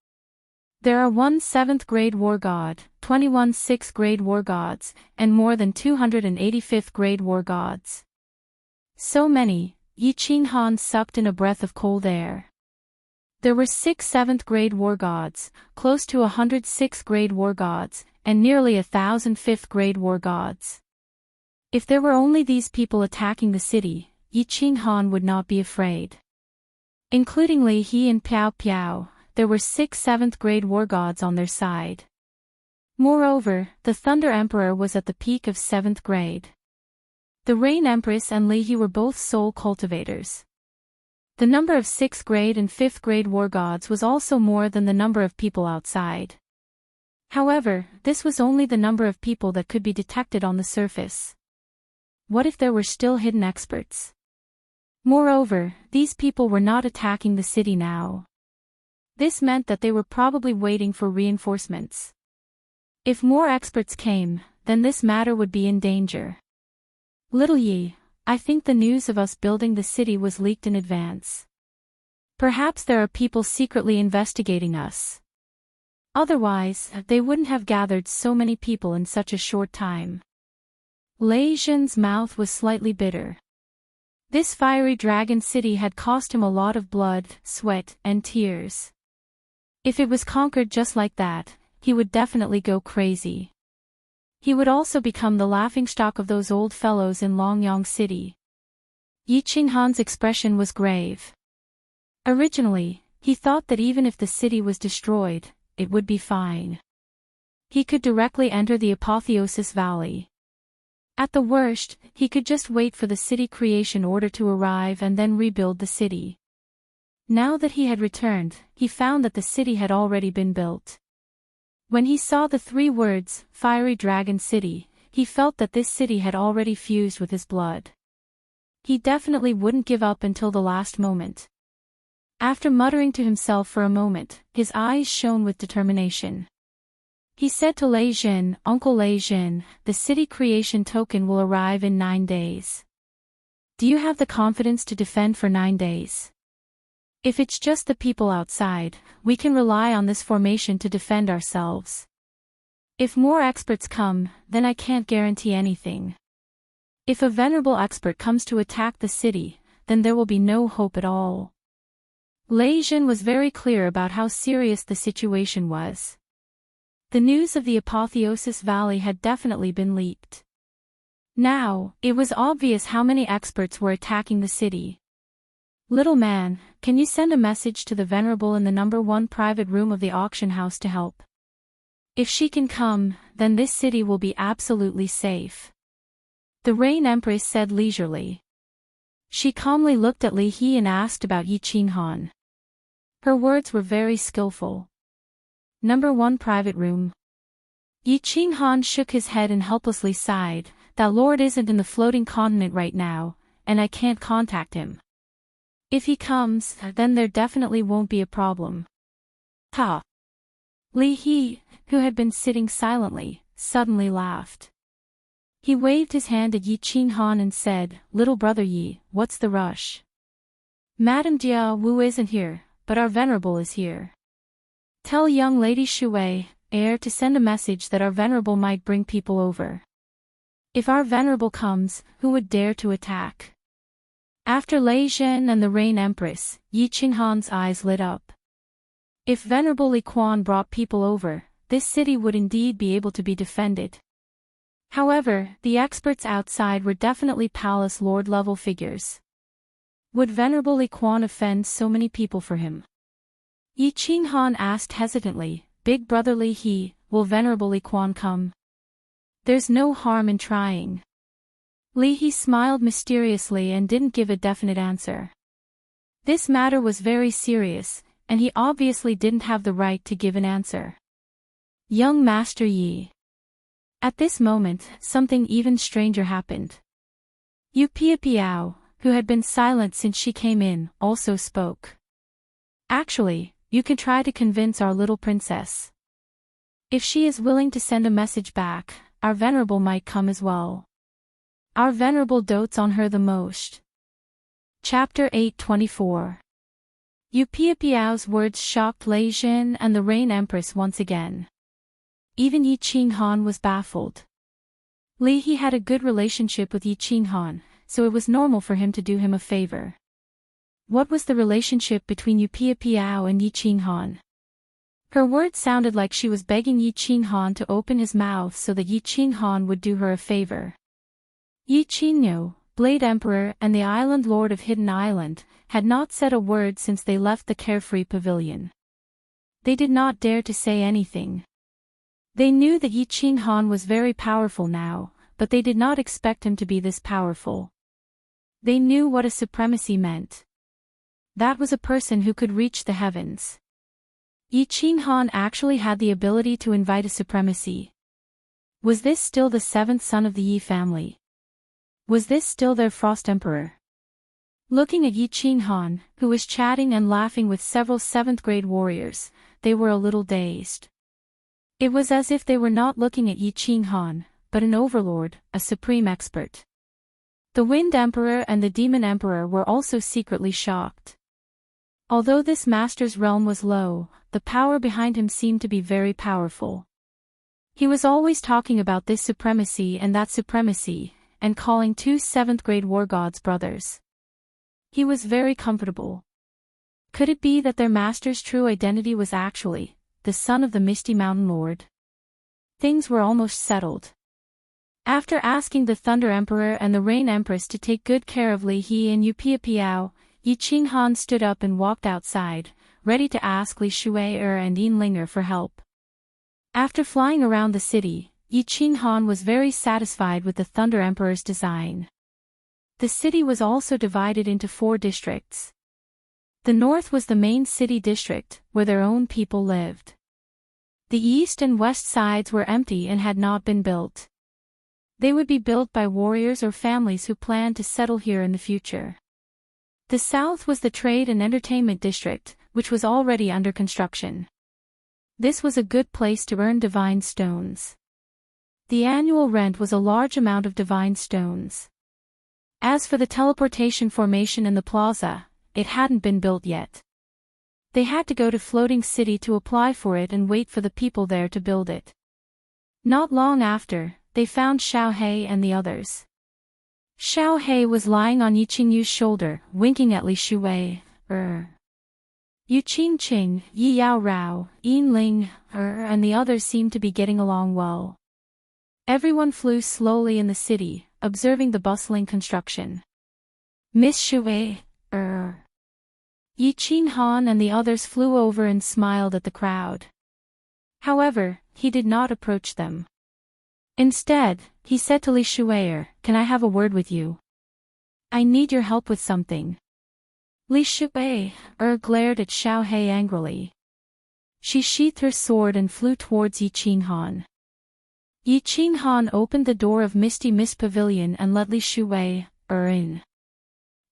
There are 1 7th-grade war god, 21 6th-grade war gods, and more than 285th-grade war gods." So many, Yi Qinghan sucked in a breath of cold air. There were 6 7th-grade war gods, close to 100 6th-grade war gods, and nearly 1,000 5th-grade war gods. If there were only these people attacking the city, Yi Qinghan would not be afraid. Including Li He and Piao Piao, there were 6 7th-grade war gods on their side. Moreover, the Thunder Emperor was at the peak of 7th grade. The Rain Empress and Li He were both soul cultivators. The number of 6th grade and 5th grade war gods was also more than the number of people outside. However, this was only the number of people that could be detected on the surface. What if there were still hidden experts? Moreover, these people were not attacking the city now. This meant that they were probably waiting for reinforcements. If more experts came, then this matter would be in danger. "Little Yi, I think the news of us building the city was leaked in advance. Perhaps there are people secretly investigating us. Otherwise, they wouldn't have gathered so many people in such a short time." Lei Jin's mouth was slightly bitter. This fiery dragon city had cost him a lot of blood, sweat, and tears. If it was conquered just like that, he would definitely go crazy. He would also become the laughingstock of those old fellows in Longyang City. Yi Qinghan's expression was grave. Originally, he thought that even if the city was destroyed, it would be fine. He could directly enter the Apotheosis Valley. At the worst, he could just wait for the city creation order to arrive and then rebuild the city. Now that he had returned, he found that the city had already been built. When he saw the 3 words, Fiery Dragon City, he felt that this city had already fused with his blood. He definitely wouldn't give up until the last moment. After muttering to himself for a moment, his eyes shone with determination. He said to Lei Jin, "Uncle Lei Jin, the city creation token will arrive in 9 days. Do you have the confidence to defend for 9 days? If it's just the people outside, we can rely on this formation to defend ourselves. If more experts come, then I can't guarantee anything. If a venerable expert comes to attack the city, then there will be no hope at all." Lei Jin was very clear about how serious the situation was. The news of the Apotheosis Valley had definitely been leaked. Now, it was obvious how many experts were attacking the city. "Little man, can you send a message to the Venerable in the number 1 private room of the auction house to help? If she can come, then this city will be absolutely safe." The Rain Empress said leisurely. She calmly looked at Li He and asked about Yi Qinghan. Her words were very skillful. "Number 1 private room." Yi Qinghan shook his head and helplessly sighed, "That lord isn't in the floating continent right now, and I can't contact him. If he comes, then there definitely won't be a problem." "Ha!" Li He, who had been sitting silently, suddenly laughed. He waved his hand at Yi Qinghan and said, "Little brother Yi, what's the rush? Madame Jia Wu isn't here, but our venerable is here. Tell young lady Shui, heir to send a message that our venerable might bring people over." If our venerable comes, who would dare to attack? After Lei Zhen and the Rain Empress, Yi Qinghan's eyes lit up. If Venerable Li Quan brought people over, this city would indeed be able to be defended. However, the experts outside were definitely palace lord-level figures. Would Venerable Li Quan offend so many people for him? Yi Qinghan asked hesitantly, Big Brother Li He, will Venerable Li Quan come? There's no harm in trying. Li He smiled mysteriously and didn't give a definite answer. This matter was very serious, and he obviously didn't have the right to give an answer. Young Master Yi. At this moment, something even stranger happened. Yu Piao, who had been silent since she came in, also spoke. Actually, you can try to convince our little princess. If she is willing to send a message back, our venerable might come as well. Our venerable dotes on her the most. Chapter 8:24. Yu Piao's words shocked Lei Zhen and the Rain Empress once again. Even Yi Qinghan was baffled. Li He had a good relationship with Yi Qinghan, so it was normal for him to do him a favor. What was the relationship between Yu Piao and Yi Qinghan? Her words sounded like she was begging Yi Qinghan to open his mouth so that Yi Qinghan would do her a favor. Yi Qingyo, Blade Emperor and the Island Lord of Hidden Island, had not said a word since they left the carefree pavilion. They did not dare to say anything. They knew that Yi Qinghan was very powerful now, but they did not expect him to be this powerful. They knew what a supremacy meant. That was a person who could reach the heavens. Yi Qinghan actually had the ability to invite a supremacy. Was this still the seventh son of the Yi family? Was this still their Frost Emperor? Looking at Yi Qinghan, who was chatting and laughing with several seventh-grade warriors, they were a little dazed. It was as if they were not looking at Yi Qinghan, but an overlord, a supreme expert. The Wind Emperor and the Demon Emperor were also secretly shocked. Although this master's realm was low, the power behind him seemed to be very powerful. He was always talking about this supremacy and that supremacy, and calling two seventh-grade war gods brothers. He was very comfortable. Could it be that their master's true identity was actually the son of the Misty Mountain Lord? Things were almost settled. After asking the Thunder Emperor and the Rain Empress to take good care of Li He and Yu Piao, Yi Qinghan stood up and walked outside, ready to ask Li Shuai and Yinlinger for help. After flying around the city, Yi Qinghan was very satisfied with the Thunder Emperor's design. The city was also divided into 4 districts. The north was the main city district, where their own people lived. The east and west sides were empty and had not been built. They would be built by warriors or families who planned to settle here in the future. The south was the trade and entertainment district, which was already under construction. This was a good place to earn divine stones. The annual rent was a large amount of divine stones. As for the teleportation formation in the plaza, it hadn't been built yet. They had to go to Floating City to apply for it and wait for the people there to build it. Not long after, they found Xiao He and the others. Xiao He was lying on Yi Qingyu's shoulder, winking at Li Shuai. Yu Qingqing, Yi Yao Rao, Yin Ling, and the others seemed to be getting along well. Everyone flew slowly in the city, observing the bustling construction. Miss Shuai, Yi Qinghan and the others flew over and smiled at the crowd. However, he did not approach them. Instead, he said to Li Shuai, "Can I have a word with you? I need your help with something." Li Shuai glared at Xiao He angrily. She sheathed her sword and flew towards Yi Qinghan. Yi Qinghan opened the door of Misty Mist Pavilion and let Li Shuai in.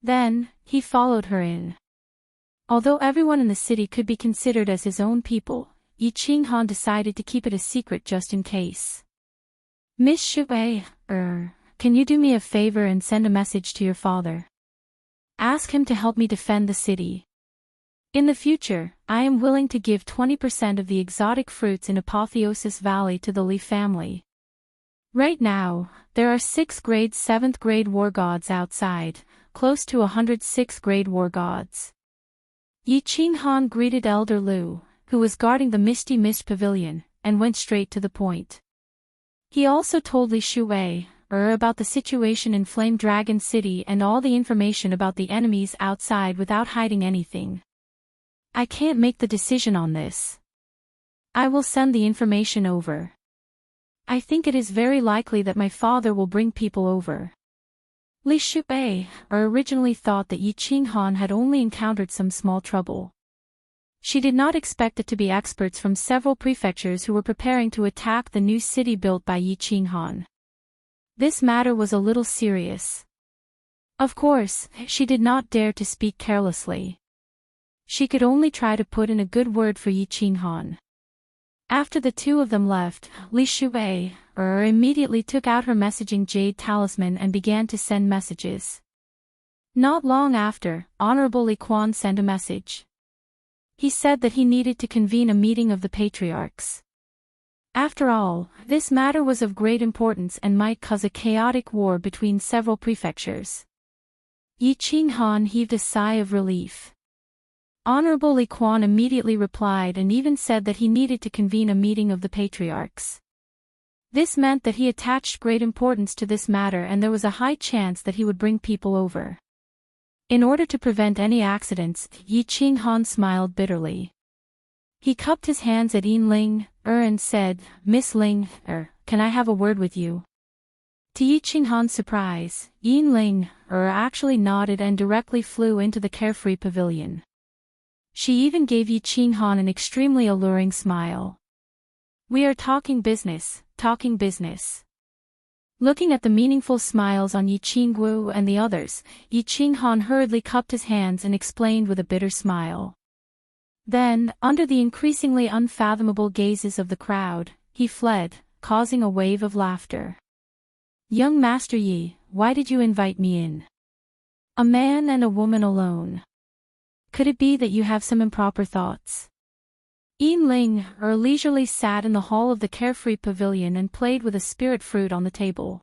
Then, he followed her in. Although everyone in the city could be considered as his own people, Yi Qinghan decided to keep it a secret just in case. "Miss Shuai, can you do me a favor and send a message to your father? Ask him to help me defend the city. In the future, I am willing to give 20% of the exotic fruits in Apotheosis Valley to the Li family." Right now, there are 6th grade 7th grade war gods outside, close to 100 6th grade war gods. Yi Qinghan greeted Elder Lu, who was guarding the Misty Mist Pavilion, and went straight to the point. He also told Li Shuwei about the situation in Flame Dragon City and all the information about the enemies outside without hiding anything. I can't make the decision on this. I will send the information over. I think it is very likely that my father will bring people over. Li Shuwei originally thought that Yi Qinghan had only encountered some small trouble. She did not expect it to be experts from several prefectures who were preparing to attack the new city built by Yi Qinghan. This matter was a little serious. Of course, she did not dare to speak carelessly. She could only try to put in a good word for Yi Qinghan. After the two of them left, Li Shuwei immediately took out her messaging jade talisman and began to send messages. Not long after, Honorable Li Quan sent a message. He said that he needed to convene a meeting of the patriarchs. After all, this matter was of great importance and might cause a chaotic war between several prefectures. Yi Qinghan heaved a sigh of relief. Honorable Li Quan immediately replied and even said that he needed to convene a meeting of the patriarchs. This meant that he attached great importance to this matter and there was a high chance that he would bring people over. In order to prevent any accidents, Yi Qinghan smiled bitterly. He cupped his hands at Yin Ling and said, Miss Ling, can I have a word with you? To Yi Qinghan's surprise, Yin Ling actually nodded and directly flew into the carefree pavilion. She even gave Yi Qinghan an extremely alluring smile. We are talking business, talking business. Looking at the meaningful smiles on Yi Qinggu and the others, Yi Qinghan hurriedly cupped his hands and explained with a bitter smile. Then, under the increasingly unfathomable gazes of the crowd, he fled, causing a wave of laughter. Young Master Yi, why did you invite me in? A man and a woman alone. Could it be that you have some improper thoughts? Yin Ling leisurely sat in the hall of the carefree pavilion and played with a spirit fruit on the table.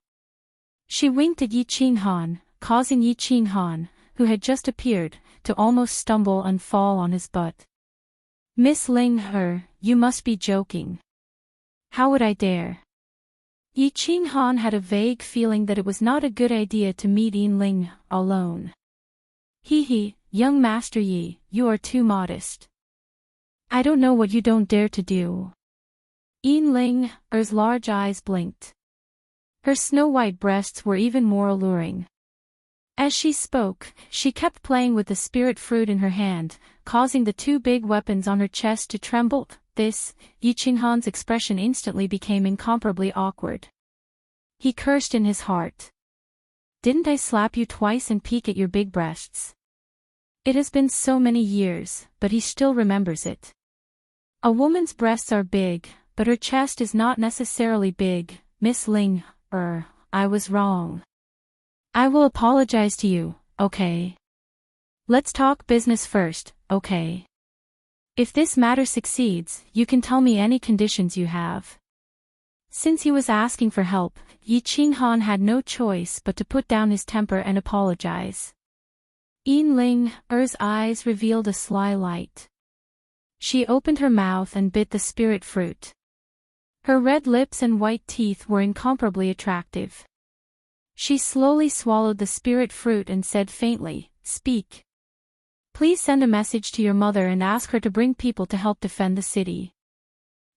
She winked at Yi Qinghan, causing Yi Qinghan, who had just appeared, to almost stumble and fall on his butt. Miss Ling, you must be joking. How would I dare? Yi Qinghan had a vague feeling that it was not a good idea to meet Yin Ling alone. Hee, young Master Yi, you are too modest. I don't know what you don't dare to do. Yin Ling's large eyes blinked. Her snow-white breasts were even more alluring. As she spoke, she kept playing with the spirit fruit in her hand, causing the two big weapons on her chest to tremble. Yi Qinghan's expression instantly became incomparably awkward. He cursed in his heart. Didn't I slap you twice and peek at your big breasts? It has been so many years, but he still remembers it. A woman's breasts are big, but her chest is not necessarily big. Miss Ling, I was wrong. I will apologize to you, okay? Let's talk business first, okay? If this matter succeeds, you can tell me any conditions you have. Since he was asking for help, Yi Qinghan had no choice but to put down his temper and apologize. Yin Ling's eyes revealed a sly light. She opened her mouth and bit the spirit fruit. Her red lips and white teeth were incomparably attractive. She slowly swallowed the spirit fruit and said faintly, Speak. Please send a message to your mother and ask her to bring people to help defend the city.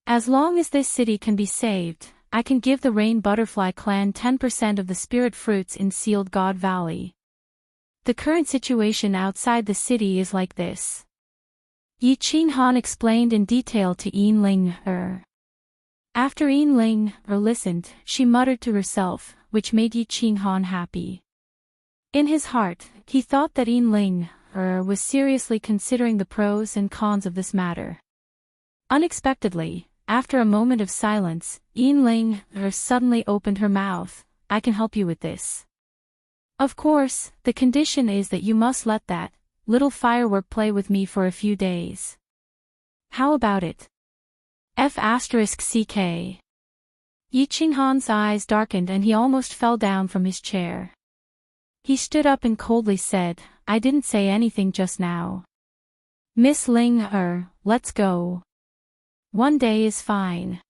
As long as this city can be saved, I can give the Rain Butterfly clan 10% of the spirit fruits in Sealed God Valley. The current situation outside the city is like this. Yi Qinghan explained in detail to Yin Ling. After Yin Ling listened, she muttered to herself, which made Yi Qinghan happy. In his heart, he thought that Yin Ling was seriously considering the pros and cons of this matter. Unexpectedly, after a moment of silence, Yin Ling suddenly opened her mouth. I can help you with this. Of course, the condition is that you must let that little firework play with me for a few days. How about it? F***ck. Yi Qinghan's eyes darkened and he almost fell down from his chair. He stood up and coldly said, I didn't say anything just now. Miss Ling, let's go. One day is fine.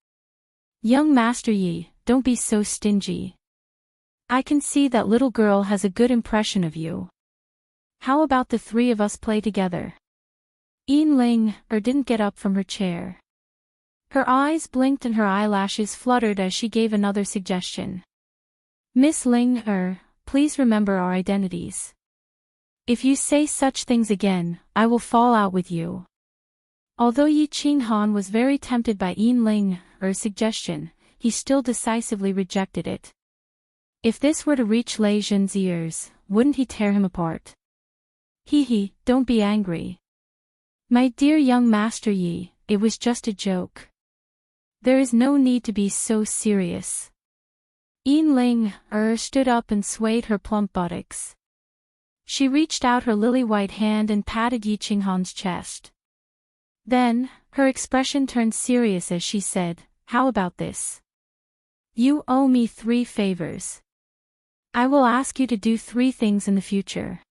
Young Master Yi, don't be so stingy. I can see that little girl has a good impression of you. How about the three of us play together? Ling didn't get up from her chair. Her eyes blinked and her eyelashes fluttered as she gave another suggestion. Miss Ling, please remember our identities. If you say such things again, I will fall out with you. Although Yi Qinghan was very tempted by Ling's suggestion, he still decisively rejected it. If this were to reach Lei Zhen's ears, wouldn't he tear him apart? Don't be angry. My dear young Master Yi, it was just a joke. There is no need to be so serious. Ling stood up and swayed her plump buttocks. She reached out her lily-white hand and patted Yi Qinghan's chest. Then, her expression turned serious as she said, How about this? You owe me 3 favors. I will ask you to do 3 things in the future.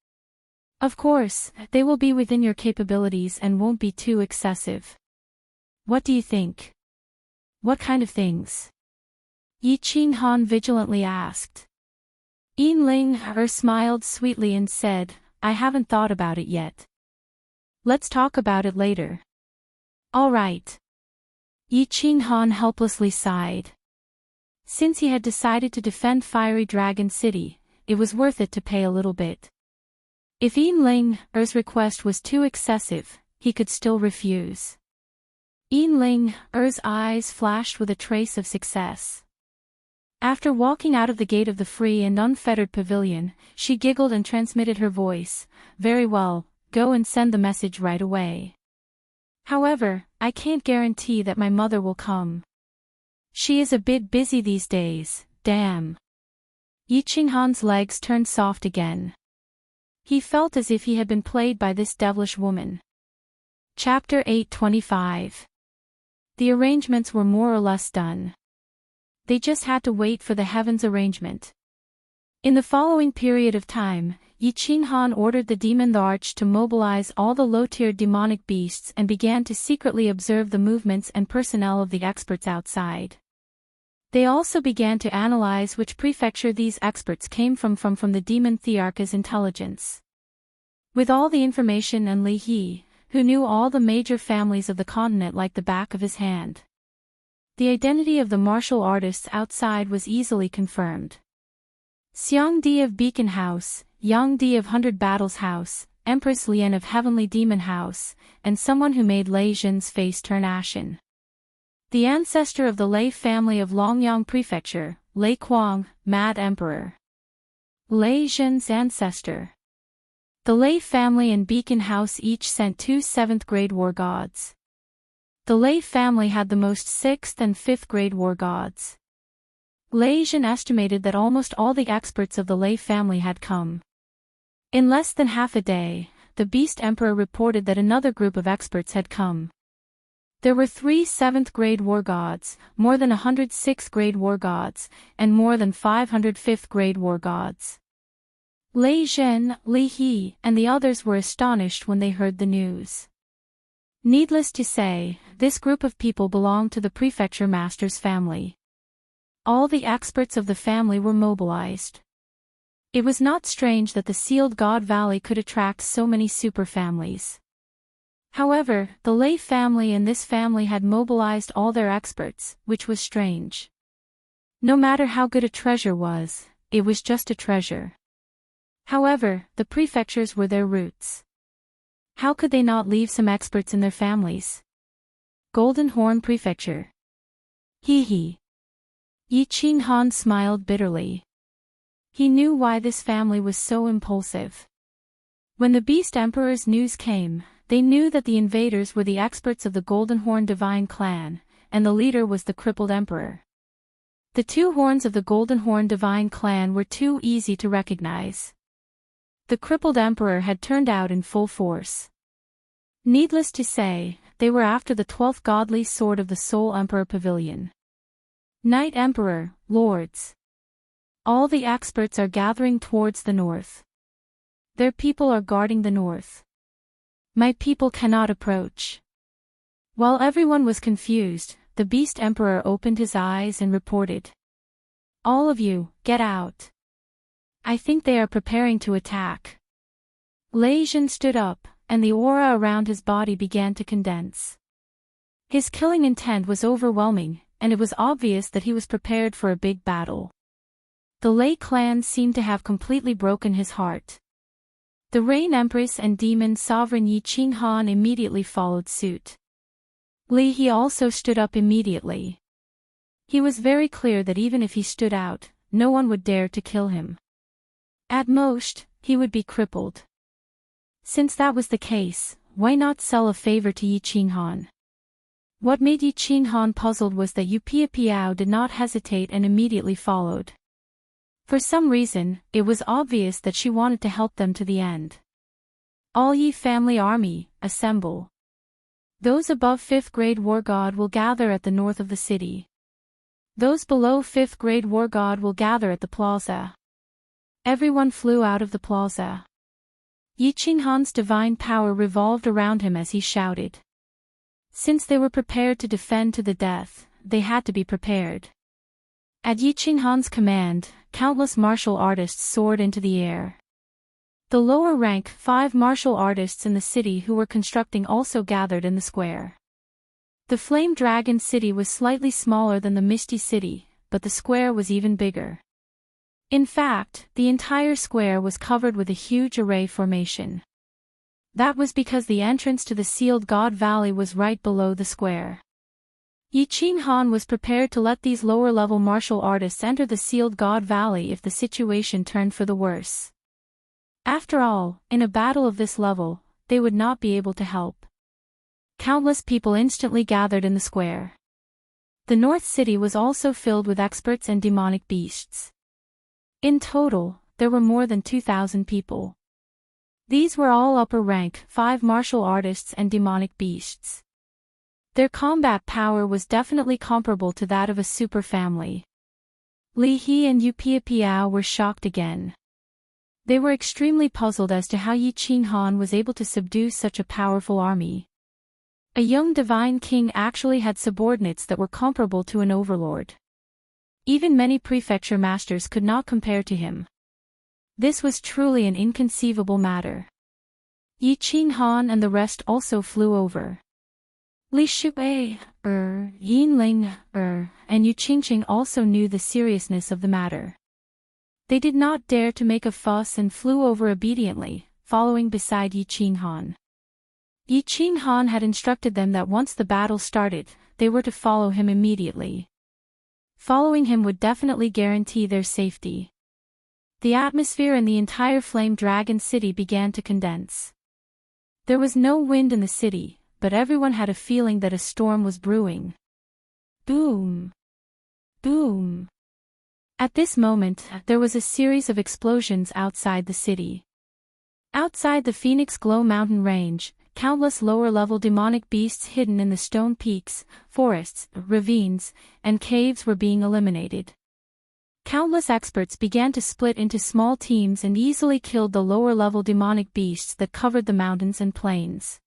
Of course, they will be within your capabilities and won't be too excessive. What do you think? What kind of things? Yi Qinghan vigilantly asked. Ling smiled sweetly and said, I haven't thought about it yet. Let's talk about it later. All right. Yi Qinghan helplessly sighed. Since he had decided to defend Fiery Dragon City, it was worth it to pay a little bit. If Ling's request was too excessive, he could still refuse. Ling's eyes flashed with a trace of success. After walking out of the gate of the free and unfettered pavilion, she giggled and transmitted her voice, Very well, go and send the message right away. However, I can't guarantee that my mother will come. She is a bit busy these days, damn. Yi Qinghan's legs turned soft again. He felt as if he had been played by this devilish woman. Chapter 825. The arrangements were more or less done. They just had to wait for the heavens arrangement. In the following period of time, Yi Qinghan ordered the demon the Arch to mobilize all the low-tiered demonic beasts and began to secretly observe the movements and personnel of the experts outside. They also began to analyze which prefecture these experts came from the demon Thearcha's intelligence. With all the information and Li He, who knew all the major families of the continent like the back of his hand. The identity of the martial artists outside was easily confirmed. Xiang Di of Beacon House, Yang Di of Hundred Battles House, Empress Lian of Heavenly Demon House, and someone who made Lei Zhen's face turn ashen. The ancestor of the Lei family of Longyang Prefecture, Lei Kuang, Mad Emperor. Lei Zhen's ancestor. The Lei family and Beacon House each sent 2 7th-grade war gods. The Lei family had the most 6th and 5th-grade war gods. Lei Zhen estimated that almost all the experts of the Lei family had come. In less than half a day, the Beast Emperor reported that another group of experts had come. There were 3 7th-grade war gods, more than 100 6th-grade war gods, and more than 500 5th-grade war gods. Lei Zhen, Li He, and the others were astonished when they heard the news. Needless to say, this group of people belonged to the prefecture master's family. All the experts of the family were mobilized. It was not strange that the sealed God Valley could attract so many superfamilies. However, the Lei family and this family had mobilized all their experts, which was strange. No matter how good a treasure was, it was just a treasure. However, the prefectures were their roots. How could they not leave some experts in their families? Golden Horn Prefecture. Yi Qinghan smiled bitterly. He knew why this family was so impulsive. When the Beast Emperor's news came, they knew that the invaders were the experts of the Golden Horn Divine Clan, and the leader was the crippled emperor. The 2 horns of the Golden Horn Divine Clan were too easy to recognize. The crippled emperor had turned out in full force. Needless to say, they were after the 12th godly sword of the Soul Emperor Pavilion. Knight Emperor, lords. All the experts are gathering towards the north. Their people are guarding the north. My people cannot approach. While everyone was confused, the Beast Emperor opened his eyes and reported. All of you, get out. I think they are preparing to attack. Lei Jin stood up, and the aura around his body began to condense. His killing intent was overwhelming, and it was obvious that he was prepared for a big battle. The Lei clan seemed to have completely broken his heart. The Rain Empress and Demon Sovereign Yi Qinghan immediately followed suit. Li He also stood up immediately. He was very clear that even if he stood out, no one would dare to kill him. At most, he would be crippled. Since that was the case, why not sell a favor to Yi Qinghan? What made Yi Qinghan puzzled was that Yu Piao did not hesitate and immediately followed. For some reason, it was obvious that she wanted to help them to the end. All Yi family army, assemble. Those above 5th grade War God will gather at the north of the city. Those below 5th grade War God will gather at the plaza. Everyone flew out of the plaza. Yi Qinghan's divine power revolved around him as he shouted. Since they were prepared to defend to the death, they had to be prepared. At Yi Qinghan's command, countless martial artists soared into the air. The lower-rank 5 martial artists in the city who were constructing also gathered in the square. The Flame Dragon City was slightly smaller than the Misty City, but the square was even bigger. In fact, the entire square was covered with a huge array formation. That was because the entrance to the Sealed God Valley was right below the square. Yi Qinghan was prepared to let these lower-level martial artists enter the Sealed God Valley if the situation turned for the worse. After all, in a battle of this level, they would not be able to help. Countless people instantly gathered in the square. The North City was also filled with experts and demonic beasts. In total, there were more than 2,000 people. These were all upper-rank 5 martial artists and demonic beasts. Their combat power was definitely comparable to that of a super family. Li He and Yu Piao were shocked again. They were extremely puzzled as to how Yi Qinghan was able to subdue such a powerful army. A young divine king actually had subordinates that were comparable to an overlord. Even many prefecture masters could not compare to him. This was truly an inconceivable matter. Yi Qinghan and the rest also flew over. Li Shuai, Yinling, and Yu Qingqing also knew the seriousness of the matter. They did not dare to make a fuss and flew over obediently, following beside Yi Qinghan. Yi Qinghan had instructed them that once the battle started, they were to follow him immediately. Following him would definitely guarantee their safety. The atmosphere in the entire Flame Dragon City began to condense. There was no wind in the city, but everyone had a feeling that a storm was brewing. Boom! Boom! At this moment, there was a series of explosions outside the city. Outside the Phoenix Glow mountain range, countless lower-level demonic beasts hidden in the stone peaks, forests, ravines, and caves were being eliminated. Countless experts began to split into small teams and easily killed the lower-level demonic beasts that covered the mountains and plains.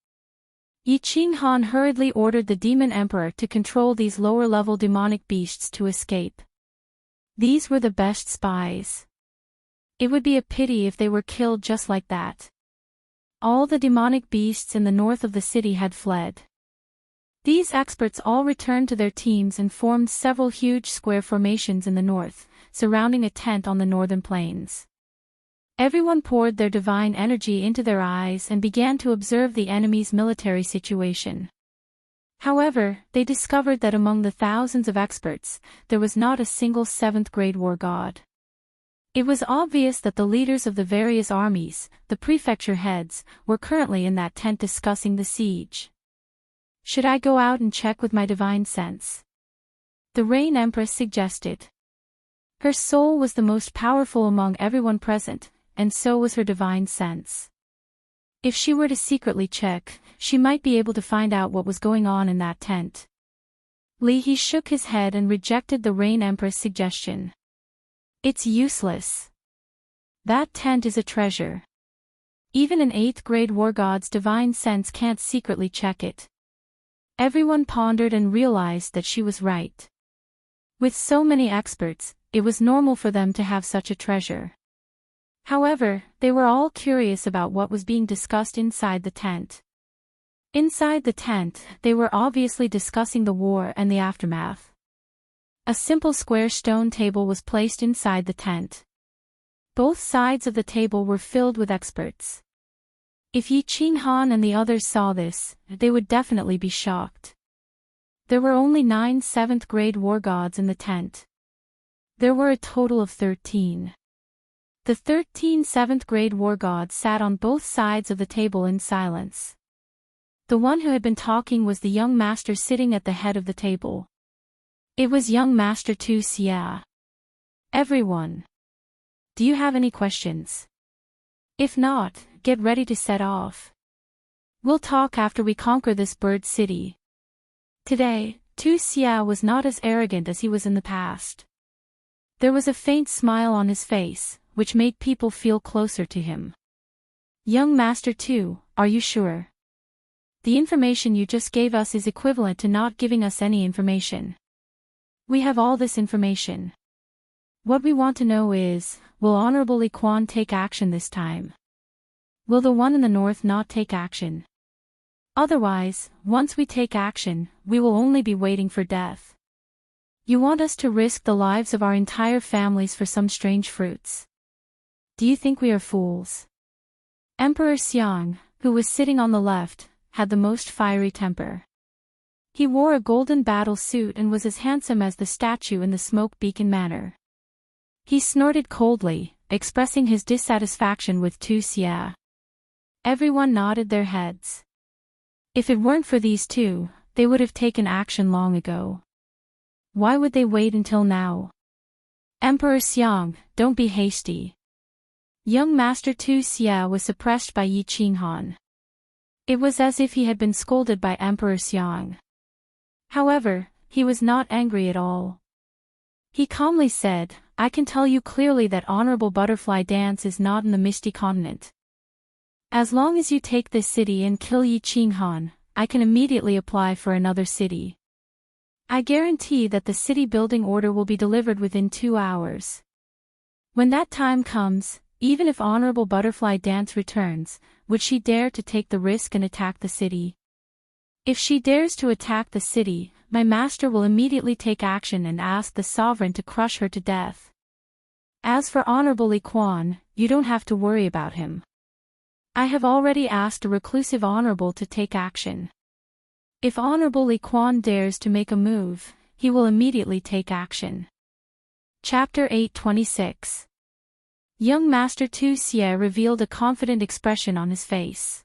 Yi Qinghan hurriedly ordered the Demon Emperor to control these lower-level demonic beasts to escape. These were the best spies. It would be a pity if they were killed just like that. All the demonic beasts in the north of the city had fled. These experts all returned to their teams and formed several huge square formations in the north, surrounding a tent on the northern plains. Everyone poured their divine energy into their eyes and began to observe the enemy's military situation. However, they discovered that among the thousands of experts, there was not a single 7th grade war god. It was obvious that the leaders of the various armies, the prefecture heads, were currently in that tent discussing the siege. Should I go out and check with my divine sense? The Rain Empress suggested. Her soul was the most powerful among everyone present, and so was her divine sense. If she were to secretly check, she might be able to find out what was going on in that tent. Li He shook his head and rejected the Rain Empress' suggestion. It's useless. That tent is a treasure. Even an 8th grade war god's divine sense can't secretly check it. Everyone pondered and realized that she was right. With so many experts, it was normal for them to have such a treasure. However, they were all curious about what was being discussed inside the tent. Inside the tent, they were obviously discussing the war and the aftermath. A simple square stone table was placed inside the tent. Both sides of the table were filled with experts. If Yi Qinghan and the others saw this, they would definitely be shocked. There were only 9 7th grade war gods in the tent. There were a total of 13. The 13 7th grade war gods sat on both sides of the table in silence. The one who had been talking was the young master sitting at the head of the table. It was young master Tu Xia. Everyone. Do you have any questions? If not, get ready to set off. We'll talk after we conquer this bird city. Today, Tu Xia was not as arrogant as he was in the past. There was a faint smile on his face, which made people feel closer to him. Young Master Tu, are you sure? The information you just gave us is equivalent to not giving us any information. We have all this information. What we want to know is, will Honorable Li Quan take action this time? Will the one in the north not take action? Otherwise, once we take action, we will only be waiting for death. You want us to risk the lives of our entire families for some strange fruits. Do you think we are fools? Emperor Xiang, who was sitting on the left, had the most fiery temper. He wore a golden battle suit and was as handsome as the statue in the smoke beacon manor. He snorted coldly, expressing his dissatisfaction with Tu Xia. Everyone nodded their heads. If it weren't for these two, they would have taken action long ago. Why would they wait until now? Emperor Xiang, don't be hasty. Young Master Tu Xia was suppressed by Yi Qinghan. It was as if he had been scolded by Emperor Xiang. However, he was not angry at all. He calmly said, I can tell you clearly that Honorable Butterfly Dance is not in the Misty Continent. As long as you take this city and kill Yi Qinghan, I can immediately apply for another city. I guarantee that the city building order will be delivered within 2 hours. When that time comes, even if Honorable Butterfly Dance returns, would she dare to take the risk and attack the city? If she dares to attack the city, my master will immediately take action and ask the sovereign to crush her to death. As for Honorable Li Quan, you don't have to worry about him. I have already asked a reclusive honorable to take action. If Honorable Li Quan dares to make a move, he will immediately take action. Chapter 826. Young Master Tu Xie revealed a confident expression on his face.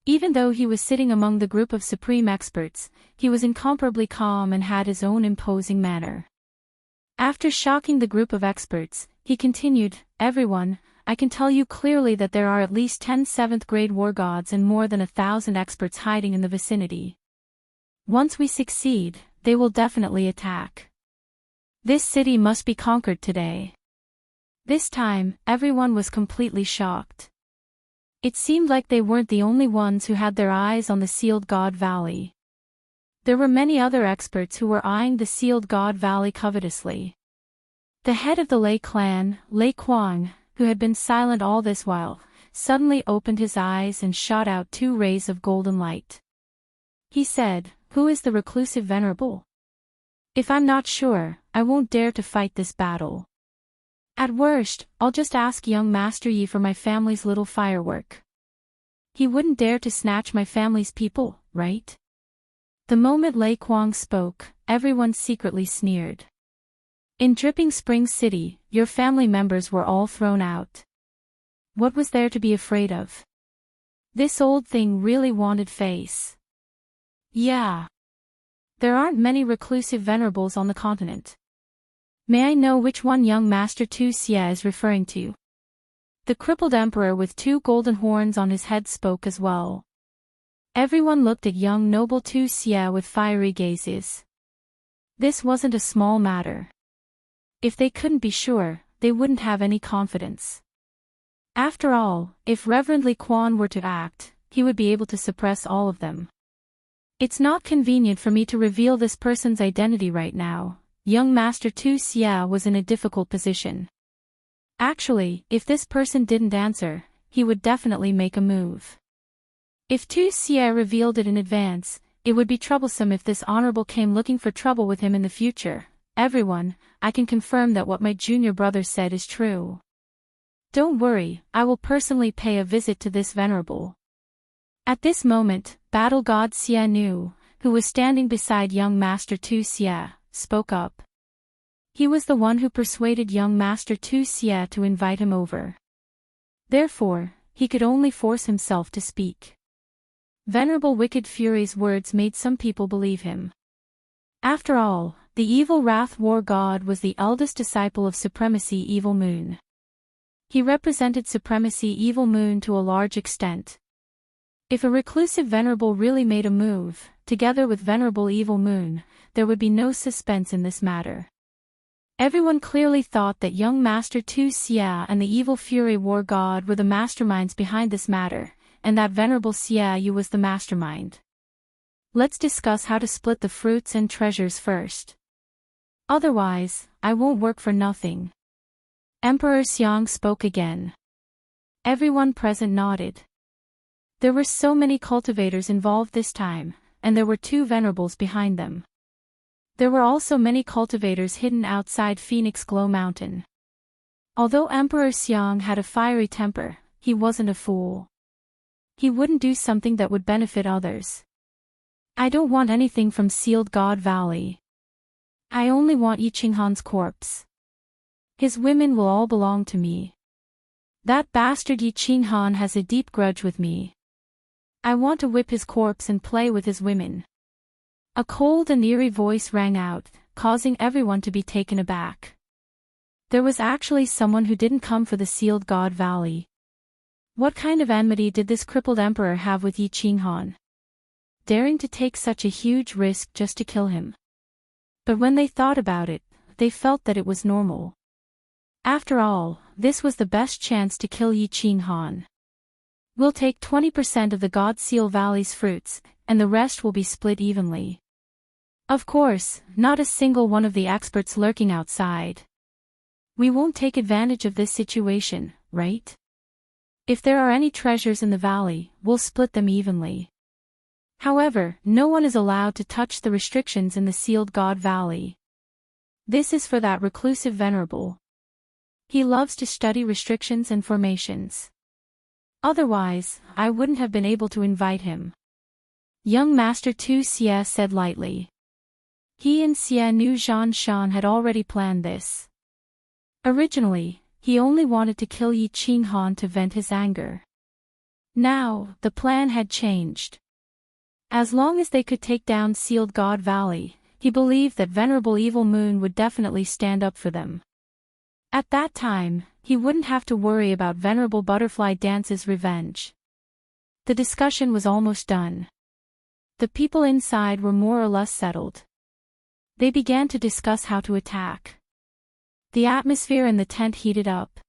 Even though he was sitting among the group of supreme experts, he was incomparably calm and had his own imposing manner. After shocking the group of experts, he continued, Everyone, I can tell you clearly that there are at least 10 7th grade war gods and more than 1,000 experts hiding in the vicinity. Once we succeed, they will definitely attack. This city must be conquered today. This time, everyone was completely shocked. It seemed like they weren't the only ones who had their eyes on the Sealed God Valley. There were many other experts who were eyeing the Sealed God Valley covetously. The head of the Lei clan, Lei Kuang, who had been silent all this while, suddenly opened his eyes and shot out 2 rays of golden light. He said, Who is the reclusive venerable? If I'm not sure, I won't dare to fight this battle. At worst, I'll just ask young Master Yi for my family's little firework. He wouldn't dare to snatch my family's people, right? The moment Lei Kuang spoke, everyone secretly sneered. In Dripping Springs City, your family members were all thrown out. What was there to be afraid of? This old thing really wanted face. Yeah. There aren't many reclusive venerables on the continent. May I know which one young Master Tu Xie is referring to? The crippled emperor with 2 golden horns on his head spoke as well. Everyone looked at young noble Tu Xie with fiery gazes. This wasn't a small matter. If they couldn't be sure, they wouldn't have any confidence. After all, if Reverend Li Quan were to act, he would be able to suppress all of them. It's not convenient for me to reveal this person's identity right now. Young Master Tu Xia was in a difficult position. Actually, if this person didn't answer, he would definitely make a move. If Tu Xia revealed it in advance, it would be troublesome if this honorable came looking for trouble with him in the future. Everyone, I can confirm that what my junior brother said is true. Don't worry, I will personally pay a visit to this venerable. At this moment, Battle God Xia Nu, who was standing beside young Master Tu Xia, spoke up. He was the one who persuaded young Master Tu Xia to invite him over. Therefore, he could only force himself to speak. Venerable Wicked Fury's words made some people believe him. After all, the evil Wrath War God was the eldest disciple of Supremacy Evil Moon. He represented Supremacy Evil Moon to a large extent. If a reclusive Venerable really made a move, together with Venerable Evil Moon, there would be no suspense in this matter. Everyone clearly thought that young Master Tu Xia and the Evil Fury War God were the masterminds behind this matter, and that Venerable Xia Yu was the mastermind. Let's discuss how to split the fruits and treasures first. Otherwise, I won't work for nothing. Emperor Xiang spoke again. Everyone present nodded. There were so many cultivators involved this time, and there were 2 venerables behind them. There were also many cultivators hidden outside Phoenix Glow Mountain. Although Emperor Xiang had a fiery temper, he wasn't a fool. He wouldn't do something that would benefit others. I don't want anything from Sealed God Valley. I only want Yi Qinghan's corpse. His women will all belong to me. That bastard Yi Qinghan has a deep grudge with me. I want to whip his corpse and play with his women. A cold and eerie voice rang out, causing everyone to be taken aback. There was actually someone who didn't come for the Sealed God Valley. What kind of enmity did this crippled emperor have with Yi Qinghan? Daring to take such a huge risk just to kill him. But when they thought about it, they felt that it was normal. After all, this was the best chance to kill Yi Qinghan. We'll take 20% of the God Seal Valley's fruits, and the rest will be split evenly. Of course, not a single one of the experts lurking outside. We won't take advantage of this situation, right? If there are any treasures in the valley, we'll split them evenly. However, no one is allowed to touch the restrictions in the Sealed God Valley. This is for that reclusive venerable. He loves to study restrictions and formations. Otherwise, I wouldn't have been able to invite him. Young Master Tu Xia said lightly. He and Xia Nu Zhanshan had already planned this. Originally, he only wanted to kill Yi Qinghan to vent his anger. Now, the plan had changed. As long as they could take down Sealed God Valley, he believed that Venerable Evil Moon would definitely stand up for them. At that time, he wouldn't have to worry about Venerable Butterfly Dance's revenge. The discussion was almost done. The people inside were more or less settled. They began to discuss how to attack. The atmosphere in the tent heated up.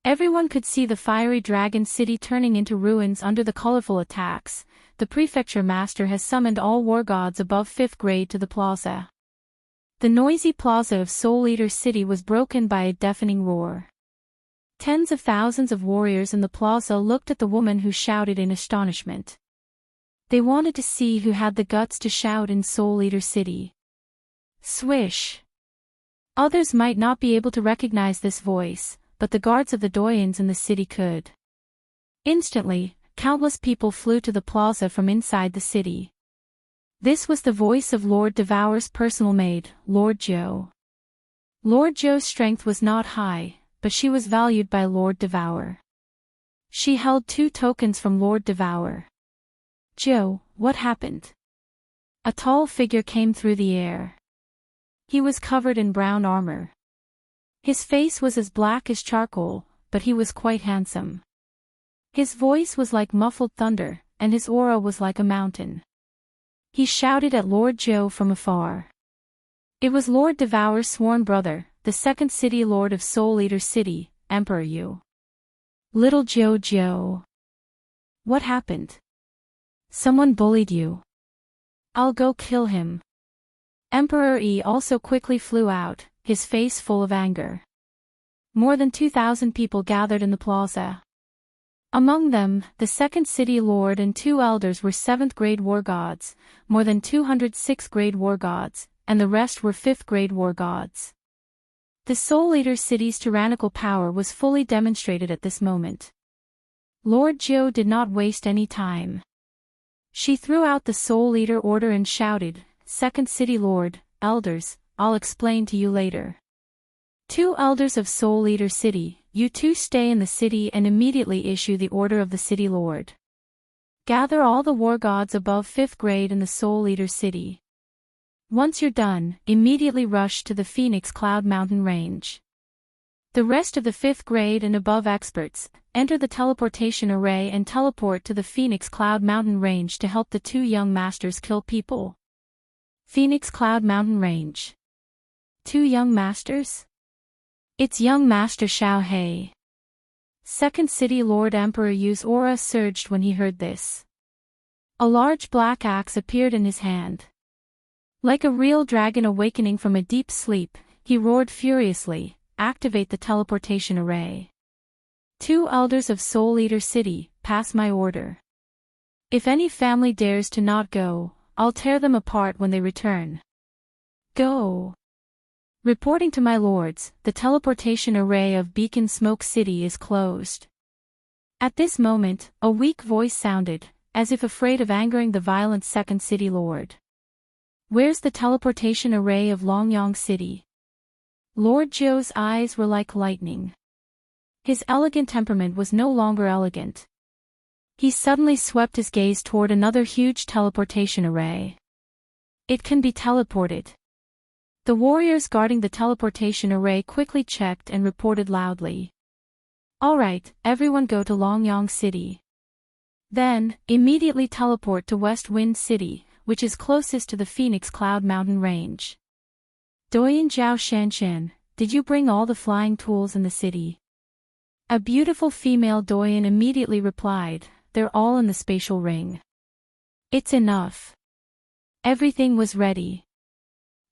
Everyone could see the fiery dragon city turning into ruins under the colorful attacks. The prefecture master has summoned all war gods above 5th grade to the plaza. The noisy plaza of Soul Eater City was broken by a deafening roar. Tens of thousands of warriors in the plaza looked at the woman who shouted in astonishment. They wanted to see who had the guts to shout in Soul Eater City. Swish! Others might not be able to recognize this voice, but the guards of the doyens in the city could. Instantly, countless people flew to the plaza from inside the city. This was the voice of Lord Devour's personal maid, Lord Zhou. Lord Zhou's strength was not high, but she was valued by Lord Devour. She held 2 tokens from Lord Devour. Zhou, what happened? A tall figure came through the air. He was covered in brown armor. His face was as black as charcoal, but he was quite handsome. His voice was like muffled thunder, and his aura was like a mountain. He shouted at Lord Zhou from afar. It was Lord Devour's sworn brother, the second city lord of Soul Eater City, Emperor Yu. Little Jojo. What happened? Someone bullied you. I'll go kill him. Emperor Yi also quickly flew out, his face full of anger. More than 2,000 people gathered in the plaza. Among them, the second city lord and 2 elders were 7th grade war gods, more than 200 6th grade war gods, and the rest were 5th grade war gods. The Soul Eater City's tyrannical power was fully demonstrated at this moment. Lord Jiu did not waste any time. She threw out the Soul Eater order and shouted, "Second City Lord, elders, I'll explain to you later. 2 elders of Soul Eater City, you 2 stay in the city and immediately issue the order of the City Lord. Gather all the war gods above 5th grade in the Soul Eater City. Once you're done, immediately rush to the Phoenix Cloud Mountain Range. The rest of the 5th grade and above experts, enter the teleportation array and teleport to the Phoenix Cloud Mountain Range to help the 2 young masters kill people." Phoenix Cloud Mountain Range. 2 young masters? It's young Master Xiao Hei. Second City Lord Emperor Yu's aura surged when he heard this. A large black axe appeared in his hand. Like a real dragon awakening from a deep sleep, he roared furiously, "Activate the teleportation array. 2 elders of Soul Eater City, pass my order. If any family dares to not go, I'll tear them apart when they return. Go." Reporting to my lords, the teleportation array of Beacon Smoke City is closed. At this moment, a weak voice sounded, as if afraid of angering the violent second city lord. "Where's the teleportation array of Longyang City?" Lord Zhou's eyes were like lightning. His elegant temperament was no longer elegant. He suddenly swept his gaze toward another huge teleportation array. "It can be teleported." The warriors guarding the teleportation array quickly checked and reported loudly. "All right, everyone go to Longyang City. Then, immediately teleport to West Wind City, which is closest to the Phoenix Cloud Mountain Range." Doyan Zhao Shanshan, did you bring all the flying tools in the city? A beautiful female Doyan immediately replied, "They're all in the spatial ring." "It's enough." Everything was ready.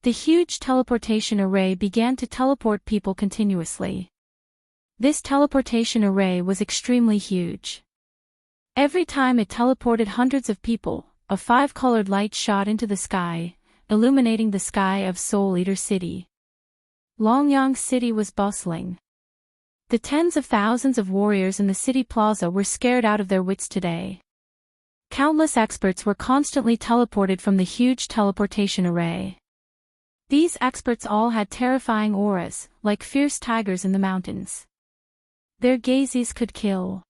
The huge teleportation array began to teleport people continuously. This teleportation array was extremely huge. Every time it teleported hundreds of people, a 5-colored light shot into the sky, illuminating the sky of Soul Eater City. Longyang City was bustling. The tens of thousands of warriors in the city plaza were scared out of their wits today. Countless experts were constantly teleported from the huge teleportation array. These experts all had terrifying auras, like fierce tigers in the mountains. Their gazes could kill.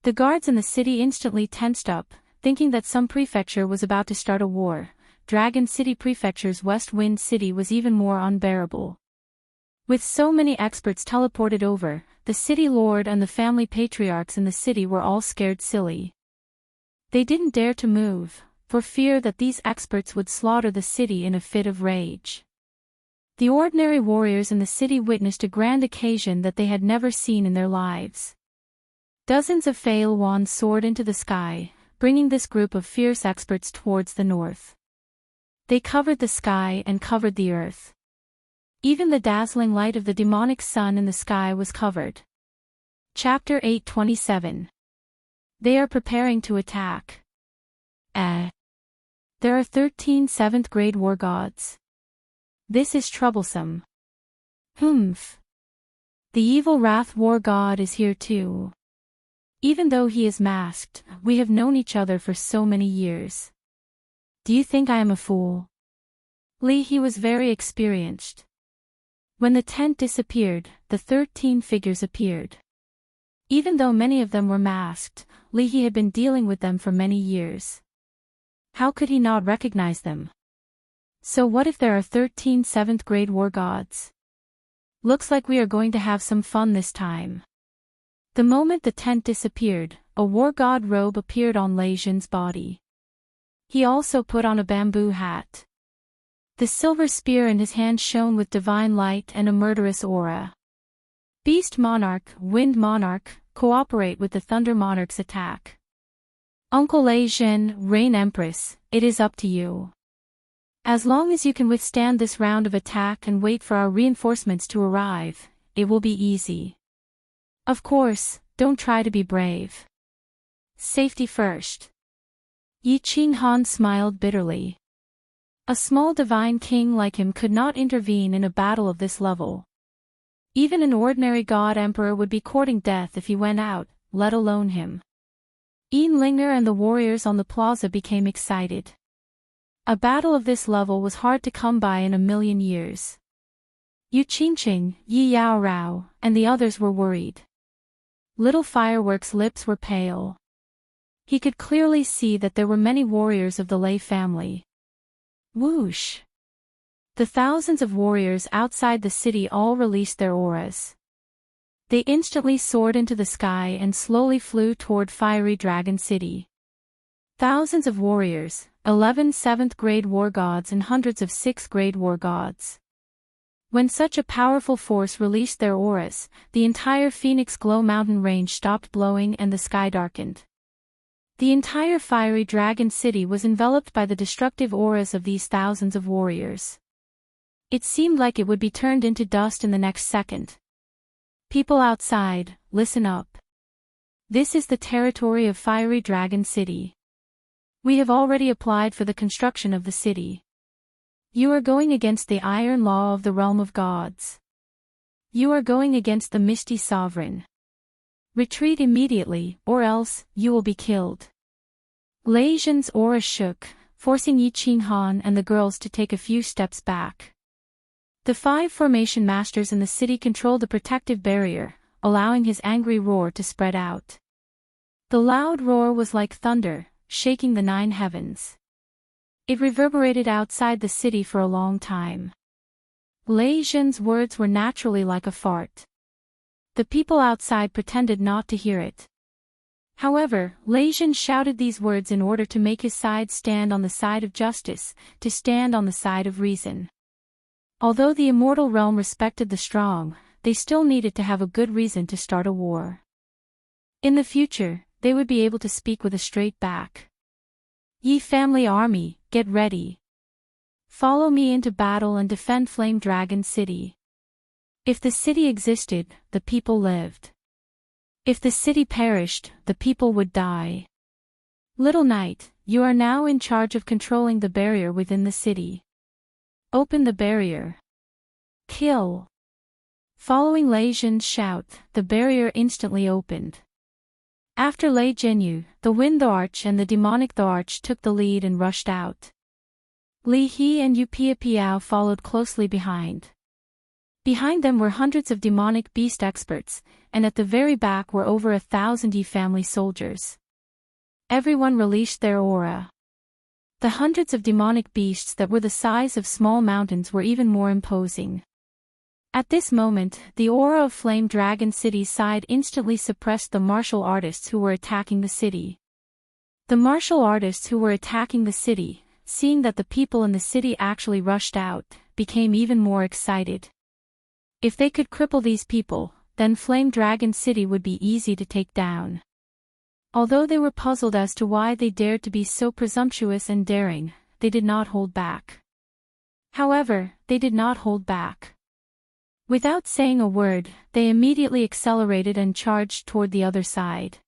The guards in the city instantly tensed up, thinking that some prefecture was about to start a war. Dragon City Prefecture's West Wind City was even more unbearable. With so many experts teleported over, the city lord and the family patriarchs in the city were all scared silly. They didn't dare to move, for fear that these experts would slaughter the city in a fit of rage. The ordinary warriors in the city witnessed a grand occasion that they had never seen in their lives. Dozens of Fail wands soared into the sky, bringing this group of fierce experts towards the north. They covered the sky and covered the earth. Even the dazzling light of the demonic sun in the sky was covered. Chapter 8:27. They are preparing to attack. There are 13 7th grade war gods. This is troublesome. Humph. The evil wrath war god is here too. Even though he is masked, we have known each other for so many years. Do you think I am a fool? Li He was very experienced. When the tent disappeared, the 13 figures appeared. Even though many of them were masked, Li He had been dealing with them for many years. How could he not recognize them? So what if there are 13 7th grade war gods? Looks like we are going to have some fun this time. The moment the tent disappeared, a war god robe appeared on Lei Jin's body. He also put on a bamboo hat. The silver spear in his hand shone with divine light and a murderous aura. Beast Monarch, Wind Monarch, cooperate with the Thunder Monarch's attack. Uncle Lei Zhen, Rain Empress, it is up to you. As long as you can withstand this round of attack and wait for our reinforcements to arrive, it will be easy. Of course, don't try to be brave. Safety first. Yi Qinghan smiled bitterly. A small divine king like him could not intervene in a battle of this level. Even an ordinary god emperor would be courting death if he went out, let alone him. Yin Lingner and the warriors on the plaza became excited. A battle of this level was hard to come by in a million years. Yu Qingqing, Yi Yaorao, and the others were worried. Little Fireworks' lips were pale. He could clearly see that there were many warriors of the Lei family. Whoosh! The thousands of warriors outside the city all released their auras. They instantly soared into the sky and slowly flew toward Fiery Dragon City. Thousands of warriors, 11 7th-grade war gods and hundreds of 6th-grade war gods. When such a powerful force released their auras, the entire Phoenix Glow mountain range stopped blowing and the sky darkened. The entire Fiery Dragon City was enveloped by the destructive auras of these thousands of warriors. It seemed like it would be turned into dust in the next second. People outside, listen up. This is the territory of Fiery Dragon City. We have already applied for the construction of the city. You are going against the iron law of the realm of gods. You are going against the Misty Sovereign. Retreat immediately, or else, you will be killed. Lei Zhen's aura shook, forcing Yi Qinghan and the girls to take a few steps back. The 5 formation masters in the city controlled a protective barrier, allowing his angry roar to spread out. The loud roar was like thunder, shaking the 9 heavens. It reverberated outside the city for a long time. Lei Zhen's words were naturally like a fart. The people outside pretended not to hear it. However, Lei Zhen shouted these words in order to make his side stand on the side of justice, to stand on the side of reason. Although the immortal realm respected the strong, they still needed to have a good reason to start a war. In the future, they would be able to speak with a straight back. Yi family army, get ready. Follow me into battle and defend Flame Dragon City. If the city existed, the people lived. If the city perished, the people would die. Little Knight, you are now in charge of controlling the barrier within the city. Open the barrier. Kill. Following Lei Zhen's shout, the barrier instantly opened. After Lei Zhenyu, the Wind the Arch and the Demonic the Arch took the lead and rushed out. Li He and Yu Piao followed closely behind. Behind them were hundreds of demonic beast experts, and at the very back were over 1,000 Yi family soldiers. Everyone released their aura. The hundreds of demonic beasts that were the size of small mountains were even more imposing. At this moment, the aura of Flame Dragon City's side instantly suppressed the martial artists who were attacking the city. The martial artists who were attacking the city, seeing that the people in the city actually rushed out, became even more excited. If they could cripple these people, then Flame Dragon City would be easy to take down. Although they were puzzled as to why they dared to be so presumptuous and daring, they did not hold back. However, they did not hold back. Without saying a word, they immediately accelerated and charged toward the other side.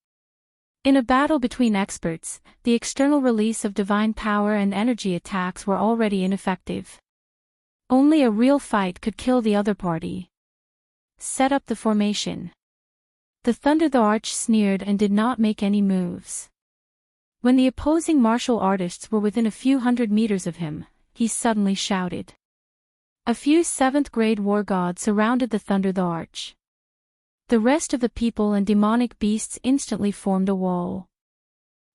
In a battle between experts, the external release of divine power and energy attacks were already ineffective. Only a real fight could kill the other party. Set up the formation. The Thunder the Arch sneered and did not make any moves. When the opposing martial artists were within a few hundred meters of him, he suddenly shouted. A few 7th-grade war gods surrounded the Thunder the Arch. The rest of the people and demonic beasts instantly formed a wall.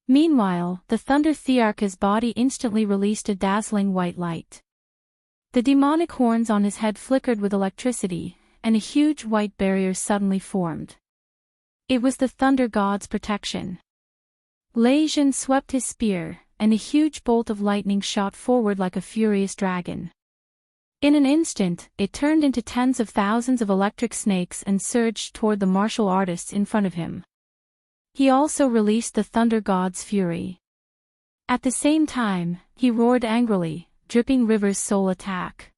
Meanwhile, the Thunder Thearcha's body instantly released a dazzling white light. The demonic horns on his head flickered with electricity, and a huge white barrier suddenly formed. It was the Thunder God's protection. Lei Zhen swept his spear, and a huge bolt of lightning shot forward like a furious dragon. In an instant, it turned into tens of thousands of electric snakes and surged toward the martial artists in front of him. He also released the thunder god's fury. At the same time, he roared angrily, Dripping River's soul attack.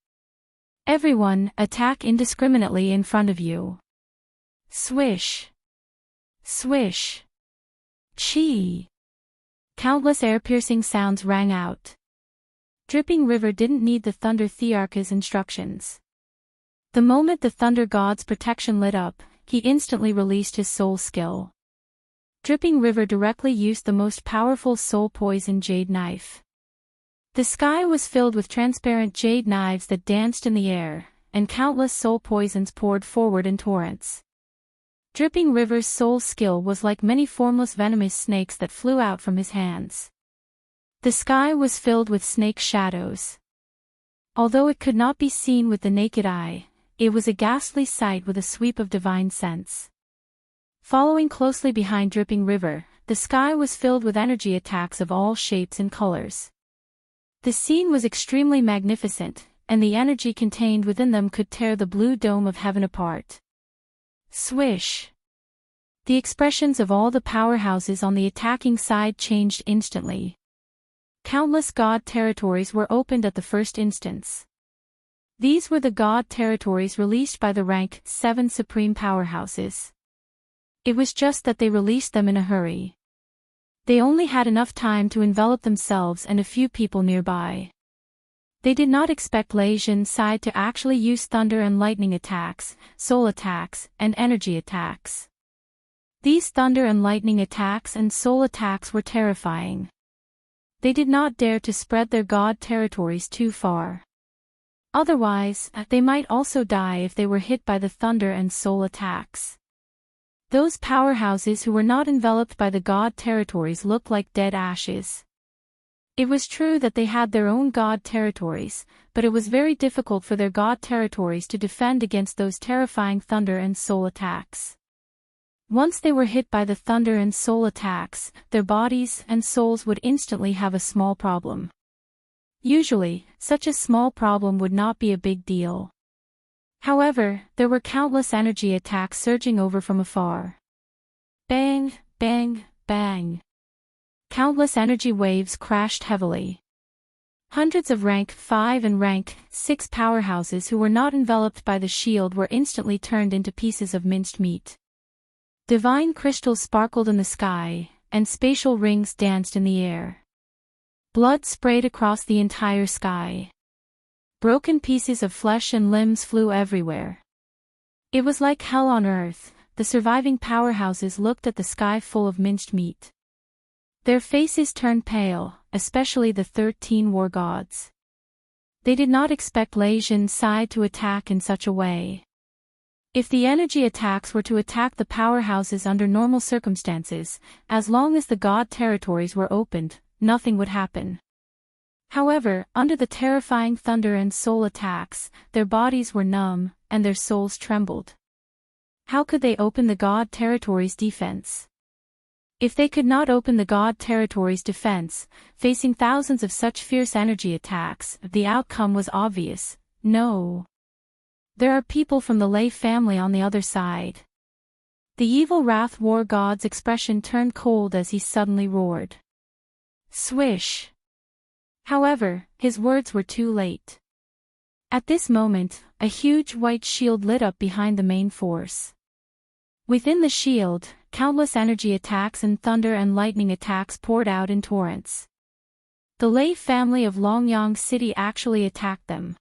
Everyone, attack indiscriminately in front of you. Swish. Swish. Chee. Countless air-piercing sounds rang out. Dripping River didn't need the Thunder Thearch's instructions. The moment the Thunder God's protection lit up, he instantly released his soul skill. Dripping River directly used the most powerful soul poison jade knife. The sky was filled with transparent jade knives that danced in the air, and countless soul poisons poured forward in torrents. Dripping River's soul skill was like many formless venomous snakes that flew out from his hands. The sky was filled with snake shadows. Although it could not be seen with the naked eye, it was a ghastly sight with a sweep of divine sense. Following closely behind Dripping River, the sky was filled with energy attacks of all shapes and colors. The scene was extremely magnificent, and the energy contained within them could tear the blue dome of heaven apart. Swish! The expressions of all the powerhouses on the attacking side changed instantly. Countless god territories were opened at the first instance. These were the god territories released by the rank 7 supreme powerhouses. It was just that they released them in a hurry. They only had enough time to envelop themselves and a few people nearby. They did not expect Lei Jin's side to actually use thunder and lightning attacks, soul attacks, and energy attacks. These thunder and lightning attacks and soul attacks were terrifying. They did not dare to spread their god territories too far. Otherwise, they might also die if they were hit by the thunder and soul attacks. Those powerhouses who were not enveloped by the god territories looked like dead ashes. It was true that they had their own god territories, but it was very difficult for their god territories to defend against those terrifying thunder and soul attacks. Once they were hit by the thunder and soul attacks, their bodies and souls would instantly have a small problem. Usually, such a small problem would not be a big deal. However, there were countless energy attacks surging over from afar. Bang, bang, bang. Countless energy waves crashed heavily. Hundreds of rank 5 and rank 6 powerhouses who were not enveloped by the shield were instantly turned into pieces of minced meat. Divine crystals sparkled in the sky, and spatial rings danced in the air. Blood sprayed across the entire sky. Broken pieces of flesh and limbs flew everywhere. It was like hell on earth. The surviving powerhouses looked at the sky full of minced meat. Their faces turned pale, especially the 13 war gods. They did not expect Lei Jin's side to attack in such a way. If the energy attacks were to attack the powerhouses under normal circumstances, as long as the god territories were opened, nothing would happen. However, under the terrifying thunder and soul attacks, their bodies were numb, and their souls trembled. How could they open the god territory's defense? If they could not open the god territory's defense, facing thousands of such fierce energy attacks, the outcome was obvious: no. There are people from the Lei family on the other side. The evil Wrath War God's expression turned cold as he suddenly roared. Swish! However, his words were too late. At this moment, a huge white shield lit up behind the main force. Within the shield, countless energy attacks and thunder and lightning attacks poured out in torrents. The Lei family of Longyang City actually attacked them.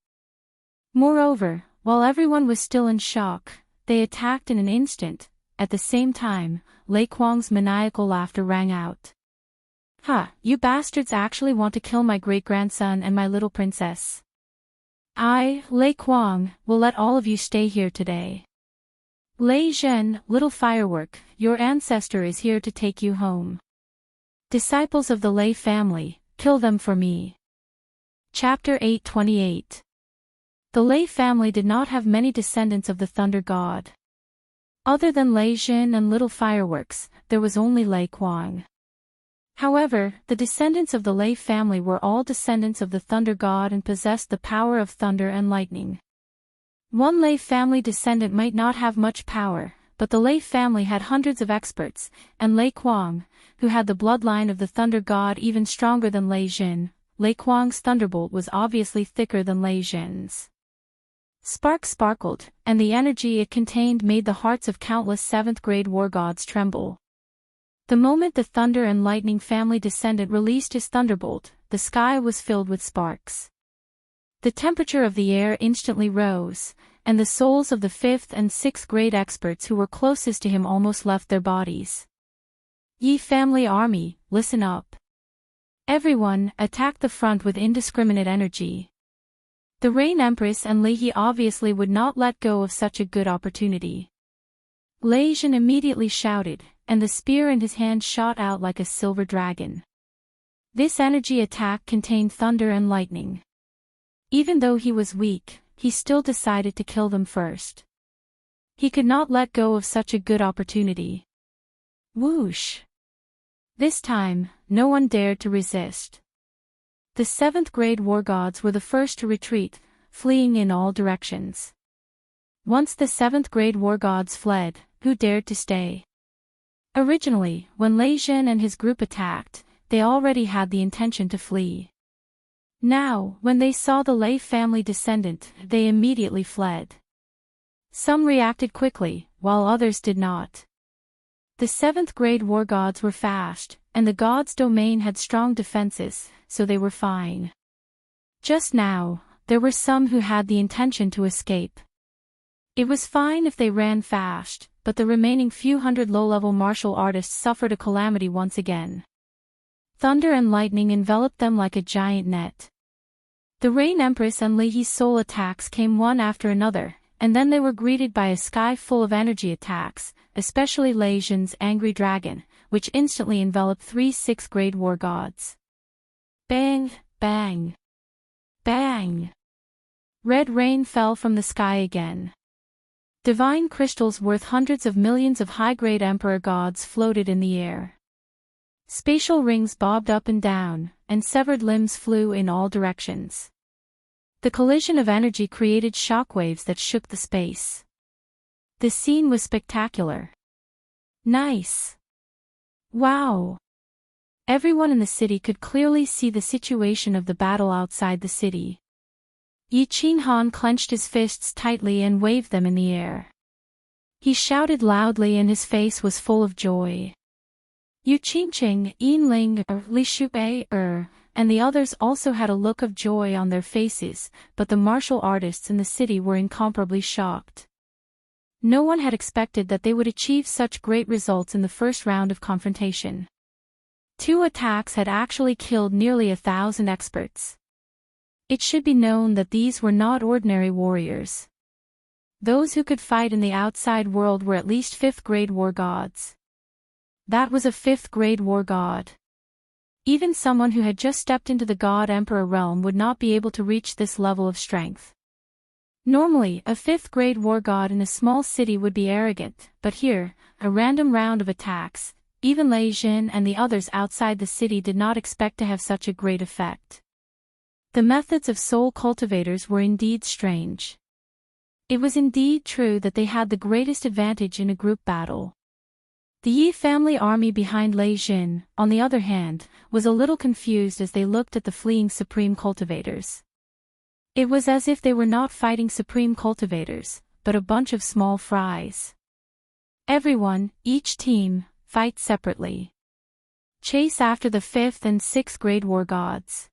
Moreover, while everyone was still in shock, they attacked in an instant. At the same time, Lei Kuang's maniacal laughter rang out. Ha, you bastards actually want to kill my great-grandson and my little princess. I, Lei Kuang, will let all of you stay here today. Lei Zhen, little firework, your ancestor is here to take you home. Disciples of the Lei family, kill them for me. Chapter 828. The Lei family did not have many descendants of the Thunder God. Other than Lei Zhen and Little Fireworks, there was only Lei Kuang. However, the descendants of the Lei family were all descendants of the thunder god and possessed the power of thunder and lightning. One Lei family descendant might not have much power, but the Lei family had hundreds of experts, and Lei Kuang, who had the bloodline of the thunder god even stronger than Lei Jin. Lei Kuang's thunderbolt was obviously thicker than Lei Jin's. Sparks sparkled, and the energy it contained made the hearts of countless 7th-grade war gods tremble. The moment the thunder and lightning family descendant released his thunderbolt, the sky was filled with sparks. The temperature of the air instantly rose, and the souls of the 5th and 6th grade experts who were closest to him almost left their bodies. Yi family army, listen up. Everyone, attack the front with indiscriminate energy. The Rain Empress and Lei He obviously would not let go of such a good opportunity. Lei Jin immediately shouted, and the spear in his hand shot out like a silver dragon. This energy attack contained thunder and lightning. Even though he was weak, he still decided to kill them first. He could not let go of such a good opportunity. Whoosh! This time, no one dared to resist. The 7th-grade war gods were the first to retreat, fleeing in all directions. Once the 7th-grade war gods fled, who dared to stay? Originally, when Lei Jin and his group attacked, they already had the intention to flee. Now, when they saw the Lei family descendant, they immediately fled. Some reacted quickly, while others did not. The 7th-grade war gods were fast, and the god's domain had strong defenses, so they were fine. Just now, there were some who had the intention to escape. It was fine if they ran fast, but the remaining few hundred low-level martial artists suffered a calamity once again. Thunder and lightning enveloped them like a giant net. The Rain Empress and Lei He's soul attacks came one after another, and then they were greeted by a sky full of energy attacks, especially Lei Jin's angry dragon, which instantly enveloped 3 6th-grade war gods. Bang, bang, bang. Red rain fell from the sky again. Divine crystals worth hundreds of millions of high-grade emperor gods floated in the air. Spatial rings bobbed up and down, and severed limbs flew in all directions. The collision of energy created shockwaves that shook the space. The scene was spectacular. Nice. Wow. Everyone in the city could clearly see the situation of the battle outside the city. Yi Qinghan clenched his fists tightly and waved them in the air. He shouted loudly and his face was full of joy. Yu Qingqing, Yin Ling, Li Shubei, and the others also had a look of joy on their faces, but the martial artists in the city were incomparably shocked. No one had expected that they would achieve such great results in the first round of confrontation. 2 attacks had actually killed nearly 1,000 experts. It should be known that these were not ordinary warriors. Those who could fight in the outside world were at least 5th-grade war gods. That was a 5th-grade war god. Even someone who had just stepped into the God-Emperor realm would not be able to reach this level of strength. Normally, a 5th-grade war god in a small city would be arrogant, but here, a random round of attacks, even Lei Jin and the others outside the city did not expect to have such a great effect. The methods of soul cultivators were indeed strange. It was indeed true that they had the greatest advantage in a group battle. The Yi family army behind Lei Jin, on the other hand, was a little confused as they looked at the fleeing supreme cultivators. It was as if they were not fighting supreme cultivators, but a bunch of small fries. Everyone, each team, fight separately. Chase after the 5th and 6th-grade war gods.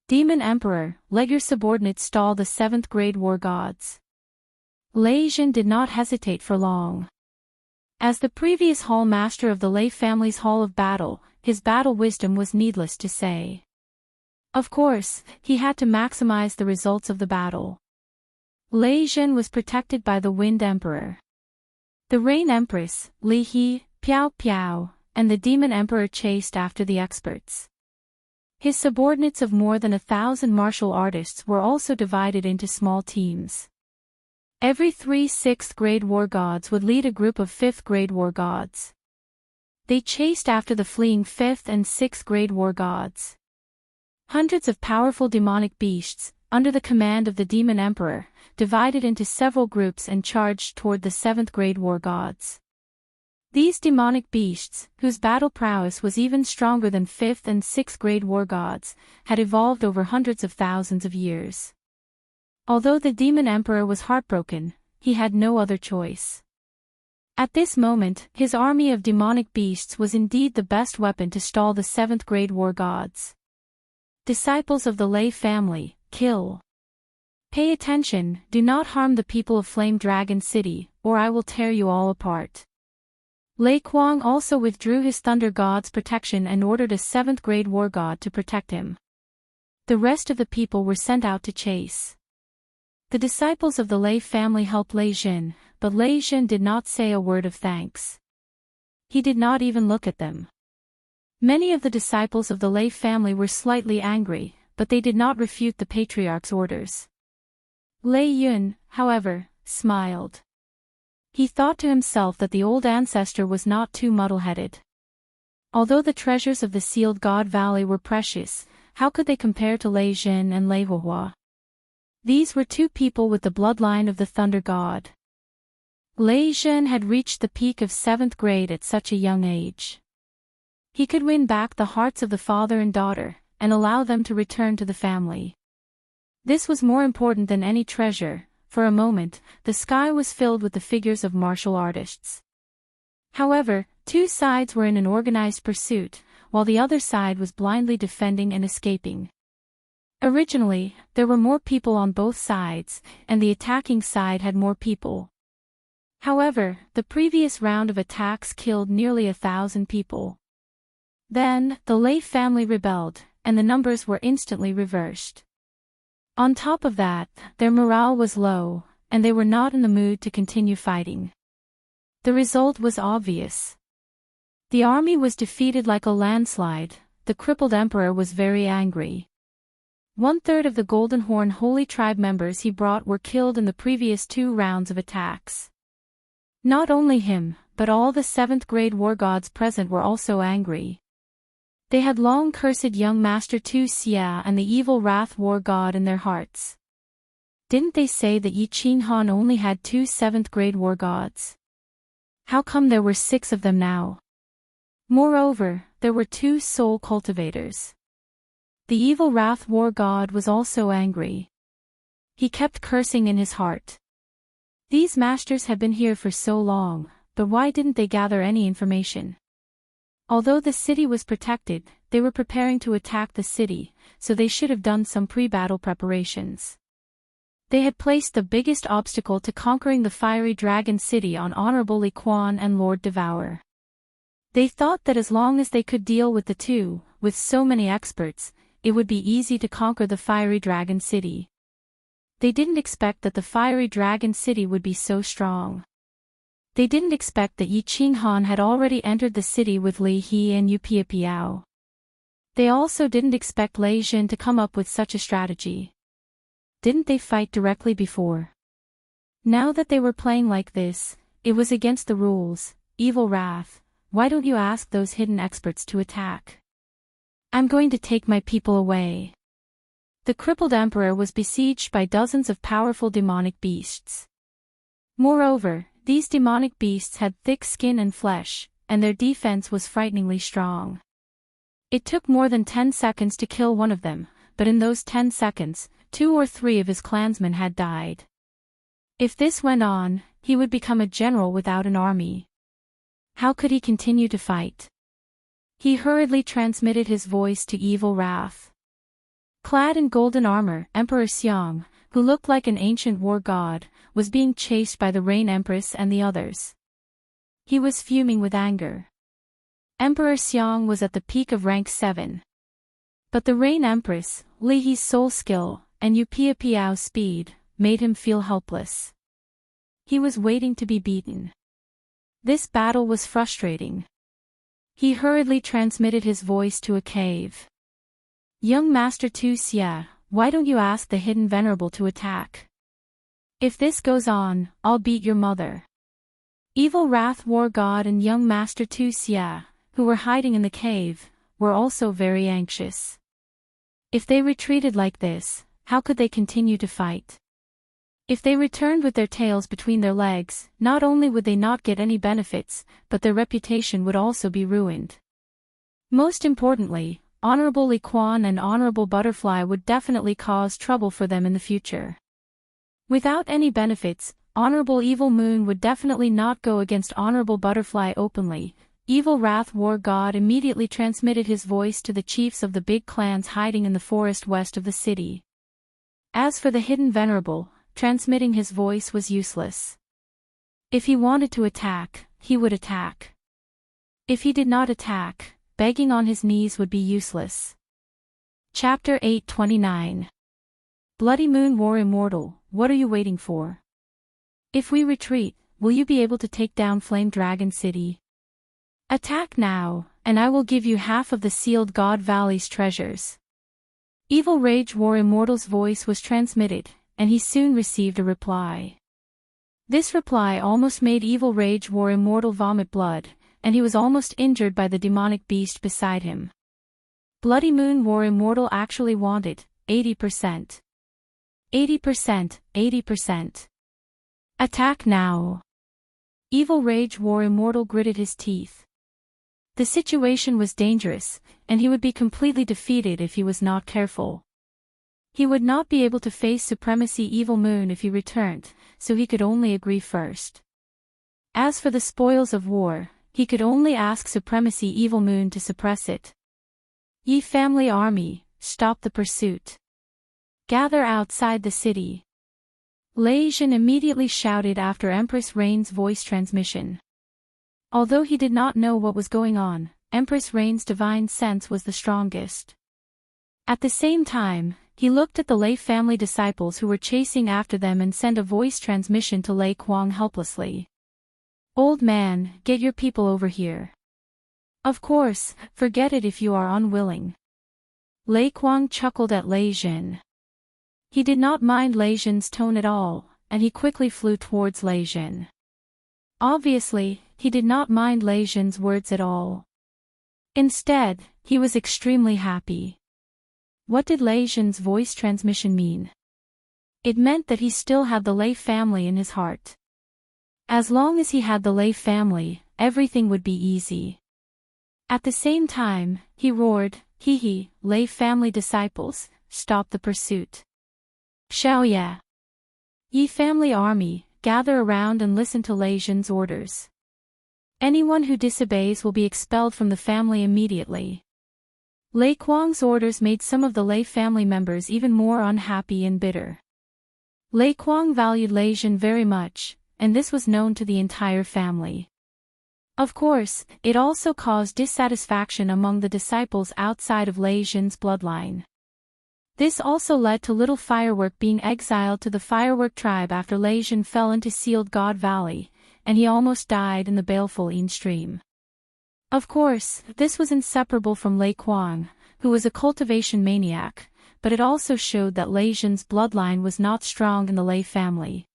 Demon Emperor, let your subordinates stall the 7th-grade war gods. Lei Jin did not hesitate for long. As the previous Hall Master of the Lei family's Hall of Battle, his battle wisdom was needless to say. Of course, he had to maximize the results of the battle. Lei Jin was protected by the Wind Emperor. The Rain Empress, Li He, Piao Piao, and the Demon Emperor chased after the experts. His subordinates of more than 1,000 martial artists were also divided into small teams. Every 3 6th-grade war gods would lead a group of 5th-grade war gods. They chased after the fleeing 5th and 6th grade war gods. Hundreds of powerful demonic beasts, under the command of the demon emperor, divided into several groups and charged toward the 7th grade war gods. These demonic beasts, whose battle prowess was even stronger than 5th and 6th grade war gods, had evolved over hundreds of thousands of years. Although the demon emperor was heartbroken, he had no other choice. At this moment, his army of demonic beasts was indeed the best weapon to stall the 7th grade war gods. Disciples of the Lei family, kill. Pay attention, do not harm the people of Flame Dragon City, or I will tear you all apart. Lei Kuang also withdrew his thunder god's protection and ordered a 7th grade war god to protect him. The rest of the people were sent out to chase. The disciples of the Lei family helped Lei Jin, but Lei Jin did not say a word of thanks. He did not even look at them. Many of the disciples of the Lei family were slightly angry, but they did not refute the patriarch's orders. Lei Yun, however, smiled. He thought to himself that the old ancestor was not too muddle-headed. Although the treasures of the Sealed God Valley were precious, how could they compare to Lei Jin and Lei Huohua? These were two people with the bloodline of the Thunder God. Lei Jin had reached the peak of 7th grade at such a young age. He could win back the hearts of the father and daughter, and allow them to return to the family. This was more important than any treasure. For a moment, the sky was filled with the figures of martial artists. However, two sides were in an organized pursuit, while the other side was blindly defending and escaping. Originally, there were more people on both sides, and the attacking side had more people. However, the previous round of attacks killed nearly 1,000 people. Then, the Lei family rebelled, and the numbers were instantly reversed. On top of that, their morale was low, and they were not in the mood to continue fighting. The result was obvious. The army was defeated like a landslide. The crippled emperor was very angry. 1/3 of the Golden Horn Holy Tribe members he brought were killed in the previous 2 rounds of attacks. Not only him, but all the 7th grade war gods present were also angry. They had long cursed young Master Tu Xia and the evil Wrath War God in their hearts. Didn't they say that Yi Qinghan only had 2 7th grade war gods? How come there were 6 of them now? Moreover, there were 2 soul cultivators. The evil Wrath War God was also angry. He kept cursing in his heart. These masters had been here for so long, but why didn't they gather any information? Although the city was protected, they were preparing to attack the city, so they should have done some pre-battle preparations. They had placed the biggest obstacle to conquering the fiery dragon city on Honorable Li Quan and Lord Devour. They thought that as long as they could deal with the two, with so many experts, it would be easy to conquer the fiery dragon city. They didn't expect that the fiery dragon city would be so strong. They didn't expect that Yi Qinghan had already entered the city with Li He and Yu Piapiao. They also didn't expect Lei Jin to come up with such a strategy. Didn't they fight directly before? Now that they were playing like this, it was against the rules. Evil Wrath, why don't you ask those hidden experts to attack? I'm going to take my people away. The crippled emperor was besieged by dozens of powerful demonic beasts. Moreover, these demonic beasts had thick skin and flesh, and their defense was frighteningly strong. It took more than 10 seconds to kill one of them, but in those 10 seconds, 2 or 3 of his clansmen had died. If this went on, he would become a general without an army. How could he continue to fight? He hurriedly transmitted his voice to Evil Wrath. Clad in golden armor, Emperor Xiang, who looked like an ancient war god, was being chased by the Rain Empress and the others. He was fuming with anger. Emperor Xiang was at the peak of rank 7. But the Rain Empress, Li He's soul skill, and Yu Piapiao's speed, made him feel helpless. He was waiting to be beaten. This battle was frustrating. He hurriedly transmitted his voice to a cave. Young Master Tu Xia, why don't you ask the hidden venerable to attack? If this goes on, I'll beat your mother. Evil Wrath War God and young Master Tu Xia, who were hiding in the cave, were also very anxious. If they retreated like this, how could they continue to fight? If they returned with their tails between their legs, not only would they not get any benefits, but their reputation would also be ruined. Most importantly, Honorable Li Quan and Honorable Butterfly would definitely cause trouble for them in the future. Without any benefits, Honorable Evil Moon would definitely not go against Honorable Butterfly openly. Evil Wrath War God immediately transmitted his voice to the chiefs of the big clans hiding in the forest west of the city. As for the hidden Venerable, transmitting his voice was useless. If he wanted to attack, he would attack. If he did not attack, begging on his knees would be useless. Chapter 829. Bloody Moon War Immortal, what are you waiting for? If we retreat, will you be able to take down Flame Dragon City? Attack now, and I will give you half of the Sealed God Valley's treasures. Evil Rage War Immortal's voice was transmitted, and he soon received a reply. This reply almost made Evil Rage War Immortal vomit blood, and he was almost injured by the demonic beast beside him. Bloody Moon War Immortal actually wanted 80%. 80%, 80%. Attack now. Evil Rage War Immortal gritted his teeth. The situation was dangerous, and he would be completely defeated if he was not careful. He would not be able to face Supremacy Evil Moon if he returned, so he could only agree first. As for the spoils of war, he could only ask Supremacy Evil Moon to suppress it. Ye family army, stop the pursuit. Gather outside the city. Lei Jin immediately shouted after Empress Rain's voice transmission. Although he did not know what was going on, Empress Rain's divine sense was the strongest. At the same time, he looked at the Lei family disciples who were chasing after them and sent a voice transmission to Lei Kuang helplessly. Old man, get your people over here. Of course, forget it if you are unwilling. Lei Kuang chuckled at Lei Jin. He did not mind Lei Jin's tone at all, and he quickly flew towards Lei Jin. Obviously, he did not mind Lei Jin's words at all. Instead, he was extremely happy. What did Lei Jin's voice transmission mean? It meant that he still had the Lei family in his heart. As long as he had the Lei family, everything would be easy. At the same time, he roared, "Hee hee, Lei family disciples, stop the pursuit. Xiaoya. Ye family army, gather around and listen to Lei Jin's orders. Anyone who disobeys will be expelled from the family immediately." Lei Kuang's orders made some of the Lei family members even more unhappy and bitter. Lei Kuang valued Lei Jin very much, and this was known to the entire family. Of course, it also caused dissatisfaction among the disciples outside of Lei Jin's bloodline. This also led to Little Firework being exiled to the Firework tribe after Lei Jin fell into Sealed God Valley, and he almost died in the baleful Yin stream. Of course, this was inseparable from Lei Kuang, who was a cultivation maniac, but it also showed that Lei Jin's bloodline was not strong in the Lei family.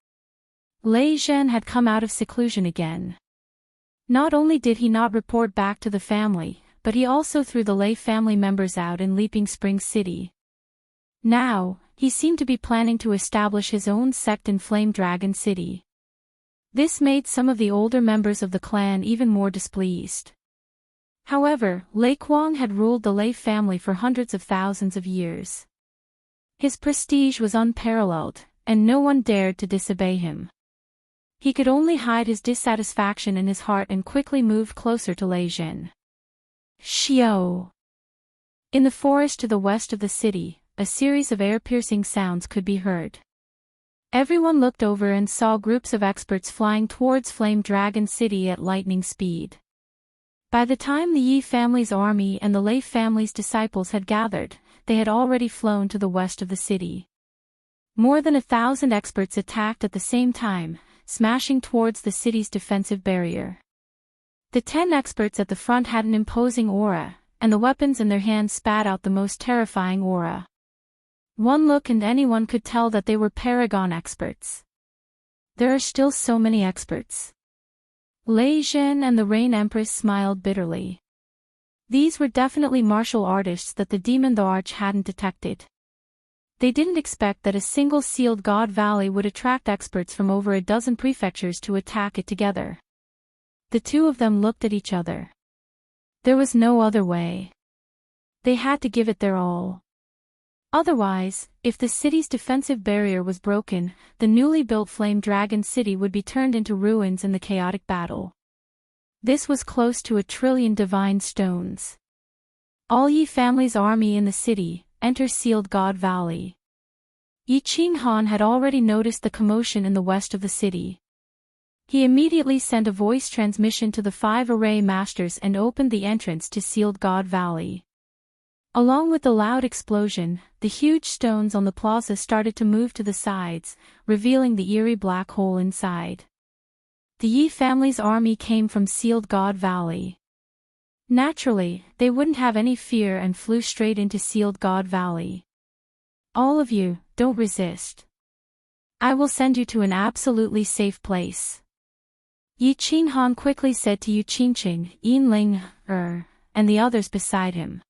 Lei Jin had come out of seclusion again. Not only did he not report back to the family, but he also threw the Lei family members out in Leaping Springs City. Now, he seemed to be planning to establish his own sect in Flame Dragon City. This made some of the older members of the clan even more displeased. However, Lei Kuang had ruled the Lei family for hundreds of thousands of years. His prestige was unparalleled, and no one dared to disobey him. He could only hide his dissatisfaction in his heart and quickly moved closer to Lei Jin. Xiao. In the forest to the west of the city, a series of air-piercing sounds could be heard. Everyone looked over and saw groups of experts flying towards Flame Dragon City at lightning speed. By the time the Yi family's army and the Lei family's disciples had gathered, they had already flown to the west of the city. More than 1,000 experts attacked at the same time, smashing towards the city's defensive barrier. The 10 experts at the front had an imposing aura, and the weapons in their hands spat out the most terrifying aura. One look and anyone could tell that they were Paragon experts. There are still so many experts. Lei Jin and the Rain Empress smiled bitterly. These were definitely martial artists that the demon the Arch hadn't detected. They didn't expect that a single sealed God Valley would attract experts from over a dozen prefectures to attack it together. The two of them looked at each other. There was no other way. They had to give it their all. Otherwise, if the city's defensive barrier was broken, the newly built Flame Dragon City would be turned into ruins in the chaotic battle. This was close to 1 trillion divine stones. All Yi family's army in the city, enter Sealed God Valley. Yi Qinghan had already noticed the commotion in the west of the city. He immediately sent a voice transmission to the 5 array masters and opened the entrance to Sealed God Valley. Along with the loud explosion, the huge stones on the plaza started to move to the sides, revealing the eerie black hole inside. The Yi family's army came from Sealed God Valley. Naturally, they wouldn't have any fear and flew straight into Sealed God Valley. All of you, don't resist. I will send you to an absolutely safe place. Yi Qinghan quickly said to Yu Qingqing, Yinling, and the others beside him.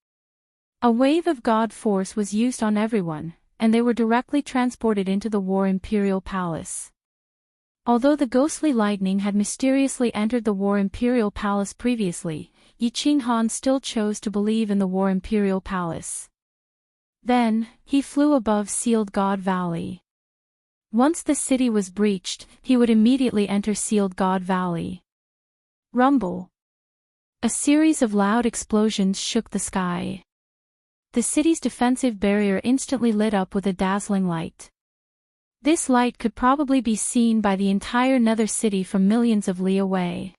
A wave of God force was used on everyone, and they were directly transported into the War Imperial Palace. Although the ghostly lightning had mysteriously entered the War Imperial Palace previously, Yi Qinghan still chose to believe in the War Imperial Palace. Then, he flew above Sealed God Valley. Once the city was breached, he would immediately enter Sealed God Valley. Rumble. A series of loud explosions shook the sky. The city's defensive barrier instantly lit up with a dazzling light. This light could probably be seen by the entire Nether City from millions of li away.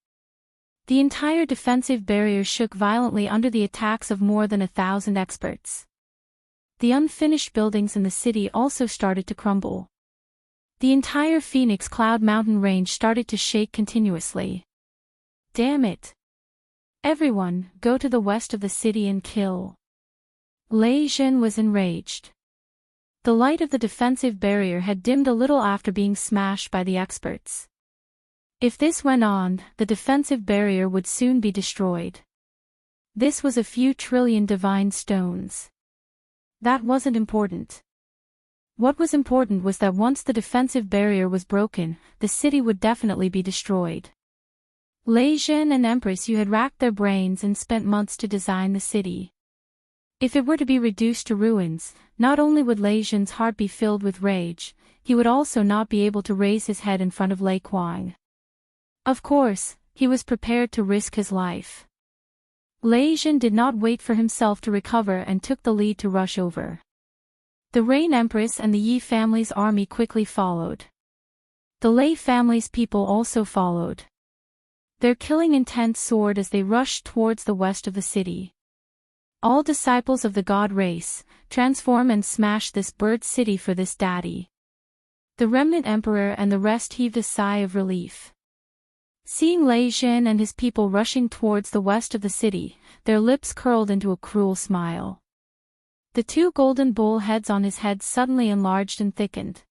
The entire defensive barrier shook violently under the attacks of more than 1,000 experts. The unfinished buildings in the city also started to crumble. The entire Phoenix Cloud Mountain range started to shake continuously. Damn it! Everyone, go to the west of the city and kill. Lei Zhen was enraged. The light of the defensive barrier had dimmed a little after being smashed by the experts. If this went on, the defensive barrier would soon be destroyed. This was a few trillion divine stones. That wasn't important. What was important was that once the defensive barrier was broken, the city would definitely be destroyed. Lei Zhen and Empress Yu had racked their brains and spent months to design the city. If it were to be reduced to ruins, not only would Lei Zhen's heart be filled with rage, he would also not be able to raise his head in front of Lei Kuang. Of course, he was prepared to risk his life. Lei Zhen did not wait for himself to recover and took the lead to rush over. The Rain Empress and the Yi family's army quickly followed. The Lei family's people also followed. Their killing intent soared as they rushed towards the west of the city. All disciples of the god race, transform and smash this bird city for this daddy. The remnant emperor and the rest heaved a sigh of relief. Seeing Lei Zhen and his people rushing towards the west of the city, their lips curled into a cruel smile. The 2 golden bull heads on his head suddenly enlarged and thickened.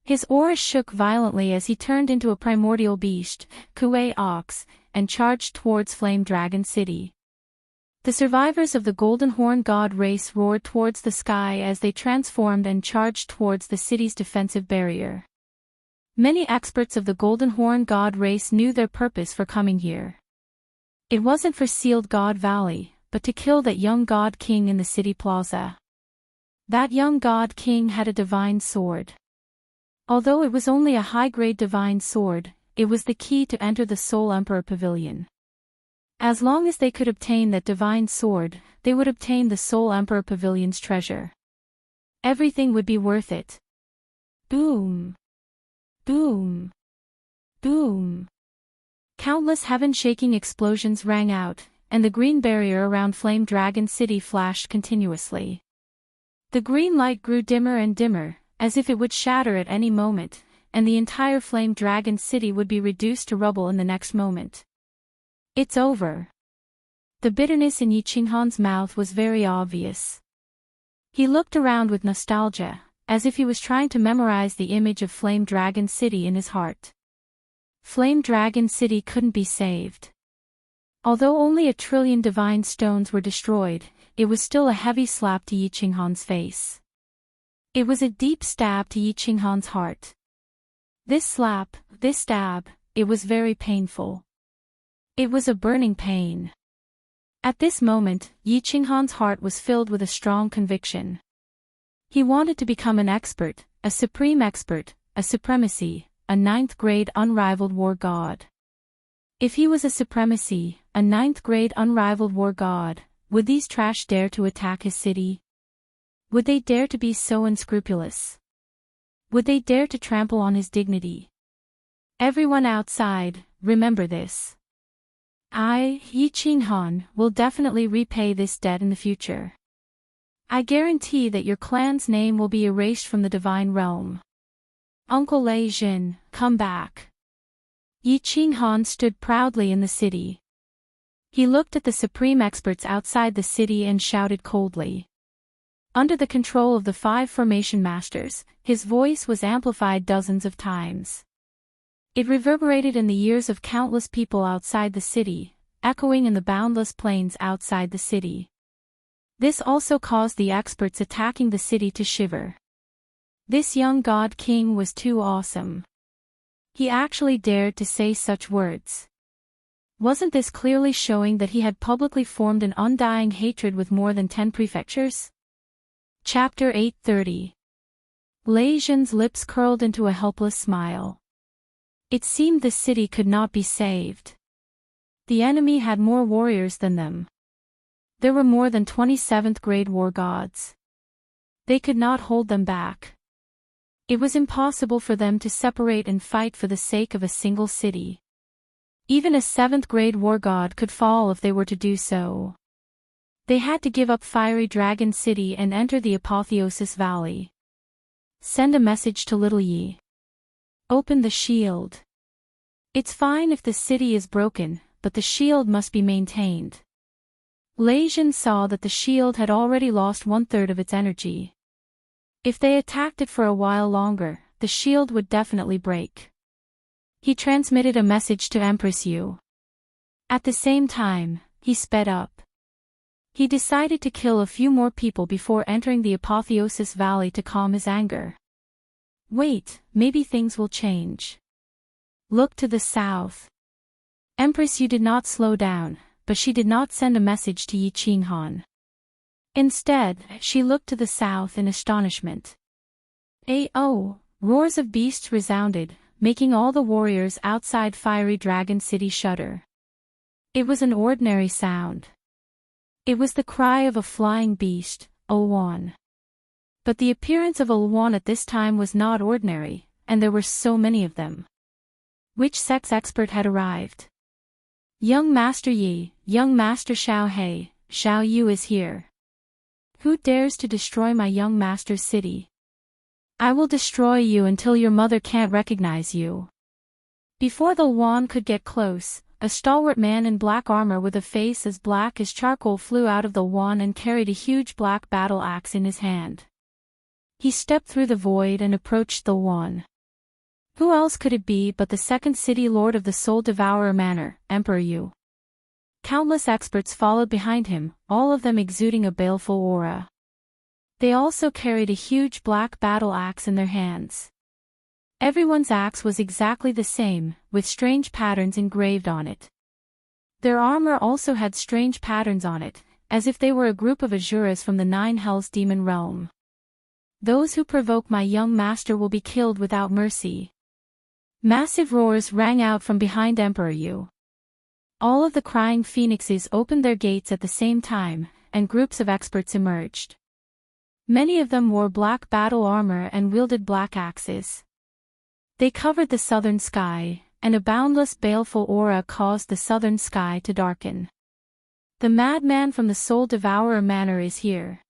His aura shook violently as he turned into a primordial beast, Kuei Ox, and charged towards Flame Dragon City. The survivors of the Golden Horn God race roared towards the sky as they transformed and charged towards the city's defensive barrier. Many experts of the Golden Horn God race knew their purpose for coming here. It wasn't for Sealed God Valley, but to kill that young God King in the city plaza. That young God King had a divine sword. Although it was only a high-grade divine sword, it was the key to enter the Soul Emperor Pavilion. As long as they could obtain that divine sword, they would obtain the Soul Emperor Pavilion's treasure. Everything would be worth it. Boom! Boom! Boom! Countless heaven-shaking explosions rang out, and the green barrier around Flame Dragon City flashed continuously. The green light grew dimmer and dimmer, as if it would shatter at any moment, and the entire Flame Dragon City would be reduced to rubble in the next moment. It's over. The bitterness in Yi Qinghan's mouth was very obvious. He looked around with nostalgia, as if he was trying to memorize the image of Flame Dragon City in his heart. Flame Dragon City couldn't be saved. Although only 1,000,000,000,000 divine stones were destroyed, it was still a heavy slap to Yi Qinghan's face. It was a deep stab to Yi Qinghan's heart. This slap, this stab, it was very painful. It was a burning pain. At this moment, Yi Qinghan's heart was filled with a strong conviction. He wanted to become an expert, a supreme expert, a supremacy, a 9th-grade unrivaled war god. If he was a supremacy, a 9th-grade unrivaled war god, would these trash dare to attack his city? Would they dare to be so unscrupulous? Would they dare to trample on his dignity? Everyone outside, remember this. I, Yi Qinghan, will definitely repay this debt in the future. I guarantee that your clan's name will be erased from the divine realm. Uncle Lei Jin, come back. Yi Qinghan stood proudly in the city. He looked at the supreme experts outside the city and shouted coldly. Under the control of the 5 formation masters, his voice was amplified dozens of times. It reverberated in the ears of countless people outside the city, echoing in the boundless plains outside the city. This also caused the experts attacking the city to shiver. This young god king was too awesome. He actually dared to say such words. Wasn't this clearly showing that he had publicly formed an undying hatred with more than 10 prefectures? Chapter 830. Lei Jin's lips curled into a helpless smile. It seemed the city could not be saved. The enemy had more warriors than them. There were more than 27th-grade war gods. They could not hold them back. It was impossible for them to separate and fight for the sake of a single city. Even a 7th-grade war god could fall if they were to do so. They had to give up Fiery Dragon City and enter the Apotheosis Valley. Send a message to Little Yi. Open the shield. It's fine if the city is broken, but the shield must be maintained. Lei Jin saw that the shield had already lost 1/3 of its energy. If they attacked it for a while longer, the shield would definitely break. He transmitted a message to Empress Yu. At the same time, he sped up. He decided to kill a few more people before entering the Apotheosis Valley to calm his anger. Wait, maybe things will change. Look to the south. Empress Yu did not slow down, but she did not send a message to Yi Qinghan. Instead, she looked to the south in astonishment. Oh! Roars of beasts resounded, making all the warriors outside Fiery Dragon City shudder. It was an ordinary sound. It was the cry of a flying beast, Ulwan. But the appearance of Ulwan at this time was not ordinary, and there were so many of them. Which sects expert had arrived? Young Master Yi, Young Master Xiao He, Xiao Yu is here. Who dares to destroy my young master's city? I will destroy you until your mother can't recognize you. Before the Ulwan could get close, a stalwart man in black armor with a face as black as charcoal flew out of the Ulwan and carried a huge black battle axe in his hand. He stepped through the void and approached the Ulwan. Who else could it be but the second city lord of the Soul Devourer Manor, Emperor Yu? Countless experts followed behind him, all of them exuding a baleful aura. They also carried a huge black battle axe in their hands. Everyone's axe was exactly the same, with strange patterns engraved on it. Their armor also had strange patterns on it, as if they were a group of Asuras from the 9 Hells demon realm. Those who provoke my young master will be killed without mercy. Massive roars rang out from behind Emperor Yu. All of the crying phoenixes opened their gates at the same time, and groups of experts emerged. Many of them wore black battle armor and wielded black axes. They covered the southern sky, and a boundless baleful aura caused the southern sky to darken. The madman from the Soul Devourer Manor is here.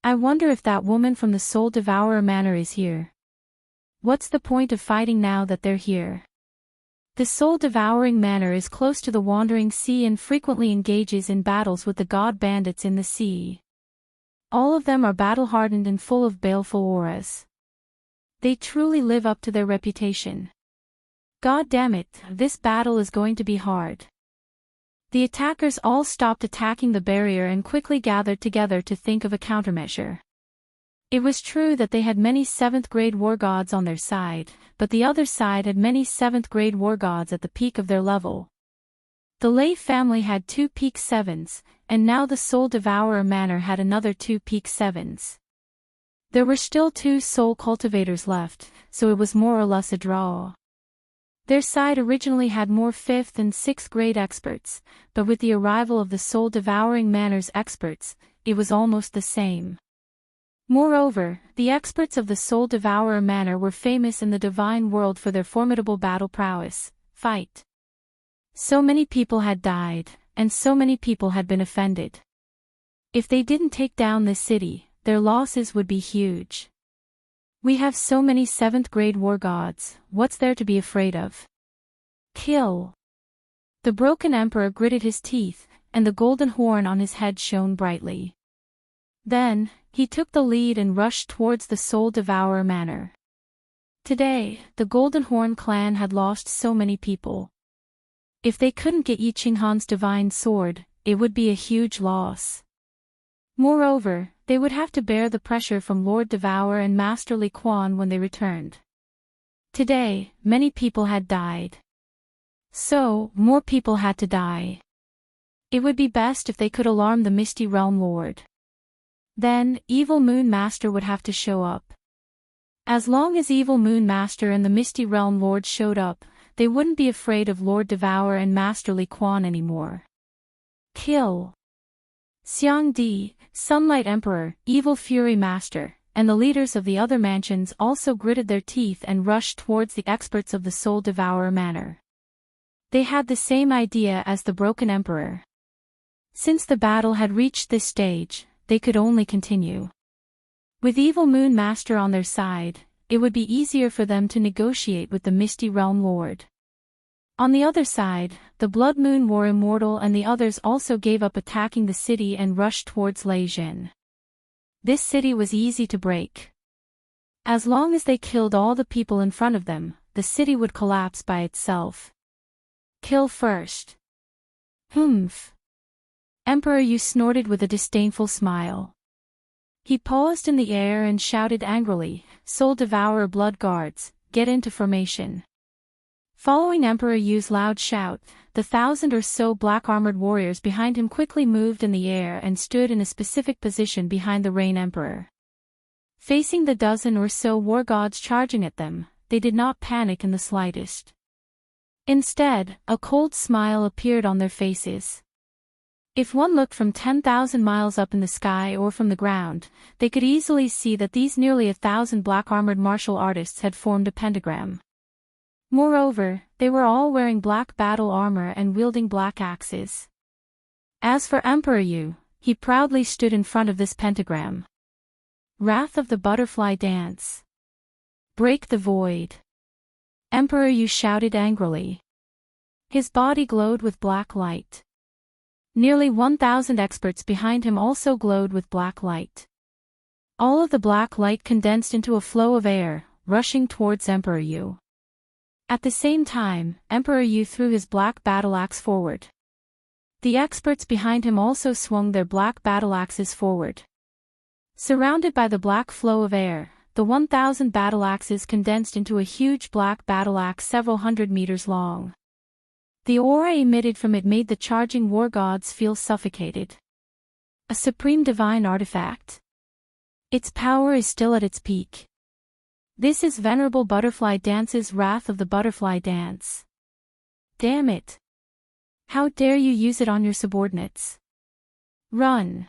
I wonder if that woman from the Soul Devourer Manor is here. What's the point of fighting now that they're here? The Soul Devouring Manor is close to the Wandering Sea and frequently engages in battles with the god bandits in the sea. All of them are battle-hardened and full of baleful auras. They truly live up to their reputation. God damn it, this battle is going to be hard. The attackers all stopped attacking the barrier and quickly gathered together to think of a countermeasure. It was true that they had many 7th-grade war gods on their side, but the other side had many 7th-grade war gods at the peak of their level. The Lei family had 2 peak 7s, and now the Soul Devourer Manor had another 2 peak 7s. There were still 2 soul cultivators left, so it was more or less a draw. Their side originally had more 5th and 6th grade experts, but with the arrival of the Soul Devouring Manor's experts, it was almost the same. Moreover, the experts of the Soul Devourer Manor were famous in the divine world for their formidable battle prowess. Fight. So many people had died, and so many people had been offended. If they didn't take down this city, their losses would be huge. We have so many 7th-grade war gods, what's there to be afraid of? Kill. The broken emperor gritted his teeth, and the golden horn on his head shone brightly. Then, he took the lead and rushed towards the Soul Devourer Manor. Today, the Golden Horn clan had lost so many people. If they couldn't get Yi Qinghan's divine sword, it would be a huge loss. Moreover, they would have to bear the pressure from Lord Devourer and Master Li Quan when they returned. Today, many people had died. So, more people had to die. It would be best if they could alarm the Misty Realm Lord. Then, Evil Moon Master would have to show up. As long as Evil Moon Master and the Misty Realm Lord showed up, they wouldn't be afraid of Lord Devourer and Master Li Quan anymore. Kill. Xiang Di, Sunlight Emperor, Evil Fury Master, and the leaders of the other mansions also gritted their teeth and rushed towards the experts of the Soul Devourer Manor. They had the same idea as the Broken Emperor. Since the battle had reached this stage, they could only continue. With Evil Moon Master on their side, it would be easier for them to negotiate with the Misty Realm Lord. On the other side, the Blood Moon War Immortal and the others also gave up attacking the city and rushed towards Leijin. This city was easy to break. As long as they killed all the people in front of them, the city would collapse by itself. Kill first. Humph. Emperor Yu snorted with a disdainful smile. He paused in the air and shouted angrily, "Soul Devourer Blood Guards, get into formation." Following Emperor Yu's loud shout, the 1,000 or so black-armored warriors behind him quickly moved in the air and stood in a specific position behind the Rain Emperor. Facing the dozen or so war gods charging at them, they did not panic in the slightest. Instead, a cold smile appeared on their faces. If one looked from 10,000 miles up in the sky or from the ground, they could easily see that these nearly 1,000 black-armored martial artists had formed a pentagram. Moreover, they were all wearing black battle armor and wielding black axes. As for Emperor Yu, he proudly stood in front of this pentagram. Wrath of the Butterfly Dance. Break the void. Emperor Yu shouted angrily. His body glowed with black light. Nearly 1,000 experts behind him also glowed with black light. All of the black light condensed into a flow of air, rushing towards Emperor Yu. At the same time, Emperor Yu threw his black battle axe forward. The experts behind him also swung their black battle axes forward. Surrounded by the black flow of air, the 1,000 battle axes condensed into a huge black battle axe several hundred meters long. The aura emitted from it made the charging war gods feel suffocated. A supreme divine artifact. Its power is still at its peak. This is Venerable Butterfly Dance's Wrath of the Butterfly Dance. Damn it. How dare you use it on your subordinates? Run.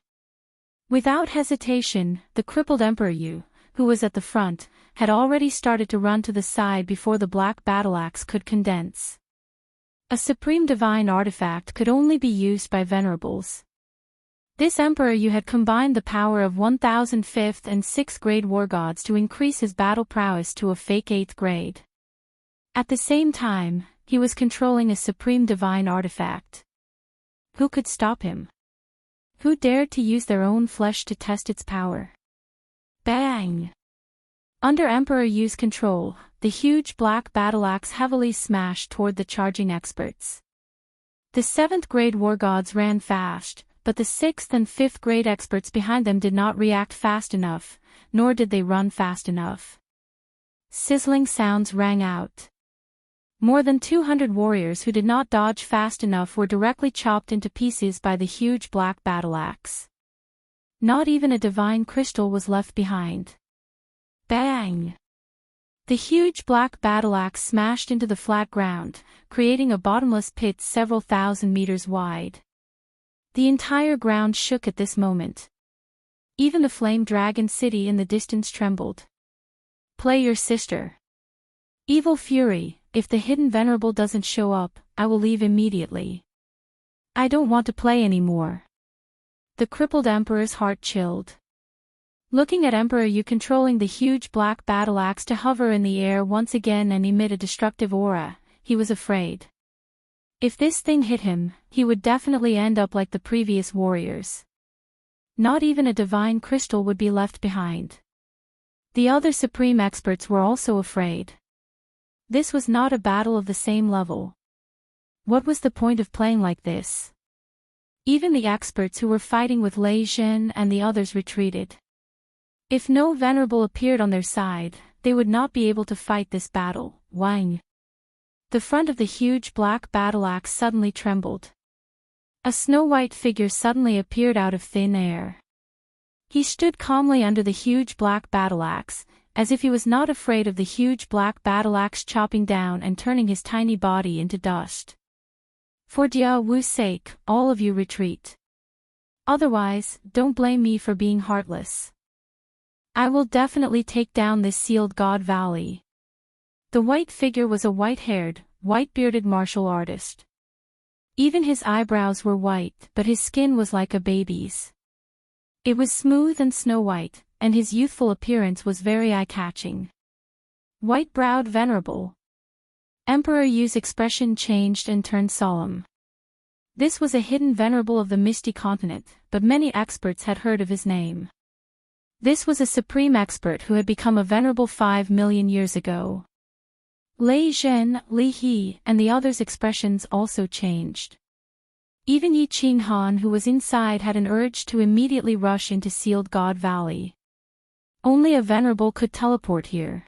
Without hesitation, the crippled Emperor Yu, who was at the front, had already started to run to the side before the black battle axe could condense. A supreme divine artifact could only be used by venerables. This Emperor Yu had combined the power of 1,000 5th and 6th grade war gods to increase his battle prowess to a fake 8th grade. At the same time, he was controlling a supreme divine artifact. Who could stop him? Who dared to use their own flesh to test its power? Bang! Under Emperor Yu's control, the huge black battle axe heavily smashed toward the charging experts. The 7th grade war gods ran fast, but the 6th and 5th grade experts behind them did not react fast enough, nor did they run fast enough. Sizzling sounds rang out. More than 200 warriors who did not dodge fast enough were directly chopped into pieces by the huge black battle axe. Not even a divine crystal was left behind. Bang! The huge black battle axe smashed into the flat ground, creating a bottomless pit several thousand meters wide. The entire ground shook at this moment. Even the flame dragon city in the distance trembled. Play your sister. Evil fury, if the hidden venerable doesn't show up, I will leave immediately. I don't want to play anymore. The crippled emperor's heart chilled. Looking at Emperor Yu controlling the huge black battle axe to hover in the air once again and emit a destructive aura, he was afraid. If this thing hit him, he would definitely end up like the previous warriors. Not even a divine crystal would be left behind. The other supreme experts were also afraid. This was not a battle of the same level. What was the point of playing like this? Even the experts who were fighting with Lei Zhen and the others retreated. If no venerable appeared on their side, they would not be able to fight this battle. Wang. The front of the huge black battle axe suddenly trembled. A snow-white figure suddenly appeared out of thin air. He stood calmly under the huge black battle axe, as if he was not afraid of the huge black battle axe chopping down and turning his tiny body into dust. For Jia Wu's sake, all of you retreat. Otherwise, don't blame me for being heartless. I will definitely take down this sealed god valley. The white figure was a white-haired, white-bearded martial artist. Even his eyebrows were white, but his skin was like a baby's. It was smooth and snow-white, and his youthful appearance was very eye-catching. White-browed venerable. Emperor Yu's expression changed and turned solemn. This was a hidden venerable of the Misty Continent, but many experts had heard of his name. This was a supreme expert who had become a venerable 5 million years ago. Lei Zhen, Li He, and the others' expressions also changed. Even Yi Qinghan who was inside had an urge to immediately rush into Sealed God Valley. Only a venerable could teleport here.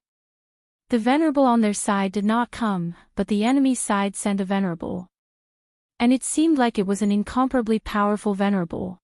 The venerable on their side did not come, but the enemy's side sent a venerable. And it seemed like it was an incomparably powerful venerable.